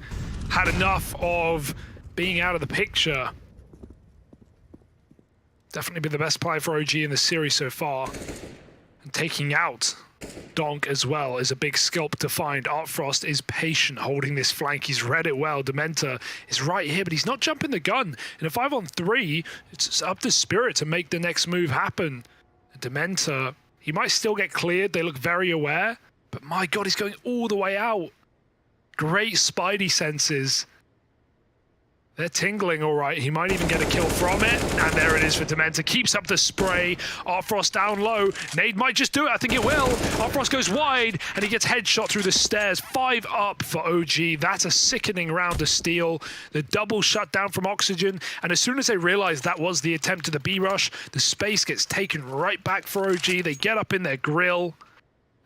Had enough of being out of the picture. Definitely been the best player for OG in the series so far. And taking out Donk as well is a big scalp to find. Artfrost is patient holding this flank. He's read it well. Dementa is right here, but he's not jumping the gun. In a 5-on-3, it's up to Spirit to make the next move happen. Dementa, he might still get cleared. They look very aware, but my God, he's going all the way out. Great Spidey senses. They're tingling all right. He might even get a kill from it. And there it is for Dementa. Keeps up the spray. Artfrost down low. Nade might just do it. I think it will. Artfrost goes wide and he gets headshot through the stairs. 5 up for OG. That's a sickening round to steal. The double shut down from Oxygen. And as soon as they realize that was the attempt to the B rush, the space gets taken right back for OG. They get up in their grill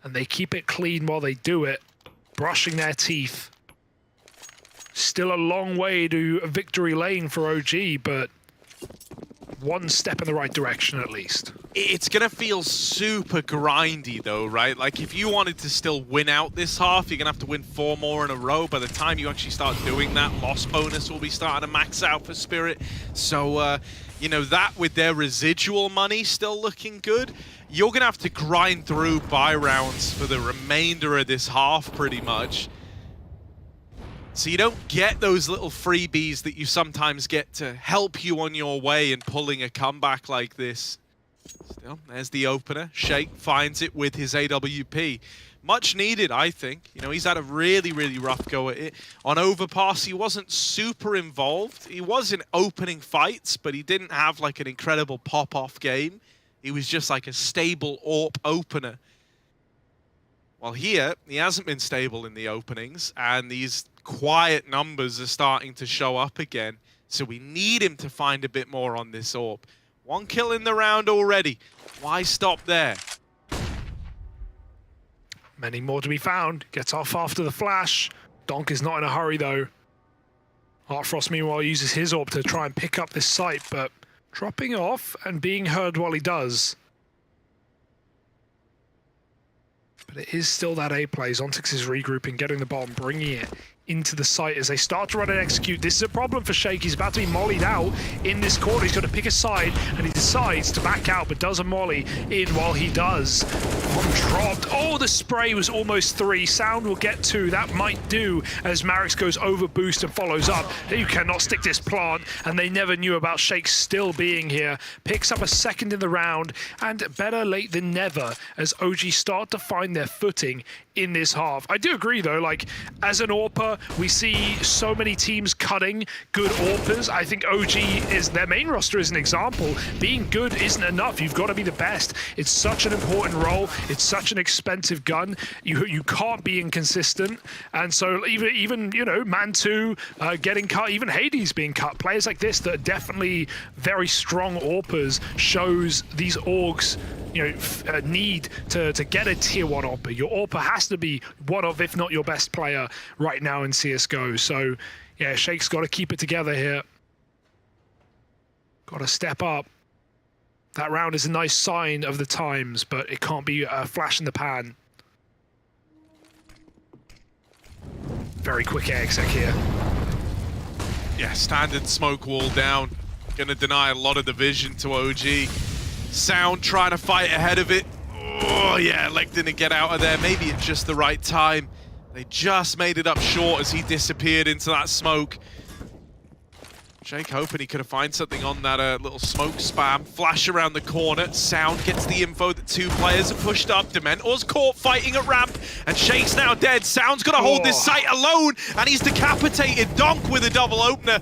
and they keep it clean while they do it, brushing their teeth. Still a long way to victory lane for OG, but one step in the right direction at least. It's going to feel super grindy though, right? Like if you wanted to still win out this half, you're going to have to win 4 more in a row. By the time you actually start doing that, loss bonus will be starting to max out for Spirit. So, you know, that with their residual money still looking good, you're going to have to grind through buy rounds for the remainder of this half pretty much. So you don't get those little freebies that you sometimes get to help you on your way in pulling a comeback like this. Still, there's the opener. Shake finds it with his AWP. Much needed, I think. You know, he's had a really, really rough go at it. On Overpass, he wasn't super involved. He was in opening fights, but he didn't have like an incredible pop-off game. He was just like a stable AWP opener. Well, here, he hasn't been stable in the openings, and these quiet numbers are starting to show up again. So we need him to find a bit more on this AWP. 1 kill in the round already. Why stop there? Many more to be found. Gets off after the flash. Donk is not in a hurry, though. Artfrost, meanwhile, uses his AWP to try and pick up this site, but dropping off and being heard while he does. But it is still that A play. Zontix is regrouping, getting the bomb, bringing it into the site as they start to run and execute. This is a problem for Shake. He's about to be mollied out in this corner. He's got to pick a side, and he decides to back out, but does a molly in while he does. Bomb dropped. Oh, the spray was almost 3. Sound will get 2. That might do as Marix goes over boost and follows up. You cannot stick this plant, and they never knew about Shake still being here. Picks up a second in the round, and better late than never as OG start to find their footing in this half. I do agree, though, like, as an AWPer, we see so many teams cutting good AWPers. I think OG is their main roster as an example. Being good isn't enough. You've got to be the best. It's such an important role. It's such an expensive gun. You can't be inconsistent. And so even you know, Man2 getting cut, even Hades being cut, players like this that are definitely very strong AWPers shows these orgs, you know, need to get a tier 1 AWPer. Your AWPer has to be one of, if not your best player right now in CSGO. So, yeah, Shake's got to keep it together here. Got to step up. That round is a nice sign of the times, but it can't be a flash in the pan. Very quick air exec here. Yeah, standard smoke wall down. Gonna deny a lot of the vision to OG. Sound trying to fight ahead of it. Oh yeah, electing to get out of there. Maybe at just the right time. They just made it up short as he disappeared into that smoke. Jake hoping he could have found something on that little smoke spam. Flash around the corner. Sound gets the info that 2 players are pushed up. Dementor's caught fighting at ramp, and Shake's now dead. Sound's gonna hold this site alone, and he's decapitated. Donk with a double opener.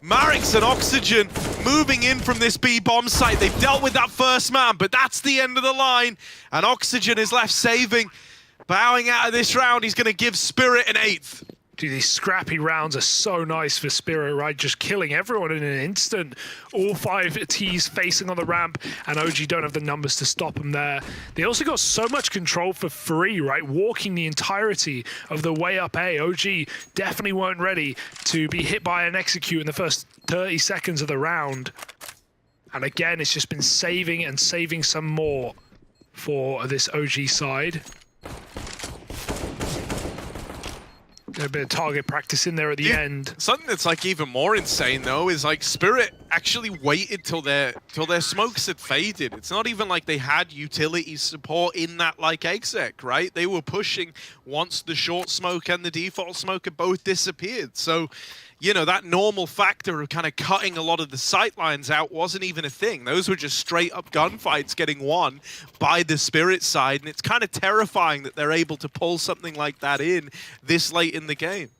Marix and Oxygen moving in from this B-bomb site. They've dealt with that first man, but that's the end of the line. And Oxygen is left saving. Bowing out of this round, he's gonna give Spirit an 8th. Dude, these scrappy rounds are so nice for Spirit, right? Just killing everyone in an instant. All 5 Ts facing on the ramp, and OG don't have the numbers to stop them there. They also got so much control for free, right? Walking the entirety of the way up A. OG definitely weren't ready to be hit by an execute in the first 30 seconds of the round. And again, it's just been saving and saving some more for this OG side. A bit of target practice in there at the end. Something that's like even more insane though is like Spirit actually waited till their smokes had faded. It's not even like they had utility support in that like exec, right? They were pushing once the short smoke and the default smoke had both disappeared. So, you know, that normal factor of kind of cutting a lot of the sight lines out wasn't even a thing. Those were just straight up gunfights getting won by the Spirit side, and it's kind of terrifying that they're able to pull something like that in this late in the game.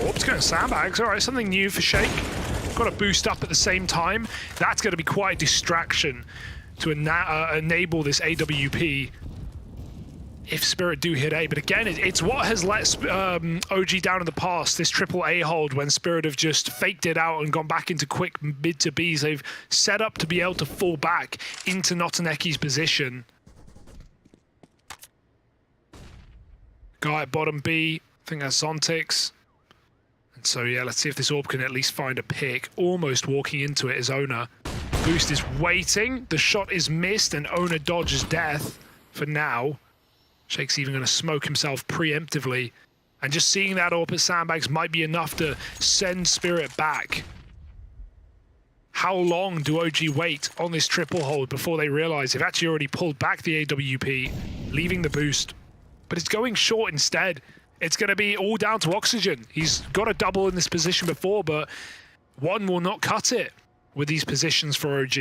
Orb's going sandbags. All right, something new for Shake. Got to boost up at the same time. That's going to be quite a distraction to enable this AWP if Spirit do hit A. But again, it's what has let OG down in the past, this triple A hold, when Spirit have just faked it out and gone back into quick mid to Bs. They've set up to be able to fall back into Notaneki's position. Guy at bottom B, I think that's Zontix. And so yeah, let's see if this orb can at least find a pick. Almost walking into it is Owner. Boost is waiting. The shot is missed, and Owner dodges death for now. Shake's even going to smoke himself preemptively. And just seeing that orb at sandbags might be enough to send Spirit back. How long do OG wait on this triple hold before they realize they've actually already pulled back the AWP, leaving the boost? But it's going short instead. It's going to be all down to Oxygen. He's got a double in this position before, but one will not cut it with these positions for OG.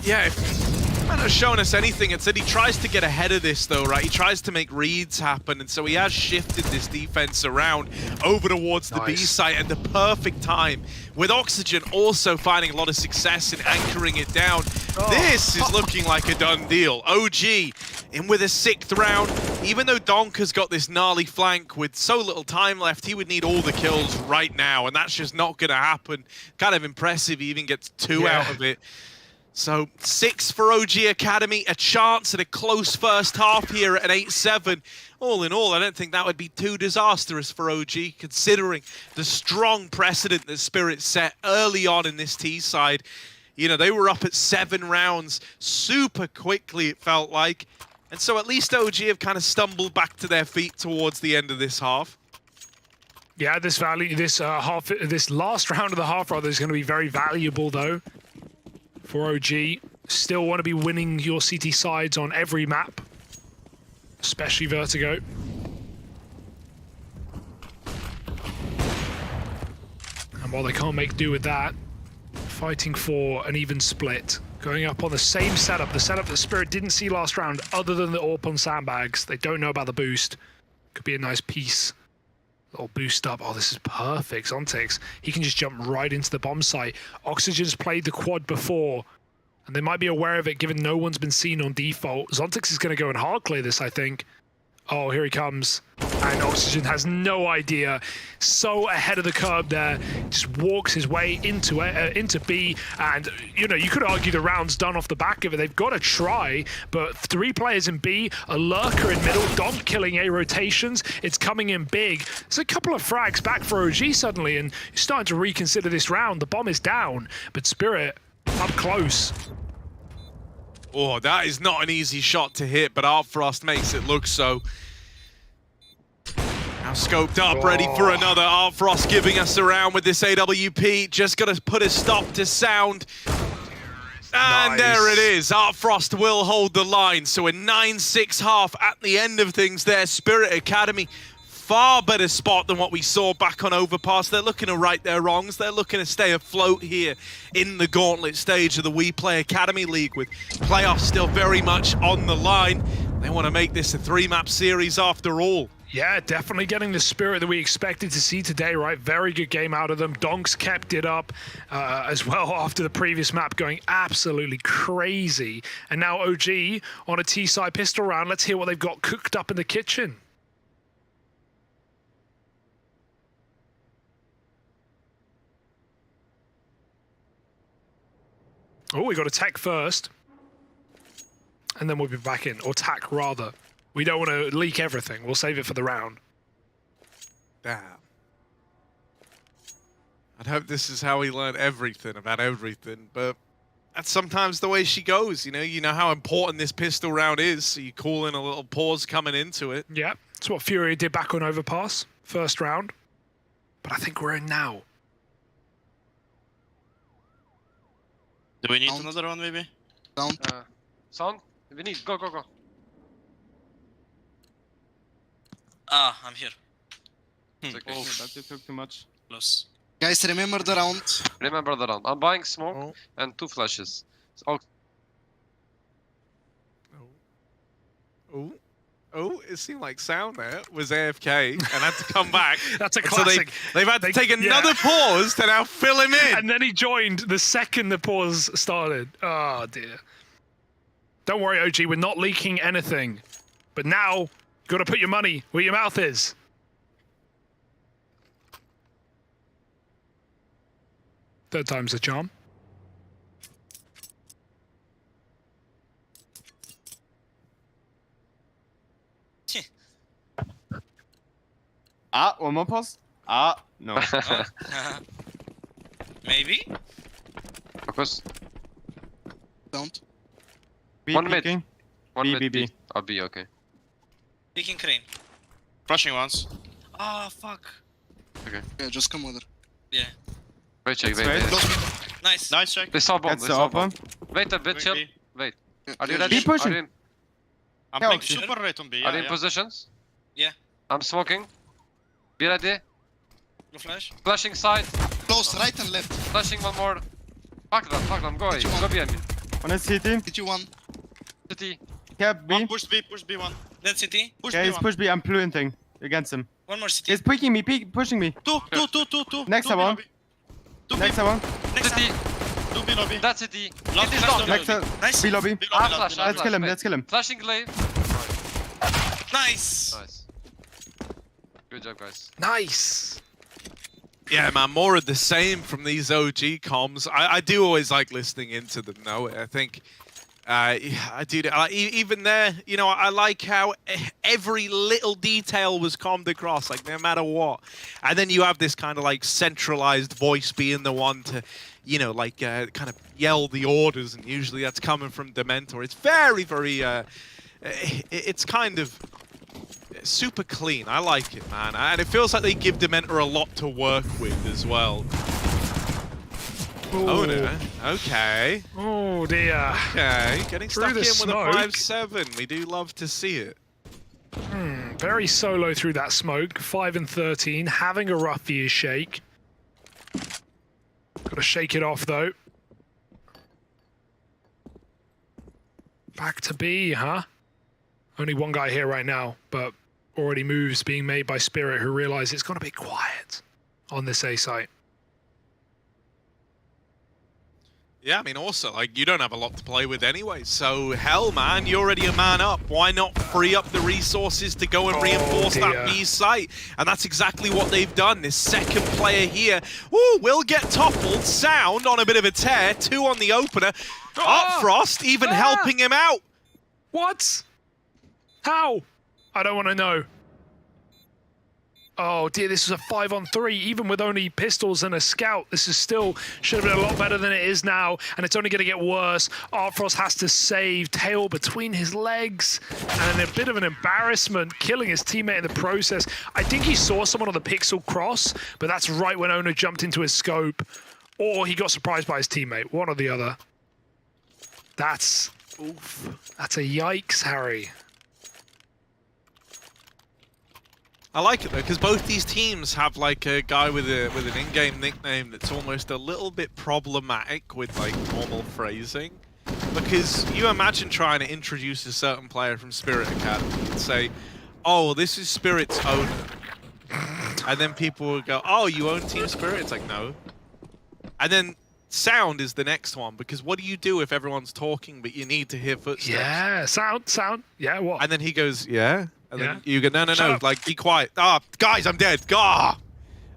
Yeah, if man has shown us anything, it's that he tries to get ahead of this though, right? He tries to make reads happen, and so he has shifted this defense around over towards the B site at the perfect time, with Oxygen also finding a lot of success in anchoring it down. This is looking like a done deal. OG in with a 6th round. Even though Donk has got this gnarly flank with so little time left, he would need all the kills right now, and that's just not going to happen. Kind of impressive he even gets 2 out of it. So 6 for OG Academy, a chance at a close first half here at an 8-7. All in all, I don't think that would be too disastrous for OG, considering the strong precedent that Spirit set early on in this T side. You know, they were up at 7 rounds super quickly, it felt like. And so at least OG have kind of stumbled back to their feet towards the end of this half. Yeah, this last round of the half rather is going to be very valuable though for OG. Still want to be winning your CT sides on every map, especially Vertigo. And while they can't make do with that, fighting for an even split. Going up on the same setup, the setup that Spirit didn't see last round, other than the AWP on sandbags. They don't know about the boost. Could be a nice piece. Little boost up. Oh, this is perfect. Zontix, he can just jump right into the bomb site. Oxygen's played the quad before, and they might be aware of it given no one's been seen on default. Zontix is going to go and hard clear this, I think. Oh, here he comes. And Oxygen has no idea. So ahead of the curve there. Just walks his way into B. And, you know, you could argue the round's done off the back of it. They've got to try. But 3 players in B, a lurker in middle, Donk killing A rotations. It's coming in big. There's a couple of frags back for OG suddenly. And you're starting to reconsider this round. The bomb is down. But Spirit up close. Oh, that is not an easy shot to hit, but Artfrost makes it look so. Now scoped up, ready for another. Artfrost giving us a round with this AWP. Just got to put a stop to sound. And there it is. Artfrost will hold the line. So a 9-6 half at the end of things there. Spirit Academy, far better spot than what we saw back on Overpass. They're looking to right their wrongs. They're looking to stay afloat here in the gauntlet stage of the WePlay Academy League with playoffs still very much on the line. They want to make this a 3-map series after all. Yeah, definitely getting the spirit that we expected to see today, right? Very good game out of them. Donks kept it up as well after the previous map, going absolutely crazy. And now OG on a T-side pistol round. Let's hear what they've got cooked up in the kitchen. Oh, we got a tech first. And then we'll be back in. Or tack, rather. We don't want to leak everything. We'll save it for the round. Damn. I'd hope this is how we learn everything about everything, but that's sometimes the way she goes, you know how important this pistol round is, so you call in a little pause coming into it. Yeah, that's what FURIA did back on Overpass, first round. But I think we're in now. Do we need another one, maybe? Sound? We need. Go. Ah, I'm here. It's okay. Oh, that took too much. Close. Guys, remember the round. Remember the round. I'm buying smoke and 2 flashes. Oh, It seemed like Sound there was AFK and had to come back. That's a And classic. So they've had to take another pause to now fill him in. And then he joined the second the pause started. Oh, dear. Don't worry, OG, we're not leaking anything. But now, you've got to put your money where your mouth is. Third time's the charm. One more pause. No. Maybe? focus. Don't. B One mid. peeking. One B, mid. B, B. I'll be okay. Peeking crane. Rushing once. Ah, fuck. Yeah, just come with her. Yeah. Wait, check, That's wait. right. Nice. Nice check. They saw bomb. That's They the saw open. bomb. Wait a bit, chill. Maybe. Wait. Yeah, Are you yeah, ready? Be pushing. Are you in, I'm Yeah, playing okay. super right on B. are you Yeah, in yeah. positions? Yeah. I'm smoking. Be ready. No flash. Flashing side. Close, right and left. Flashing one more. Fuck them. Go away. Hit you one. Go behind me. One is CT. Hit you one. City. Yeah, One B. push B1. Then CT. Push Yeah, he's B1. push B. I'm planting against him. One more CT. He's peeking me, pushing me. Two. Next Two B one. lobby. Two Next B. one. Next City. Two B lobby. That's city. Last It is flash down. to Next lobby. Nice. B lobby. B Ah, lobby, flash. lobby, Let's kill him. Wait. Let's kill him. Flashing glaive. Nice. Nice. Good job, guys. Nice. Yeah, man, more of the same from these OG comms. I do always like listening into them, though. I think, I do. Even there, you know, I like how every little detail was commed across, like no matter what. And then you have this kind of like centralized voice being the one to, you know, like kind of yell the orders, and usually that's coming from Dementor. It's very, very, it's kind of super clean. I like it, man. And it feels like they give Dementor a lot to work with as well. Ooh. Oh, no. Okay. Oh, dear. Okay. Getting Through stuck in the with smoke. a 5-7. We do love to see it. Very solo through that smoke. 5 and 13. Having a rough year shake. Got to shake it off, though. Back to B, huh? Only one guy here right now, but already moves being made by Spirit, who realize it's going to be quiet on this A site. Yeah, I mean, also, like, you don't have a lot to play with anyway, so hell, man, you're already a man up. Why not free up the resources to go and reinforce that B site? And that's exactly what they've done. This second player here, will get toppled. Sound on a bit of a tear, 2 on the opener. Upfrost even helping him out. What? How? I don't want to know. Oh dear, this was a 5-on-3, even with only pistols and a scout. This is still, should have been a lot better than it is now, and it's only going to get worse. Artfrost has to save, tail between his legs, and a bit of an embarrassment, killing his teammate in the process. I think he saw someone on the pixel cross, but that's right when Ono jumped into his scope, or he got surprised by his teammate, one or the other. That's, oof, that's a yikes, Harry. I like it though, because both these teams have like a guy with an in-game nickname that's almost a little bit problematic with like normal phrasing. Because you imagine trying to introduce a certain player from Spirit Academy and say, oh, this is Spirit's owner. And then people will go, oh, you own Team Spirit? It's like, no. And then sound is the next one, because what do you do if everyone's talking but you need to hear footsteps? Yeah, sound. Yeah, what? And then he goes, yeah? And Yeah. then you go, no, Shut up. like, be quiet. Ah, guys, I'm dead. Gah!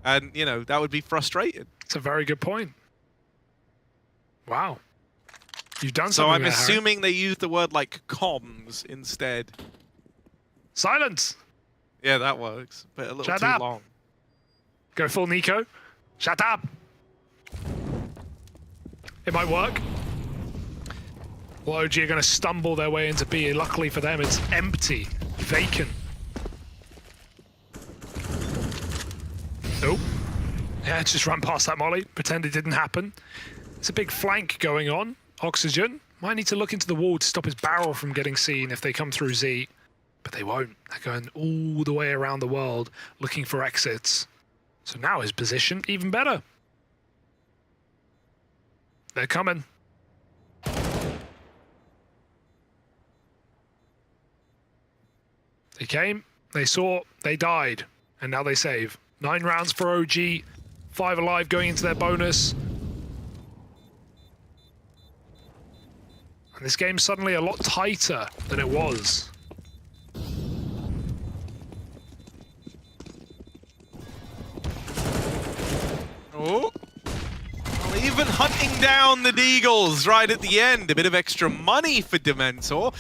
And, you know, that would be frustrating. It's a very good point. Wow. You've done So something I'm there, assuming they use the word, like, comms instead. Harry. Silence! Yeah, that works, but a little Shut too up. long. Go full Nico. Shut up! It might work. Well, OG are going to stumble their way into B. Luckily for them, it's empty. Vacant. Nope. Yeah, just run past that molly. Pretend it didn't happen. It's a big flank going on. Oxygen. Might need to look into the wall to stop his barrel from getting seen if they come through Z. But they won't. They're going all the way around the world looking for exits. So now his position even better. They're coming. They came, they saw, they died, and now they save. 9 rounds for OG, 5 alive going into their bonus. And this game's suddenly a lot tighter than it was. Oh. Well, even hunting down the Deagles right at the end. A bit of extra money for Dementor.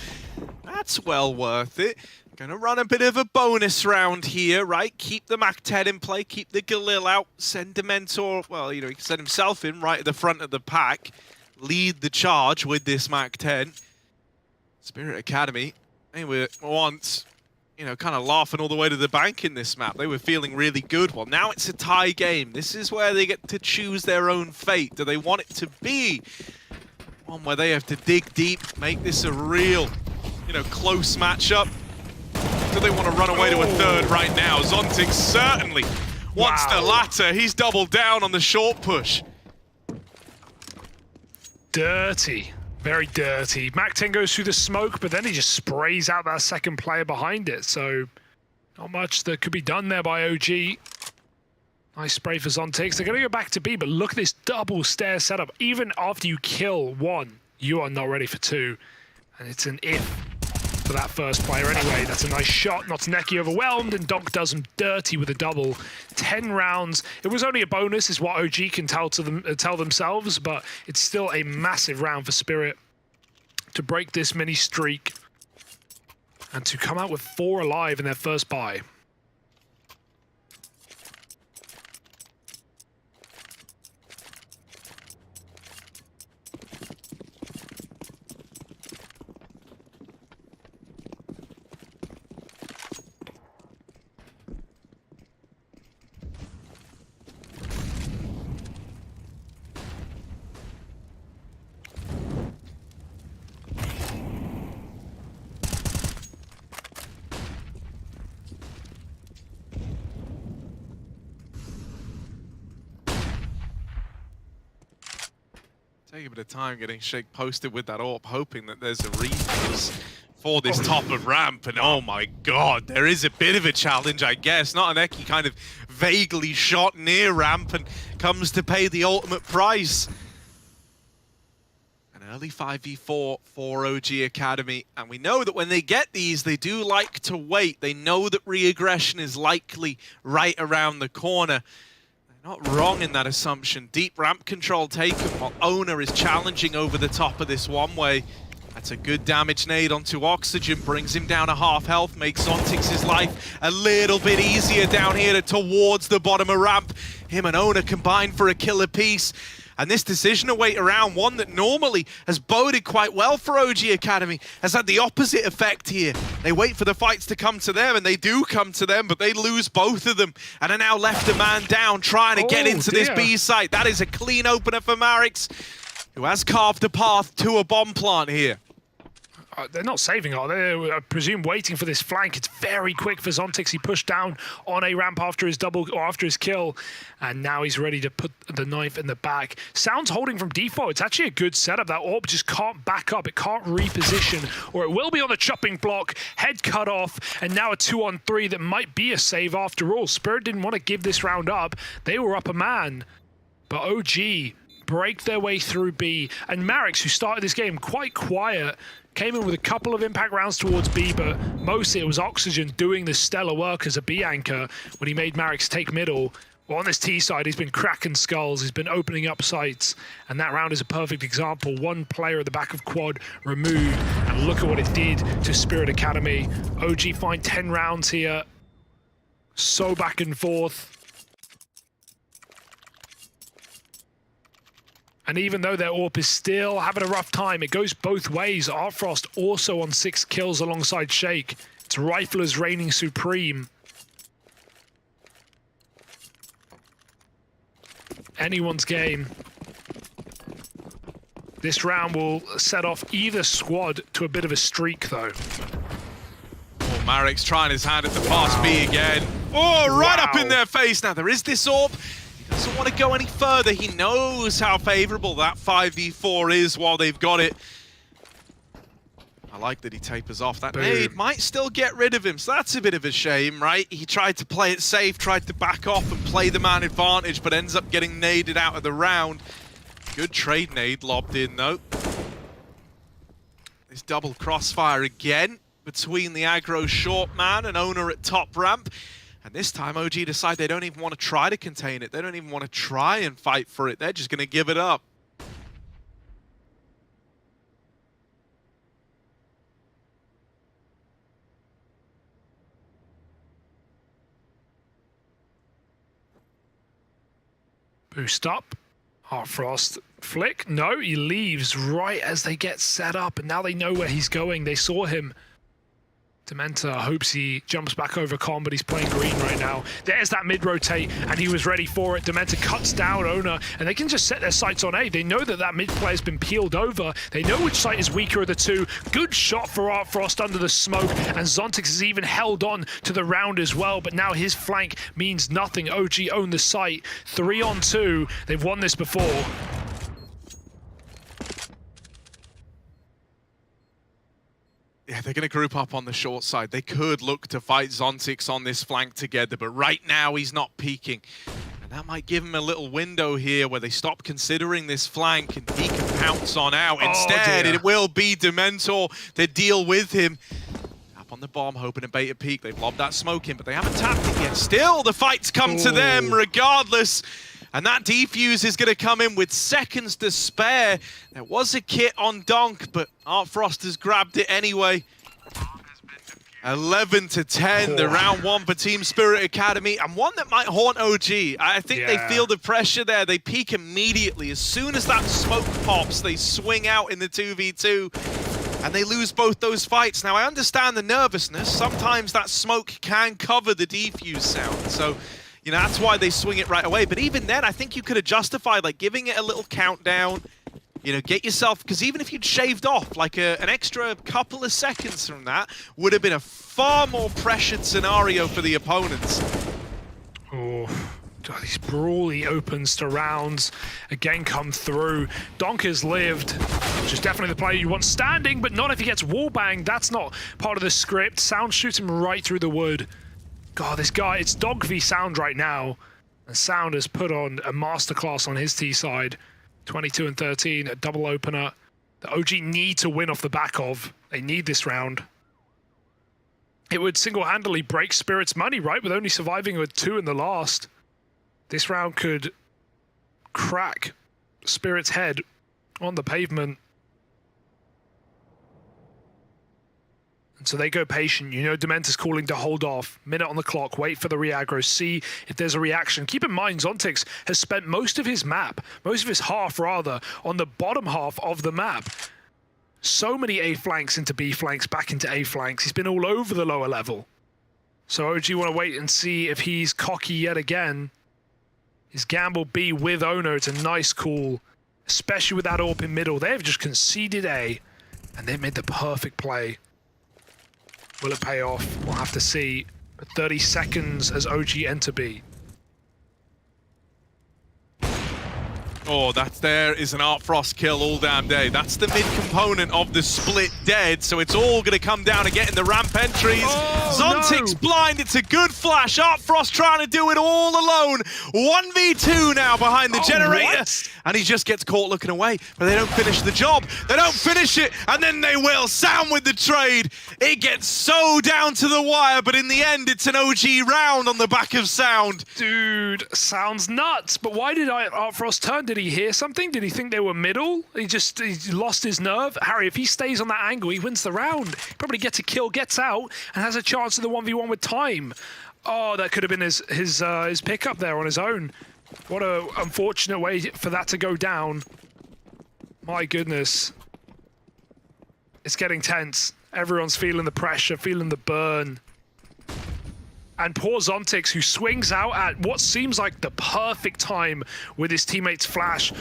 That's well worth it. Gonna run a bit of a bonus round here, right? Keep the Mac-10 in play, keep the Galil out, send Dementor, well, you know, he can send himself in right at the front of the pack, lead the charge with this Mac-10. Spirit Academy, they were once, you know, kind of laughing all the way to the bank in this map. They were feeling really good. Well, now it's a tie game. This is where they get to choose their own fate. Do they want it to be one where they have to dig deep, make this a real, you know, close matchup? Do they want to run away to a third right now? Zontic certainly wants the latter. He's doubled down on the short push. Dirty. Very dirty. Mac-10 goes through the smoke, but then he just sprays out that second player behind it. So not much that could be done there by OG. Nice spray for Zontix. They're going to go back to B, but look at this double stair setup. Even after you kill 1, you are not ready for 2. And it's an if for that first player anyway. That's a nice shot. Notineki overwhelmed, and Donk does him dirty with a double. 10 rounds. It was only a bonus, is what OG can tell themselves, but it's still a massive round for Spirit to break this mini streak and to come out with 4 alive in their first buy. Take a bit of time getting Shake posted with that AWP, hoping that there's a resource for this top of ramp. And oh my god, there is a bit of a challenge, I guess. Notineki kind of vaguely shot near ramp and comes to pay the ultimate price. Early 5v4 for OG Academy, and we know that when they get these, they do like to wait. They know that re-aggression is likely right around the corner. They're not wrong in that assumption. Deep ramp control taken while Owner is challenging over the top of this one-way. That's a good damage nade onto Oxygen, brings him down to half health, makes Zontix's life a little bit easier down here towards the bottom of ramp. Him and Owner combined for a kill apiece. And this decision to wait around, one that normally has boded quite well for OG Academy, has had the opposite effect here. They wait for the fights to come to them, and they do come to them, but they lose both of them, and are now left a man down trying to get into this B site. That is a clean opener for Marix, who has carved a path to a bomb plant here. They're not saving it. They're, I presume, waiting for this flank. It's very quick for Zontix. He pushed down on a ramp after his double, or after his kill, and now he's ready to put the knife in the back. Sounds holding from default. It's actually a good setup. That AWP just can't back up. It can't reposition, or it will be on the chopping block. Head cut off, and now a 2-on-3 that might be a save after all. Spirit didn't want to give this round up. They were up a man, but OG break their way through B, and Marix, who started this game quite quiet, came in with a couple of impact rounds towards B, but mostly it was Oxygen doing the stellar work as a B anchor when he made Marix take middle. Well, on this T side, he's been cracking skulls, he's been opening up sites, and that round is a perfect example. One player at the back of quad removed, and look at what it did to Spirit Academy. OG find 10 rounds here, so back and forth. And even though their AWP is still having a rough time, it goes both ways. Artfrost also on 6 kills alongside Shake. It's Riflers reigning supreme. Anyone's game. This round will set off either squad to a bit of a streak, though. Oh, Marix trying his hand at the fast B again. Oh, right up in their face. Now, there is this AWP. Doesn't want to go any further. He knows how favorable that 5v4 is while they've got it. I like that he tapers off. That nade might still get rid of him, so that's a bit of a shame, right? He tried to play it safe, tried to back off and play the man advantage, but ends up getting naded out of the round. Good trade nade lobbed in, though. This double crossfire again between the aggro short man and Owner at top ramp. And this time, OG decide they don't even want to try to contain it. They don't even want to try and fight for it. They're just going to give it up. Boost up. Artfrost flick. No, he leaves right as they get set up. And now they know where he's going. They saw him. Dementa hopes he jumps back over Con, but he's playing green right now. There's that mid-rotate, and he was ready for it. Dementa cuts down Owner, and they can just set their sights on A. They know that that mid-player's been peeled over. They know which site is weaker of the two. Good shot for Artfrost under the smoke, and Zontix has even held on to the round as well, but now his flank means nothing. OG own the site. 3-on-2. They've won this before. Yeah, they're going to group up on the short side. They could look to fight Zontix on this flank together, but right now he's not peeking. And that might give him a little window here where they stop considering this flank and he can pounce on out. Instead, it will be Dementor to deal with him. Up on the bomb, hoping to bait a peek. They've lobbed that smoke in, but they haven't tapped it yet. Still, the fight's come to them regardless. And that defuse is going to come in with seconds to spare. There was a kit on Donk, but Artfrost has grabbed it anyway. 11-10, the round one for Team Spirit Academy, and one that might haunt OG. I think they feel the pressure there. They peak immediately. As soon as that smoke pops, they swing out in the 2v2, and they lose both those fights. Now, I understand the nervousness. Sometimes that smoke can cover the defuse sound, so you know, that's why they swing it right away. But even then, I think you could have justified like giving it a little countdown, you know, get yourself, because even if you'd shaved off like an extra couple of seconds from that, would have been a far more pressured scenario for the opponents. Oh, God, these brawly opens to rounds again come through. Donk has lived, which is definitely the player you want standing, but not if he gets wallbanged. That's not part of the script. Sound shoots him right through the wood. God, this guy, it's Dog v Sound right now. And Sound has put on a masterclass on his T side. 22 and 13, a double opener. the OG need to win off the back of. They need this round. It would single-handedly break Spirit's money, right? With only surviving with 2 in the last. This round could crack Spirit's head on the pavement. And so they go patient. You know Dementa's calling to hold off. Minute on the clock. Wait for the re-aggro. See if there's a reaction. Keep in mind, Zontix has spent most of his map, most of his half rather, on the bottom half of the map. So many A flanks into B flanks, back into A flanks. He's been all over the lower level. So OG want to wait and see if he's cocky yet again. His gamble B with Ono. It's a nice call, especially with that AWP in middle. They've just conceded A, and they've made the perfect play. Will it pay off? We'll have to see. But 30 seconds as OG enter B. Oh, that's there is an Art Frost kill all damn day. That's the mid component of the split dead, so it's all going to come down to getting the ramp entries. Zontix blind, it's a good flash. Art Frost trying to do it all alone. 1v2 now behind the generator. What? And he just gets caught looking away, but they don't finish the job. They don't finish it, and then they will. Sound with the trade. It gets so down to the wire, but in the end, it's an OG round on the back of Sound. Dude, sounds nuts. But why did Art Frost turn? Did he hear something? Did he think they were middle? He lost his nerve. Harry, if he stays on that angle, he wins the round. He probably gets a kill, gets out, and has a chance of the 1v1 with time. Oh, that could have been his pickup there on his own. What a unfortunate way for that to go down. My goodness. It's getting tense. Everyone's feeling the pressure, feeling the burn. And poor Zontix, who swings out at what seems like the perfect time with his teammate's flash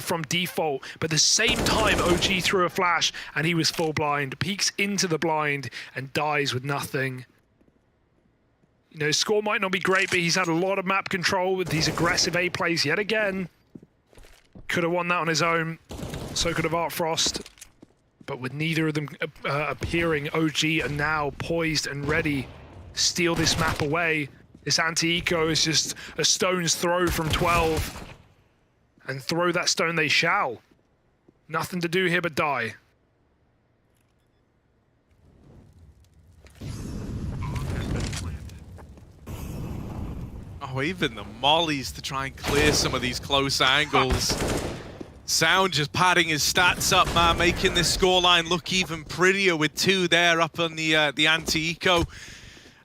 from default. But at the same time, OG threw a flash and he was full blind. Peeks into the blind and dies with nothing. You know, his score might not be great, but he's had a lot of map control with these aggressive A plays yet again. Could have won that on his own. So could have Art Frost. But with neither of them appearing, OG are now poised and ready. Steal this map away. This anti-eco is just a stone's throw from 12. And throw that stone they shall. Nothing to do here but die. Oh, even the mollies to try and clear some of these close angles. Sound just padding his stats up, man, making this scoreline look even prettier with 2 there up on the anti-eco.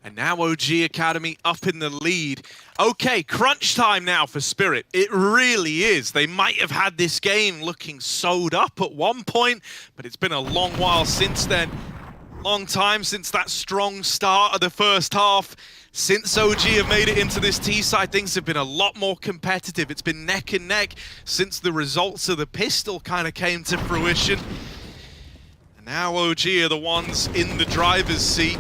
And now OG Academy up in the lead. Okay, crunch time now for Spirit. It really is. They might have had this game looking sewed up at one point, but it's been a long while since then. Long time since that strong start of the first half. Since OG have made it into this T side, things have been a lot more competitive. It's been neck and neck since the results of the pistol kind of came to fruition. And now OG are the ones in the driver's seat.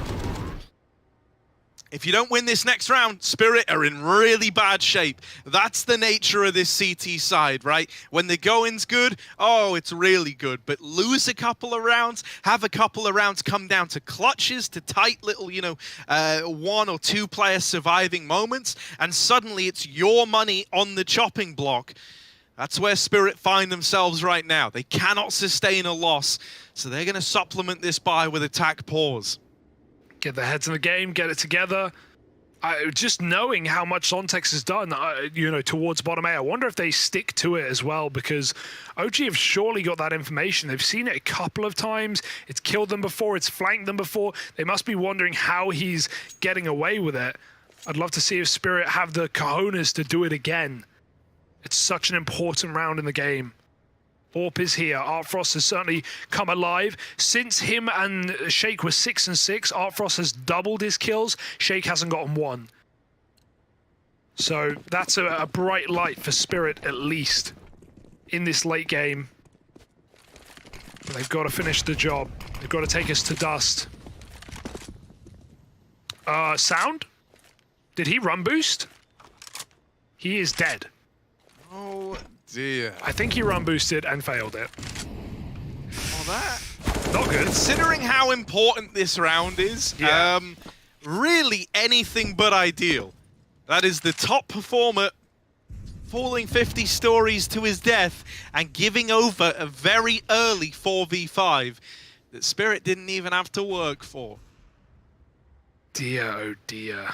If you don't win this next round, Spirit are in really bad shape. That's the nature of this CT side, right? When the going's good, oh, it's really good. But lose a couple of rounds, have a couple of rounds come down to clutches, to tight little, 1 or 2 player surviving moments, and suddenly it's your money on the chopping block. That's where Spirit find themselves right now. They cannot sustain a loss, so they're going to supplement this buy with attack pause. Get their heads in the game, get it together. Just knowing how much Zontix has done, towards bottom A, I wonder if they stick to it as well, because OG have surely got that information. They've seen it a couple of times. It's killed them before. It's flanked them before. They must be wondering how he's getting away with it. I'd love to see if Spirit have the cojones to do it again. It's such an important round in the game. AWP is here. Art Frost has certainly come alive. Since him and Shake were 6 and 6, Art Frost has doubled his kills. Shake hasn't gotten 1. So that's a bright light for Spirit, at least, in this late game. But they've got to finish the job. They've got to take us to dust. Sound? Did he run boost? He is dead. Oh dear. I think he run boosted and failed it. Well, that... Not good. Considering how important this round is, yeah. Really anything but ideal. That is the top performer falling 50 stories to his death and giving over a very early 4v5 that Spirit didn't even have to work for. Dear, oh dear.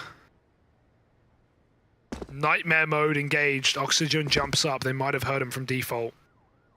Nightmare mode engaged. Oxygen jumps up. They might have heard him from default.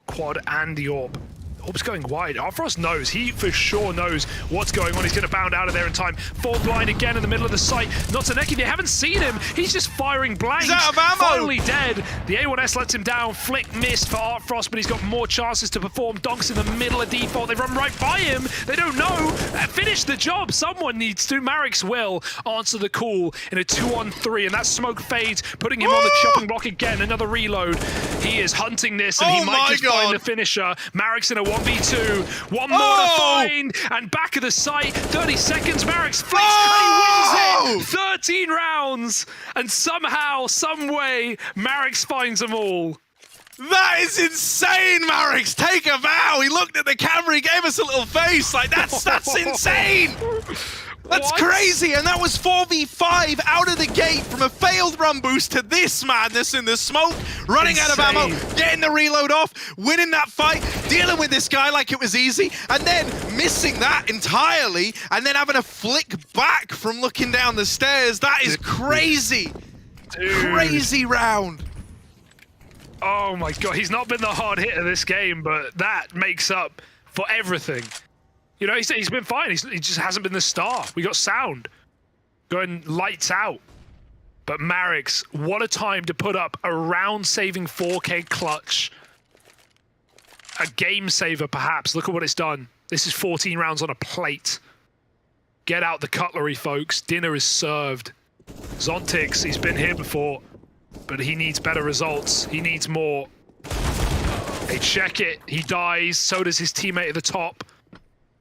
Quad and the AWP. AWP's going wide. Arfrost knows. He for sure knows what's going on. He's going to bound out of there in time. Fall blind again in the middle of the site. Notaneki, they haven't seen him. He's just firing blanks. He's out of ammo. Finally dead. The A1S lets him down. Flick missed for Arfrost, but he's got more chances to perform. Donks in the middle of default. They run right by him. They don't know. Finish the job. Someone needs to. Marix will answer the call in a 2-on-3, and that smoke fades, putting him on the chopping block again. Another reload. He is hunting this, and he might just find the finisher. Marix in a 1v2, one more to find, and back of the site, 30 seconds, Marix flicks, and he wins it! 13 rounds, and somehow, some way, Marix finds them all. That is insane, Marix! Take a bow! He looked at the camera, he gave us a little face, like, that's insane! That's crazy, and that was 4v5 out of the gate from a failed run boost to this madness in the smoke, running out of ammo, getting the reload off, winning that fight, dealing with this guy like it was easy, and then missing that entirely, and then having a flick back from looking down the stairs. That is crazy. Crazy round. Oh my god, he's not been the hard hit of this game, but that makes up for everything. You know, he's been fine. He just hasn't been the star. We got Sound going lights out. But Marix, what a time to put up a round-saving 4K clutch. A game saver, perhaps. Look at what it's done. This is 14 rounds on a plate. Get out the cutlery, folks. Dinner is served. Zontix, he's been here before, but he needs better results. He needs more. They check it. He dies. So does his teammate at the top.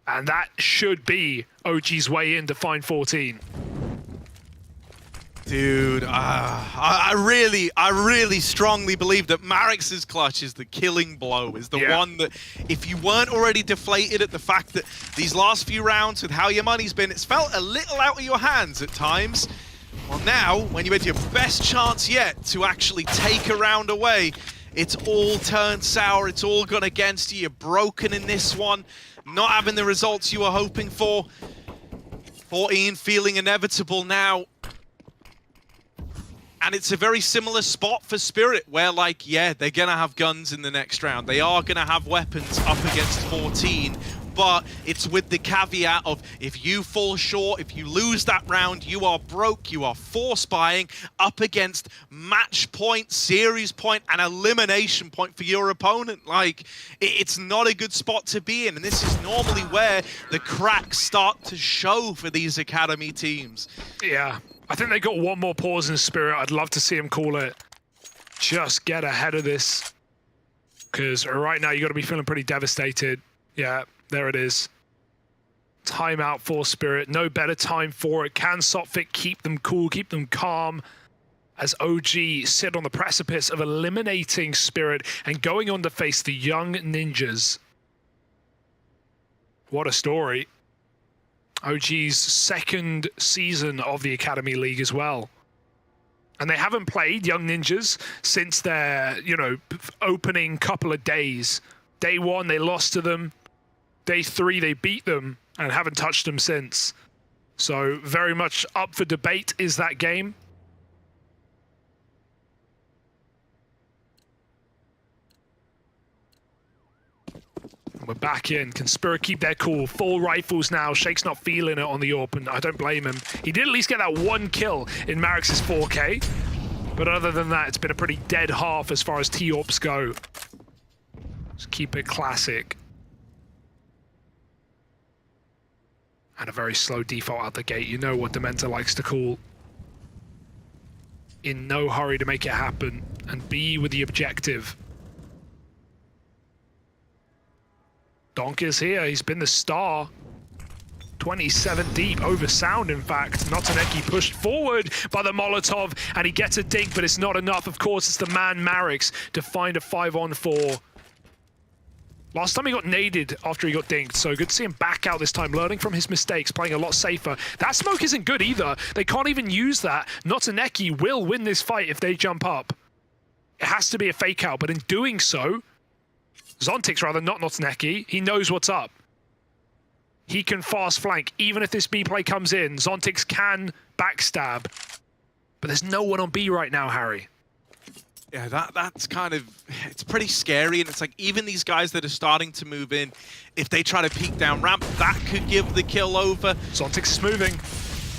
And that should be OG's way in to find 14. Dude, I really strongly believe that Marix's clutch is the killing blow, is the one that, if you weren't already deflated at the fact that these last few rounds with how your money's been, it's felt a little out of your hands at times. Well now, when you had your best chance yet to actually take a round away, it's all turned sour, it's all gone against you, you're broken in this one. Not having the results you were hoping for. 14 feeling inevitable now. And it's a very similar spot for Spirit where, like, yeah, they're going to have guns in the next round. They are going to have weapons up against 14. But it's with the caveat of if you fall short, if you lose that round, you are broke, you are force buying up against match point, series point, and elimination point for your opponent. Like, it's not a good spot to be in, and this is normally where the cracks start to show for these academy teams. Yeah, I think they got one more pause in Spirit. I'd love to see him call it. Just get ahead of this. Because right now you got to be feeling pretty devastated. Yeah. There it is. Timeout for Spirit. No better time for it. Can Sophic keep them cool, keep them calm as OG sit on the precipice of eliminating Spirit and going on to face the Young Ninjas. What a story. OG's second season of the Academy League as well. And they haven't played Young Ninjas since their, you know, opening couple of days. Day one, they lost to them. Day 3, they beat them and haven't touched them since. So very much up for debate is that game. We're back in. Can Spirit keep their cool? Full rifles now. Shake's not feeling it on the AWP, and I don't blame him. He did at least get that one kill in Marix's 4K. But other than that, it's been a pretty dead half as far as T-AWPs go. Just keep it classic. And a very slow default out the gate. You know what Dementa likes to call. In no hurry to make it happen. And be with the objective. Donk is here. He's been the star. 27 deep over Sound, in fact. Notaneki pushed forward by the Molotov. And he gets a dink, but it's not enough. Of course, it's the man Marix to find a 5-on-4. Last time he got naded after he got dinked, so good to see him back out this time, learning from his mistakes, playing a lot safer. That smoke isn't good either. They can't even use that. Notaneki will win this fight if they jump up. It has to be a fake out, but in doing so, Zontix rather, not Notneki, he knows what's up. He can fast flank. Even if this B play comes in, Zontix can backstab. But there's no one on B right now, Harry. Yeah, that's kind of, it's pretty scary, and it's like even these guys that are starting to move in, if they try to peek down ramp, that could give the kill over. Zontix is moving.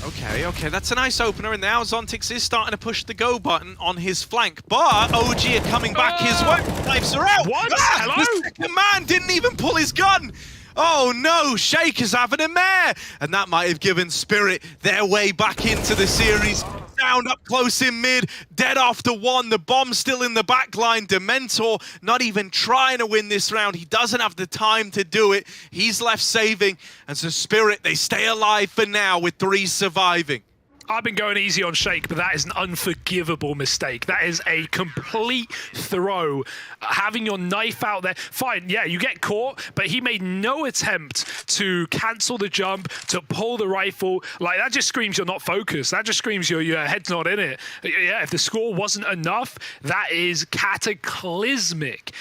Okay, that's a nice opener, and now Zontix is starting to push the go button on his flank, but OG are coming back his way. Knives are out. What? Ah, Hello? the second man didn't even pull his gun. Oh no, Shake is having a mare, and that might have given Spirit their way back into the series. Down up close in mid, dead after one, the bomb still in the back line. Dementor not even trying to win this round. He doesn't have the time to do it. He's left saving, and so Spirit, they stay alive for now with 3 surviving. I've been going easy on Shake, but that is an unforgivable mistake. That is a complete throw. Having your knife out there, fine, yeah, you get caught, but he made no attempt to cancel the jump, to pull the rifle. Like, that just screams you're not focused. That just screams your head's not in it. Yeah, if the score wasn't enough, that is cataclysmic.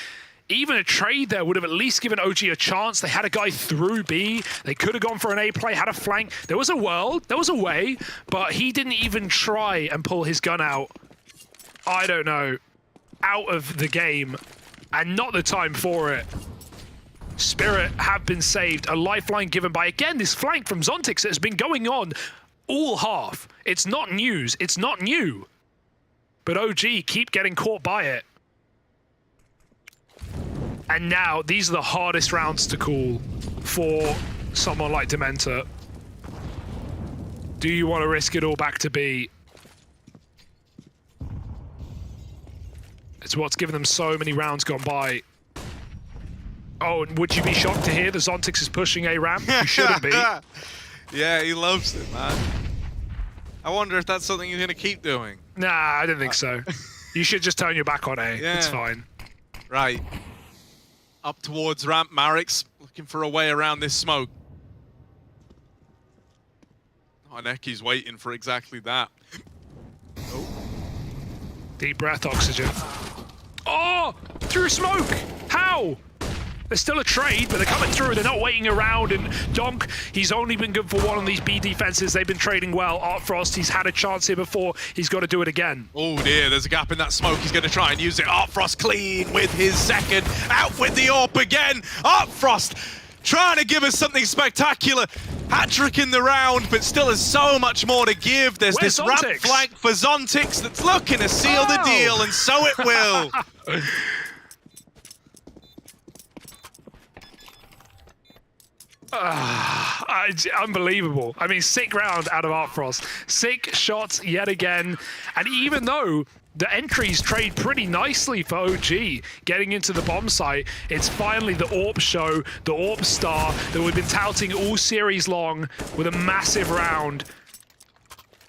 Even a trade there would have at least given OG a chance. They had a guy through B. They could have gone for an A play, had a flank. There was a world, there was a way, but he didn't even try and pull his gun out. I don't know. Out of the game, and not the time for it. Spirit have been saved. A lifeline given by, again, this flank from Zontix that has been going on all half. It's not news. It's not new. But OG keep getting caught by it. And now, these are the hardest rounds to call for someone like Dementor. Do you want to risk it all back to B? It's what's given them so many rounds gone by. Oh, and would you be shocked to hear the Zontix is pushing A ramp? You shouldn't be. Yeah, he loves it, man. I wonder if that's something he's going to keep doing. Nah, I don't think so. You should just turn your back on A. Yeah. It's fine. Right. Up towards ramp, Marix looking for a way around this smoke. Oh, Neki's waiting for exactly that. Oh. Deep breath, Oxygen. Oh! Through smoke! How? There's still a trade, but they're coming through. They're not waiting around. And Donk, he's only been good for one on these B defenses. They've been trading well. Artfrost, he's had a chance here before. He's got to do it again. Oh dear, there's a gap in that smoke. He's going to try and use it. Artfrost clean with his second. Out with the AWP again. Artfrost trying to give us something spectacular. Hat-trick in the round, but still has so much more to give. There's Where's this Zontix? ramp flank for Zontix that's looking to seal the deal, and so it will. Unbelievable. I mean, sick round out of Artfrost. Sick shots yet again. And even though the entries trade pretty nicely for OG getting into the bomb site, it's finally the AWP show, the AWP star that we've been touting all series long with a massive round.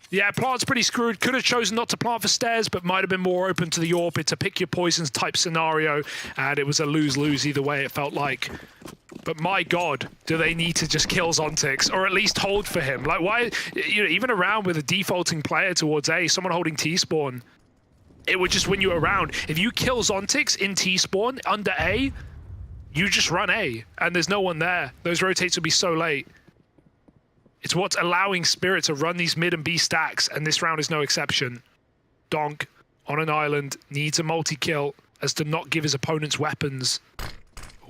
Yeah, plant's pretty screwed. Could have chosen not to plant for stairs, but might have been more open to the AWP. It's a pick your poisons type scenario, and it was a lose-lose either way, it felt like. But my God, do they need to just kill Zontix, or at least hold for him? Like, why, you know, even around with a defaulting player towards A, someone holding T-spawn, it would just win you around. If you kill Zontix in T-spawn under A, you just run A, and there's no one there. Those rotates would be so late. It's what's allowing Spirit to run these mid and B stacks, and this round is no exception. Donk, on an island, needs a multi-kill as to not give his opponents weapons.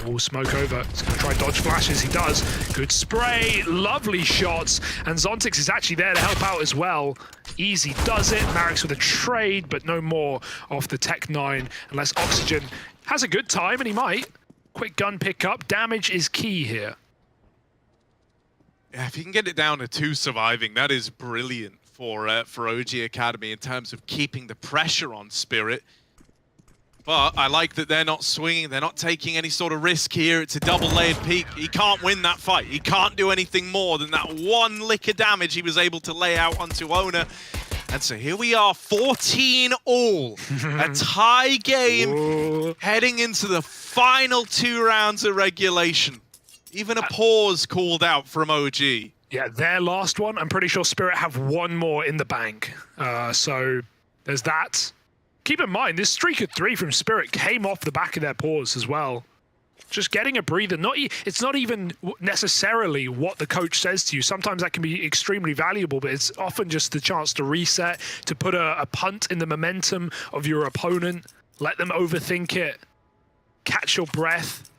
Oh, smoke over. He's going to try dodge flashes. He does. Good spray. Lovely shots. And Zontix is actually there to help out as well. Easy does it. Marix with a trade, but no more off the Tech 9. Unless Oxygen has a good time, and he might. Quick gun pickup. Damage is key here. Yeah, if he can get it down to 2 surviving, that is brilliant for OG Academy in terms of keeping the pressure on Spirit. But I like that they're not swinging, they're not taking any sort of risk here. It's a double-layered peak. He can't win that fight. He can't do anything more than that one lick of damage he was able to lay out onto Owner. And so here we are, 14-all. A tie game. Whoa. Heading into the final 2 rounds of regulation. Even a pause called out from OG. Yeah, their last one. I'm pretty sure Spirit have one more in the bank. So there's that. keep in mind, this streak of 3 from Spirit came off the back of their paws as well. Just getting a breather. It's not even necessarily what the coach says to you. Sometimes that can be extremely valuable, but it's often just the chance to reset, to put a punt in the momentum of your opponent, let them overthink it, catch your breath.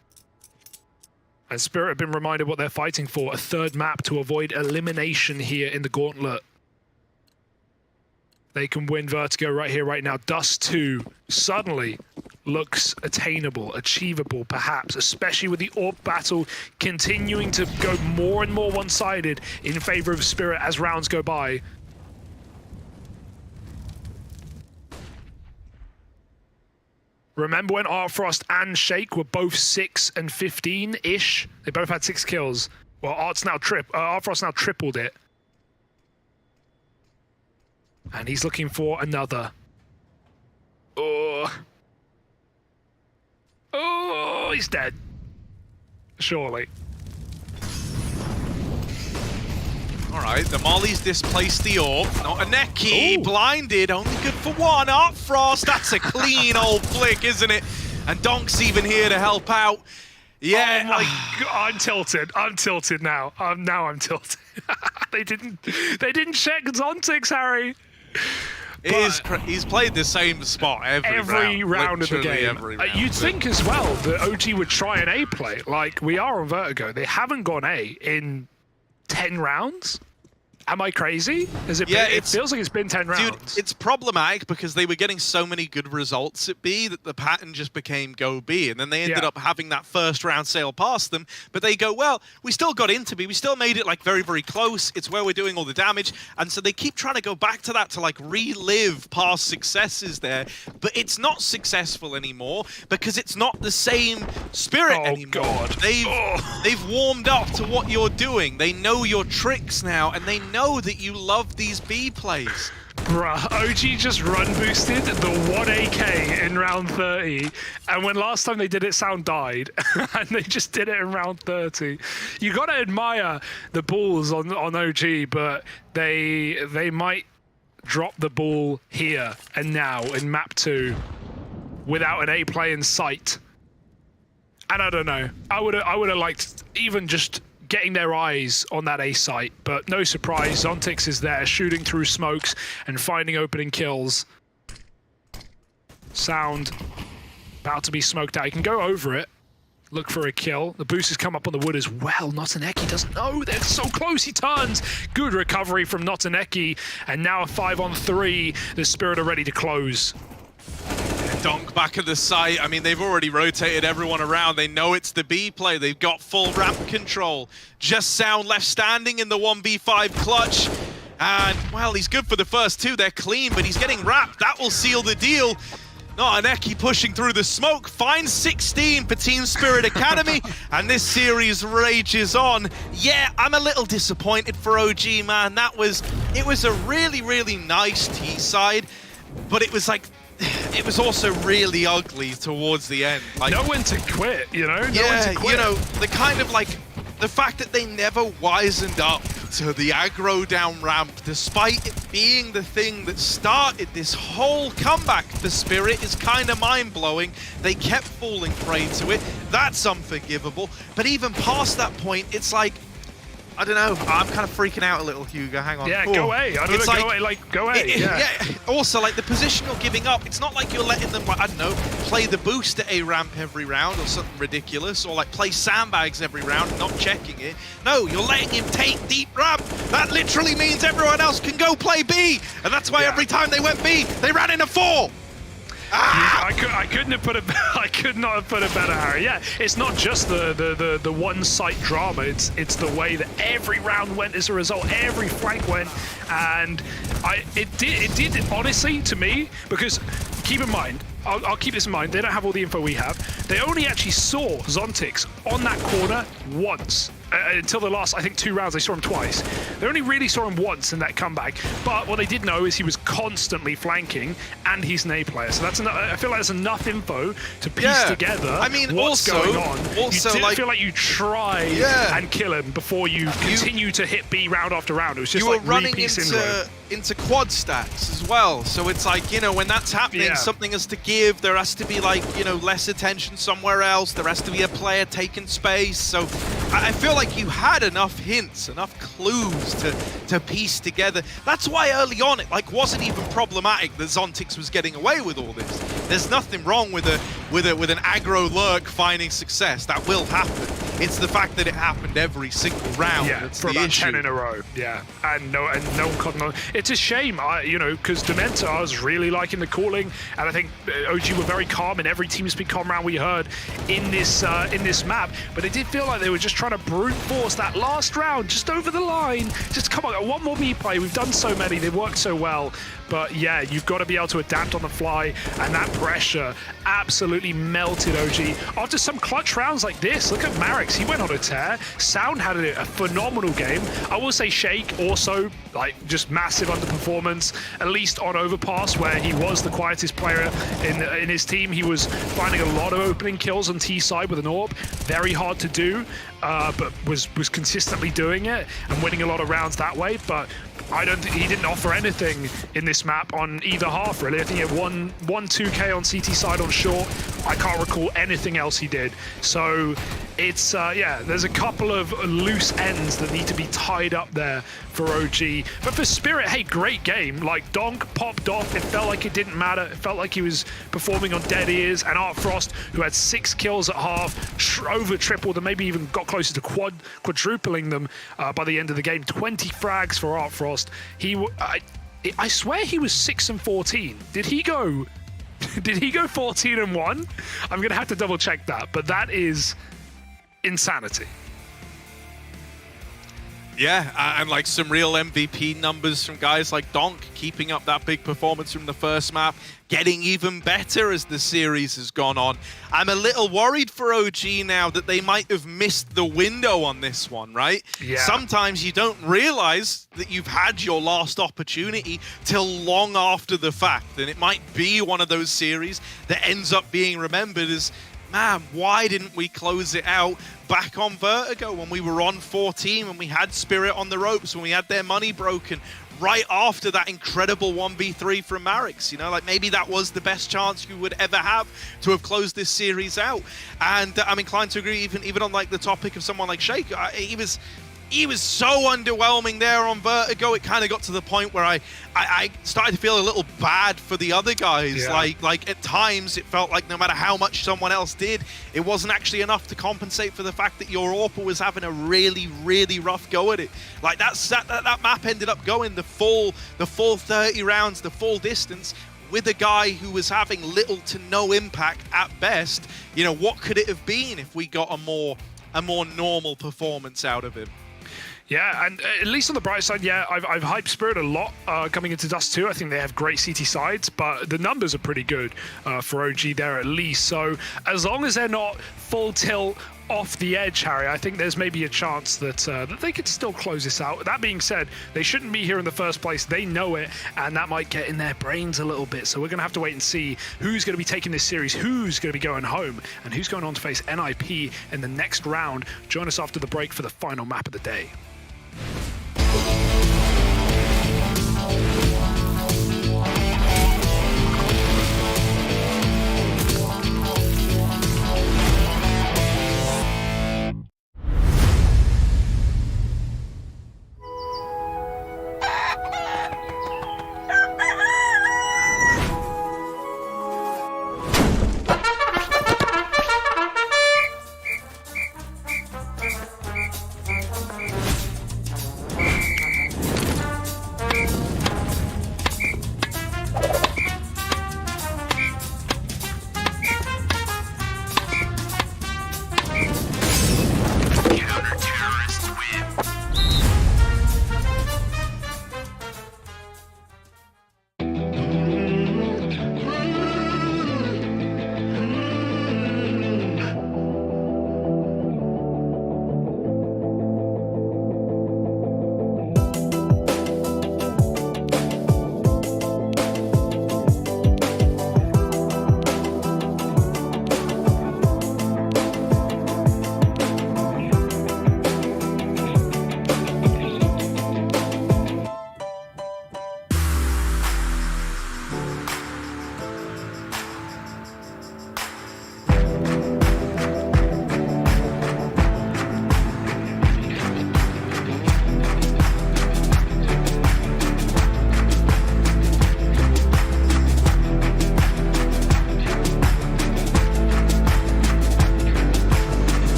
And Spirit have been reminded what they're fighting for, a 3rd map to avoid elimination here in the Gauntlet. They can win Vertigo right here, right now. Dust 2 suddenly looks attainable, achievable, perhaps, especially with the Orb battle continuing to go more and more one-sided in favor of Spirit as rounds go by. Remember when Artfrost and Shake were both 6 and 15-ish? They both had 6 kills. Well, Artfrost now tripled it. And he's looking for another. Oh, he's dead. Surely. All right, the Molly's displaced the Orb. Not a Neki, blinded, only good for 1. Artfrost, that's a clean old flick, isn't it? And Donk's even here to help out. Yeah. Oh my God, I'm tilted. I'm tilted now. Now I'm tilted. They didn't check Zontix, Harry. He's played the same spot every round of the game. You'd think as well that OG would try an A play. Like, we are on Vertigo. They haven't gone A in 10 rounds. Am I crazy? It feels like it's been 10 rounds. Dude, it's problematic because they were getting so many good results at B that the pattern just became go B, and then they ended up having that first round sail past them, but they go, well, we still got into B, we still made it like very, very close, it's where we're doing all the damage, and so they keep trying to go back to that to like relive past successes there, but it's not successful anymore because it's not the same Spirit anymore. God. They've warmed up to what you're doing, they know your tricks now, and they know that you love these B plays. Bruh, OG just run boosted the 1 AK in round 30, and when last time they did it, Sound died, and they just did it in round 30. You gotta admire the balls on OG, but they might drop the ball here and now in map 2 without an A play in sight. And I don't know, I would have liked even just getting their eyes on that A site, but no surprise, Zontix is there, shooting through smokes and finding opening kills. Sound about to be smoked out. He can go over it, look for a kill. The boost has come up on the wood as well. Notaneki doesn't know, they're so close, he turns. Good recovery from Notaneki, and now a 5-on-3. The Spirit are ready to close. Donk back at the site. I mean, they've already rotated everyone around. They know it's the B play. They've got full ramp control. Just Sound left standing in the 1v5 clutch. And, well, he's good for the first 2. They're clean, but he's getting wrapped. That will seal the deal. Notaneki pushing through the smoke. Finds 16 for Team Spirit Academy. And this series rages on. Yeah, I'm a little disappointed for OG, man. It was a really, really nice T-side. But it was like, it was also really ugly towards the end. Like, no one to quit, you know? You know, the kind of like, the fact that they never wisened up to the aggro down ramp, despite it being the thing that started this whole comeback for Spirit, is kind of mind-blowing. They kept falling prey to it. That's unforgivable. But even past that point, it's like, I don't know. I'm kind of freaking out a little, Hugo. Hang on. Yeah, go A. I don't know, go A. Yeah. Also, like, the position you're giving up, it's not like you're letting them, like, I don't know, play the boost at A ramp every round or something ridiculous, or like play sandbags every round, not checking it. No, you're letting him take deep ramp. That literally means everyone else can go play B, and that's why every time they went B, they ran into 4. I couldn't have put it. I could not have put it better, Harry. Yeah, it's not just the one site drama. It's the way that every round went as a result. Every flank went, and it did honestly to me, because keep in mind I'll keep this in mind. They don't have all the info we have. They only actually saw Zontix on that corner once. Until the last, I think, 2 rounds, they saw him twice. They only really saw him once in that comeback. But what they did know is he was constantly flanking, and he's an A player. So that's I feel like there's enough info to piece together. I mean, what's also, going on. Also, you didn't like, feel like you tried and kill him before you continue to hit B round after round. It was just you like were running repeat syndrome. into quad stacks as well. So it's like, you know, when that's happening, something has to give. There has to be, like, you know, less attention somewhere else. There has to be a player taking space. So I feel like you had enough hints, enough clues to piece together. That's why early on it wasn't even problematic that Zontix was getting away with all this. There's nothing wrong with an aggro lurk finding success. That will happen. It's the fact that it happened every single round. Yeah, that's for the about issue. 10 in a row. Yeah, and no one caught. It's a shame, you know, because Dementa, I was really liking the calling, and I think OG were very calm, and every TeamSpeak calm round we heard in this map. But it did feel like they were just trying to brute force that last round just over the line. Just come on, one more WePlay. We've done so many. They've worked so well. But yeah, you've got to be able to adapt on the fly, and that pressure absolutely melted OG. After some clutch rounds like this, look at Marix, he went on a tear. Sound had a phenomenal game. I will say Shake also, like, just massive underperformance, at least on Overpass, where he was the quietest player in his team. He was finding a lot of opening kills on T side with an AWP. Very hard to do, but was consistently doing it and winning a lot of rounds that way. But I don't think he didn't offer anything in this map on either half, really. I think he had one 2K on CT side on short. I can't recall anything else he did. So it's, yeah, there's a couple of loose ends that need to be tied up there for OG. But for Spirit, hey, great game. Like, Donk popped off. It felt like it didn't matter. It felt like he was performing on dead ears. And Art Frost, who had 6 kills at half, over tripled and maybe even got closer to quadrupling them by the end of the game. 20 frags for Art Frost. I swear he was 6 and 14. Did he go 14 and 1? I'm gonna have to double check that, but that is insanity. Yeah, and like some real MVP numbers from guys like Donk, keeping up that big performance from the first map, getting even better as the series has gone on. I'm a little worried for OG now that they might have missed the window on this one, right? Yeah. Sometimes you don't realize that you've had your last opportunity till long after the fact, and it might be one of those series that ends up being remembered as, man, why didn't we close it out back on Vertigo when we were on 14, when we had Spirit on the ropes, when we had their money broken, right after that incredible 1v3 from Marix? You know, like, maybe that was the best chance you would ever have to have closed this series out. And I'm inclined to agree, even on like the topic of someone like Shake. He was so underwhelming there on Vertigo. It kind of got to the point where I started to feel a little bad for the other guys. Yeah. Like at times it felt like no matter how much someone else did, it wasn't actually enough to compensate for the fact that your AWPer was having a really, really rough go at it. Like that map ended up going the full 30 rounds, the full distance, with a guy who was having little to no impact at best. You know, what could it have been if we got a more normal performance out of him? Yeah, and at least on the bright side, yeah, I've hyped Spirit a lot coming into Dust 2. I think they have great CT sides, but the numbers are pretty good for OG there at least. So as long as they're not full tilt off the edge, Harry, I think there's maybe a chance that they could still close this out. That being said, they shouldn't be here in the first place. They know it, and that might get in their brains a little bit. So we're going to have to wait and see who's going to be taking this series, who's going to be going home, and who's going on to face NIP in the next round. Join us after the break for the final map of the day.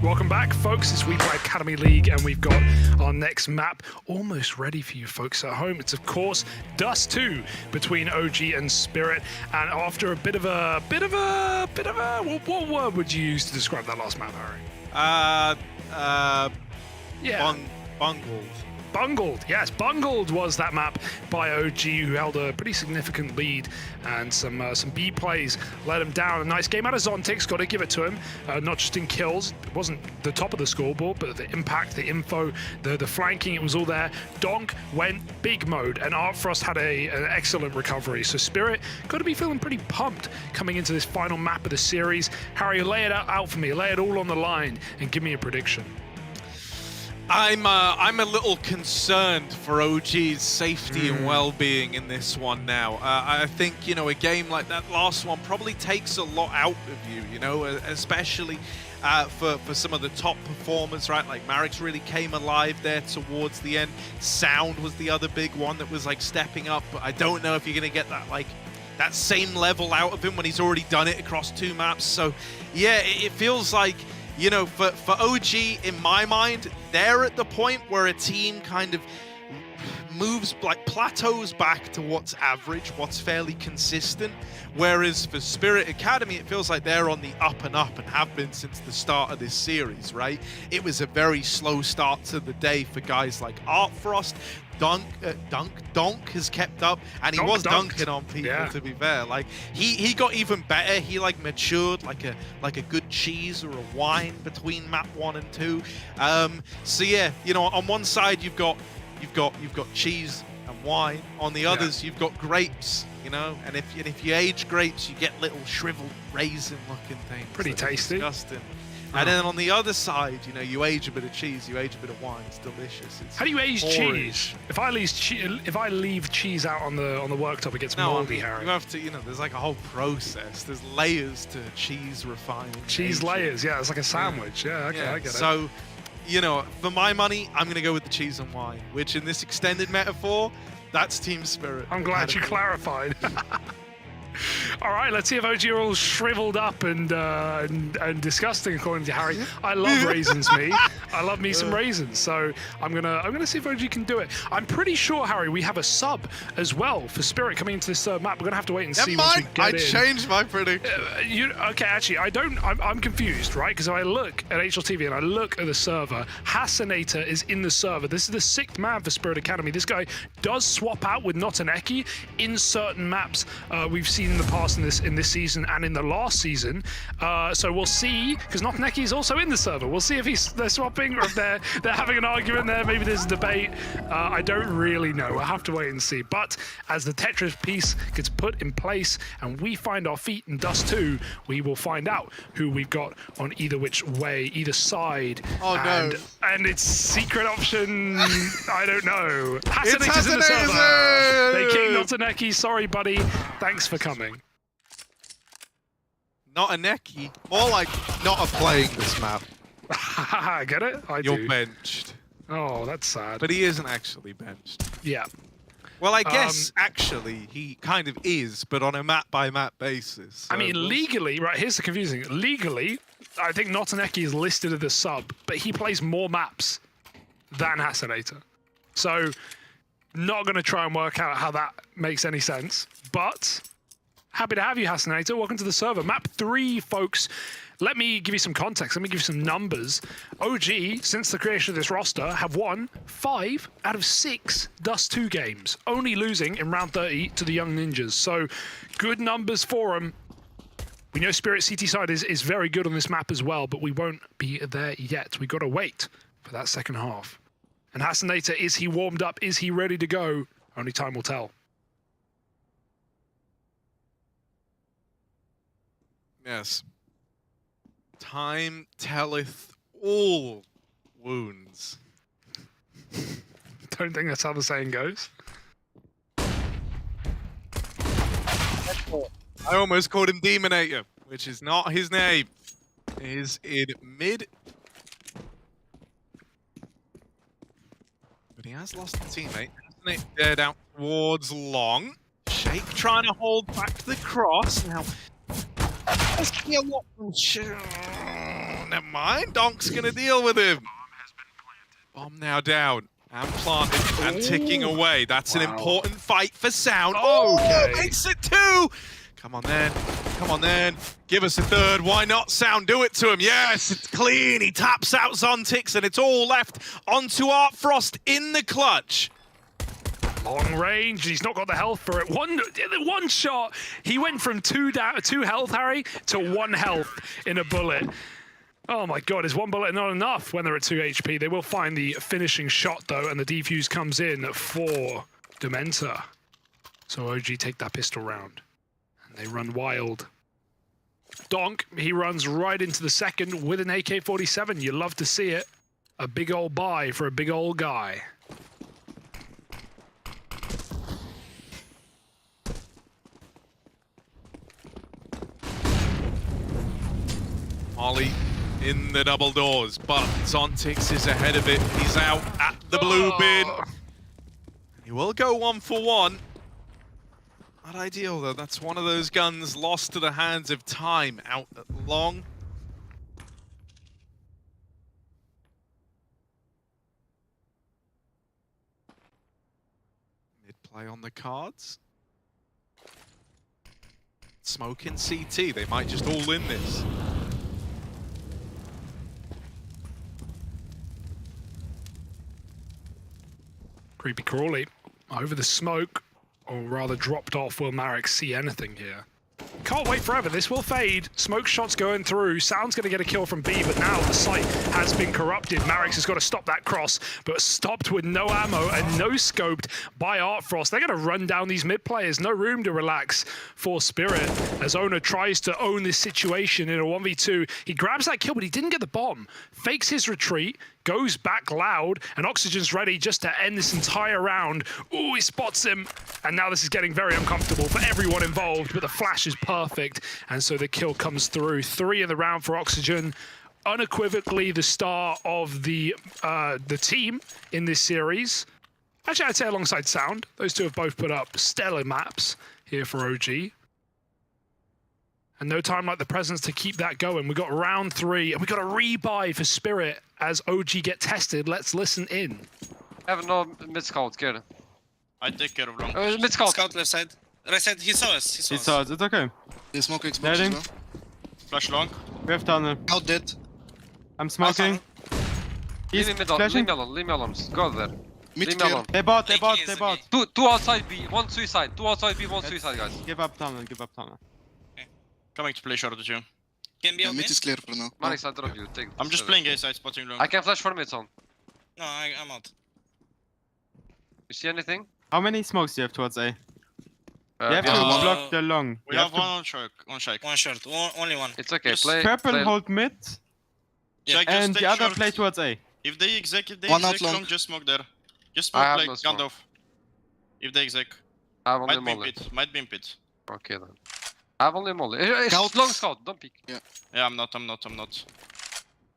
Welcome back, folks. It's WePlay Academy League, and we've got our next map almost ready for you folks at home. It's, of course, Dust 2 between OG and Spirit. And after a bit of a, what word would you use to describe that last map, Harry? Bungled. Bungled, yes, Bungled was that map by OG, who held a pretty significant lead, and some B plays let him down. A nice game out of Zontix, got to give it to him, not just in kills. It wasn't the top of the scoreboard, but the impact, the info, the flanking, it was all there. Donk went big mode, and Artfrost had an excellent recovery. So Spirit got to be feeling pretty pumped coming into this final map of the series. Harry, lay it out for me, lay it all on the line, and give me a prediction. I'm a little concerned for OG's safety and well-being in this one now. I think, you know, a game like that last one probably takes a lot out of you, you know, especially for some of the top performers, right? Like Marix really came alive there towards the end. Sound was the other big one that was like stepping up, but I don't know if you're gonna get that that same level out of him when he's already done it across 2 maps. So yeah, it feels like, you know, for OG, in my mind, they're at the point where a team kind of moves, like plateaus back to what's average, what's fairly consistent. Whereas for Spirit Academy, it feels like they're on the up and up and have been since the start of this series, right? It was a very slow start to the day for guys like Artfrost. Donk has kept up, and he was dunking on people, to be fair. Like he got even better. He like matured like a good cheese or a wine between map 1 and 2. So yeah, you know, on one side you've got cheese and wine. On the others you've got grapes, you know, and if you age grapes, you get little shriveled raisin looking things. Pretty tasty. Disgusting. And then on the other side, you know, you age a bit of cheese, you age a bit of wine. It's delicious. It's How do you age porridge. cheese? If I leave cheese out on the worktop, it gets moldy, Harry. You have to, you know, there's like a whole process. There's layers to cheese refining. Cheese layers, yeah, it's like a sandwich. Yeah, okay, I get it. So, you know, for my money, I'm gonna go with the cheese and wine, which in this extended metaphor, that's Team Spirit. I'm glad you clarified. All right, let's see if OG are all shriveled up and disgusting, according to Harry. I love raisins, me. I love me some raisins. So I'm gonna see if OG can do it. I'm pretty sure, Harry, we have a sub as well for Spirit coming into this third map. We're gonna have to wait and see once we get in. I changed my prediction. Okay, actually, I'm confused, right? Because if I look at HLTV and I look at the server, Hasanator is in the server. This is the 6th man for Spirit Academy. This guy does swap out with Notaneki in certain maps. We've seen in the past in this season and in the last season. So we'll see, because Notaneki is also in the server. We'll see if they're swapping or if they're having an argument there. Maybe there's a debate. I don't really know. We'll have to wait and see. But as the Tetris piece gets put in place and we find our feet in Dust 2, we will find out who we've got on either which way, either side. Oh, no. And it's secret option, I don't know. Hasanator's in the server. They kicked Notaneki. Sorry, buddy. Thanks for coming. Not a necky, more like not a playing this map. Get it? You're benched. Oh, that's sad. But he isn't actually benched. Yeah. Well, I guess actually he kind of is, but on a map-by-map basis. So I mean, legally, right, here's the confusing. Legally, I think Notaneki is listed as a sub, but he plays more maps than Hasanator. So, not going to try and work out how that makes any sense, but happy to have you, Hasanator. Welcome to the server. Map 3, folks. Let me give you some context. Let me give you some numbers. OG, since the creation of this roster, have won 5 out of 6 Dust 2 games, only losing in round 30 to the Young Ninjas. So, good numbers for them. We know Spirit CT side is very good on this map as well, but we won't be there yet. We've got to wait for that second half. And Hasanator, is he warmed up? Is he ready to go? Only time will tell. Yes. Time telleth all wounds. Don't think that's how the saying goes. I almost called him Demonator, which is not his name. Is in mid. But he has lost a teammate, hasn't it? Dead out towards long. Shake trying to hold back the cross. Now, let's be a lot. Never mind. Donk's gonna deal with him. Bomb now down. And planted and ticking away. That's an important fight for Sound. Oh, makes it 2! Come on then. Come on then. Give us a third. Why not, Sound? Do it to him. Yes, it's clean. He taps out Zontix, and it's all left onto Art Frost in the clutch. Long range. He's not got the health for it. One shot. He went from 2 health, Harry, to 1 health in a bullet. Oh my god, is 1 bullet not enough when they're at 2 HP? They will find the finishing shot though, and the defuse comes in for Dementa. So OG take that pistol round. And they run wild. Donk, he runs right into the second with an AK-47. You love to see it. A big old buy for a big old guy. Molly in the double doors, but Zontix is ahead of it. He's out at the blue bin. He will go 1 for 1. Not ideal though. That's one of those guns lost to the hands of time out at long. Mid-play on the cards. Smoke in CT. They might just all in this. Creepy crawly over the smoke, or rather dropped off. Will Marek see anything here? Can't wait forever. This will fade. Smoke shots going through. Sound's going to get a kill from B, but now the site has been corrupted. Marek has got to stop that cross, but stopped with no ammo and no scoped by Art Frost. They're going to run down these mid players. No room to relax for Spirit as Owner tries to own this situation in a 1v2. He grabs that kill, but he didn't get the bomb. Fakes his retreat, goes back loud, and Oxygen's ready just to end this entire round. Ooh, he spots him, and now this is getting very uncomfortable for everyone involved, but the flash is perfect, and so the kill comes through. 3 in the round for Oxygen. Unequivocally the star of the team in this series. Actually, I'd say alongside Sound. Those two have both put up stellar maps here for OG. And no time like the presence to keep that going. We got round 3, and we got a rebuy for Spirit as OG get tested. Let's listen in. I have no mid-scout, good. I take care of long. Mid-scout. Scout left side. Right side, he saw us. He saw us, it's okay. They smoke Xbox as well. Flash long. We have tunnel. Out dead. I'm smoking. He's Leave me alone, flashing. leave me alone. Go there. Mid Leave me clear. alone. They bought. Two outside B, 1 suicide. 2 outside B, 1 suicide, guys. Give up tunnel, give up tunnel. Coming to play short with you. Can be Yeah, okay. mid is clear for now. Manix, I drop you. Take I'm just playing A side, spotting long. I can flash for mid zone. No, I'm out. You see anything? How many smokes do you have towards A? You have to Uh, block the long. We You have to- one on shake. One short. Only one. It's okay. Just Play. Purple play. hold mid, Shake, and just the other short. play towards A. If they exec, One out long, long. just smoke there. Just I smoke have like no smoke. Gandalf. If they exec. I have only Might be in molly. pit. Might be in pit. Okay then. I have only molly. It's Scout. long scout. Don't peek. Yeah, I'm not.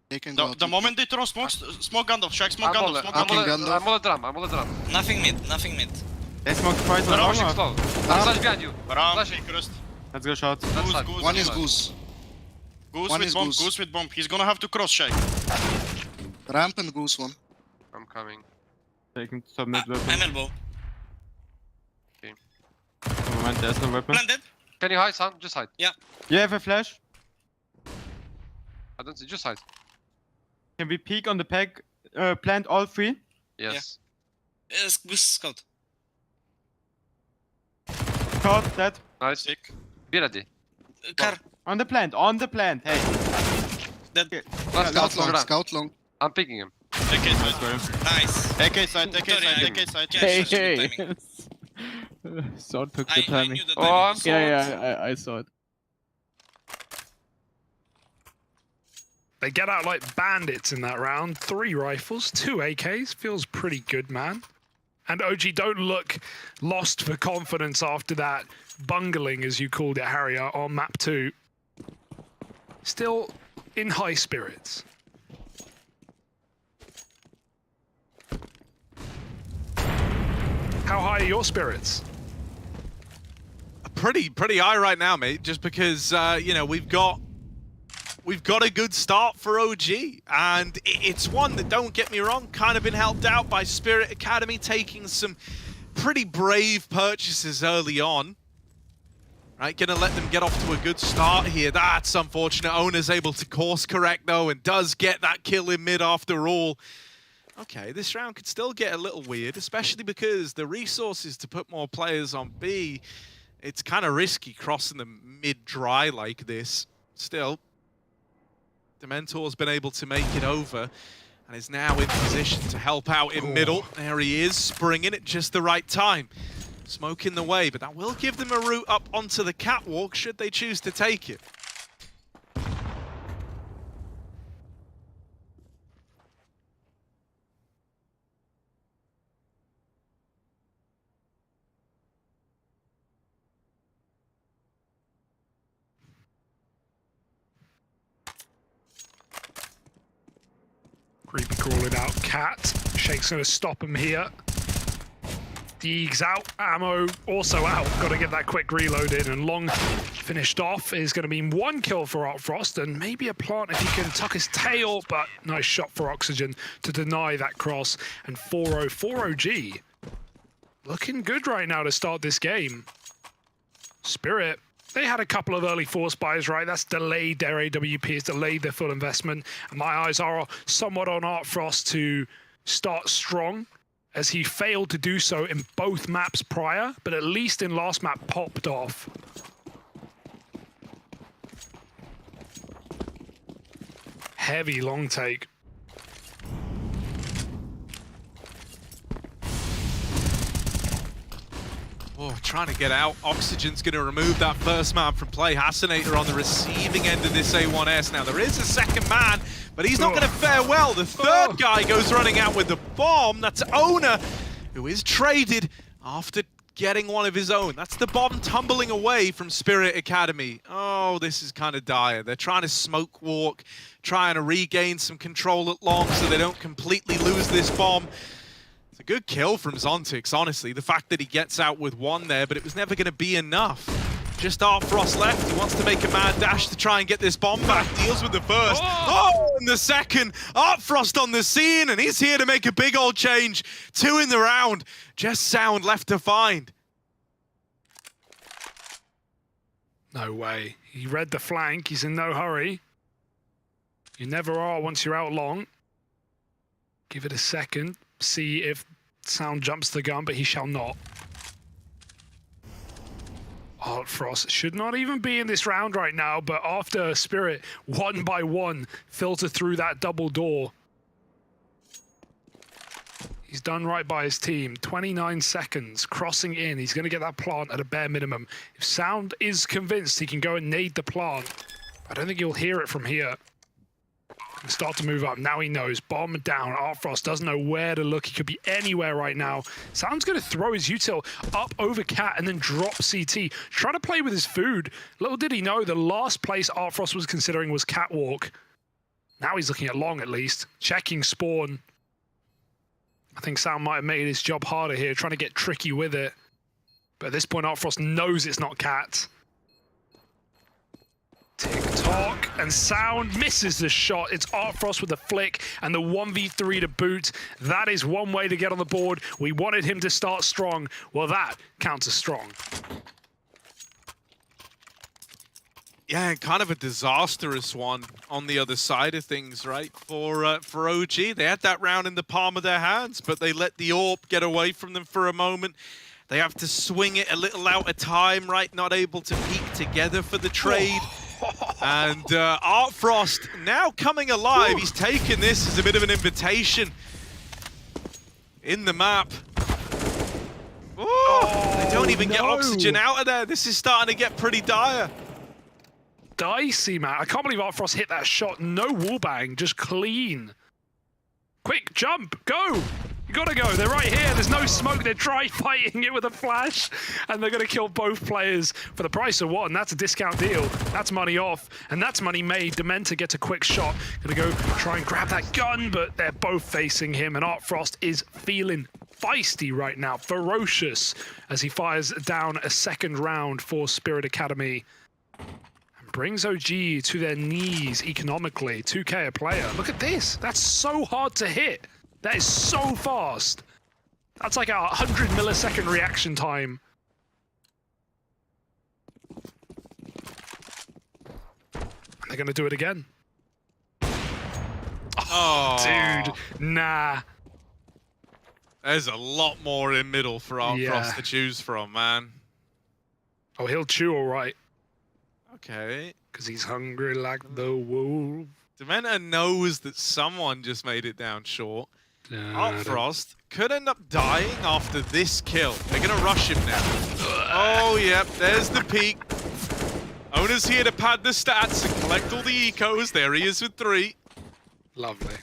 They can go The out. moment they throw smokes, smoke Gandalf. Shake, smoke I'm Gandalf. Smoke Gandalf. I'm all drum. I'm all drum. Nothing mid. They smoke twice on I'm long. pushing or- slow. I'm flash behind you. Ram, Flash. take rest. Let's go short. That's side. Goose, One is goose. goose. Goose One with is bomb. goose. Goose with bomb. He's gonna have to cross shake. Ramp and goose one. I'm coming. Taking top mid weapon. I'm elbow. Moment, there's no weapon. Planted. Can you hide, son? Just hide. You have a flash? I don't see. Just hide. Can we peek on the pack? Plant all 3? Yes. Goose scout. Caught, dead. Nice. Sick. Be ready. Car. On the plant, hey. Dead. Last Scout long, scout. scout long. I'm picking him. AK side. Nice. AK side. AK side. Hey. Sound took the timing. knew that Oh, I I'm was- so. I saw it. They get out like bandits in that round. 3 rifles, 2 AKs. Feels pretty good, man. And OG don't look lost for confidence after that bungling, as you called it, Harry, on map 2. Still in high spirits. How high are your spirits? Pretty high right now, mate. Just because you know, we've got we've got a good start for OG, and it's one that, don't get me wrong, kind of been helped out by Spirit Academy taking some pretty brave purchases early on. Right, gonna let them get off to a good start here. That's unfortunate. Owner's able to course correct though, and does get that kill in mid after all. Okay, this round could still get a little weird, especially because the resources to put more players on B, it's kind of risky crossing them mid-dry like this. Still, Dementor's been able to make it over and is now in position to help out in middle. There he is, springing at just the right time. Smoke in the way, but that will give them a route up onto the catwalk should they choose to take it. Creepy crawling out. Cat. Shake's going to stop him here. Deeg's out. Ammo also out. Got to get that quick reload in. And Long finished off is going to mean 1 kill for Artfrost and maybe a plant if he can tuck his tail. But nice shot for Oxygen to deny that cross. And 4-0 for OG. Looking good right now to start this game. Spirit. They had a couple of early force buys, right? That's delayed their AWP, it's delayed their full investment. And my eyes are somewhat on Artfrost to start strong, as he failed to do so in both maps prior, but at least in last map popped off. Heavy long take. Oh, trying to get out. Oxygen's going to remove that first man from play. Hasanator on the receiving end of this A1S. Now, there is a second man, but he's not going to fare well. The third guy goes running out with the bomb. That's Owner, who is traded after getting one of his own. That's the bomb tumbling away from Spirit Academy. Oh, this is kind of dire. They're trying to smoke walk, trying to regain some control at long so they don't completely lose this bomb. A good kill from Zontix, honestly. The fact that he gets out with 1 there, but it was never going to be enough. Just Artfrost left. He wants to make a mad dash to try and get this bomb back. Deals with the first. Oh, and the second. Artfrost on the scene, and he's here to make a big old change. 2 in the round. Just Sound left to find. No way. He read the flank. He's in no hurry. You never are once you're out long. Give it a second. See if Sound jumps the gun, but he shall not. Artfrost should not even be in this round right now, but after Spirit, 1 by 1, filter through that double door. He's done right by his team. 29 seconds, crossing in. He's going to get that plant at a bare minimum. If Sound is convinced he can go and nade the plant, I don't think you'll hear it from here. Start to move up. Now he knows. Bomb down. Artfrost doesn't know where to look. He could be anywhere right now. Sound's going to throw his util up over Cat and then drop CT. Try to play with his food. Little did he know the last place Artfrost was considering was Catwalk. Now he's looking at long at least. Checking spawn. I think Sound might have made his job harder here, trying to get tricky with it. But at this point, Artfrost knows it's not Cat. Tick-tock, and Sound misses the shot. It's Artfrost with a flick and the 1v3 to boot. That is one way to get on the board. We wanted him to start strong. Well, that counts as strong. Yeah, and kind of a disastrous one on the other side of things, right? For OG, they had that round in the palm of their hands, but they let the AWP get away from them for a moment. They have to swing it a little out of time, right? Not able to peek together for the trade. And Artfrost now coming alive. He's taken this as a bit of an invitation in the map. They don't even get Oxygen out of there. This is starting to get pretty dire. Dicey, man. I can't believe Artfrost hit that shot. No wallbang, just clean. Quick, jump, go. You gotta go, they're right here, there's no smoke, they're try fighting it with a flash, and they're gonna kill both players for the price of 1. That's a discount deal, that's money off, and that's money made. Dementor gets a quick shot, gonna go try and grab that gun, but they're both facing him, and Artfrost is feeling feisty right now, ferocious, as he fires down a second round for Spirit Academy. And brings OG to their knees economically. 2K a player. Look at this. That's so hard to hit. That is so fast. That's like a 100 millisecond reaction time. They're going to do it again. Oh, dude. Nah. There's a lot more in middle for Astralis to choose from, man. Oh, he'll chew all right. Okay. Because he's hungry like the wolf. Dementa knows that someone just made it down short. Frost could end up dying after this kill. They're going to rush him now. Oh, yep. There's the peak. Owner's here to pad the stats and collect all the ecos. There he is with 3. Lovely.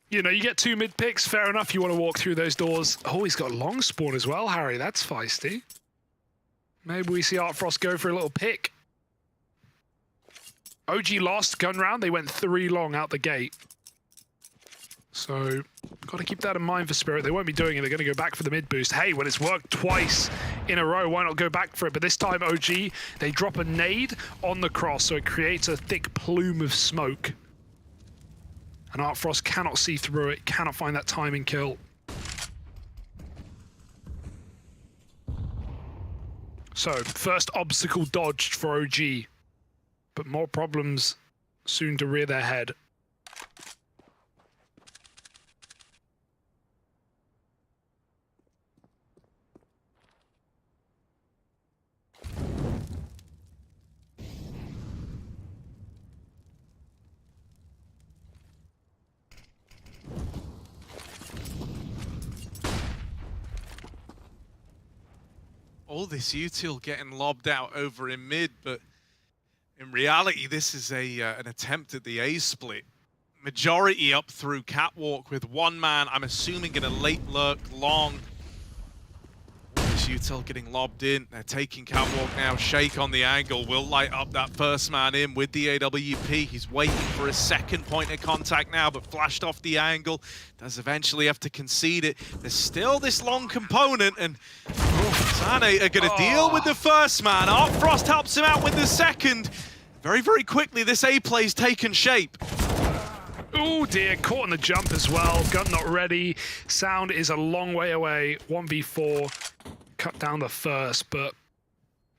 You know, you get 2 mid picks, fair enough, you want to walk through those doors. Oh, he's got long spawn as well, Harry. That's feisty. Maybe we see Artfrost go for a little pick. OG lost gun round. They went 3 long out the gate. So, got to keep that in mind for Spirit. They won't be doing it. They're going to go back for the mid boost. Hey, when it's worked twice in a row, why not go back for it? But this time, OG, they drop a nade on the cross, so it creates a thick plume of smoke. And Artfrost cannot see through it, cannot find that timing kill. So, first obstacle dodged for OG, but more problems soon to rear their head. All this util getting lobbed out over in mid, but in reality, this is an attempt at the A split. Majority up through catwalk with 1 man. I'm assuming going to late lurk long. This util getting lobbed in. They're taking catwalk now. Shake on the angle will light up that first man in with the AWP. He's waiting for a second point of contact now, but flashed off the angle. Does eventually have to concede it. There's still this long component, and Sane are going to deal with the first man. Artfrost helps him out with the second. Very, very quickly, this A play's taken shape. Oh dear, caught on the jump as well. Gun not ready. Sound is a long way away. 1v4. Cut down the first, but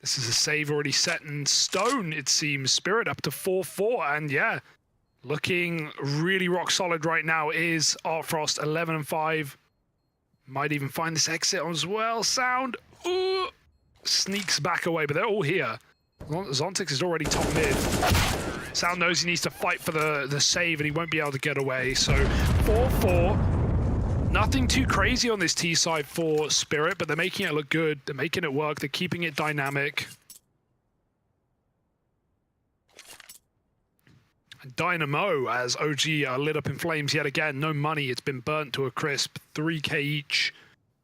this is a save already set in stone, it seems. Spirit up to 4-4, and yeah, looking really rock solid right now is Artfrost, 11-5. Might even find this exit as well. Sound, ooh, sneaks back away, but they're all here. Zontix is already top mid. Sound knows he needs to fight for the save, and he won't be able to get away. So 4-4. Nothing too crazy on this T side for Spirit, but they're making it look good. They're making it work. They're keeping it dynamic. Dynamo, as OG are lit up in flames yet again. No money. It's been burnt to a crisp. 3K each.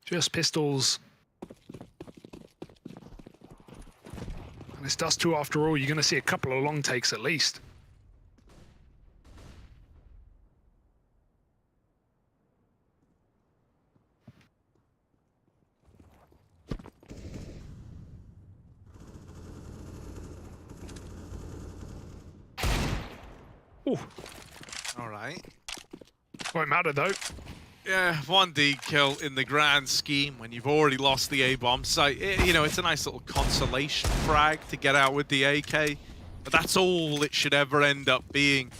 Just pistols. And it's Dust 2 after all. You're going to see a couple of long takes at least. Ooh. All right. Won't matter though. Yeah, 1D kill in the grand scheme when you've already lost the A-bomb site. You know, it's a nice little consolation frag to get out with the AK, but that's all it should ever end up being.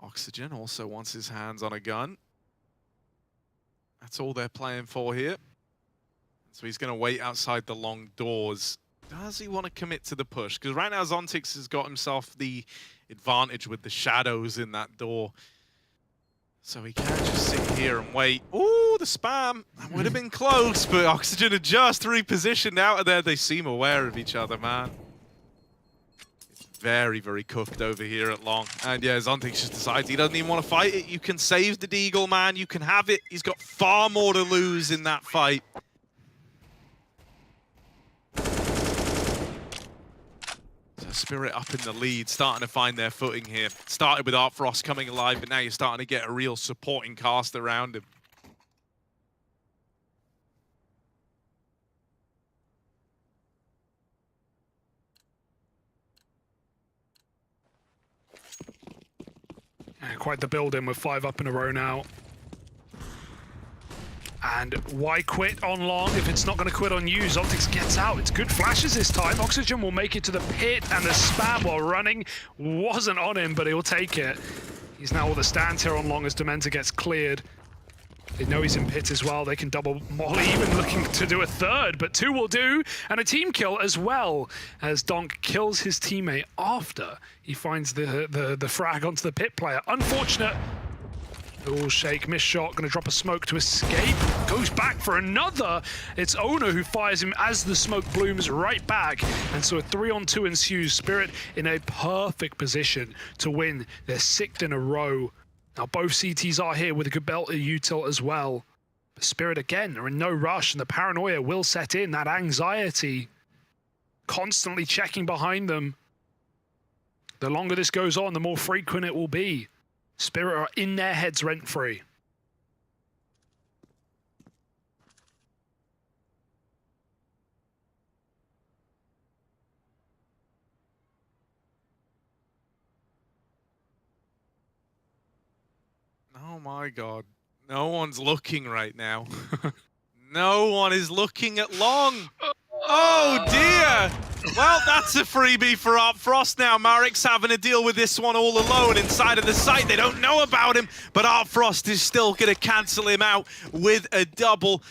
Oxygen also wants his hands on a gun. That's all they're playing for here. So he's going to wait outside the long doors. Does he want to commit to the push? Because right now Zontix has got himself the advantage with the shadows in that door. So he can't just sit here and wait. Ooh, the spam. That would have been close, but Oxygen had just repositioned out of there. They seem aware of each other, man. Very, very cooked over here at long. And yeah, Zontix just decides he doesn't even want to fight it. You can save the Deagle, man. You can have it. He's got far more to lose in that fight. So Spirit up in the lead, starting to find their footing here. Started with Art Frost coming alive, but now you're starting to get a real supporting cast around him. Quite the build-in with 5 up in a row now. And why quit on long if it's not going to quit on you? Zoltix gets out. It's good flashes this time. Oxygen will make it to the pit, and the spam while running wasn't on him, but he'll take it. He's now all the stands here on long as Dementa gets cleared. They know he's in pit as well. They can double molly, even looking to do a third, but 2 will do, and a team kill as well, as Donk kills his teammate after he finds the frag onto the pit player. Unfortunate. Oh, Shake, missed shot, gonna drop a smoke to escape. Goes back for another. It's Owner who fires him as the smoke blooms right back. And so a 3-on-2 ensues. Spirit in a perfect position to win their 6th in a row. Now both CTs are here with a good belt util as well. But Spirit again are in no rush, and the paranoia will set in, that anxiety. Constantly checking behind them. The longer this goes on, the more frequent it will be. Spirit are in their heads rent-free. Oh my god. No one's looking right now. No one is looking at long. Oh dear! Well, that's a freebie for Art Frost now. Marek's having to deal with this one all alone inside of the site. They don't know about him, but Art Frost is still going to cancel him out with a double.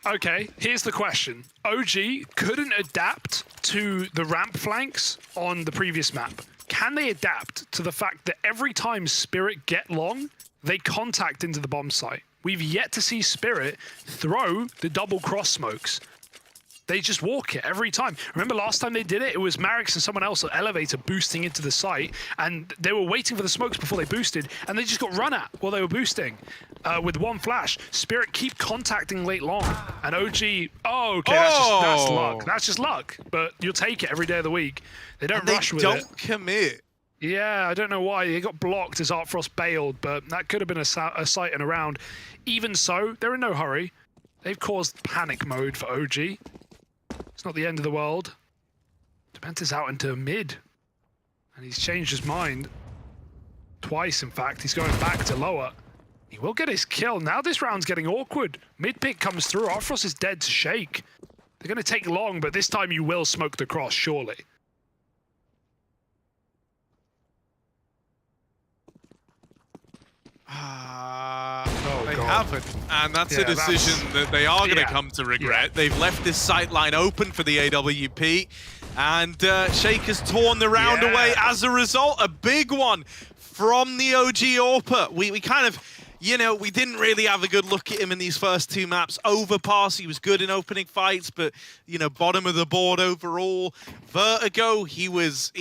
Okay, here's the question. OG couldn't adapt to the ramp flanks on the previous map. Can they adapt to the fact that every time Spirit get long, they contact into the bomb site? We've yet to see Spirit throw the double cross smokes. They just walk it every time. Remember last time they did it? It was Marix and someone else, an elevator boosting into the site, and they were waiting for the smokes before they boosted, and they just got run at while they were boosting with one flash. Spirit keep contacting late long, and OG, oh, okay, that's luck. That's just luck, but you'll take it every day of the week. They don't rush with it. They don't commit. Yeah, I don't know why. They got blocked as Art Frost bailed, but that could have been a sight and around. Even so, they're in no hurry. They've caused panic mode for OG. It's not the end of the world. Dementa's out into mid. And he's changed his mind. Twice, in fact. He's going back to lower. He will get his kill. Now this round's getting awkward. Mid pick comes through. Art Frost is dead to Shake. They're going to take long, but this time you will smoke the cross, surely. They haven't, and that's a decision that they are going to come to regret. They've left this sight line open for the AWP, and Shake has torn the round away as a result. A big one from the OG AWP. We kind of, you know, we didn't really have a good look at him in these first 2 maps. Overpass, he was good in opening fights, but, you know, bottom of the board overall. Vertigo, he was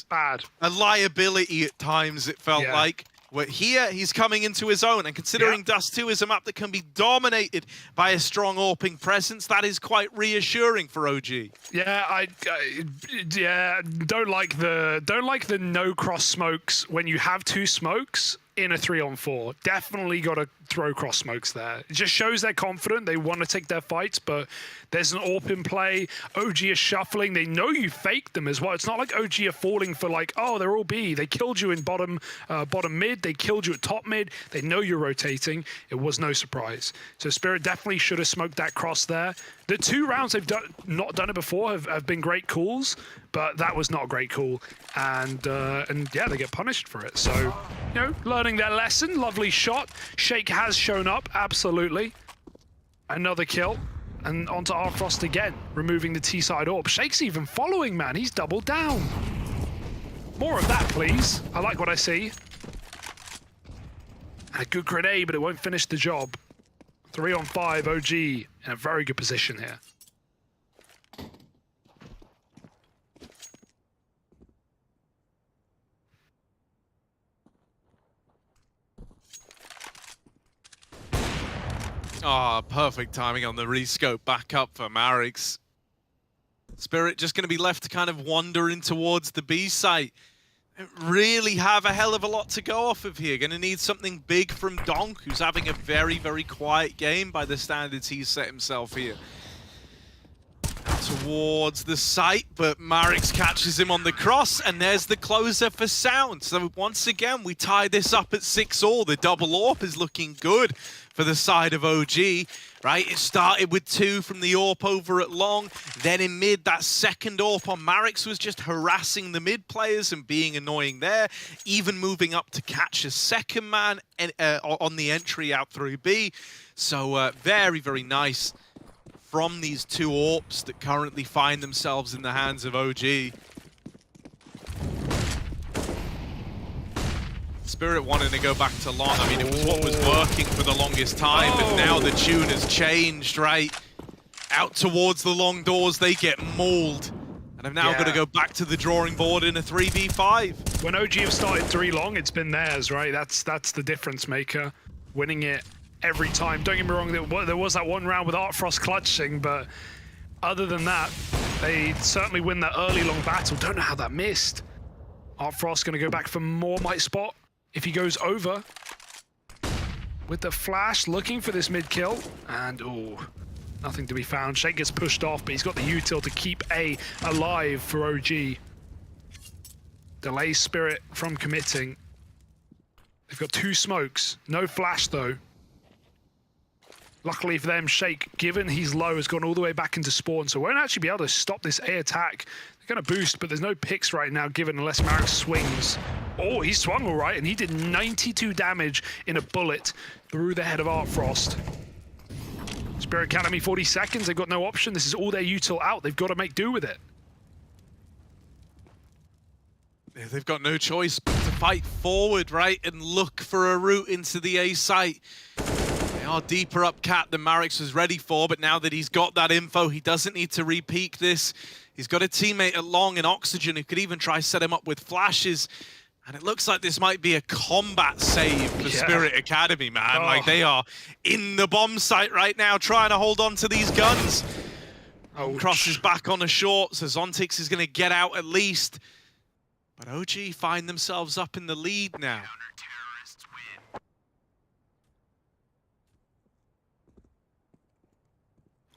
bad. A liability at times, it felt like. But here, he's coming into his own, and considering Dust 2 is a map that can be dominated by a strong AWPing presence, that is quite reassuring for OG. Yeah, don't like the no cross smokes when you have 2 smokes in a 3-on-4. Definitely got to throw cross smokes there. It just shows they're confident. They want to take their fights, but there's an AWP in play. OG is shuffling. They know you faked them as well. It's not like OG are falling for like, oh, they're all B. They killed you in bottom mid. They killed you at top mid. They know you're rotating. It was no surprise. So Spirit definitely should have smoked that cross there. The 2 rounds they've not done it before have been great calls, but that was not a great call. And yeah, they get punished for it. So, you know, learning their lesson. Lovely shot. Shake has shown up, absolutely. Another kill. And onto Art Frost again, removing the T-side AWP. Shake's even following, man. He's doubled down. More of that, please. I like what I see. A good grenade, but it won't finish the job. 3-on-5, OG in a very good position here. Ah, perfect timing on the rescope back up for Marix. Spirit just going to be left to kind of wandering towards the B site. Don't really have a hell of a lot to go off of here. Going to need something big from Donk, who's having a very, very quiet game by the standards he's set himself here. Towards the site, but Marix catches him on the cross, and there's the closer for Sound. So once again, we tie this up at 6-all. The double AWP is looking good for the side of OG, right? It started with 2 from the AWP over at long. Then in mid, that second AWP on Marix was just harassing the mid players and being annoying there, even moving up to catch a second man on the entry out through B. So very, very nice from these 2 AWPs that currently find themselves in the hands of OG. Spirit wanting to go back to long. I mean, it was what was working for the longest time, but now the tune has changed, right? Out towards the long doors, they get mauled. And have now got to go back to the drawing board in a 3v5. When OG have started 3 long, it's been theirs, right? That's the difference maker. Winning it every time. Don't get me wrong, there was that one round with Artfrost clutching, but other than that, they certainly win that early long battle. Don't know how that missed. Artfrost going to go back for more might spot if he goes over. With the flash, looking for this mid kill, and nothing to be found. Shake gets pushed off, but he's got the util to keep A alive for OG. Delays Spirit from committing. They've got 2 smokes, no flash though. Luckily for them, Shake, given he's low, has gone all the way back into spawn, so won't actually be able to stop this A attack. They're going to boost, but there's no picks right now given unless Marix swings. Oh, he swung all right, and he did 92 damage in a bullet through the head of Artfrost. Spirit Academy, 40 seconds. They've got no option. This is all their util out. They've got to make do with it. Yeah, they've got no choice but to fight forward, right, and look for a route into the A site. They are deeper up cat than Marix was ready for, but now that he's got that info, he doesn't need to re-peek this. He's got a teammate at long and Oxygen who could even try set him up with flashes. And it looks like this might be a combat save for Spirit Academy, man. Like, they are in the bomb site right now, trying to hold on to these guns. Crosses back on a short, so Zontix is going to get out at least. But OG find themselves up in the lead now.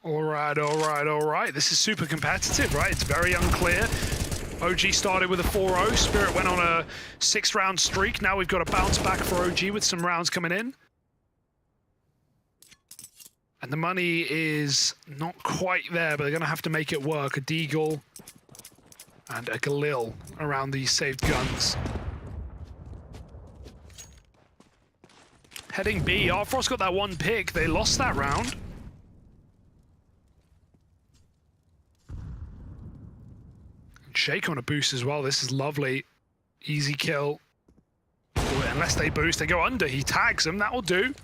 All right. This is super competitive, right? It's very unclear. OG started with a 4-0. Spirit went on a 6-round streak. Now we've got a bounce back for OG with some rounds coming in. And the money is not quite there, but they're going to have to make it work. A Deagle and a Galil around these saved guns. Heading B, Artfrost got that 1 pick. They lost that round. Shake on a boost as well. This is lovely. Easy kill. Unless they boost, they go under. He tags them. That will do.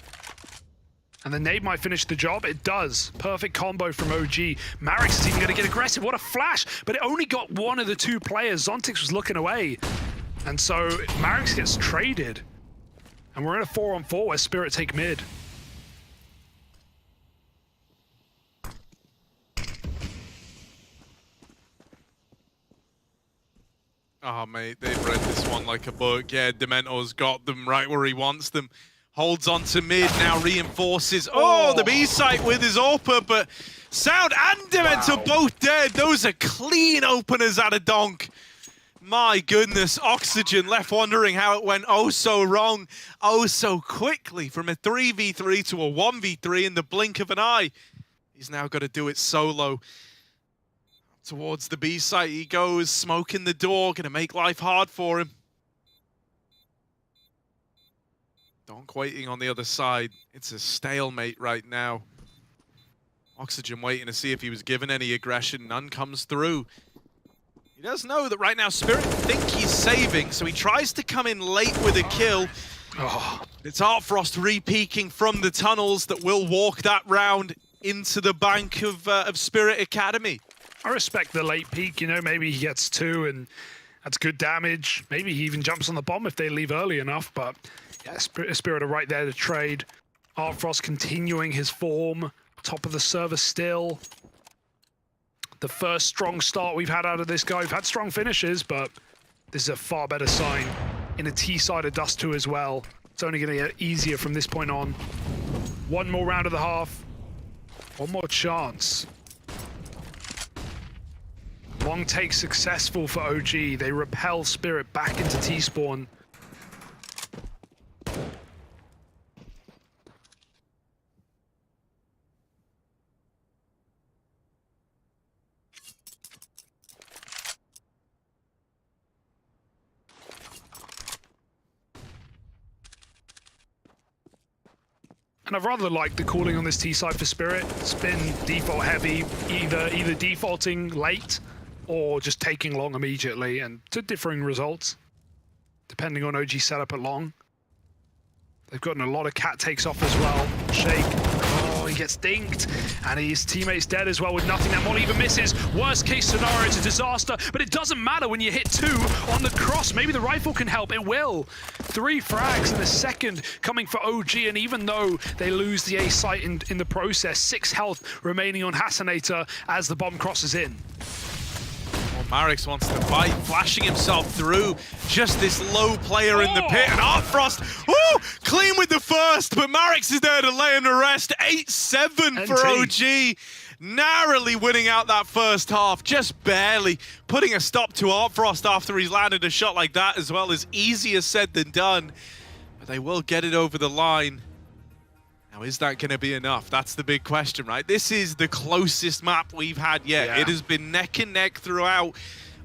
And the nade might finish the job. It does. Perfect combo from OG. Marix is even going to get aggressive. What a flash. But it only got one of the 2 players. Zontix was looking away. And so Marix gets traded. And we're in a 4-on-4 where Spirit take mid. Oh, mate, they've read this one like a book. Yeah, Dementor's got them right where he wants them. Holds on to mid, now reinforces. Oh, the B site with his AWP, but Sound and Dementor both dead. Those are clean openers out of Donk. My goodness, Oxygen left wondering how it went oh so wrong, oh so quickly from a 3v3 to a 1v3 in the blink of an eye. He's now got to do it solo. Towards the B site he goes, smoking the door, gonna make life hard for him. Donk waiting on the other side. It's a stalemate right now. Oxygen waiting to see if he was given any aggression. None comes through. He does know that right now Spirit think he's saving, so he tries to come in late with a kill. It's Artfrost re-peeking from the tunnels that will walk that round into the bank of Spirit Academy. I respect the late peak, you know, maybe he gets 2 and that's good damage. Maybe he even jumps on the bomb if they leave early enough, but yeah, Spirit are right there to trade. Artfrost continuing his form, top of the server still. The first strong start we've had out of this guy. We've had strong finishes, but this is a far better sign in a T-side of Dust 2 as well. It's only going to get easier from this point on. One more round of the half. One more chance. Long take successful for OG. They repel Spirit back into T-spawn. And I've rather liked the calling on this T side for Spirit. It's been default heavy, either defaulting late or just taking long immediately, and to differing results, depending on OG setup at long. They've gotten a lot of cat takes off as well. Shake. Oh, he gets dinked, and his teammate's dead as well with nothing. That molly even misses. Worst case scenario, it's a disaster, but it doesn't matter when you hit 2 on the cross. Maybe the rifle can help. It will. 3 frags in the second coming for OG, and even though they lose the A site in the process, 6 health remaining on Hassanator as the bomb crosses in. Marix wants to fight, flashing himself through just this low player in the pit, and Artfrost, clean with the first, but Marix is there to lay in the rest. 8-7 for OG, narrowly winning out that first half, just barely putting a stop to Artfrost after he's landed a shot like that as well. Is easier said than done, but they will get it over the line. Now, is that going to be enough? That's the big question, right? This is the closest map we've had yet. Yeah. It has been neck and neck throughout.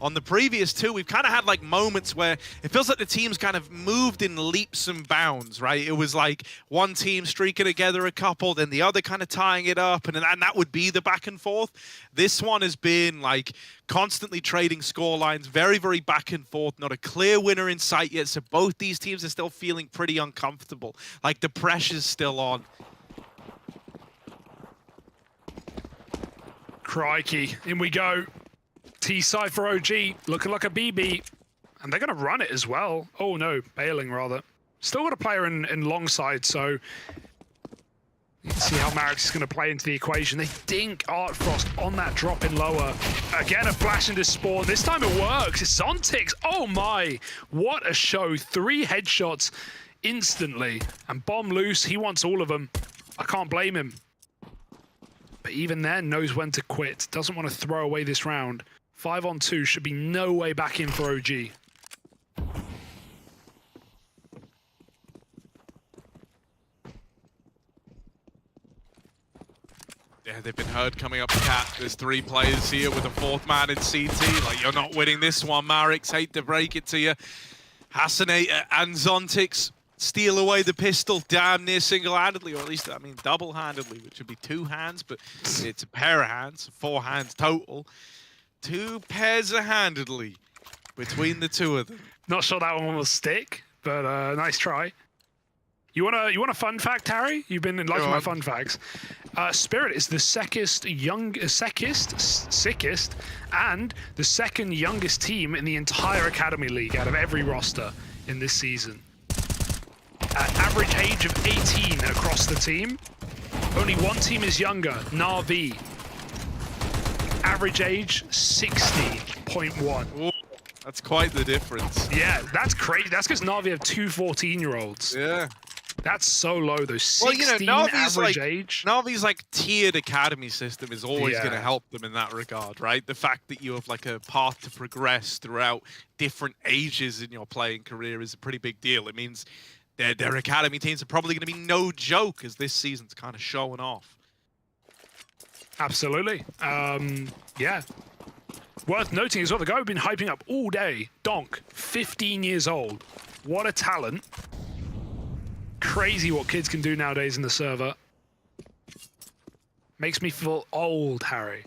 On the previous 2, we've kind of had like moments where it feels like the teams kind of moved in leaps and bounds, right? It was like one team streaking together a couple, then the other kind of tying it up, and that would be the back and forth. This one has been like constantly trading score lines, very, very back and forth, not a clear winner in sight yet, so both these teams are still feeling pretty uncomfortable. Like the pressure's still on. Crikey, in we go. T-side for OG, looking like a BB. And they're going to run it as well. Oh no, bailing rather. Still got a player in long side, so you can see how Marix is going to play into the equation. They dink Artfrost on that drop in lower. Again, a flash into spawn. This time it works. It's Zontix. Oh my, what a show. 3 headshots instantly. And bomb loose, he wants all of them. I can't blame him. But even then, knows when to quit. Doesn't want to throw away this round. 5-on-2 should be no way back in for OG. Yeah, they've been heard coming up the cat. There's 3 players here with a 4th man in CT. Like, you're not winning this one, Marix. Hate to break it to you. Hassanator and Zontix steal away the pistol damn near single-handedly, or at least, I mean, double-handedly, which would be 2 hands, but it's a pair of hands, 4 hands total. 2 pairs of handedly between the 2 of them. Not sure that one will stick, but nice try. You want a fun fact, Harry? You've been liking my fun facts. Spirit is the sickest, and the 2nd youngest team in the entire Academy League out of every roster in this season. Average age of 18 across the team. Only 1 team is younger, Na'Vi. Average age 60.1. That's quite the difference. Yeah, that's crazy. That's because Na'Vi have 2 14-year-olds. Yeah. That's so low, though. 16 average age. Na'Vi's like tiered academy system is always going to help them in that regard, right? The fact that you have like a path to progress throughout different ages in your playing career is a pretty big deal. It means their academy teams are probably going to be no joke as this season's kind of showing off. Absolutely. Yeah. Worth noting as well, the guy we've been hyping up all day, Donk, 15 years old. What a talent. Crazy what kids can do nowadays in the server. Makes me feel old, Harry.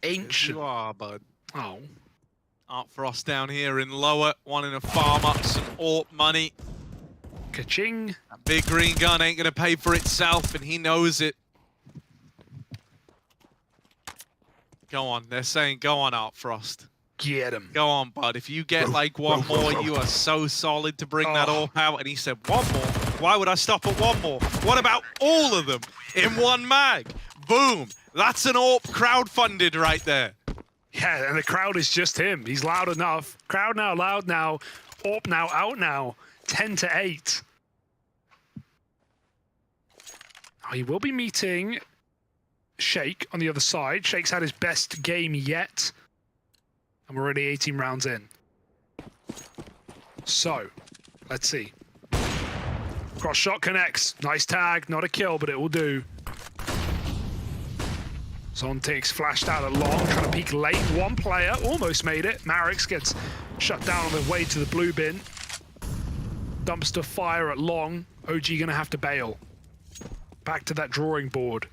Ancient. You are, bud. Oh. Artfrost down here in lower, wanting to farm up some AWP money. Ka-ching. That big green gun ain't going to pay for itself, and he knows it. Go on, they're saying go on, Artfrost. Get him. Go on, bud. If you get like 1 more, you are so solid to bring that AWP out. And he said 1 more? Why would I stop at 1 more? What about all of them in 1 mag? Boom. That's an AWP crowdfunded right there. Yeah, and the crowd is just him. He's loud enough. Crowd now, loud now. AWP now, out now. 10-8. Oh, he will be meeting Shake on the other side. Shake's had his best game yet. And we're already 18 rounds in. So, let's see. Cross shot connects. Nice tag. Not a kill, but it will do. Zontics flashed out at long, trying to peek late. One player almost made it. Marix gets shut down on the way to the blue bin. Dumpster fire at long. OG gonna have to bail. Back to that drawing board.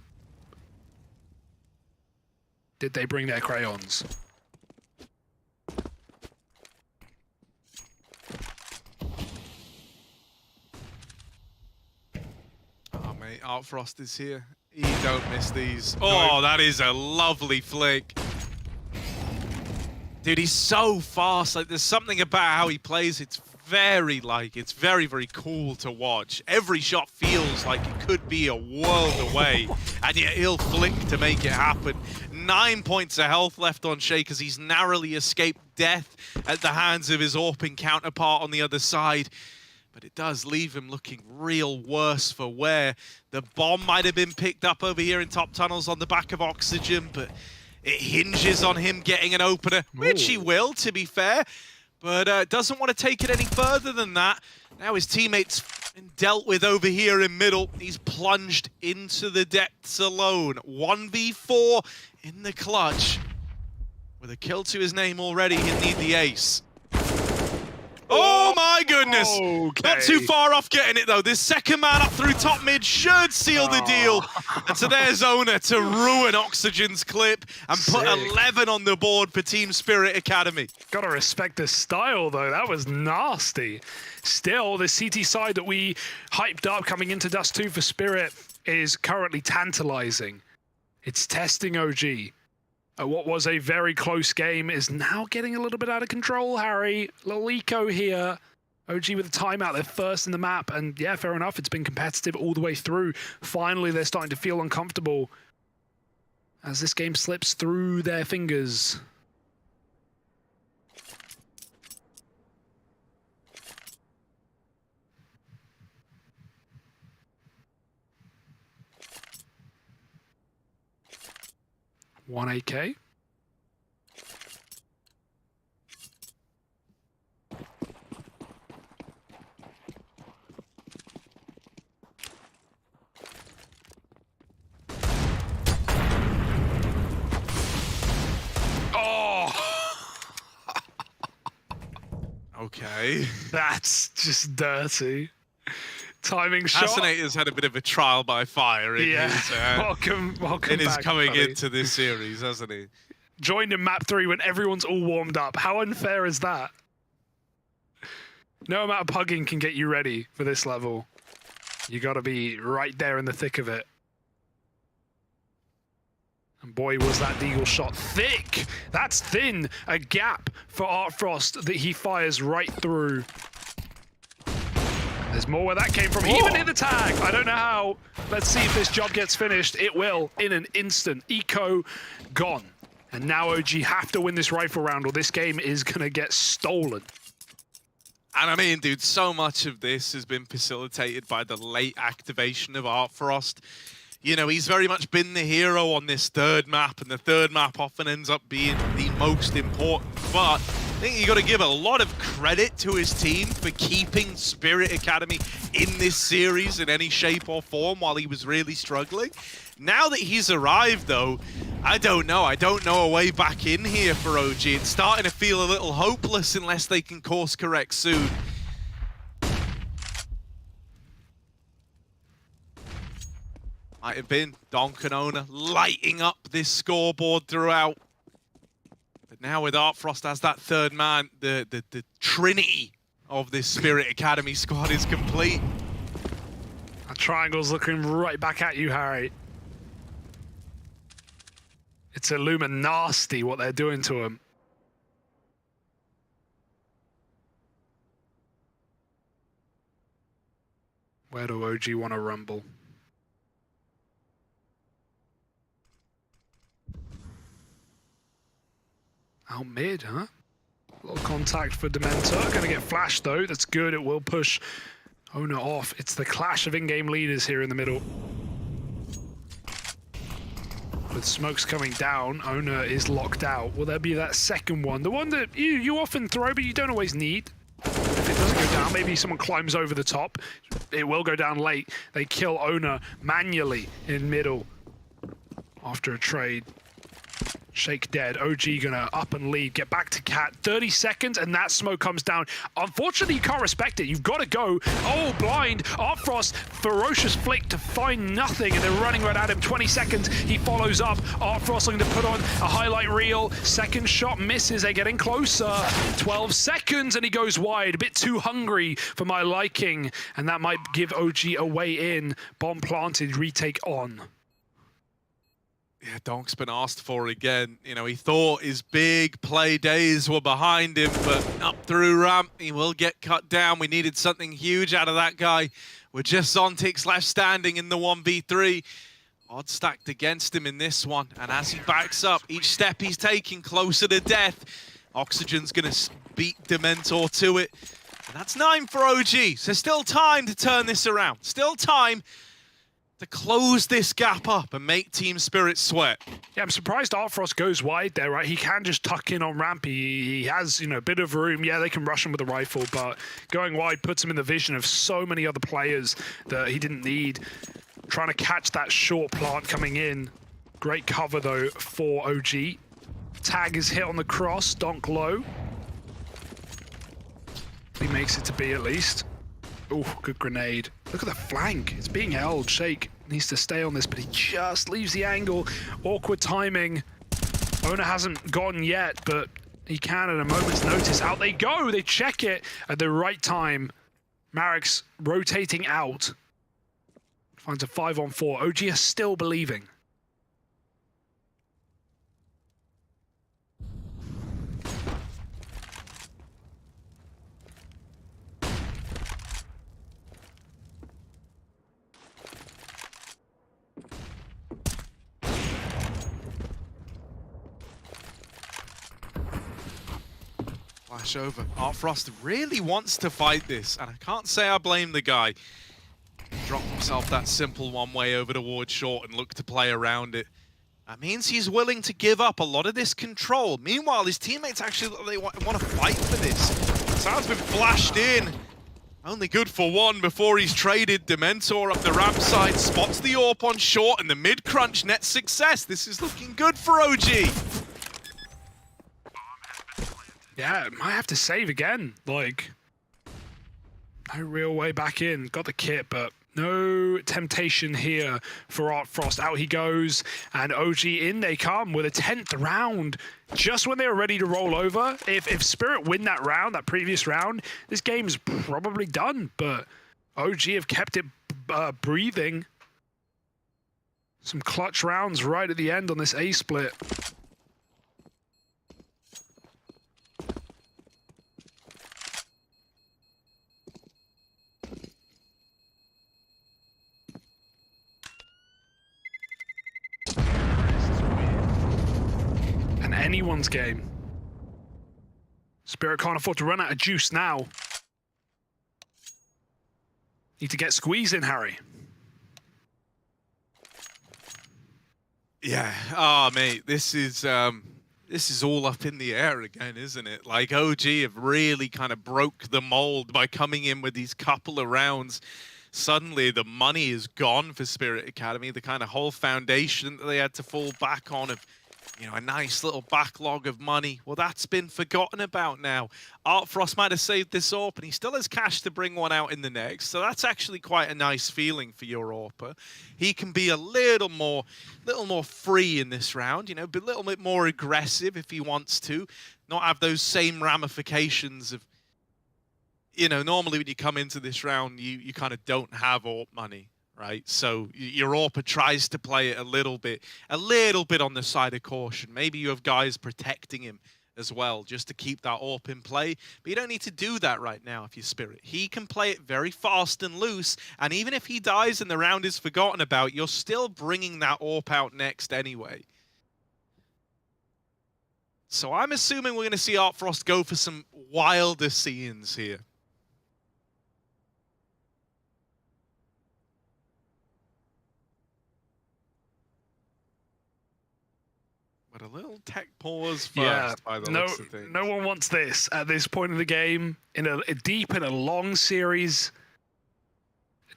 Did they bring their crayons? Oh, mate, Art Frost is here. You don't miss these. Oh, that is a lovely flick. Dude, he's so fast. Like, there's something about how he plays. It's very, very cool to watch. Every shot feels like it could be a world away, and yet he'll flick to make it happen. 9 points of health left on Shake as he's narrowly escaped death at the hands of his AWPing counterpart on the other side. But it does leave him looking real worse for wear. The bomb might have been picked up over here in top tunnels on the back of Oxygen, but it hinges on him getting an opener, which he will, to be fair. But doesn't want to take it any further than that. Now his teammates been dealt with over here in middle. He's plunged into the depths alone. 1v4 in the clutch. With a kill to his name already, he'll need the ace. Oh my goodness! Okay. Not too far off getting it though. This second man up through top mid should seal the deal. And so there's Owner to ruin Oxygen's clip and put 11 on the board for Team Spirit Academy. Gotta respect the style though, that was nasty. Still, the CT side that we hyped up coming into Dust 2 for Spirit is currently tantalizing. It's testing OG. What was a very close game is now getting a little bit out of control, Harry. Little eco here. OG with a timeout, they're first in the map, and yeah, fair enough, it's been competitive all the way through. Finally, they're starting to feel uncomfortable as this game slips through their fingers. One AK. Okay. That's just dirty. Timing shot. Assassinator's had a bit of a trial by fire in his, welcome in his back, coming buddy. into this series, hasn't he? Joined in map 3 when everyone's all warmed up. How unfair is that? No amount of pugging can get you ready for this level. You gotta be right there in the thick of it. And boy, was that Deagle shot thick! That's thin! A gap for Art Frost that he fires right through. There's more where that came from. He even hit the tag! I don't know how. Let's see if this job gets finished. It will in an instant. Eco gone. And now OG have to win this rifle round or this game is gonna get stolen. And I mean, dude, so much of this has been facilitated by the late activation of Art Frost. You know, he's very much been the hero on this third map, and the third map often ends up being the most important. But I think you got to give a lot of credit to his team for keeping Spirit Academy in this series in any shape or form while he was really struggling. Now that he's arrived, though, I don't know. I don't know a way back in here for OG. It's starting to feel a little hopeless unless they can course correct soon. Might have been Donk and Owner lighting up this scoreboard throughout. But now with Art Frost as that third man, the trinity of this Spirit Academy squad is complete. That triangle's looking right back at you, Harry. It's Illuminati what they're doing to him. Where do OG want to rumble? Out mid, huh? A little contact for Dementor. Gonna get flashed though. That's good. It will push Owner off. It's the clash of in-game leaders here in the middle. With smokes coming down, Owner is locked out. Will there be that second one? The one that you often throw, but you don't always need. If it doesn't go down, maybe someone climbs over the top. It will go down late. They kill Owner manually in middle after a trade. Shake dead. OG gonna up and lead. Get back to Cat. 30 seconds and that smoke comes down. Unfortunately, you can't respect it. You've got to go. Oh, blind. Artfrost, ferocious flick to find nothing, and they're running right at him. 20 seconds. He follows up. Artfrost looking to put on a highlight reel. Second shot misses. They're getting closer. 12 seconds and he goes wide. A bit too hungry for my liking, and that might give OG a way in. Bomb planted. Retake on. Yeah, Donk's been asked for again. You know, he thought his big play days were behind him, but up through ramp, he will get cut down. We needed something huge out of that guy. We're just Zontic left standing in the 1v3. Odds stacked against him in this one. And as he backs up, each step he's taking closer to death, Oxygen's going to beat Dementor to it. And that's 9 for OG. So still time to turn this around. Still time to close this gap up and make Team Spirit sweat. Yeah, I'm surprised Artfrost goes wide there, right? He can just tuck in on ramp. He has, you know, a bit of room. Yeah, they can rush him with a rifle, but going wide puts him in the vision of so many other players that he didn't need. Trying to catch that short plant coming in. Great cover, though, for OG. Tag is hit on the cross. Donk low. He makes it to B at least. Oh, good grenade. Look at the flank. It's being held. Shake needs to stay on this, but he just leaves the angle. Awkward timing. Owner hasn't gone yet, but he can at a moment's notice. Out they go. They check it at the right time. Marek's rotating out. Finds a 5-on-4. OG is still believing. Flash over. Artfrost really wants to fight this, and I can't say I blame the guy. Dropped himself that simple one way over towards short and looked to play around it. That means he's willing to give up a lot of this control. Meanwhile, his teammates actually they want to fight for this. Sound's been flashed in. Only good for one before he's traded. Dementor up the ramp side, spots the AWP on short, and the mid-crunch nets success. This is looking good for OG. Yeah, might have to save again. Like, no real way back in. Got the kit, but no temptation here for Artfrost. Out he goes, and OG in they come with a 10th round. Just when they were ready to roll over. If Spirit win that round, that previous round, this game's probably done, but OG have kept it breathing. Some clutch rounds right at the end on this A split. Anyone's game. Spirit can't afford to run out of juice now. Need to get squeezed in, Harry. Yeah. Oh, mate, this is all up in the air again, isn't it? Like, OG have really kind of broke the mold by coming in with these couple of rounds. Suddenly, the money is gone for Spirit Academy. The kind of whole foundation that they had to fall back on of, you know, a nice little backlog of money. Well, that's been forgotten about now. Artfrost might have saved this AWP, and he still has cash to bring one out in the next. So that's actually quite a nice feeling for your AWPer. He can be a little more free in this round, you know, be a little bit more aggressive if he wants to. Not have those same ramifications of, you know, normally when you come into this round, you kind of don't have AWP money. Right, so your AWPer tries to play it a little bit on the side of caution. Maybe you have guys protecting him as well, just to keep that AWP in play. But you don't need to do that right now if you're Spirit. He can play it very fast and loose, and even if he dies and the round is forgotten about, you're still bringing that AWP out next anyway. So I'm assuming we're going to see Artfrost go for some wilder scenes here. But a little tech pause first by the looks of things. No one wants this at this point in the game. Deep in a long series.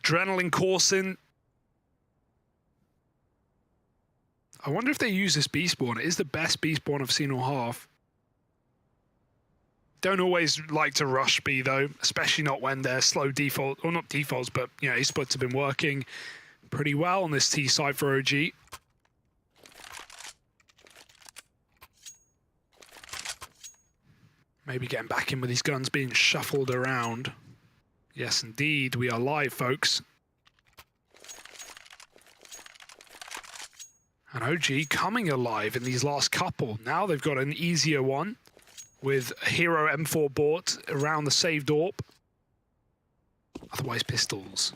Adrenaline coursing. I wonder if they use this B spawn. It is the best B spawn I've seen all half. Don't always like to rush B though, especially not when they're slow default, or not defaults, but you know, A-splits have been working pretty well on this T side for OG. Maybe getting back in with these guns being shuffled around. Yes, indeed, we are live, folks. And OG coming alive in these last couple. Now they've got an easier one with Hero M4 bought around the saved AWP. Otherwise, pistols.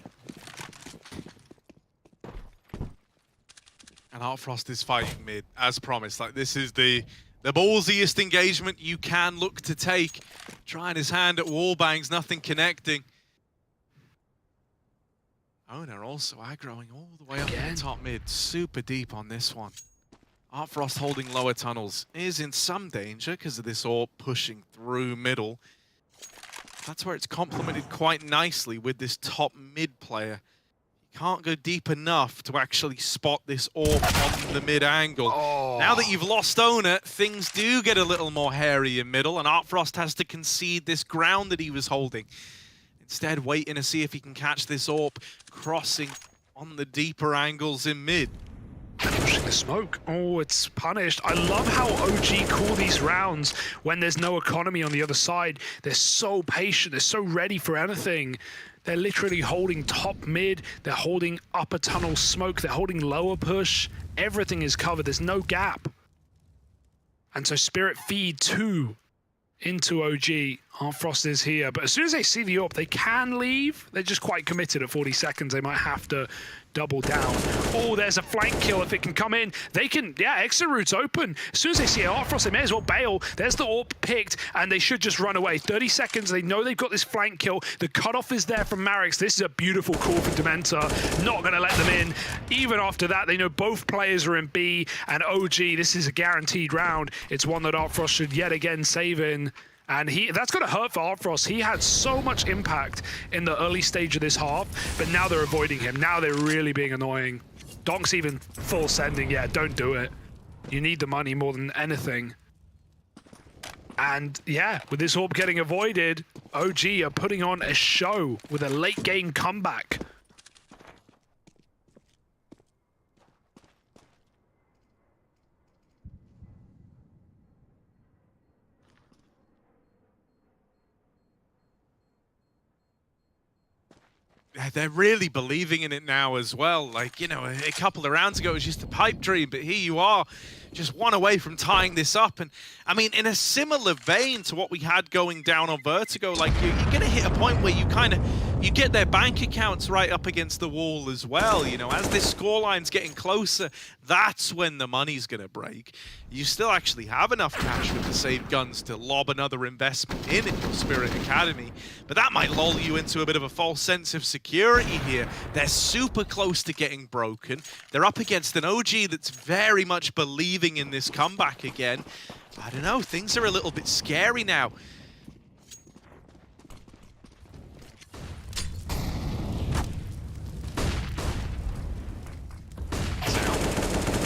And Artfrost is fighting mid, as promised. Like, this is the ballsiest engagement you can look to take. Trying his hand at wallbangs, nothing connecting. Owner also aggroing all the way up to the top mid. Super deep on this one. Artfrost holding lower tunnels is in some danger because of this AWP pushing through middle. That's where it's complemented quite nicely with this top mid player. He can't go deep enough to actually spot this AWP on the mid angle. Oh. Now that you've lost owner, things do get a little more hairy in middle, and Artfrost has to concede this ground that he was holding. Instead, waiting to see if he can catch this AWP crossing on the deeper angles in mid. Pushing the smoke. Oh, it's punished. I love how OG call these rounds when there's no economy on the other side. They're so patient. They're so ready for anything. They're literally holding top mid. They're holding upper tunnel smoke. They're holding lower push. Everything is covered. There's no gap. And so Spirit feed 2 into OG. Artfrost is here, but as soon as they see the AWP, they can leave. They're just quite committed at 40 seconds. They might have to double down. Oh, there's a flank kill if it can come in. They can, yeah, exit route's open. As soon as they see Artfrost, they may as well bail. There's the AWP picked, and they should just run away. 30 seconds, they know they've got this flank kill. The cutoff is there from Marix. This is a beautiful call for Dementa. Not gonna let them in. Even after that, they know both players are in B, and OG, this is a guaranteed round. It's one that Artfrost should yet again save in. And that's going to hurt for Artfrost. He had so much impact in the early stage of this half, but now they're avoiding him. Now they're really being annoying. Donk's even full sending. Yeah, don't do it. You need the money more than anything. And yeah, with this AWP getting avoided, OG are putting on a show with a late game comeback. They're really believing in it now as well. Like, you know, a couple of rounds ago it was just a pipe dream, but here you are, just one away from tying this up. And I mean, in a similar vein to what we had going down on Vertigo, like you're gonna hit a point where you get their bank accounts right up against the wall as well. You know, as this scoreline's getting closer, that's when the money's gonna break. You still actually have enough cash with the saved guns to lob another investment in your Spirit Academy, but that might lull you into a bit of a false sense of security here. They're super close to getting broken. They're up against an OG that's very much believing in this comeback again. I don't know, things are a little bit scary now.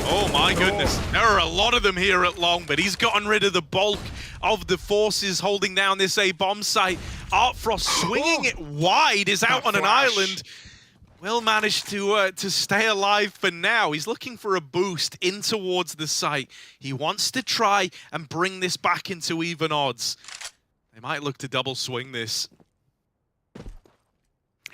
Oh my goodness, there are a lot of them here at long, but he's gotten rid of the bulk of the forces holding down this A-bomb site. Artfrost swinging it wide is out on an island. Will manage to stay alive for now. He's looking for a boost in towards the site. He wants to try and bring this back into even odds. They might look to double swing this.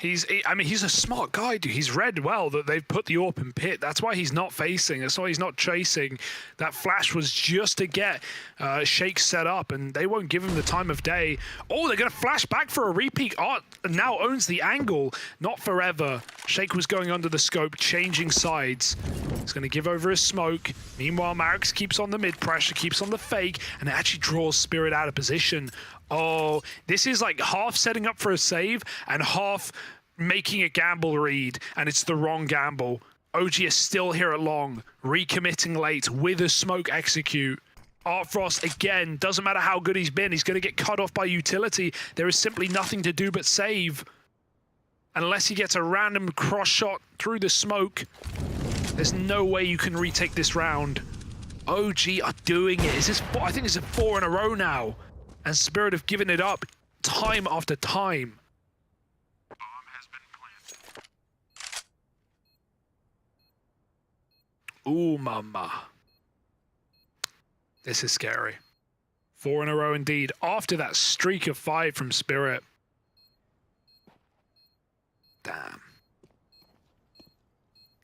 I mean, he's a smart guy, dude. He's read well that they've put the AWP in pit. That's why he's not facing. That's why he's not chasing. That flash was just to get Shake set up, and they won't give him the time of day. Oh, they're going to flash back for a repeat. Art now owns the angle. Not forever. Shake was going under the scope, changing sides. He's going to give over his smoke. Meanwhile, Marix keeps on the mid pressure, keeps on the fake, and it actually draws Spirit out of position. Oh, this is like half setting up for a save and half making a gamble read, and it's the wrong gamble. OG is still here at long, recommitting late with a smoke execute. Artfrost, again, doesn't matter how good he's been, he's going to get cut off by utility. There is simply nothing to do but save. Unless he gets a random cross shot through the smoke, there's no way you can retake this round. OG are doing it. Is this I think this is 4 in a row now. And Spirit have given it up time after time. Bomb has been planted. Ooh, mama. This is scary. 4 in a row indeed. After that streak of 5 from Spirit. Damn.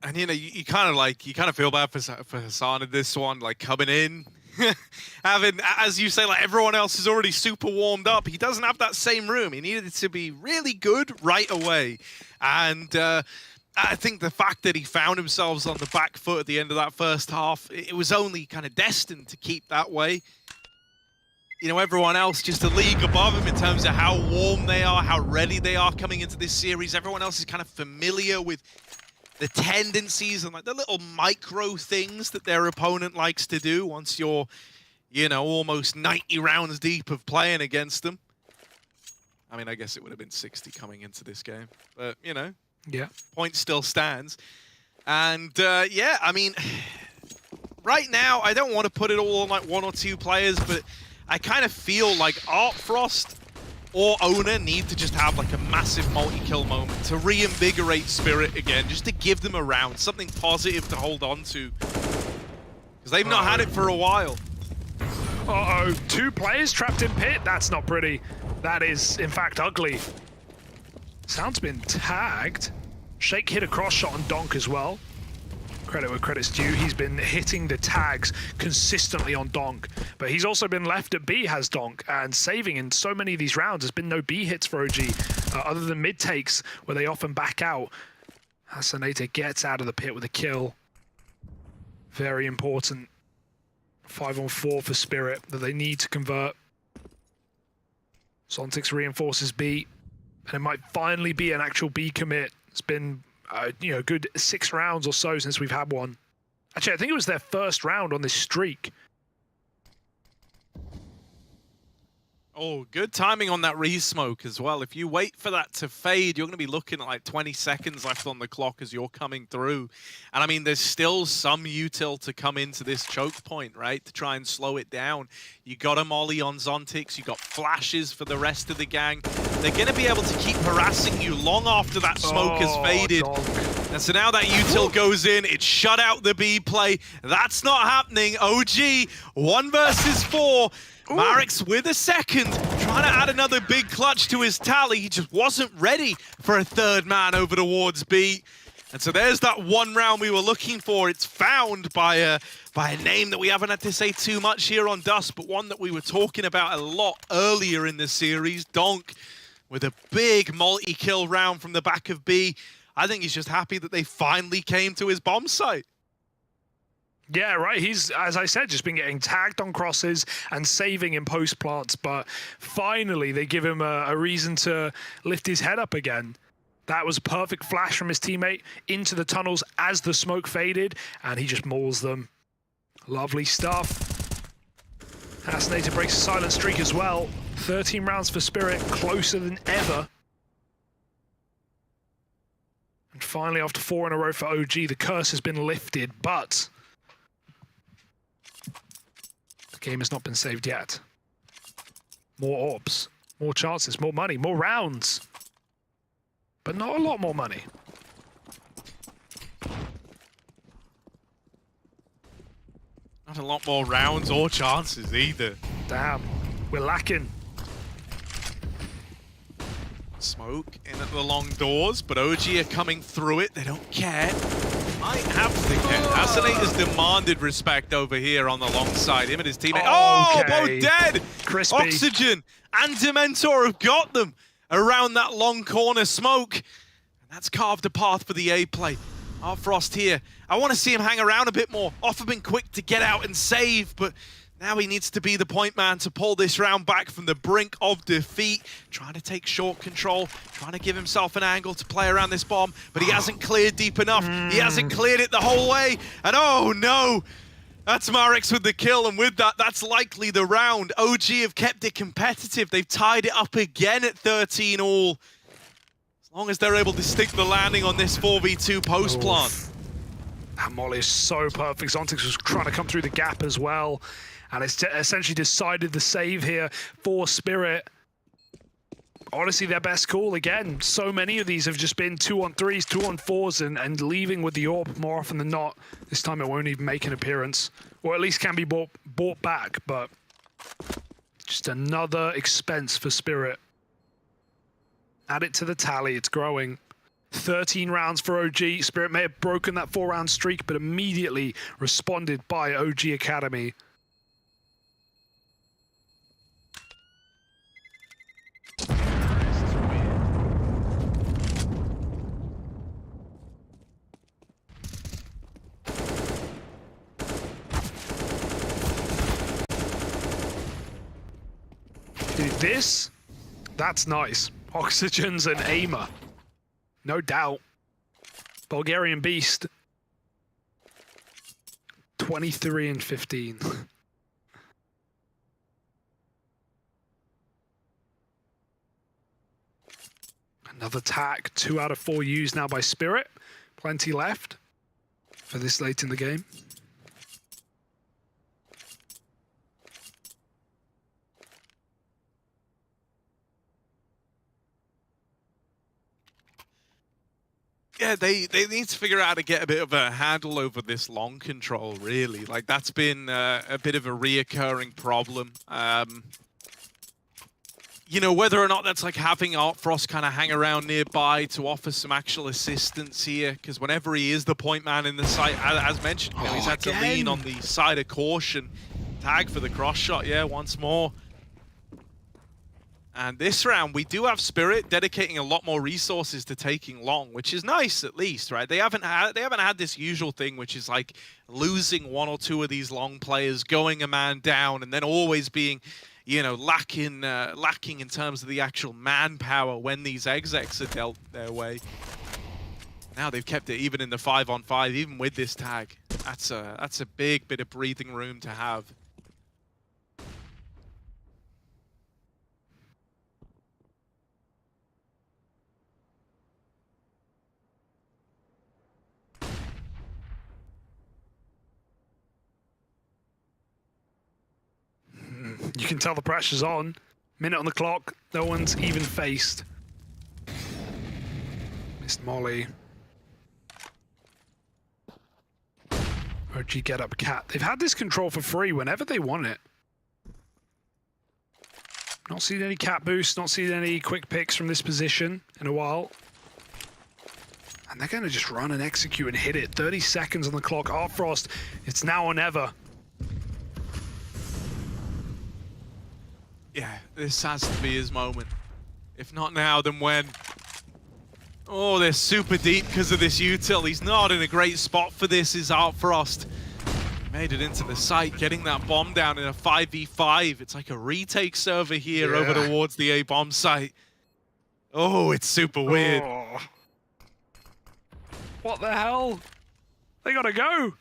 And you know, you kind of feel bad for Hassan in this one, like coming in. Having, as you say, like everyone else is already super warmed up. He doesn't have that same room. He needed it to be really good right away. And I think the fact that he found himself on the back foot at the end of that first half, it was only kind of destined to keep that way. You know, everyone else just a league above him in terms of how warm they are, how ready they are coming into this series. Everyone else is kind of familiar with the tendencies and like the little micro things that their opponent likes to do once you're, you know, almost 90 rounds deep of playing against them. I mean, I guess it would have been 60 coming into this game, but you know, yeah, point still stands. And yeah, I mean, right now, I don't want to put it all on like 1 or 2 players, but I kind of feel like Artfrost or Owner need to just have like a massive multi-kill moment to reinvigorate Spirit again, just to give them a round, something positive to hold on to. Because they've not had it for a while. Uh-oh, 2 players trapped in pit? That's not pretty. That is, in fact, ugly. Sound's been tagged. Shake hit a cross shot on Donk as well. Credit where credit's due. He's been hitting the tags consistently on Donk, but he's also been left at B, has Donk, and saving in so many of these rounds. There's been no B hits for OG, other than mid takes where they often back out. Hasanator gets out of the pit with a kill. Very important 5-on-4 for Spirit that they need to convert. Sontix reinforces B, and it might finally be an actual B commit. It's been you know, good 6 rounds or so since we've had one. Actually, I think it was their first round on this streak. Oh, good timing on that re-smoke as well. If you wait for that to fade, you're going to be looking at like 20 seconds left on the clock as you're coming through. And I mean, there's still some util to come into this choke point, right? To try and slow it down. You got a molly on Zontix. You got flashes for the rest of the gang. They're going to be able to keep harassing you long after that smoke has faded. Dog. And so now that util goes in, it shut out the B play. That's not happening. OG, 1 versus 4. Marix with a second, trying to add another big clutch to his tally. He just wasn't ready for a 3rd man over towards B. And so there's that 1 round we were looking for. It's found by a name that we haven't had to say too much here on Dust, but one that we were talking about a lot earlier in the series. Donk with a big multi-kill round from the back of B. I think he's just happy that they finally came to his bomb site. Yeah, right. He's, as I said, just been getting tagged on crosses and saving in post plants, but finally they give him a reason to lift his head up again. That was a perfect flash from his teammate into the tunnels as the smoke faded, and he just mauls them. Lovely stuff. Hasanator breaks a silent streak as well. 13 rounds for Spirit, closer than ever. And finally, after 4 in a row for OG, the curse has been lifted, but the game has not been saved yet. More orbs, more chances, more money, more rounds. But not a lot more money. Not a lot more rounds or chances either. Damn, we're lacking. Smoke in at the long doors, but OG are coming through it. They don't care. Might have to care. Astralis has demanded respect over here on the long side. Him and his teammate. Oh, Okay. both dead! Crispy. Oxygen and Dementor have got them around that long corner smoke. And that's carved a path for the A play. Frost here. I want to see him hang around a bit more. Offa been quick to get out and save, but now he needs to be the point man to pull this round back from the brink of defeat. Trying to take short control, trying to give himself an angle to play around this bomb, but he hasn't cleared deep enough. He hasn't cleared it the whole way. And oh no, that's Marex with the kill, and with that, that's likely the round. OG have kept it competitive. They've tied it up again at 13 all. As long as they're able to stick the landing on this 4v2 post plant. That molly is so perfect. Zontix was trying to come through the gap as well. And it's essentially decided the save here for Spirit. Honestly, their best call again. So many of these have just been 2-on-3s, 2-on-4s, and leaving with the AWP more often than not. This time it won't even make an appearance. Or at least can be bought back, but just another expense for Spirit. Add it to the tally, it's growing. 13 rounds for OG. Spirit may have broken that 4-round streak, but immediately responded by OG Academy. Dude, that's nice. Oxygens and aimer. No doubt. Bulgarian Beast. 23 and 15. Another tack, 2 out of 4 used now by Spirit. Plenty left for this late in the game. Yeah, they need to figure out how to get a bit of a handle over this long control, really. Like, that's been a bit of a reoccurring problem. You know, whether or not that's like having Frost kind of hang around nearby to offer some actual assistance here, because whenever he is the point man in the site, as mentioned, you know, he's had to lean on the side of caution. Tag for the cross shot, yeah, once more. And this round, we do have Spirit dedicating a lot more resources to taking long, which is nice at least, right? They haven't had this usual thing, which is like losing 1 or 2 of these long players, going a man down, and then always being, you know, lacking in terms of the actual manpower when these execs are dealt their way. Now they've kept it even in the 5-on-5, even with this tag. That's a big bit of breathing room to have. You can tell the pressure's on. Minute on the clock, no one's even faced. Missed molly. OG get up cat. They've had this control for free whenever they want it. Not seen any cat boosts, not seen any quick picks from this position in a while. And they're going to just run and execute and hit it. 30 seconds on the clock. Frost, it's now or never. Yeah, this has to be his moment. If not now, then when? Oh, they're super deep because of this util. He's not in a great spot for this, is Frost. Made it into the site, getting that bomb down in a 5v5. It's like a retake server here over towards the A bomb site. Oh, it's super weird. Oh. What the hell? They gotta go.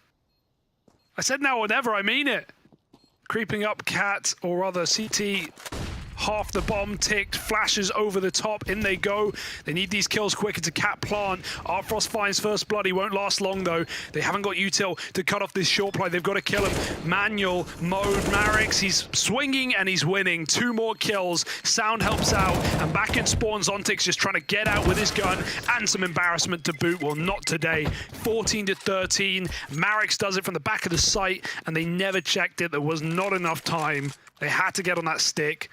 I said now or never, I mean it. Creeping up cat, or rather CT, half the bomb ticked, flashes over the top, in they go. They need these kills quick, it's a cat plant. Frost finds first blood, he won't last long though. They haven't got util to cut off this short play, they've got to kill him. Manual mode, Marex, he's swinging and he's winning. 2 more kills, Sound helps out, and back in spawn, Zontix just trying to get out with his gun, and some embarrassment to boot. Well, not today. 14 to 13, Marex does it from the back of the site, and they never checked it, there was not enough time. They had to get on that stick.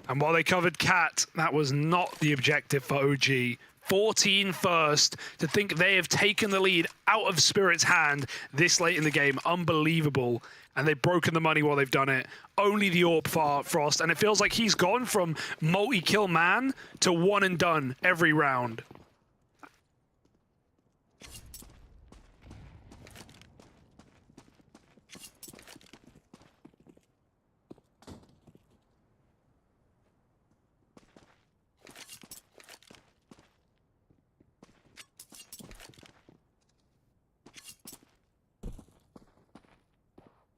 And while they covered cat, that was not the objective for OG. 14 first. To think they have taken the lead out of Spirit's hand this late in the game. Unbelievable. And they've broken the money while they've done it. Only the AWP for Frost. And it feels like he's gone from multi-kill man to one and done every round.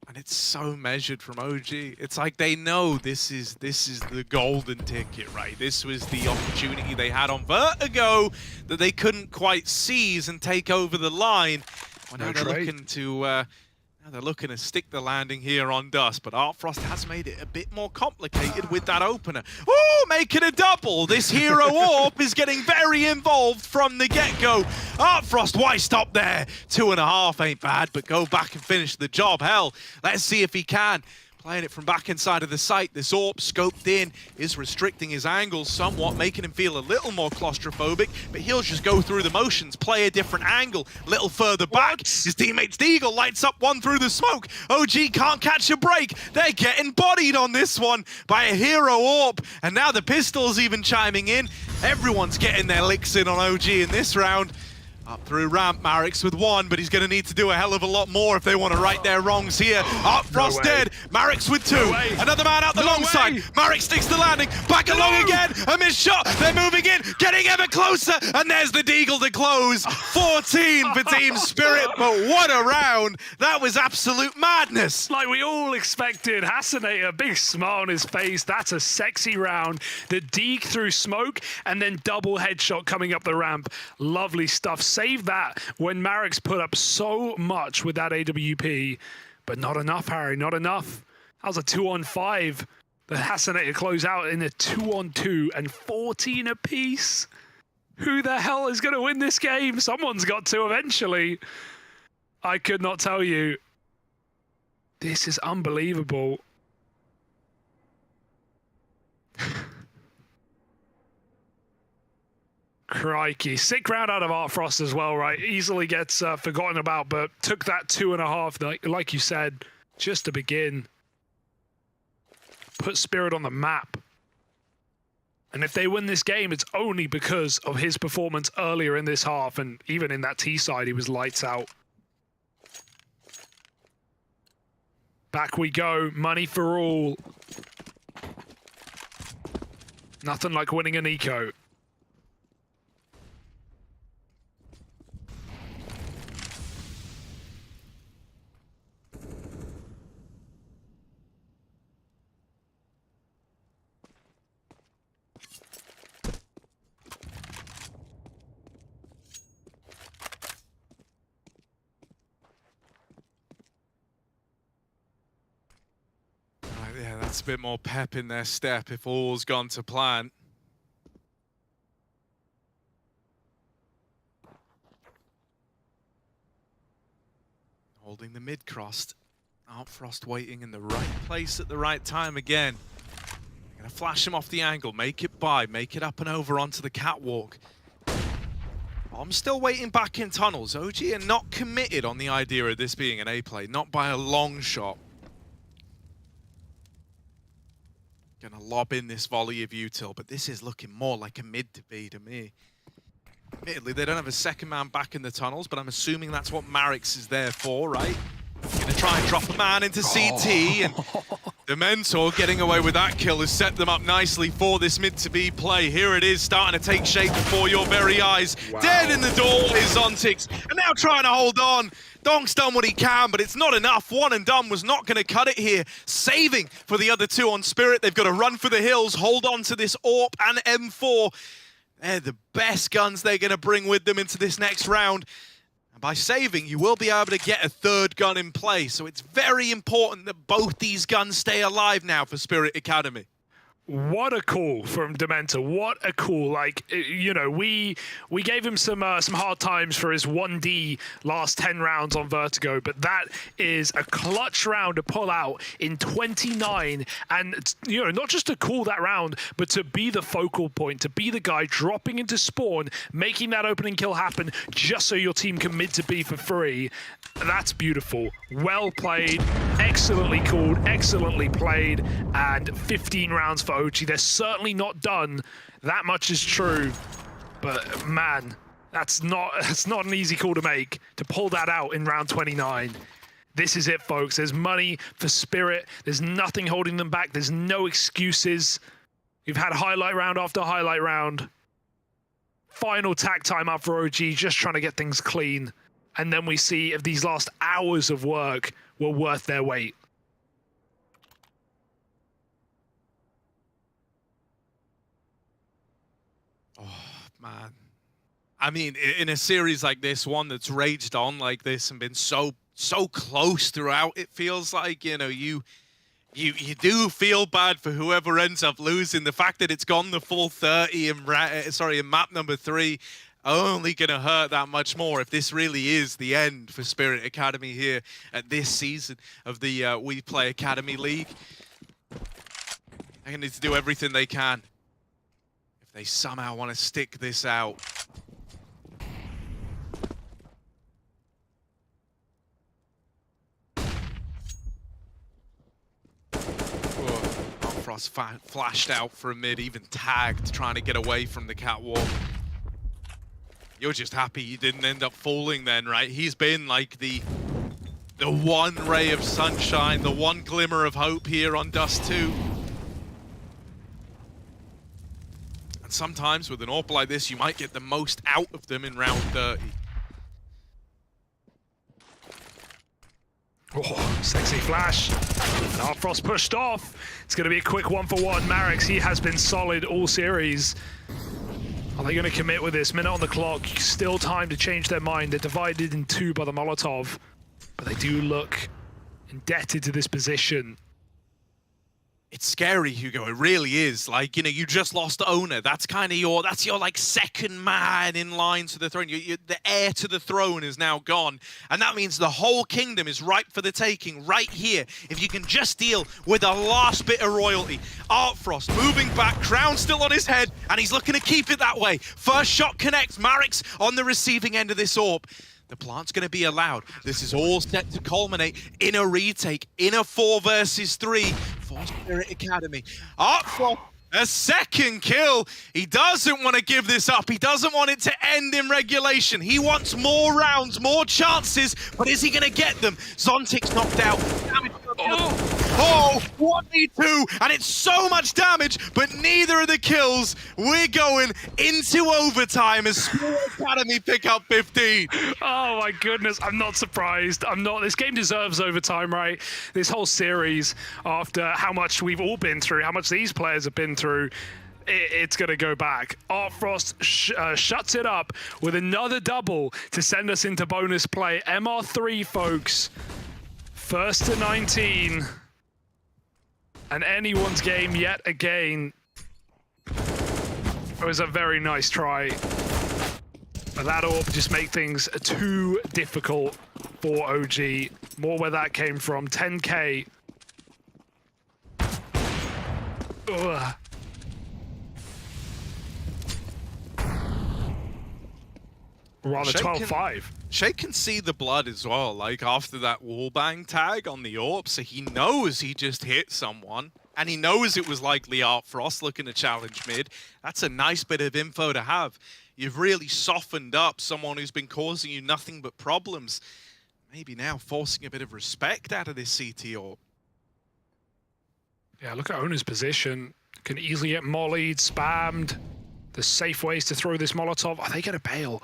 And it's so measured from OG. It's like they know this is the golden ticket, right? This was the opportunity they had on Vertigo that they couldn't quite seize and take over the line. Well, now they're looking to stick the landing here on Dust, but Artfrost has made it a bit more complicated with that opener. Ooh, make it a double! This hero AWP is getting very involved from the get-go. Artfrost, why stop there? 2.5 ain't bad, but go back and finish the job. Hell, let's see if he can. Playing it from back inside of the site, this AWP scoped in is restricting his angles somewhat, making him feel a little more claustrophobic, but he'll just go through the motions, play a different angle, little further back. His teammate's Deagle lights up one through the smoke. OG can't catch a break. They're getting bodied on this one by a hero AWP, and now the pistol's even chiming in. Everyone's getting their licks in on OG in this round. Up through ramp, Marix with one, but he's going to need to do a hell of a lot more if they want to right their wrongs here. Frost dead, Marix with two. Another man out the long side. Marix sticks the landing, back along again, a missed shot. They're moving in, getting ever closer, and there's the Deagle to close. 14 for Team Spirit, but what a round. That was absolute madness. Like we all expected. Hasanator, big smile on his face. That's a sexy round. The Deeg through smoke, and then double headshot coming up the ramp. Lovely stuff. Save that when Marix put up so much with that AWP, but not enough, Harry, not enough. That was a 2-on-5. The Hasanator close out in a 2-on-2 and 14 apiece. Who the hell is going to win this game? Someone's got to eventually. I could not tell you. This is unbelievable. Crikey. Sick round out of Artfrost as well, right? Easily gets forgotten about, but took that 2.5, like you said, just to begin. Put Spirit on the map. And if they win this game, it's only because of his performance earlier in this half, and even in that T side, he was lights out. Back we go. Money for all. Nothing like winning an eco. Yeah, that's a bit more pep in their step if all's gone to plan. Holding the mid crossed. Artfrost waiting in the right place at the right time again. Gonna flash him off the angle, make it by, make it up and over onto the catwalk. I'm still waiting back in tunnels. OG are not committed on the idea of this being an A play, not by a long shot. Gonna lob in this volley of util, but this is looking more like a mid to be to me. Admittedly, they don't have a second man back in the tunnels, but I'm assuming that's what Marix is there for, right? Gonna try and drop a man into CT, and the Mentor getting away with that kill has set them up nicely for this mid-to-B play. Here it is, starting to take shape before your very eyes. Wow. Dead in the door is Zontix, and now trying to hold on. Donk's done what he can, but it's not enough. One and done was not going to cut it here. Saving for the other two on Spirit. They've got to run for the hills, hold on to this AWP and M4. They're the best guns they're going to bring with them into this next round. By saving, you will be able to get a third gun in play, so it's very important that both these guns stay alive now for Spirit Academy. What a call from Dementa. What a call. Like, you know, we gave him some hard times for his 1D last 10 rounds on Vertigo, but that is a clutch round to pull out in 29. And, you know, not just to call that round, but to be the focal point, to be the guy dropping into spawn, making that opening kill happen just so your team can mid to B for free. That's beautiful. Well played, excellently called, excellently played, and 15 rounds for OG. They're certainly not done. That much is true. But man, that's not an easy call to make, to pull that out in round 29. This is it, folks. There's money for Spirit. There's nothing holding them back. There's no excuses. We've had highlight round after highlight round. Final tack time up for OG, just trying to get things clean. And then we see if these last hours of work were worth their weight. Oh, man. I mean, in a series like this, one that's raged on like this and been so close throughout, it feels like, you know, you do feel bad for whoever ends up losing. The fact that it's gone the full 30 in map number 3, only going to hurt that much more if this really is the end for Spirit Academy here at this season of the WePlay Academy League. They need to do everything they can if they somehow want to stick this out. Frost flashed out for a mid, even tagged, trying to get away from the catwalk. You're just happy he didn't end up falling then, right? He's been like the one ray of sunshine, the one glimmer of hope here on Dust 2. And sometimes with an AWP like this, you might get the most out of them in round 30. Oh, sexy flash. Now Frost pushed off. It's going to be a quick 1-for-1. Marix, he has been solid all series. Are they going to commit with this? Minute on the clock. Still time to change their mind. They're divided in two by the Molotov. But they do look indebted to this position. It's scary, Hugo. It really is. Like, you know, you just lost owner. That's kind of your like second man in line to the throne. The heir to the throne is now gone. And that means the whole kingdom is ripe for the taking right here. If you can just deal with the last bit of royalty. Artfrost moving back, crown still on his head, and he's looking to keep it that way. First shot connects. Marix on the receiving end of this AWP. The plant's going to be allowed. This is all set to culminate in a retake, in a 4 versus 3 for Spirit Academy. Artfrost, a second kill. He doesn't want to give this up. He doesn't want it to end in regulation. He wants more rounds, more chances, but is he going to get them? Zontic's knocked out. Oh, 1v2, and it's so much damage, but neither of the kills. We're going into overtime as Spirit Academy pick up 15. Oh my goodness, I'm not surprised. I'm not. This game deserves overtime, right? This whole series, after how much we've all been through, how much these players have been through, it's going to go back. Artfrost shuts it up with another double to send us into bonus play. MR3, folks. First to 19. And anyone's game yet again. It was a very nice try. But that AWP just make things too difficult for OG. More where that came from. 10K. Ugh. Rather 12-5. Shake can see the blood as well, like after that wallbang tag on the AWP, so he knows he just hit someone, and he knows it was likely Artfrost looking to challenge mid. That's a nice bit of info to have. You've really softened up someone who's been causing you nothing but problems. Maybe now forcing a bit of respect out of this CT AWP. Yeah, look at Owner's position. Can easily get mollied, spammed. There's safe ways to throw this Molotov. Are they going to bail?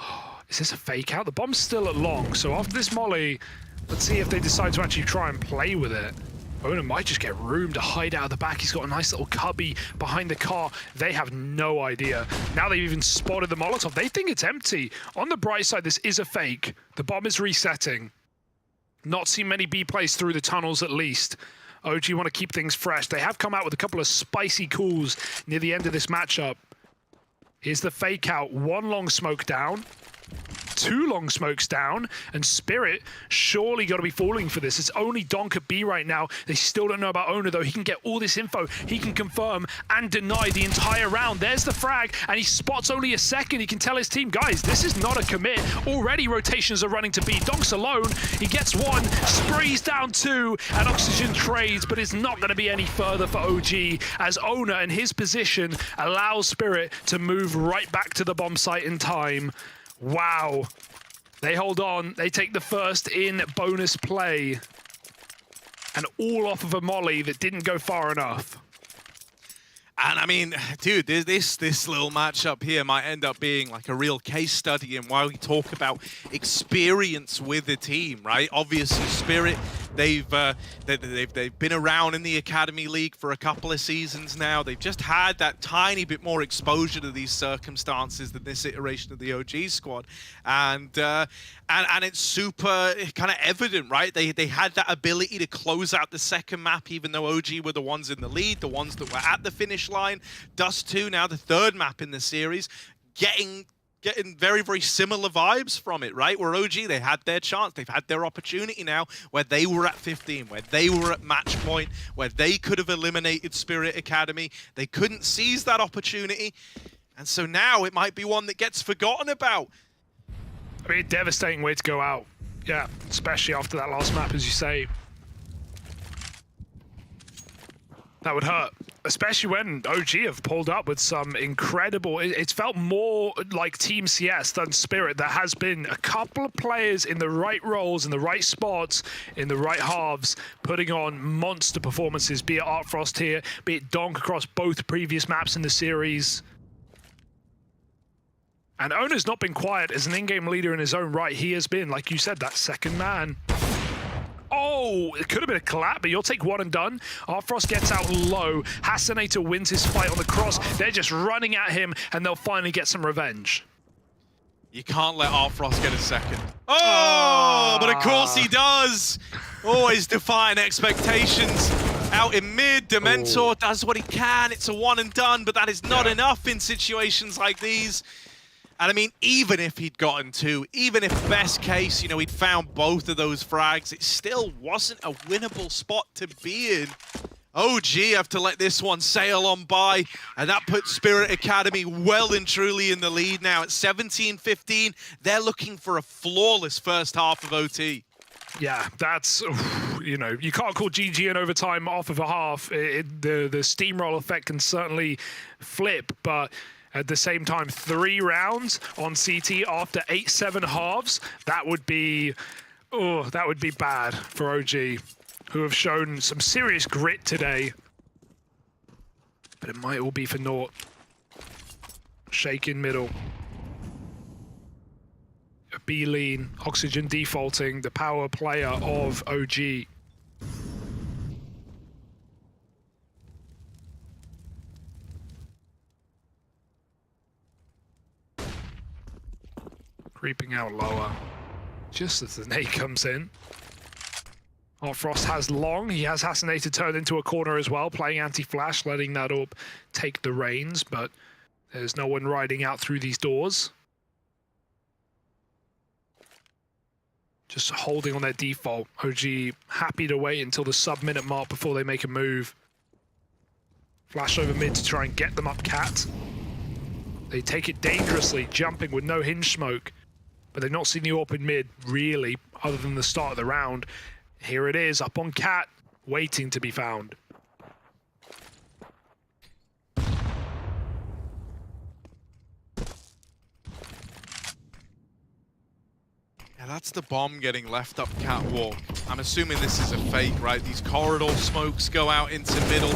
Is this a fake out? The bomb's still at long, so after this molly, let's see if they decide to actually try and play with it. Owner might just get room to hide out of the back. He's got a nice little cubby behind the car. They have no idea. Now they've even spotted the Molotov. They think it's empty. On the bright side, this is a fake. The bomb is resetting. Not seen many B plays through the tunnels at least. OG want to keep things fresh. They have come out with a couple of spicy calls near the end of this matchup. Here's the fake out. 1 long smoke down. 2 long smokes down, and Spirit surely got to be falling for this. It's only Donk at B right now. They still don't know about Owner, though. He can get all this info. He can confirm and deny the entire round. There's the frag, and he spots only a second. He can tell his team, guys, this is not a commit. Already rotations are running to B. Donk's alone. He gets 1, sprays down 2, and Oxygen trades, but it's not going to be any further for OG, as Owner in his position allows Spirit to move right back to the bomb site in time. Wow. They hold on. They take the first in bonus play. And all off of a molly that didn't go far enough. And I mean, dude, this little matchup here might end up being like a real case study in why we talk about experience with the team, right? Obviously, Spirit, they've been around in the Academy League for a couple of seasons now. They've just had that tiny bit more exposure to these circumstances than this iteration of the OG squad, and it's super kind of evident, right? They had that ability to close out the second map, even though OG were the ones in the lead, the ones that were at the finish line. Dust 2, now the 3rd map in the series, getting very, very similar vibes from it, right? Where OG, they had their chance, they've had their opportunity now, where they were at 15, where they were at match point, where they could have eliminated Spirit Academy. They couldn't seize that opportunity, and so now it might be one that gets forgotten about. I mean, a devastating way to go out. Yeah, especially after that last map, as you say. That would hurt, especially when OG have pulled up with some incredible... It's felt more like Team CS than Spirit. There has been a couple of players in the right roles, in the right spots, in the right halves, putting on monster performances, be it Artfrost here, be it Donk across both previous maps in the series. And Owner's not been quiet as an in-game leader in his own right. He has been, like you said, that second man. Oh, it could have been a collab, but you'll take 1 and done. Artfrost gets out low. Hasanator wins his fight on the cross. They're just running at him, and they'll finally get some revenge. You can't let Artfrost get a second. Oh, but of course he does. Always defying expectations. Out in mid, Dementor does what he can. It's a 1 and done, but that is not enough in situations like these. And I mean, even if he'd gotten 2, even if best case, you know, he'd found both of those frags, it still wasn't a winnable spot to be in. OG have to let this one sail on by, and that puts Spirit Academy well and truly in the lead now at 17-15. They're looking for a flawless first half of OT. Yeah, that's, you know, you can't call GG in overtime off of a half. The steamroll effect can certainly flip, but at the same time, 3 rounds on CT after 8-7 halves, that would be bad for OG, who have shown some serious grit today. But it might all be for naught. Shake in middle. B lean, Oxygen defaulting, the power player of OG. Creeping out lower, just as the nade comes in. Artfrost has long, he has Hasanator turned into a corner as well, playing anti-flash, letting that up take the reins, but there's no one riding out through these doors. Just holding on their default. OG happy to wait until the sub-minute mark before they make a move. Flash over mid to try and get them up cat. They take it dangerously, jumping with no hinge smoke. But they've not seen the AWP in mid, really, other than the start of the round. Here it is, up on cat, waiting to be found. Yeah, that's the bomb getting left up catwalk. I'm assuming this is a fake, right? These corridor smokes go out into middle.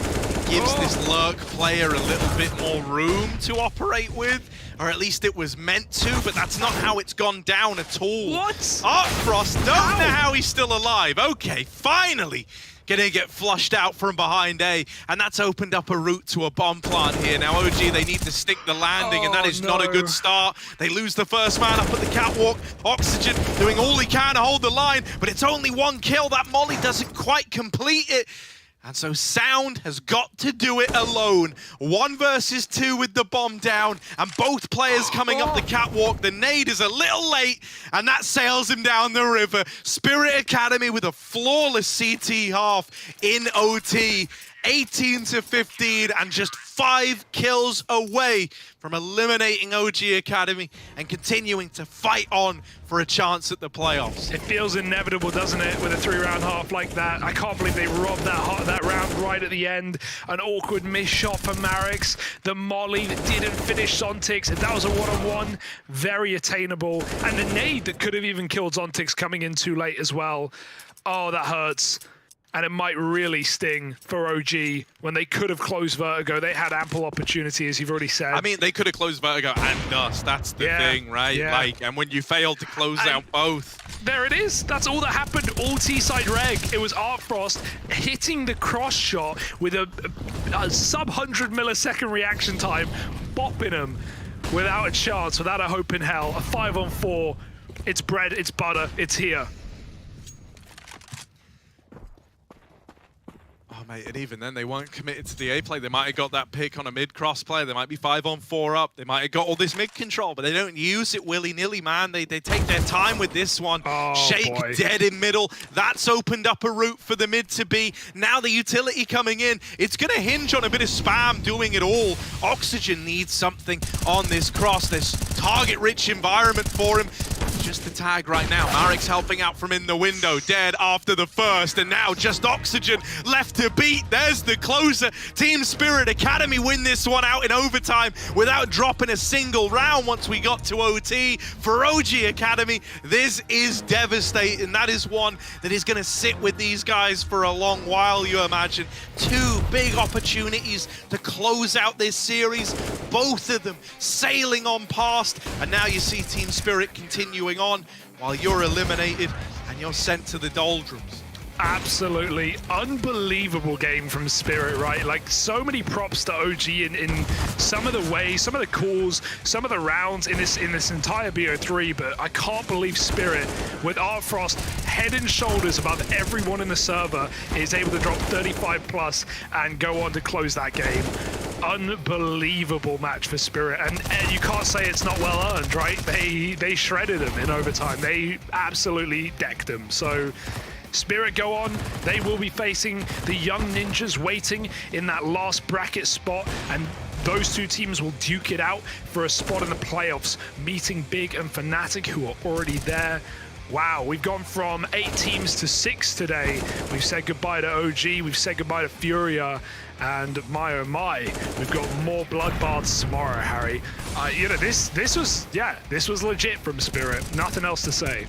Gives this lurk player a little bit more room to operate with, or at least it was meant to, but that's not how it's gone down at all. What? Artfrost, don't know how he's still alive. Okay, finally gonna get flushed out from behind A, and that's opened up a route to a bomb plant here. Now OG, they need to stick the landing, and that is not a good start. They lose the first man up at the catwalk. Oxygen doing all he can to hold the line, but it's only 1 kill. That molly doesn't quite complete it. And so Sound has got to do it alone. 1 versus 2 with the bomb down, and both players coming up the catwalk. The nade is a little late, and that sails him down the river. Spirit Academy with a flawless CT half in OT. 18-15, and just 5 kills away from eliminating OG Academy and continuing to fight on for a chance at the playoffs. It feels inevitable, doesn't it, with a 3-round half like that? I can't believe they robbed that round right at the end. An awkward miss shot for Marix. The molly that didn't finish Zontix. That was a one-on-one, very attainable. And the nade that could have even killed Zontix coming in too late as well. Oh, that hurts. And it might really sting for OG when they could have closed Vertigo. They had ample opportunity, as you've already said. I mean, they could have closed Vertigo and us. That's the thing, right? Yeah. Like, and when you fail to close out both. There it is. That's all that happened. All T-side reg. It was Artfrost hitting the cross shot with a sub-100 millisecond reaction time, bopping him without a chance, without a hope in hell. A 5-on-4. It's bread, it's butter, it's here. Oh, mate, and even then, they weren't committed to the A play. They might have got that pick on a mid-cross play. They might be 5-on-4 up. They might have got all this mid-control, but they don't use it willy-nilly, man. They take their time with this one. Oh, Shake boy. Dead in middle. That's opened up a route for the mid to be. Now the utility coming in. It's going to hinge on a bit of spam doing it all. Oxygen needs something on this cross. This target-rich environment for him. Just the tag right now. Marix helping out from in the window. Dead after the first, and now just Oxygen left to beat. There's the closer. Team Spirit Academy win this one out in overtime without dropping a single round once we got to OT. For OG Academy, this is devastating. That is one that is going to sit with these guys for a long while, you imagine. 2 big opportunities to close out this series. Both of them sailing on past, and now you see Team Spirit continuing on while you're eliminated and you're sent to the doldrums. Absolutely unbelievable game from Spirit, right? Like, so many props to OG in some of the ways, some of the calls, some of the rounds in this entire BO3, but I can't believe Spirit, with Artfrost head and shoulders above everyone in the server, is able to drop 35 plus and go on to close that game. Unbelievable match for Spirit, and you can't say it's not well earned, right? They shredded them in overtime. They absolutely decked them. So Spirit go on. They will be facing the Young Ninjas waiting in that last bracket spot, and those 2 teams will duke it out for a spot in the playoffs, meeting Big and Fnatic, who are already there. Wow, we've gone from 8 teams to 6 today. We've said goodbye to OG, we've said goodbye to FURIA, and my oh my, we've got more bloodbaths tomorrow, Harry. You know, this was legit from Spirit. Nothing else to say.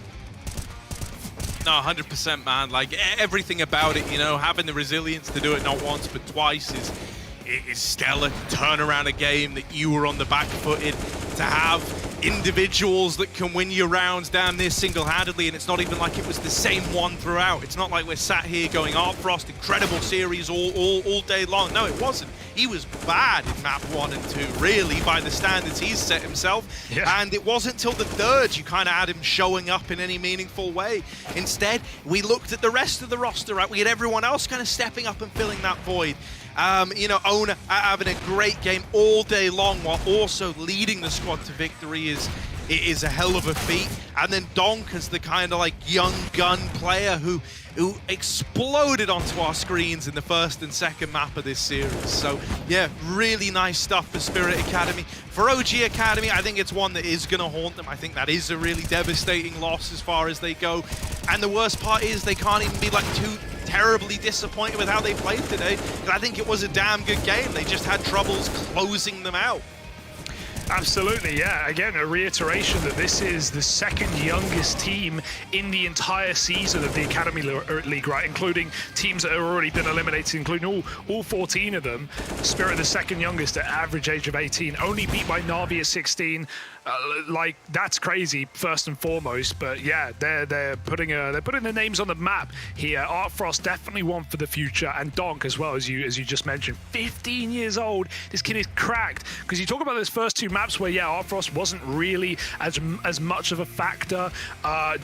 No, 100%, man. Like, everything about it, you know, having the resilience to do it not once but twice is stellar. To turn around a game that you were on the back footed, to have individuals that can win your rounds down there single-handedly, and it's not even like it was the same one throughout. It's not like we're sat here going, Artfrost, incredible series all day long. No, it wasn't. He was bad in map 1 and 2, really, by the standards he's set himself. Yeah. And it wasn't till the 3rd you kind of had him showing up in any meaningful way. Instead, we looked at the rest of the roster, right? We had everyone else kind of stepping up and filling that void. You know, Owner having a great game all day long while also leading the squad to victory is a hell of a feat. And then Donk as the kind of like young gun player who exploded onto our screens in the first and second map of this series. So yeah, really nice stuff for Spirit Academy. For OG Academy, I think it's one that is going to haunt them. I think that is a really devastating loss as far as they go. And the worst part is they can't even be like too terribly disappointed with how they played today, because I think it was a damn good game. They just had troubles closing them out. Absolutely, yeah. Again, a reiteration that this is the second youngest team in the entire season of the Academy League, right? Including teams that have already been eliminated, including all 14 of them. Spirit, the second youngest at average age of 18, only beat by Na'Vi at 16. Like, that's crazy, first and foremost. But yeah, they're putting their names on the map here. Artfrost definitely one for the future, and Donk as well, as you just mentioned. 15 years old. This kid is cracked. Because you talk about those first 2 matches. maps where, yeah, Arfrost wasn't really as much of a factor.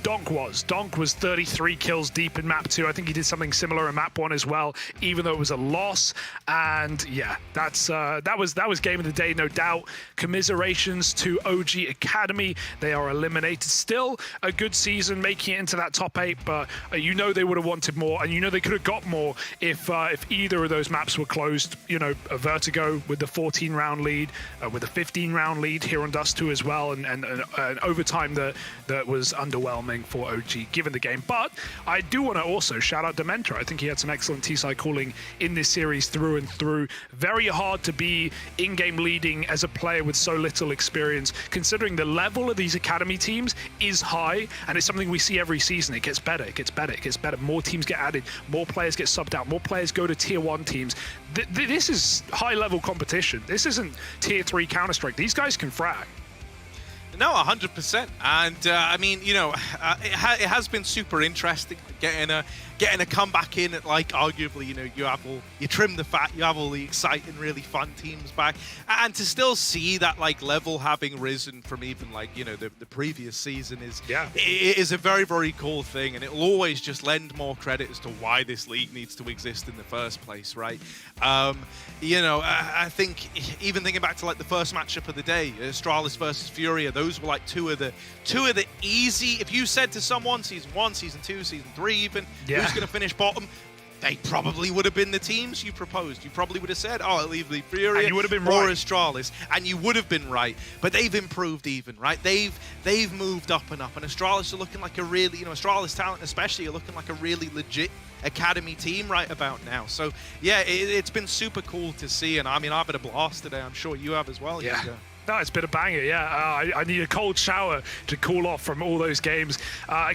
Donk was 33 kills deep in map 2. I think he did something similar in map 1 as well, even though it was a loss. And yeah, that was game of the day, no doubt. Commiserations to OG Academy. They are eliminated. Still a good season, making it into that top 8, but you know they would have wanted more, and you know they could have got more if either of those maps were closed. You know, a Vertigo with the 14-round lead, with a 15-round lead here on Dust 2 as well, and an overtime that was underwhelming for OG given the game. But I do want to also shout out Dementor. I think he had some excellent T-side calling in this series through and through. Very hard to be in-game leading as a player with so little experience, considering the level of these academy teams is high, and it's something we see every season. It gets better, it gets better, it gets better. More teams get added, more players get subbed out, more players go to tier 1 teams. This is high-level competition. This isn't tier 3 Counter-Strike. These guys can frag. No, 100%. And I mean, you know, it has been super interesting getting a comeback in at, like, arguably, you know, you trim the fat, you have all the exciting, really fun teams back, and to still see that, like, level having risen from even, like, you know, the previous season is a very, very cool thing, and it'll always just lend more credit as to why this league needs to exist in the first place, right? You know, I think even thinking back to, like, the first matchup of the day, Astralis versus FURIA, those were like two of the easy. If you said to someone season 1, season 2, season 3, even who's going to finish bottom, they probably would have been the teams you proposed. You probably would have said, "Oh, I'll leave the FURIA," and you would have been or right. Astralis, and you would have been right. But they've improved even, right? They've moved up and up, and Astralis are looking like a really, you know, Astralis talent especially are looking like a really legit academy team right about now. So yeah, it's been super cool to see, and I mean, I've had a blast today. I'm sure you have as well. Yeah. No, it's been a banger, yeah. I need a cold shower to cool off from all those games.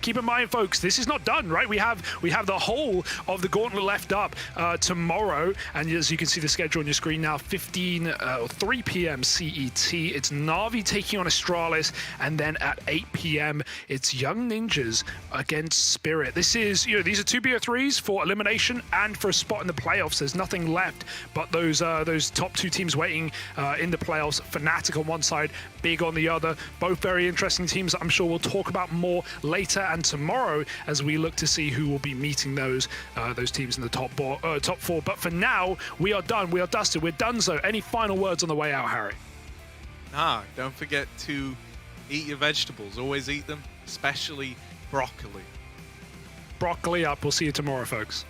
Keep in mind, folks, this is not done, right? We have the whole of the gauntlet left up tomorrow, and as you can see the schedule on your screen now, 3 p.m. CET. It's Na'Vi taking on Astralis, and then at 8 p.m. it's Young Ninjas against Spirit. This is, you know, these are 2 BO3s for elimination and for a spot in the playoffs. There's nothing left but those top 2 teams waiting in the playoffs. Fnatic on one side, Big on the other. Both very interesting teams that I'm sure we'll talk about more later and tomorrow as we look to see who will be meeting those teams in the top 4. But for now, we are done. We are dusted. We're donezo. Any final words on the way out, Harry? Don't forget to eat your vegetables. Always eat them, especially broccoli. Broccoli up. We'll see you tomorrow, folks.